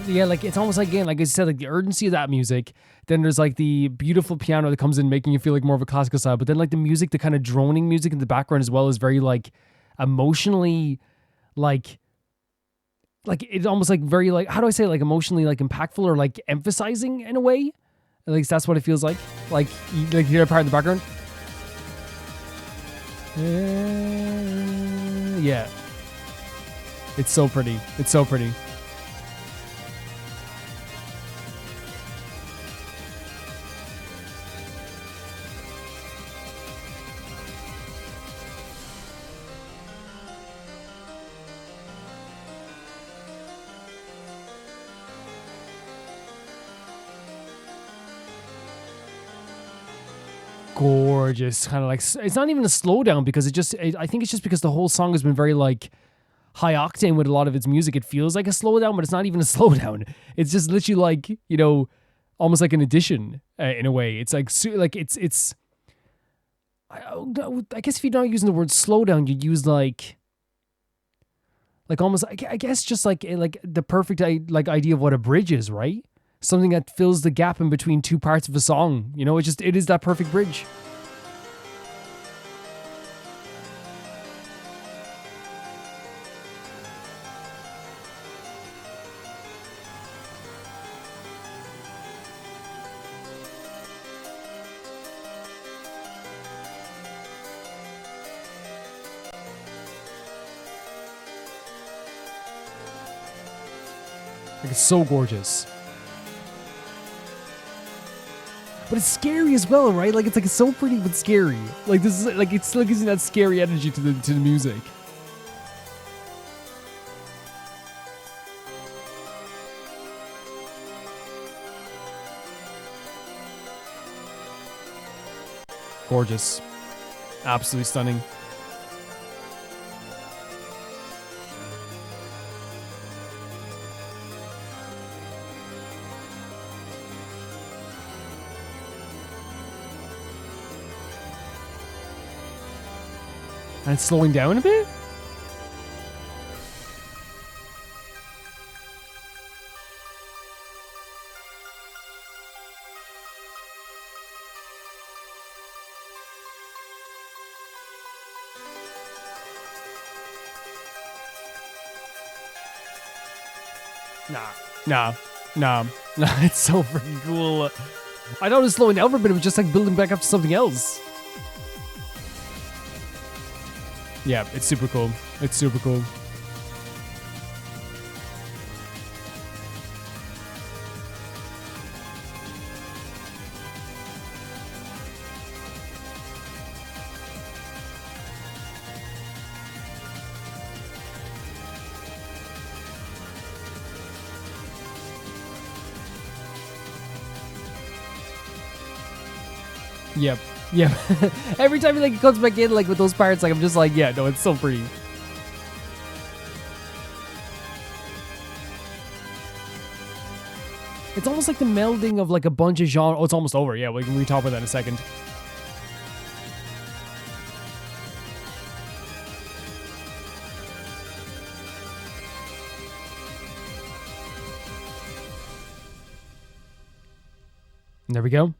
Yeah, like it's almost like, again, like I said, like the urgency of that music. Then there's like the beautiful piano that comes in, making you feel like more of a classical style. But then like the music, the kind of droning music in the background as well, is very like emotionally, like it's almost like very like, how do I say, like emotionally like impactful or like emphasizing in a way. At least that's what it feels like. Like you hear a part in the background. Yeah. It's so pretty. It's so pretty. gorgeous. Kind of like, it's not even a slowdown because I think it's just because the whole song has been very like high octane with a lot of its music. It feels like a slowdown, but it's not even a slowdown. It's just literally like, you know, almost like an addition in a way. It's like, I guess if you're not using the word slowdown, you'd use like almost, I guess just like the perfect idea of what a bridge is, right? Something that fills the gap in between two parts of a song. You know, it is that perfect bridge. Like, it's so gorgeous. But it's scary as well, right? Like, it's so pretty but scary. Like, this is like, it still gives you that scary energy to the music. Gorgeous. Absolutely stunning. And it's slowing down a bit? Nah. It's so freaking cool. I thought it was slowing down for a bit. It was just like building back up to something else. Yeah, it's super cool. It's super cool. Yep. Every time he comes back in with those parts, I'm just like, yeah, no, it's so pretty. It's almost like the melding of a bunch of genres. Oh, it's almost over. Yeah, we can talk about that in a second. There we go.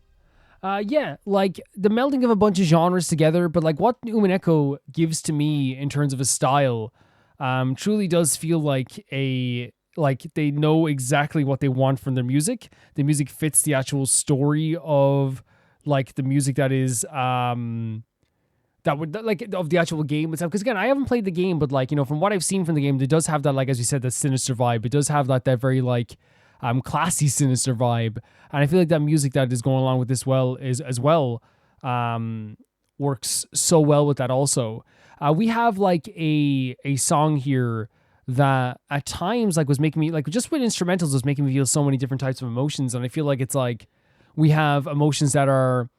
Yeah, the melding of a bunch of genres together, but what Umineko gives to me in terms of a style, truly does feel like they know exactly what they want from their music. The music fits the actual story of the music that is of the actual game itself. Because again, I haven't played the game, but from what I've seen from the game, it does have that as you said, that sinister vibe. It does have that very classy, sinister vibe, and I feel like that music that is going along with this works so well with that. Also, we have a song here that at times was making me just with instrumentals was making me feel so many different types of emotions, and I feel like it's we have emotions that are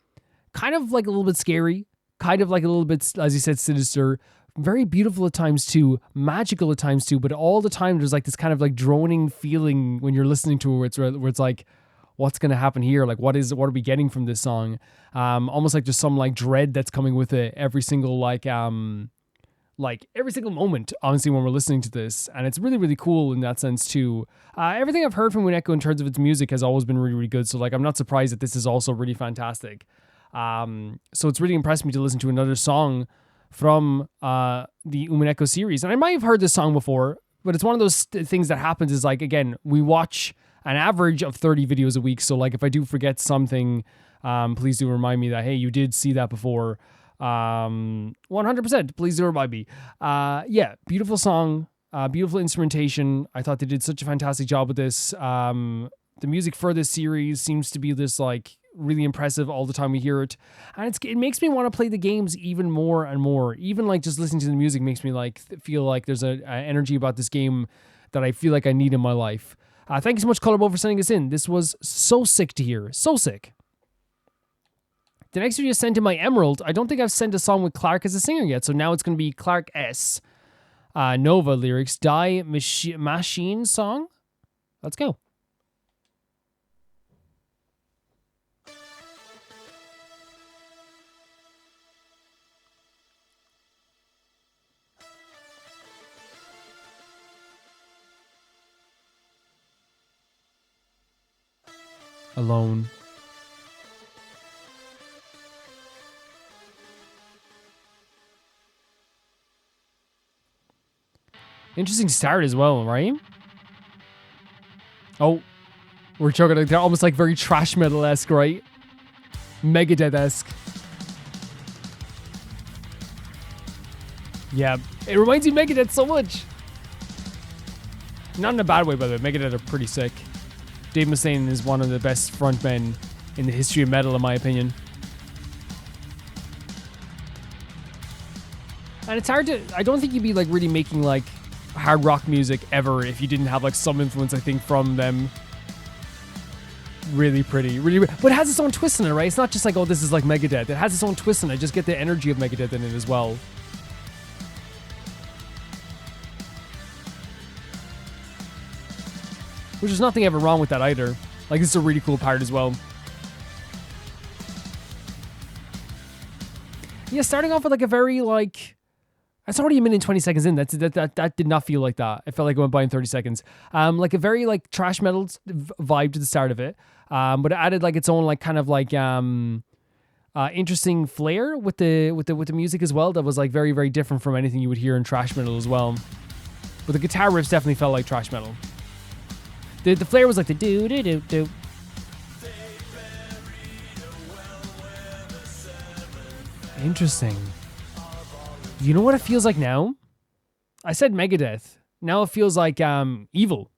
kind of a little bit scary, kind of a little bit, as you said, sinister. Very beautiful at times too, magical at times too, but all the time there's this kind of droning feeling when you're listening to it where it's what's going to happen here? What are we getting from this song? Almost there's some dread that's coming with it every single every single moment, honestly, when we're listening to this. And it's really, really cool in that sense too. Everything I've heard from Umineko in terms of its music has always been really, really good. So I'm not surprised that this is also really fantastic. So it's really impressed me to listen to another song from the Umineko series. And I might have heard this song before, but it's one of those things that happens is again, we watch an average of 30 videos a week. So if I do forget something, please do remind me that, hey, you did see that before. 100%, please do remind me. Yeah, beautiful song, beautiful instrumentation. I thought they did such a fantastic job with this. The music for this series seems to be this really impressive all the time we hear it, and it makes me want to play the games even more and more. Even just listening to the music makes me feel like there's a energy about this game that I feel like I need in my life. Thank you so much, Colorbo, for sending us in. This was so sick to hear, so sick. The next video sent in my Emerald. I don't think I've sent a song with Clark as a singer yet, so now it's going to be Clark S. Nova lyrics, Die Machine song. Let's go. Alone. Interesting start as well, right? Oh, we're talking. They're almost like very trash metal-esque, right? Megadeth-esque. Yeah, it reminds me of Megadeth so much. Not in a bad way, by the way. Megadeth are pretty sick. Dave Mustaine is one of the best frontmen in the history of metal, in my opinion. And it's hard to... I don't think you'd be like really making like hard rock music ever if you didn't have like some influence, I think, from them. Really pretty. Really, but it has its own twist in it, right? It's not just like, oh, this is like Megadeth. It has its own twist in it. Just get the energy of Megadeth in it as well. Which is nothing ever wrong with that either. Like, this is a really cool part as well. Yeah, starting off with like a very like... It's already a minute and 20 seconds in. That did not feel like that. It felt like it went by in 30 seconds. Like a very like trash metal vibe to the start of it. But it added like its own like kind of like interesting flair with the music as well. That was like very, very different from anything you would hear in trash metal as well. But the guitar riffs definitely felt like trash metal. The flair was like the do do do do. Interesting. You know what it feels like now? I said Megadeth. Now it feels like Evil.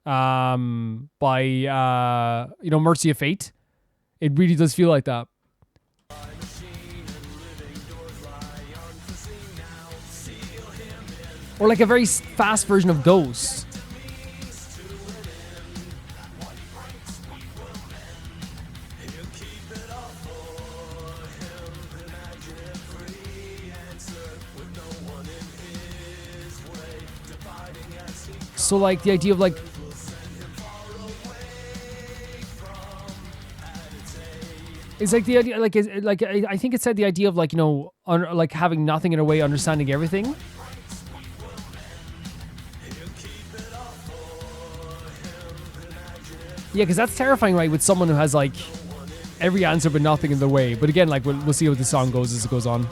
By Mercy of Fate. It really does feel like that. Or like a very fast version of Ghost. So like the idea of like it's like the idea like I think it said the idea of like, you know, like having nothing in a way, understanding everything. Yeah, because that's terrifying, right? With someone who has like every answer but nothing in the way. But again, like we'll see how the song goes as it goes on.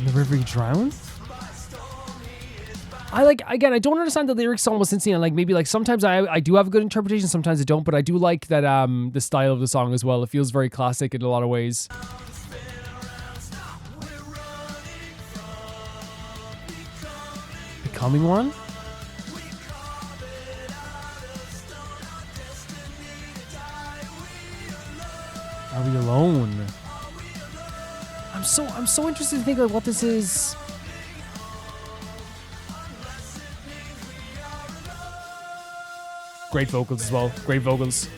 The river you drown? I like, again, I don't understand the lyrics almost instantly. Like maybe like sometimes I do have a good interpretation, sometimes I don't, but I do like that the style of the song as well. It feels very classic in a lot of ways. Becoming one? Are we alone? I'm so interested to think like what this is. Great vocals as well. Great vocals.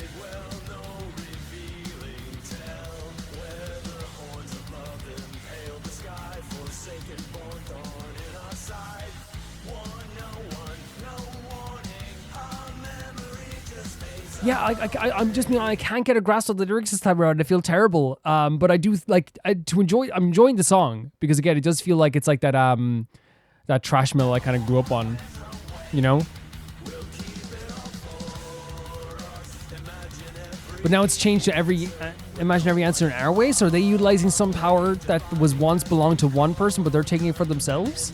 Yeah, I'm just, you know, I can't get a grasp of the lyrics this time around. I feel terrible. But I do like to enjoy. I'm enjoying the song because again, it does feel like it's like that that trash metal I kind of grew up on, you know. But now it's changed to every imagine every answer in our way. So are they utilizing some power that was once belonged to one person, but they're taking it for themselves?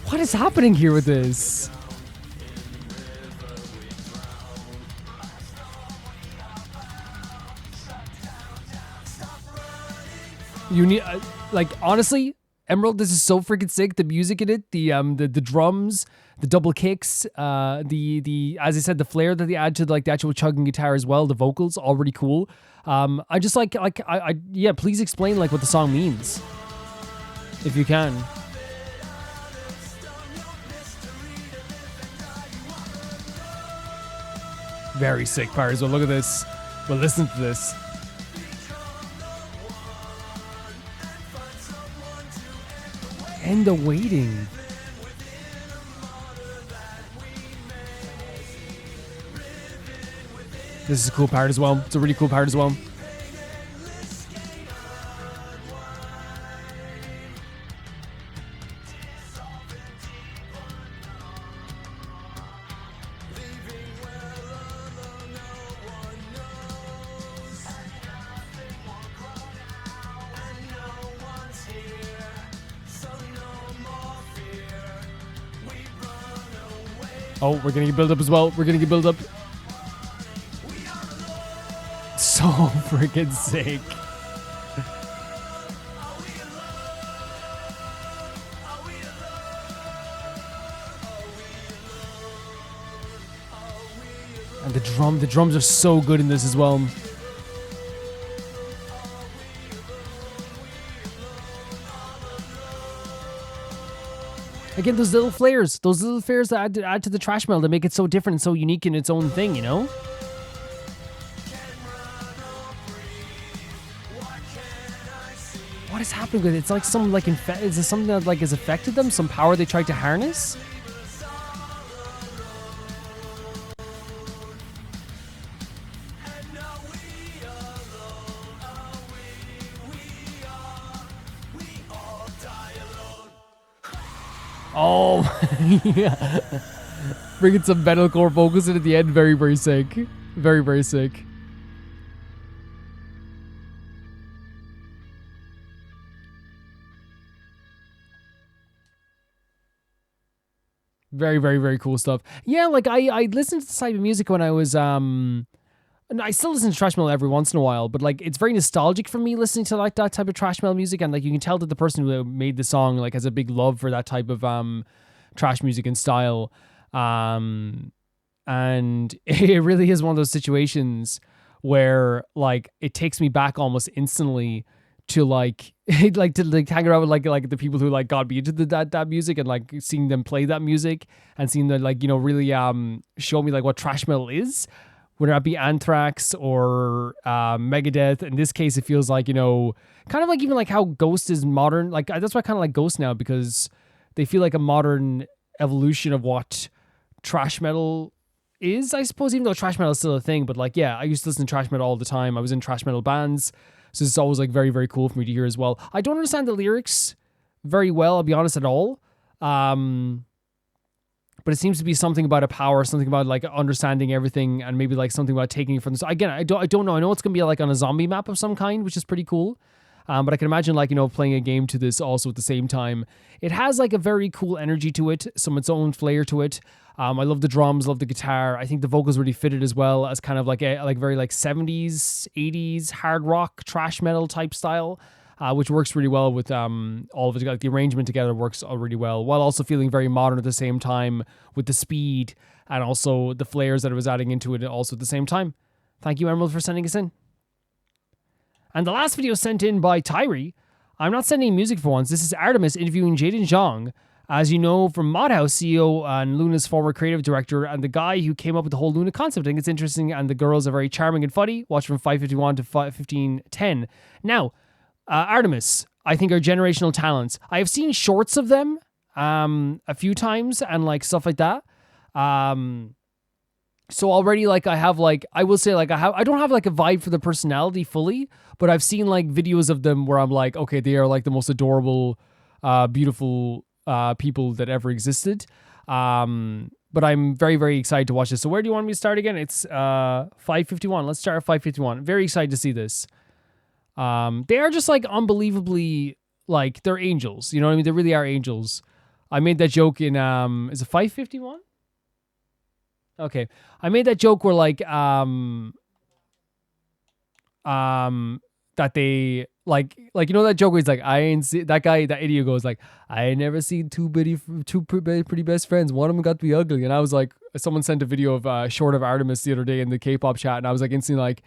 What is happening here with this? You need like honestly, Emerald, this is so freaking sick. The music in it, the drums, the double kicks, the as I said, the flair that they add to like the actual chugging guitar as well. The vocals, all really cool. I just yeah. Please explain like what the song means, if you can. Very sick part as well. Look at this. Well, listen to this. And the waiting. This is a cool part as well. It's a really cool part as well. Oh, we're gonna get build up as well. We're gonna get build up. So freaking sick. And the drums are so good in this as well. Again, those little flares that add to the trash metal that make it so different and so unique in its own thing, you know? What is happening with it? It's like some like is it something that like has affected them? Some power they tried to harness? Oh, yeah. Bringing some metalcore vocals in at the end. Very, very sick. Very, very sick. Very, very, very cool stuff. Yeah, like I listened to this type of music when I was and I still listen to thrash metal every once in a while, but like it's very nostalgic for me listening to like that type of thrash metal music, and like you can tell that the person who made the song like has a big love for that type of thrash music and style. And it really is one of those situations where like it takes me back almost instantly to like to hang around with like the people who like got me into that music, and like seeing them play that music and seeing them like, you know, really show me like what thrash metal is. Whether that be Anthrax or Megadeth. In this case, it feels like, you know, kind of like even like how Ghost is modern. Like that's why I kind of like Ghost now, because they feel like a modern evolution of what thrash metal is, I suppose, even though thrash metal is still a thing. But like, yeah, I used to listen to thrash metal all the time. I was in thrash metal bands. So it's always like very, very cool for me to hear as well. I don't understand the lyrics very well, I'll be honest, at all. But it seems to be something about a power, something about like understanding everything, and maybe like something about taking it from this. Again, I don't know. I know it's going to be like on a zombie map of some kind, which is pretty cool. But I can imagine like, you know, playing a game to this also at the same time. It has like a very cool energy to it, some its own flair to it. I love the drums, love the guitar. I think the vocals really fitted as well as kind of like a like very like 70s, 80s hard rock, thrash metal type style. Which works really well with all of it. Like the arrangement together works really well, while also feeling very modern at the same time with the speed and also the flares that it was adding into it also at the same time. Thank you, Emerald, for sending us in. And the last video sent in by Tyree. I'm not sending music for once. This is Artms interviewing Jaden Jeong. As you know, from Modhouse, CEO and Luna's former creative director, and the guy who came up with the whole Luna concept. I think it's interesting, and the girls are very charming and funny. Watch from 5:51 to 15:10. Now, Artms, I think, are generational talents. I have seen shorts of them a few times and like stuff like that. So already like I have like, I will say like I don't have like a vibe for the personality fully, but I've seen like videos of them where I'm like, okay, they are like the most adorable, beautiful people that ever existed. But I'm very, very excited to watch this. So where do you want me to start again? It's 5:51. Let's start at 5:51. Very excited to see this. They are just like unbelievably, like, they're angels. You know what I mean? They really are angels. I made that joke in, is it 5:51? Okay. I made that joke where like, that they like you know that joke where he's like, I ain't see that guy, that idiot goes like, I ain't never seen two pretty best friends. One of them got to be ugly. And I was like, someone sent a video of short of Artms the other day in the K-pop chat, and I was like instantly like,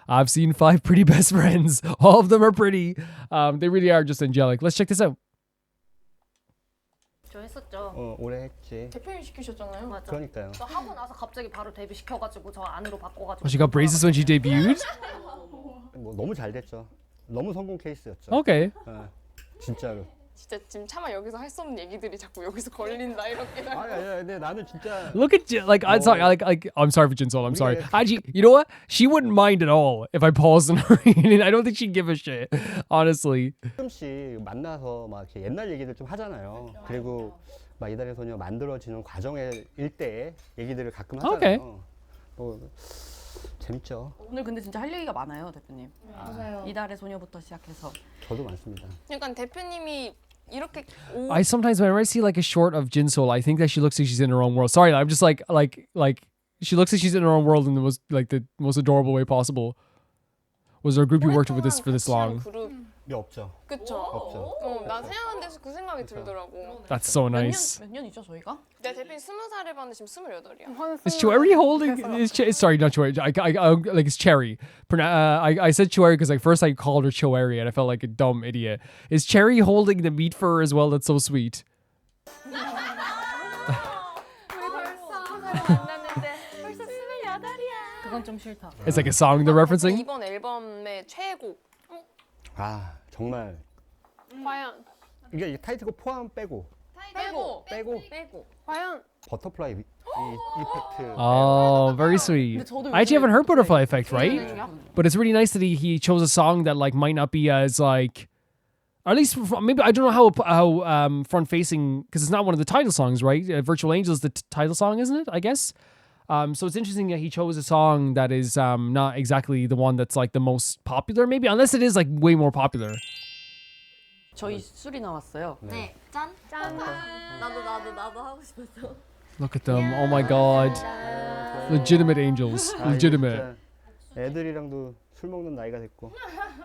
I've seen 5 pretty best friends. All of them are pretty. They really are just angelic. Let's check this out. 저 했었죠. 오래 했지. 대표님 시키셨잖아요. 맞아. 그러니까요. 저 하고 나서 갑자기 바로 데뷔 시켜가지고 저 안으로 바꿔가지고. She got braces when she debuted? 뭐 너무 잘 됐죠. 너무 성공 케이스였죠. Okay. 진짜로. 진짜 지금 차마 여기서 할 수 없는 얘기들이 자꾸 여기서 걸린다 이렇게. 아니, 근데 나는 진짜. Look at you, like I'm sorry, like I'm sorry for Jinsol. I'm sorry. Actually, you know what? She wouldn't mind at all if I paused in her reading. I don't think she'd give a shit, honestly. 가끔씩 만나서 막 이렇게 옛날 얘기들 좀 하잖아요. 그리고 막 이달의 소녀 만들어지는 과정의 일대의 얘기들을 가끔 하잖아요. Okay. 뭐 재밌죠. 오늘 근데 진짜 할 얘기가 많아요, 대표님. 맞아요. 이달의 소녀부터 시작해서. 저도 많습니다. 그러니까 대표님이 이렇게 I sometimes whenever I see like a short of Jinsol, I think that she looks like she's in her own world. Sorry, I'm just like she looks like she's in her own world in the most adorable way possible. Was there a group you worked with this for this long? 없죠. 그쵸? 없죠. 난 생각한 데서 그 생각이 들더라고. That's so nice. 몇 년이죠 저희가? 내 대표님 20살에 봤는데 지금 28이야. Is Cherry holding? Sorry, not Cherry. I like it's Cherry. I said Cherry because like first I called her Cherry and I felt like a dumb idiot. Is Cherry holding the meat for her as well? That's so sweet. 우리 벌써 만났는데 벌써 28이야. 그건 좀 싫다. It's like a song they're referencing. 이번 앨범의 최애곡. 아 정말. 과연. 이게 타이틀곡 포함 빼고. 과연. 버터플라이 이펙트. Oh, very sweet. I actually haven't heard Butterfly Effect, right? But it's really nice that he chose a song that like might not be as like, or at least maybe I don't know how front facing, because it's not one of the title songs, right? Virtual Angel is the title song, isn't it? I guess. So it's interesting that he chose a song that is not exactly the one that's like the most popular, maybe, unless it is like way more popular. 저희 술이 나왔어요. 네, 짠. 짠. 나도 하고 싶었어. Look at them. Oh my god. Legitimate angels. Legitimate. 애들이랑도 술 먹는 나이가 됐고.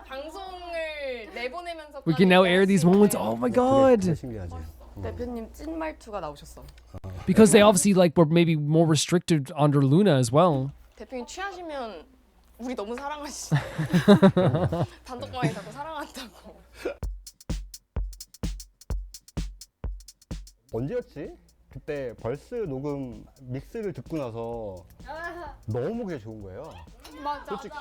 방송을 내보내면서. We can now air these moments. Oh my god. 신기하지. 대표님 찐 말투가 나오셨어. Because they obviously like were maybe more restricted under Luna as well. 대표님 취하시면 우리 너무 사랑하시. 단톡방에 자꾸 사랑한다고. 언제였지? 그때 벌스 녹음 믹스를 듣고 나서 너무 그게 좋은 거예요. 맞아. 솔직히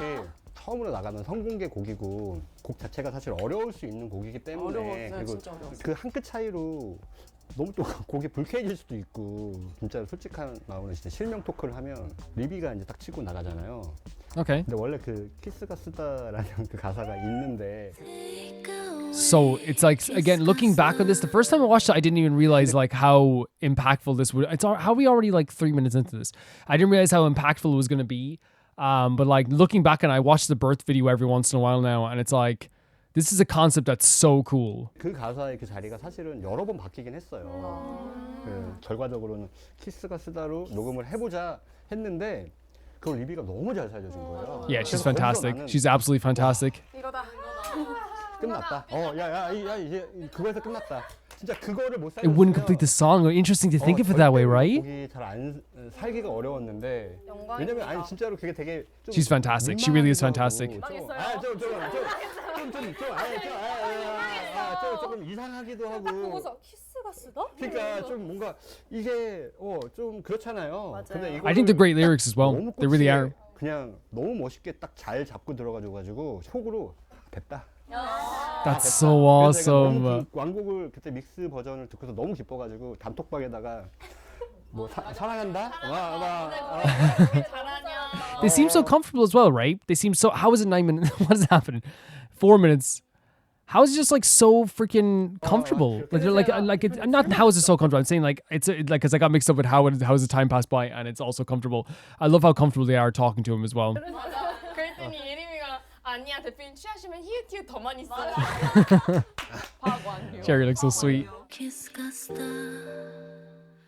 처음으로 나가는 성공개 곡이고 곡 자체가 사실 어려울 수 있는 곡이기 때문에 어려웠어요, 그리고 진짜 어려웠어요. 그 한 끗 차이로 너무 또 곡이 불쾌해질 수도 있고 진짜 솔직한 마음으로 진짜 실명 토크를 하면 리비가 이제 딱 치고 나가잖아요. Okay. 근데 원래 그 키스가 쓰다라는 그 가사가 있는데. So it's like, again, looking back on this, the first time I watched it, I didn't even realize like how impactful this would. It's how we already like 3 minutes into this. I didn't realize how impactful it was going to be. But like looking back, and I watch the birth video every once in a while now, and it's like, this is a concept that's so cool. 그 가사의 그 자리가 사실은 여러 번 바뀌긴 했어요. 그 결과적으로는 키스가 쓰다로 녹음을 해보자 했는데 그걸 리비가 너무 잘 살려준 거예요. Yeah, she's fantastic. She's absolutely fantastic. 이거다. 끝났다. 야, 이제 그거에서 끝났다. 진짜 그거를 못 살렸으면 It wouldn't complete the song. Interesting to think of it that way, right? 곡이 잘 안 살기가 어려웠는데 왜냐면 아니 진짜로 그게 되게 좀 She's fantastic. She really is fantastic. 조금 이상하기도 하고. 키스가 쓰다? 그러니까 좀 뭔가 이게 좀 그렇잖아요. 근데 I think they're great lyrics as well. They really are. 그냥 너무 멋있게 딱 잘 잡고 들어가지고 속으로 됐다. That's so awesome. 완곡을 그때 믹스 버전을 듣고서 너무 기뻐가지고 단톡방에다가 뭐 사랑한다. They seem so comfortable as well, right? They seem so. How is it 9 minutes? What is happening? 4 minutes. How is it just like so freaking comfortable? Like it's not how is it so comfortable? I'm saying like it's like because I got mixed up with how has the time passed by, and it's also comfortable. I love how comfortable they are talking to him as well. 그랬더니 예림이가 아니야 대표님 취하시면 히읗 더 많이 써. Cherry looks so sweet.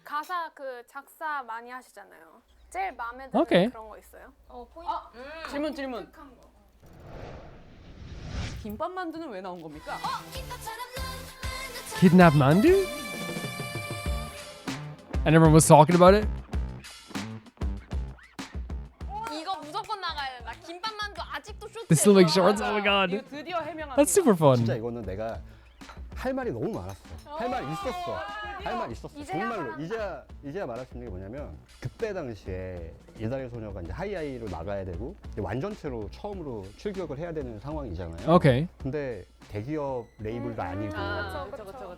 가사 그 작사 많이 하시잖아요. 제일 마음에 드는 Okay. 그런 거 있어요? 포인트. 질문. 김밥 만두는 왜 나온 겁니까? Kidnap Mandu? And everyone was talking about it? 이거 무조건 나가야 된다. 김밥 만두 아직도 쇼트. They still make shorts? Oh my god. 이거 드디어 해명합니다. That's super fun. 진짜 이거는 내가 할 말이 너무 많았어. 할 말이 있었어. 할 말이 있었어. 정말로 이제야 말할 수 있는 게 뭐냐면 그때 당시에 이달의 소녀가 이제 하이하이로 나가야 되고 이제 완전체로 처음으로 출격을 해야 되는 상황이잖아요. Okay. 근데 대기업 레이블도 아니고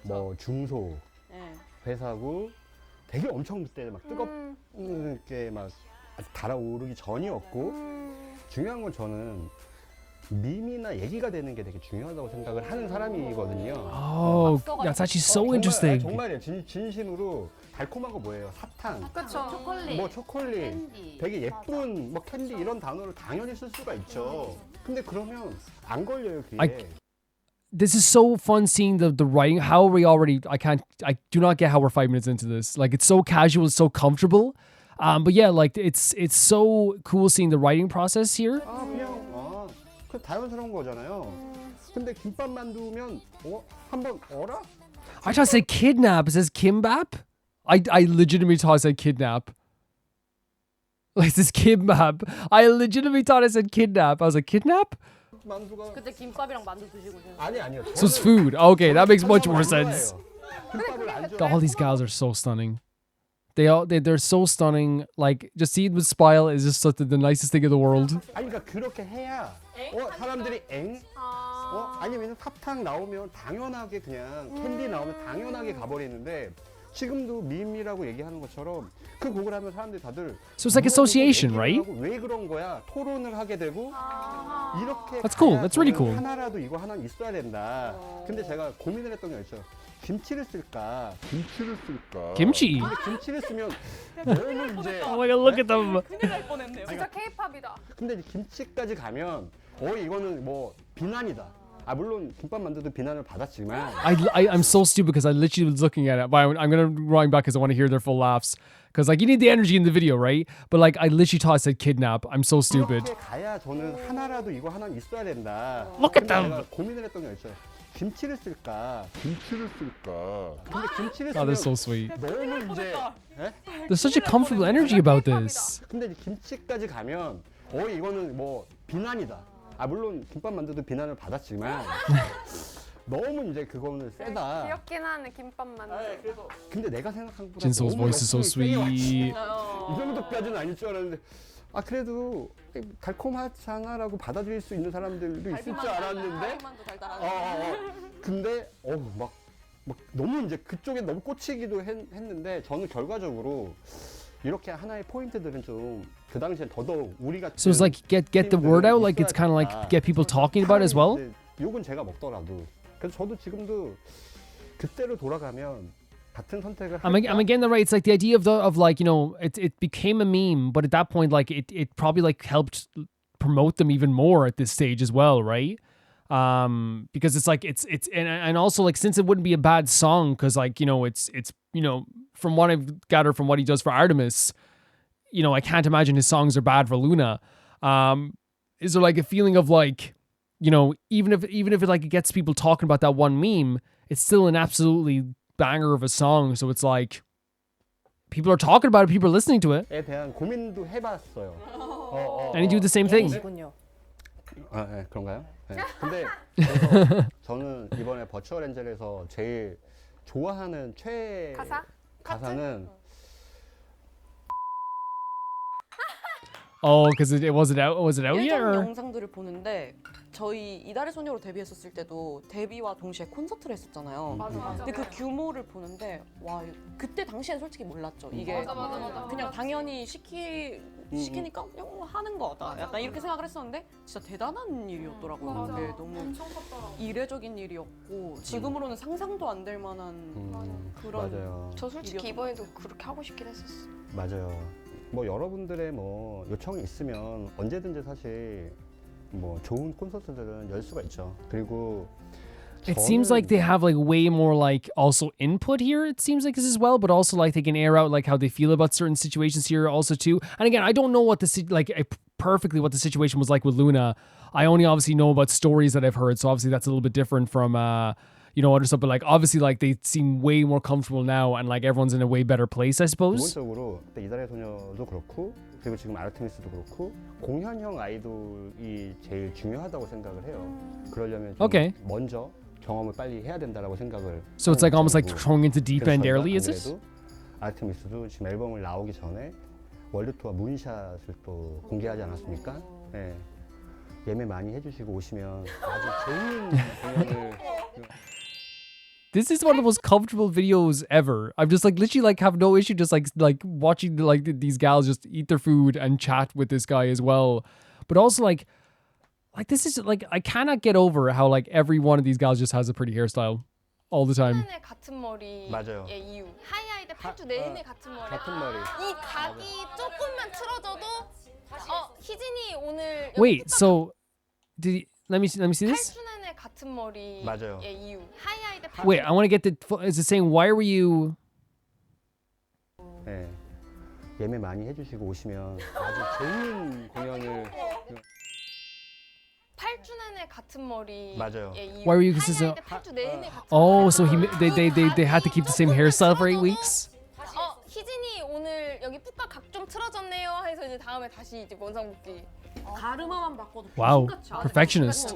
뭐 중소 회사고 되게 엄청 그때 막 뜨겁게 막 아직 달아오르기 전이었고 중요한 건 저는 밈이나 얘기가 되는 게 되게 중요하다고 생각을 하는 사람이거든요. Oh, that's actually so interesting. 정말이에요. 진심으로 달콤한 거 뭐예요? 사탕, 그쵸. 초콜릿. 뭐 초콜릿, 캔디. 되게 예쁜 뭐 캔디 이런 단어를 당연히 쓸 수가 있죠. 근데 그러면 안 걸려요 귀에. This is so fun seeing the writing. How are we already? I do not get how we're 5 minutes into this. Like it's so casual, it's so comfortable. But yeah, like it's so cool seeing the writing process here. 그 자연스러운 거잖아요. 근데 김밥 만두면 한번 어라? I thought it said kidnap. It says kimbap. I legitimately thought it said kidnap. Like it says kimbap. I legitimately thought it said kidnap. I was like kidnap. 그때 김밥이랑 만두 드시고 오셨어요? 아니요. So it's food. Okay, that makes much more sense. All these gals are so stunning. They're so stunning. Like just seeing with smile is just such the nicest thing in the world. 아니 그러니까 그렇게 해야 사람들이 아니면 사탕 나오면 당연하게 그냥 캔디 나오면 당연하게 가버리는데 지금도 밈이라고 얘기하는 것처럼 그 곡을 하면 사람들이 다들 So it's like association, right? 왜 그런 거야? 토론을 하게 되고 이렇게 That's cool. That's really cool. 하나라도 이거 하나는 있어야 된다. 근데 제가 고민을 했던 게 있죠. 김치를 쓸까? Kimchi. 근데 김치를 쓰면 너무 이제 Oh my god, look at them. 큰일 날 뻔했네요. 진짜 K-팝이다. 근데 이제 김치까지 가면 이거는 뭐 비난이다. 물론 김밥 만두도 비난을 받았지만 I'm so stupid because I literally was looking at it. But I'm gonna rewind back because I want to hear their full laughs. Because like you need the energy in the video, right? But like I literally thought I said kidnap. I'm so stupid. 그렇게 가야 저는 하나라도 이거 하나는 있어야 된다. Look at them. 제가 고민을 했던 게 있죠. 김치를 쓸까? 근데 김치를 Oh, 쓰면 that's so sweet. 너무 이제 There's such a comfortable energy about this. 근데 이제 김치까지 가면 이거는 뭐 비난이다. 물론 김밥 만두도 비난을 받았지만 너무 이제 그거는 세다. 귀엽긴 하네 김밥 만두. 근데 내가 생각한 것보다 Jinso's voice is so sweet. 이 정도까지는 아닐 줄 알았는데 그래도 달콤하잖아라고 받아들일 수 있는 사람들도 있을 줄 알았는데 근데 막 너무 이제 그쪽에 너무 꽂히기도 했는데 저는 결과적으로 이렇게 하나의 포인트들은 좀 그 당시엔 더더욱 우리 같은 So it's like get the word out. Like it's kind of like get people talking about it as well. 욕은 제가 먹더라도 그래서 저도 지금도 그때로 돌아가면 같은 선택을 I'm getting that right. It's like the idea of like, you know, it became a meme, but at that point, like it probably like helped promote them even more at this stage as well, right? Because it's like it's and also like since it wouldn't be a bad song, because like you know it's you know from what I've gathered from what he does for Artms, you know I can't imagine his songs are bad for Luna. Is there like a feeling of like, you know, even if it like it gets people talking about that one meme, it's still an absolutely banger of a song. So it's like people are talking about it, people are listening to it. 에 대한 고민도 해봤어요. And you do the same thing. 네, 그런가요? 네. 근데 그래서 저는 이번에 버추얼 엔젤에서 제일 좋아하는 가사는 Oh, because it wasn't out. Was it out yet? 예전 Or? 영상들을 보는데 저희 이달의 소녀로 데뷔했었을 때도 데뷔와 동시에 콘서트를 했었잖아요. 근데 그 규모를 보는데 와 그때 당시엔 솔직히 몰랐죠. 이게 맞아. 그냥 당연히 시키니까 그냥 하는 거다. 약간 이렇게 생각을 했었는데 진짜 대단한 일이었더라고요. 그게 너무 이례적인 일이었고 지금으로는 상상도 안 될 만한 그런. 맞아요. 저 솔직히 이번에도 그렇게 하고 싶긴 했었어. 맞아요. 뭐 여러분들의 뭐 요청이 있으면 언제든지 사실 뭐 좋은 콘서트들은 열 수가 있죠. 그리고 It seems like they have like way more like also input here. It seems like this as well, but also like they can air out like how they feel about certain situations here also too. And again, I don't know what the like perfectly what the situation was like with Luna. I only obviously know about stories that I've heard, so obviously that's a little bit different from other stuff. But like obviously like they seem way more comfortable now, and like everyone's in a way better place, I suppose. 기본적으로 그때 이달의 소녀도 그렇고 그리고 지금 아르테미스도 그렇고 공연형 아이돌이 제일 중요하다고 생각을 해요. 그러려면 좀 먼저 경험을 빨리 해야 된다라고 생각을. So it's like almost like throwing into deep end early, is it? 아르테미스도 지금 앨범을 나오기 전에 월드 투어 문샷을 또 공개하지 않았습니까? 네. 예매 많이 해주시고 오시면 아주 좋은 공연을. This is one of the most comfortable videos ever. I'm just like literally like have no issue just like watching like these gals just eat their food and chat with this guy as well. But also like this is like I cannot get over how like every one of these gals just has a pretty hairstyle all the time. 같은 머리의 맞아요. 이유. 하이하이 때 8주 내내 같은 머리. 같은 머리. 이 각이 조금만 틀어져도 희진이 오늘 Wait, so did let me see this? 8주 내내 같은 머리의 맞아요. 이유. 하이하이 때 Wait, I want to get the. Is it saying why were you? 네. 예매 많이 해주시고 오시면 아주 좋은 공연을. 8주 내내 같은 머리의 맞아요. 이유. Why were you consistent? 8주 내내 같은 Oh, so they had to keep the same hairstyle for 8 weeks. 희진이 오늘 여기 푸카 각 좀 틀어졌네요. 해서 이제 다음에 다시 이제 원상복귀. 가르마만 바꿔도 Wow, 똑같이 아주 perfectionist.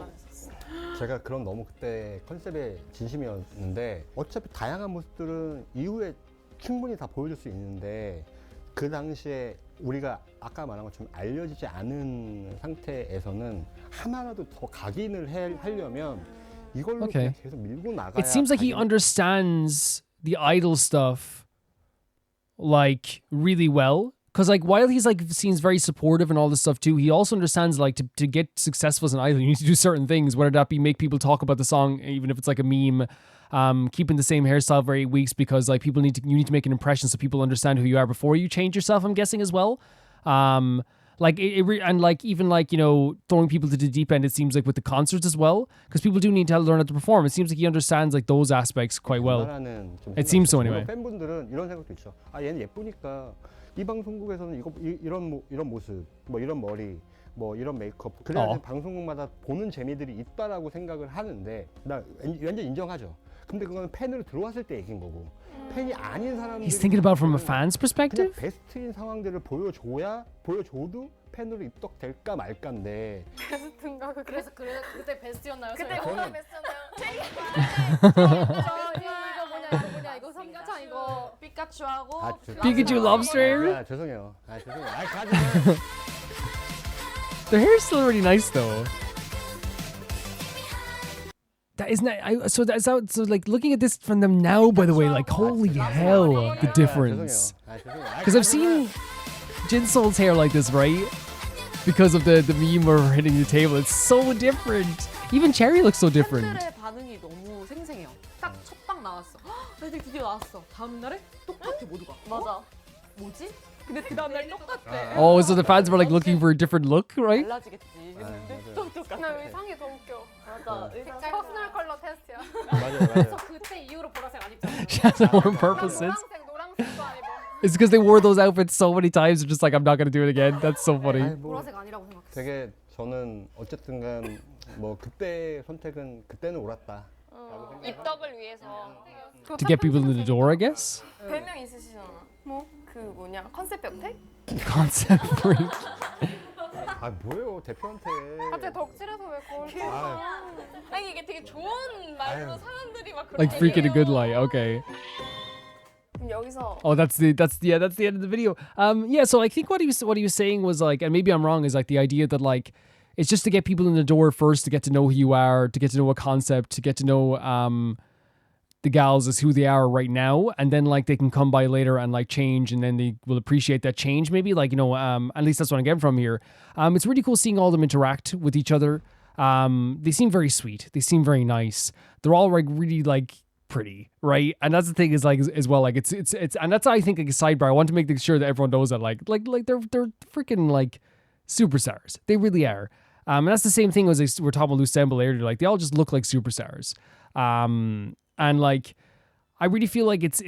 제가 그런 너무 그때 컨셉에 진심이었는데 어차피 다양한 모습들은 이후에 충분히 다 보여줄 수 있는데 그 당시에 우리가 아까 말한 것처럼 알려지지 않은 상태에서는 하나라도 더 각인을 하려면 이걸로 그냥 계속 밀고 나가야. It seems like he understands the idol stuff like really well. Because like while he's like seems very supportive and all this stuff too, he also understands like to get successful as an idol, you need to do certain things, whether that be make people talk about the song, even if it's like a meme, keeping the same hairstyle for 8 weeks because like you need to make an impression so people understand who you are before you change yourself, I'm guessing as well. Like and like even like throwing people to the deep end, it seems like with the concerts as well, because people do need to learn how to perform. It seems like he understands like those aspects quite well. It seems so anyway. 팬분들은 이런 생각도 있죠. 아 얘는 예쁘니까 이 방송국에서는 이런 모습, 뭐 이런 머리, 뭐 이런 메이크업 그래야 방송국마다 보는 재미들이 있다라고 생각을 하는데 나 완전 인정하죠. 근데 그건 팬으로 들어왔을 때 얘기인 거고 팬이 아닌 사람들이 He's thinking about from a fan's perspective. 그냥 베스트인 상황들을 보여줘도 팬으로 입덕될까 말까인데. 베스트인가 그래서 그때 베스트였나요? 그때 뭐가 베스트였나요? 이거 3차 이거 피카츄하고 Pikachu lobster. 아 죄송해요. The hair is still really nice though. That isn't. So that's out. So like looking at this from them now, by the way, like holy hell, the difference. Because I've seen Jinsoul's hair like this, right? Because of the meme where we're hitting the table, it's so different. Even Cherry looks so different. 팬들의 반응이 너무 생생해요. 딱 첫 방 나왔어. 애들 드디어 나왔어. 다음 날에 똑같아 모두가. 맞아. 뭐지? 근데 그 다음 날 똑같대. Oh, so the fans were like looking for a different look, right? 달라지겠지. 근데 또 똑같아. 나 의상이 더 웃겨. 맞아. 의상 퍼스널 컬러 테스트야. 맞아. 그때 이후로 보라색 안 입잖아. She hasn't worn purple since. 노랑색도 안 입어. It's because they wore those outfits so many times. They're just like, I'm not gonna do it again. That's so funny. 보라색 아니라고 생각했어. 되게 저는 어쨌든간 뭐 그때 선택은 그때는 옳았다. 입덕을 위해서. To get people in the door, I guess. 별명 있으시잖아. 뭐? 그 뭐냐 컨셉 변태? Concept freak. 아 뭐예요 대표한테. 갑자기 덕질해서 왜 그걸 아니 이게 되게 좋은 말로 사람들이 막 그런 Like freak in a good light. Okay. 여기서 Oh, that's the end of the video. Yeah. So I think what he was saying was like, and maybe I'm wrong, is like the idea that like it's just to get people in the door first, to get to know who you are, to get to know a concept, to get to know the gals as who they are right now, and then like they can come by later and like change, and then they will appreciate that change. Maybe like at least that's what I'm getting from here. It's really cool seeing all of them interact with each other. They seem very sweet. They seem very nice. They're all like really like pretty, right? And that's the thing is like as well, like it's and that's I think like a sidebar. I want to make sure that everyone knows that like they're freaking like superstars. They really are. And that's the same thing as we're talking about Loosemble earlier. Like they all just look like superstars. And like I really feel like it's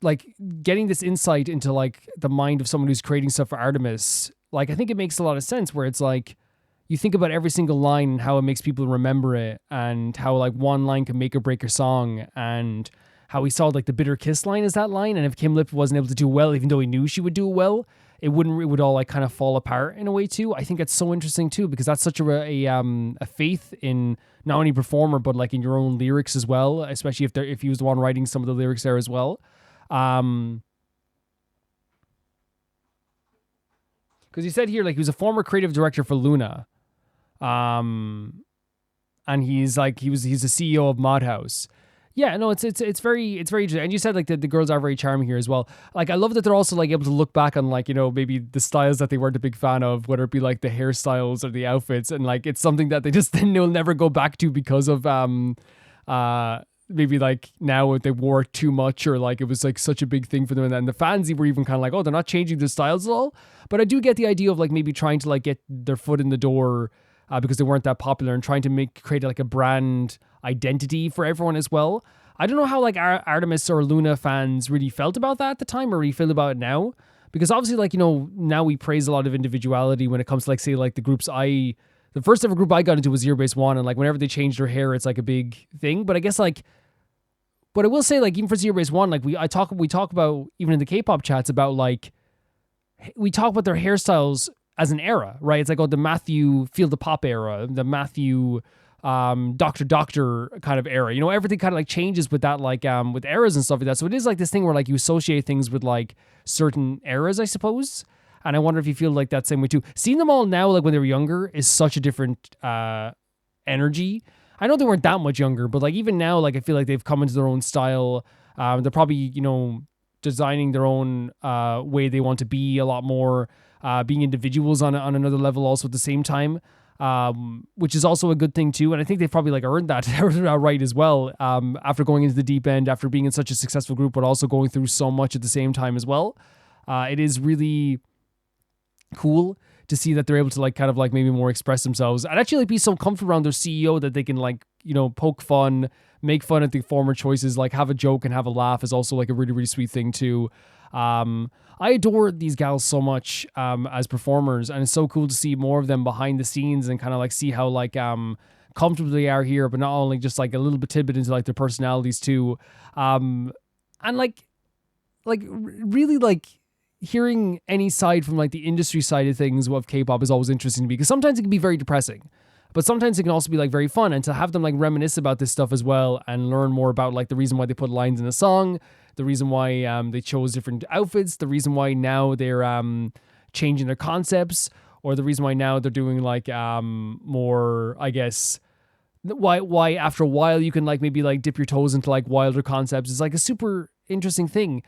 like getting this insight into like the mind of someone who's creating stuff for Artemis, like I think it makes a lot of sense where it's like you think about every single line and how it makes people remember it and how like one line can make or break a song and how we saw like the bitter kiss line is that line. And if Kim Lip wasn't able to do well, even though he knew she would do well, it would all like kind of fall apart in a way too. I think that's so interesting too, because that's such a faith in not only performer, but like in your own lyrics as well, especially if he was the one writing some of the lyrics there as well. Because he said here, like he was a former creative director for Luna. And he's a CEO of Madhouse. Yeah, no, it's very interesting. And you said like the girls are very charming here as well. Like I love that they're also like able to look back on like, you know, maybe the styles that they weren't a big fan of, whether it be like the hairstyles or the outfits, and like it's something that they just they'll never go back to because of maybe like now they wore it too much or like it was like such a big thing for them, and then the fans were even kind of like, oh, they're not changing their styles at all. But I do get the idea of like maybe trying to like get their foot in the door because they weren't that popular and trying to create like a brand identity for everyone as well. I don't know how like Artemis or Luna fans really felt about that at the time or really feel about it now, because obviously like, you know, now we praise a lot of individuality when it comes to like say like the groups the first ever group I got into was Zero Base One, and like whenever they changed their hair it's like a big thing. But I guess like what I will say, like even for Zero Base One, like we talk about even in the K-pop chats about like we talk about their hairstyles as an era, right? It's like, oh, the Matthew Feel the Pop era, the Matthew Doctor kind of era. You know, everything kind of like changes with that, like with eras and stuff like that. So it is like this thing where like you associate things with like certain eras, I suppose. And I wonder if you feel like that same way too. Seeing them all now, like when they were younger, is such a different energy. I know they weren't that much younger, but like even now, like I feel like they've come into their own style. They're probably, you know, designing their own way they want to be a lot more. Being individuals on another level also at the same time, which is also a good thing too. And I think they've probably like earned that right as well, after going into the deep end, after being in such a successful group, but also going through so much at the same time as well. It is really cool to see that they're able to like kind of like maybe more express themselves and actually like be so comfortable around their CEO that they can like, you know, poke fun, make fun at the former choices, like have a joke and have a laugh is also like a really, really sweet thing too. I adore these gals so much as performers, and it's so cool to see more of them behind the scenes and kind of like see how like comfortable they are here, but not only just like a little bit tidbit into like their personalities too. And like really like hearing any side from like the industry side of things of K-pop is always interesting to me, because sometimes it can be very depressing, but sometimes it can also be like very fun, and to have them like reminisce about this stuff as well and learn more about like the reason why they put lines in a song, the reason why they chose different outfits, the reason why now they're changing their concepts, or the reason why now they're doing like more, I guess, why after a while you can like maybe like dip your toes into like wilder concepts is like a super interesting thing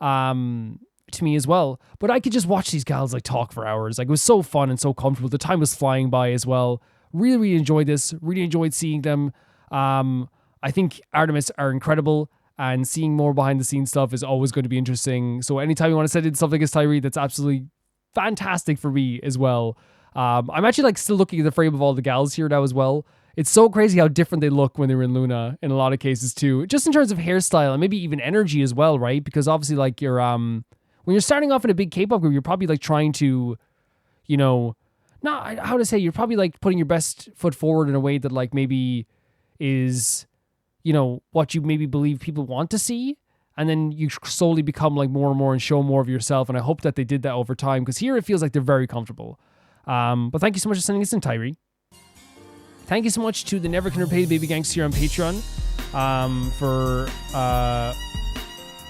to me as well. But I could just watch these gals like talk for hours. Like it was so fun and so comfortable. The time was flying by as well. Really, really enjoyed this. Really enjoyed seeing them. I think Artemis are incredible, and seeing more behind the scenes stuff is always going to be interesting. So anytime you want to send in something as Tyree, that's absolutely fantastic for me as well. I'm actually like still looking at the frame of all the gals here now as well. It's so crazy how different they look when they were in Luna in a lot of cases too, just in terms of hairstyle and maybe even energy as well, right? Because obviously like you're when you're starting off in a big K-pop group, you're probably like trying to, you know, not how to say, you're probably like putting your best foot forward in a way that like maybe is, you know, what you maybe believe people want to see. And then you slowly become like more and more and show more of yourself. And I hope that they did that over time, because here it feels like they're very comfortable. But thank you so much for sending us in, Tyree. Thank you so much to the Never Can Repay Baby Gangs here on Patreon for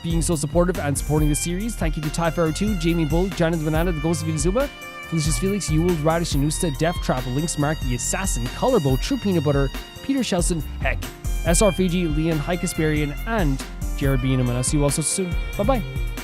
being so supportive and supporting the series. Thank you to Ty Pharaoh 2, Jamie Bull, Janet the Banana, the Ghost of Zuba, Felicius Felix, Ewald, Radish, Anusta, Def Travel, Lynx Mark, The Assassin, Colorbow, True Peanut Butter, Peter Shelson, Heck, SR Fiji, Leon, High Casparian, and Jared Beanham. And I'll see you all so soon. Bye-bye.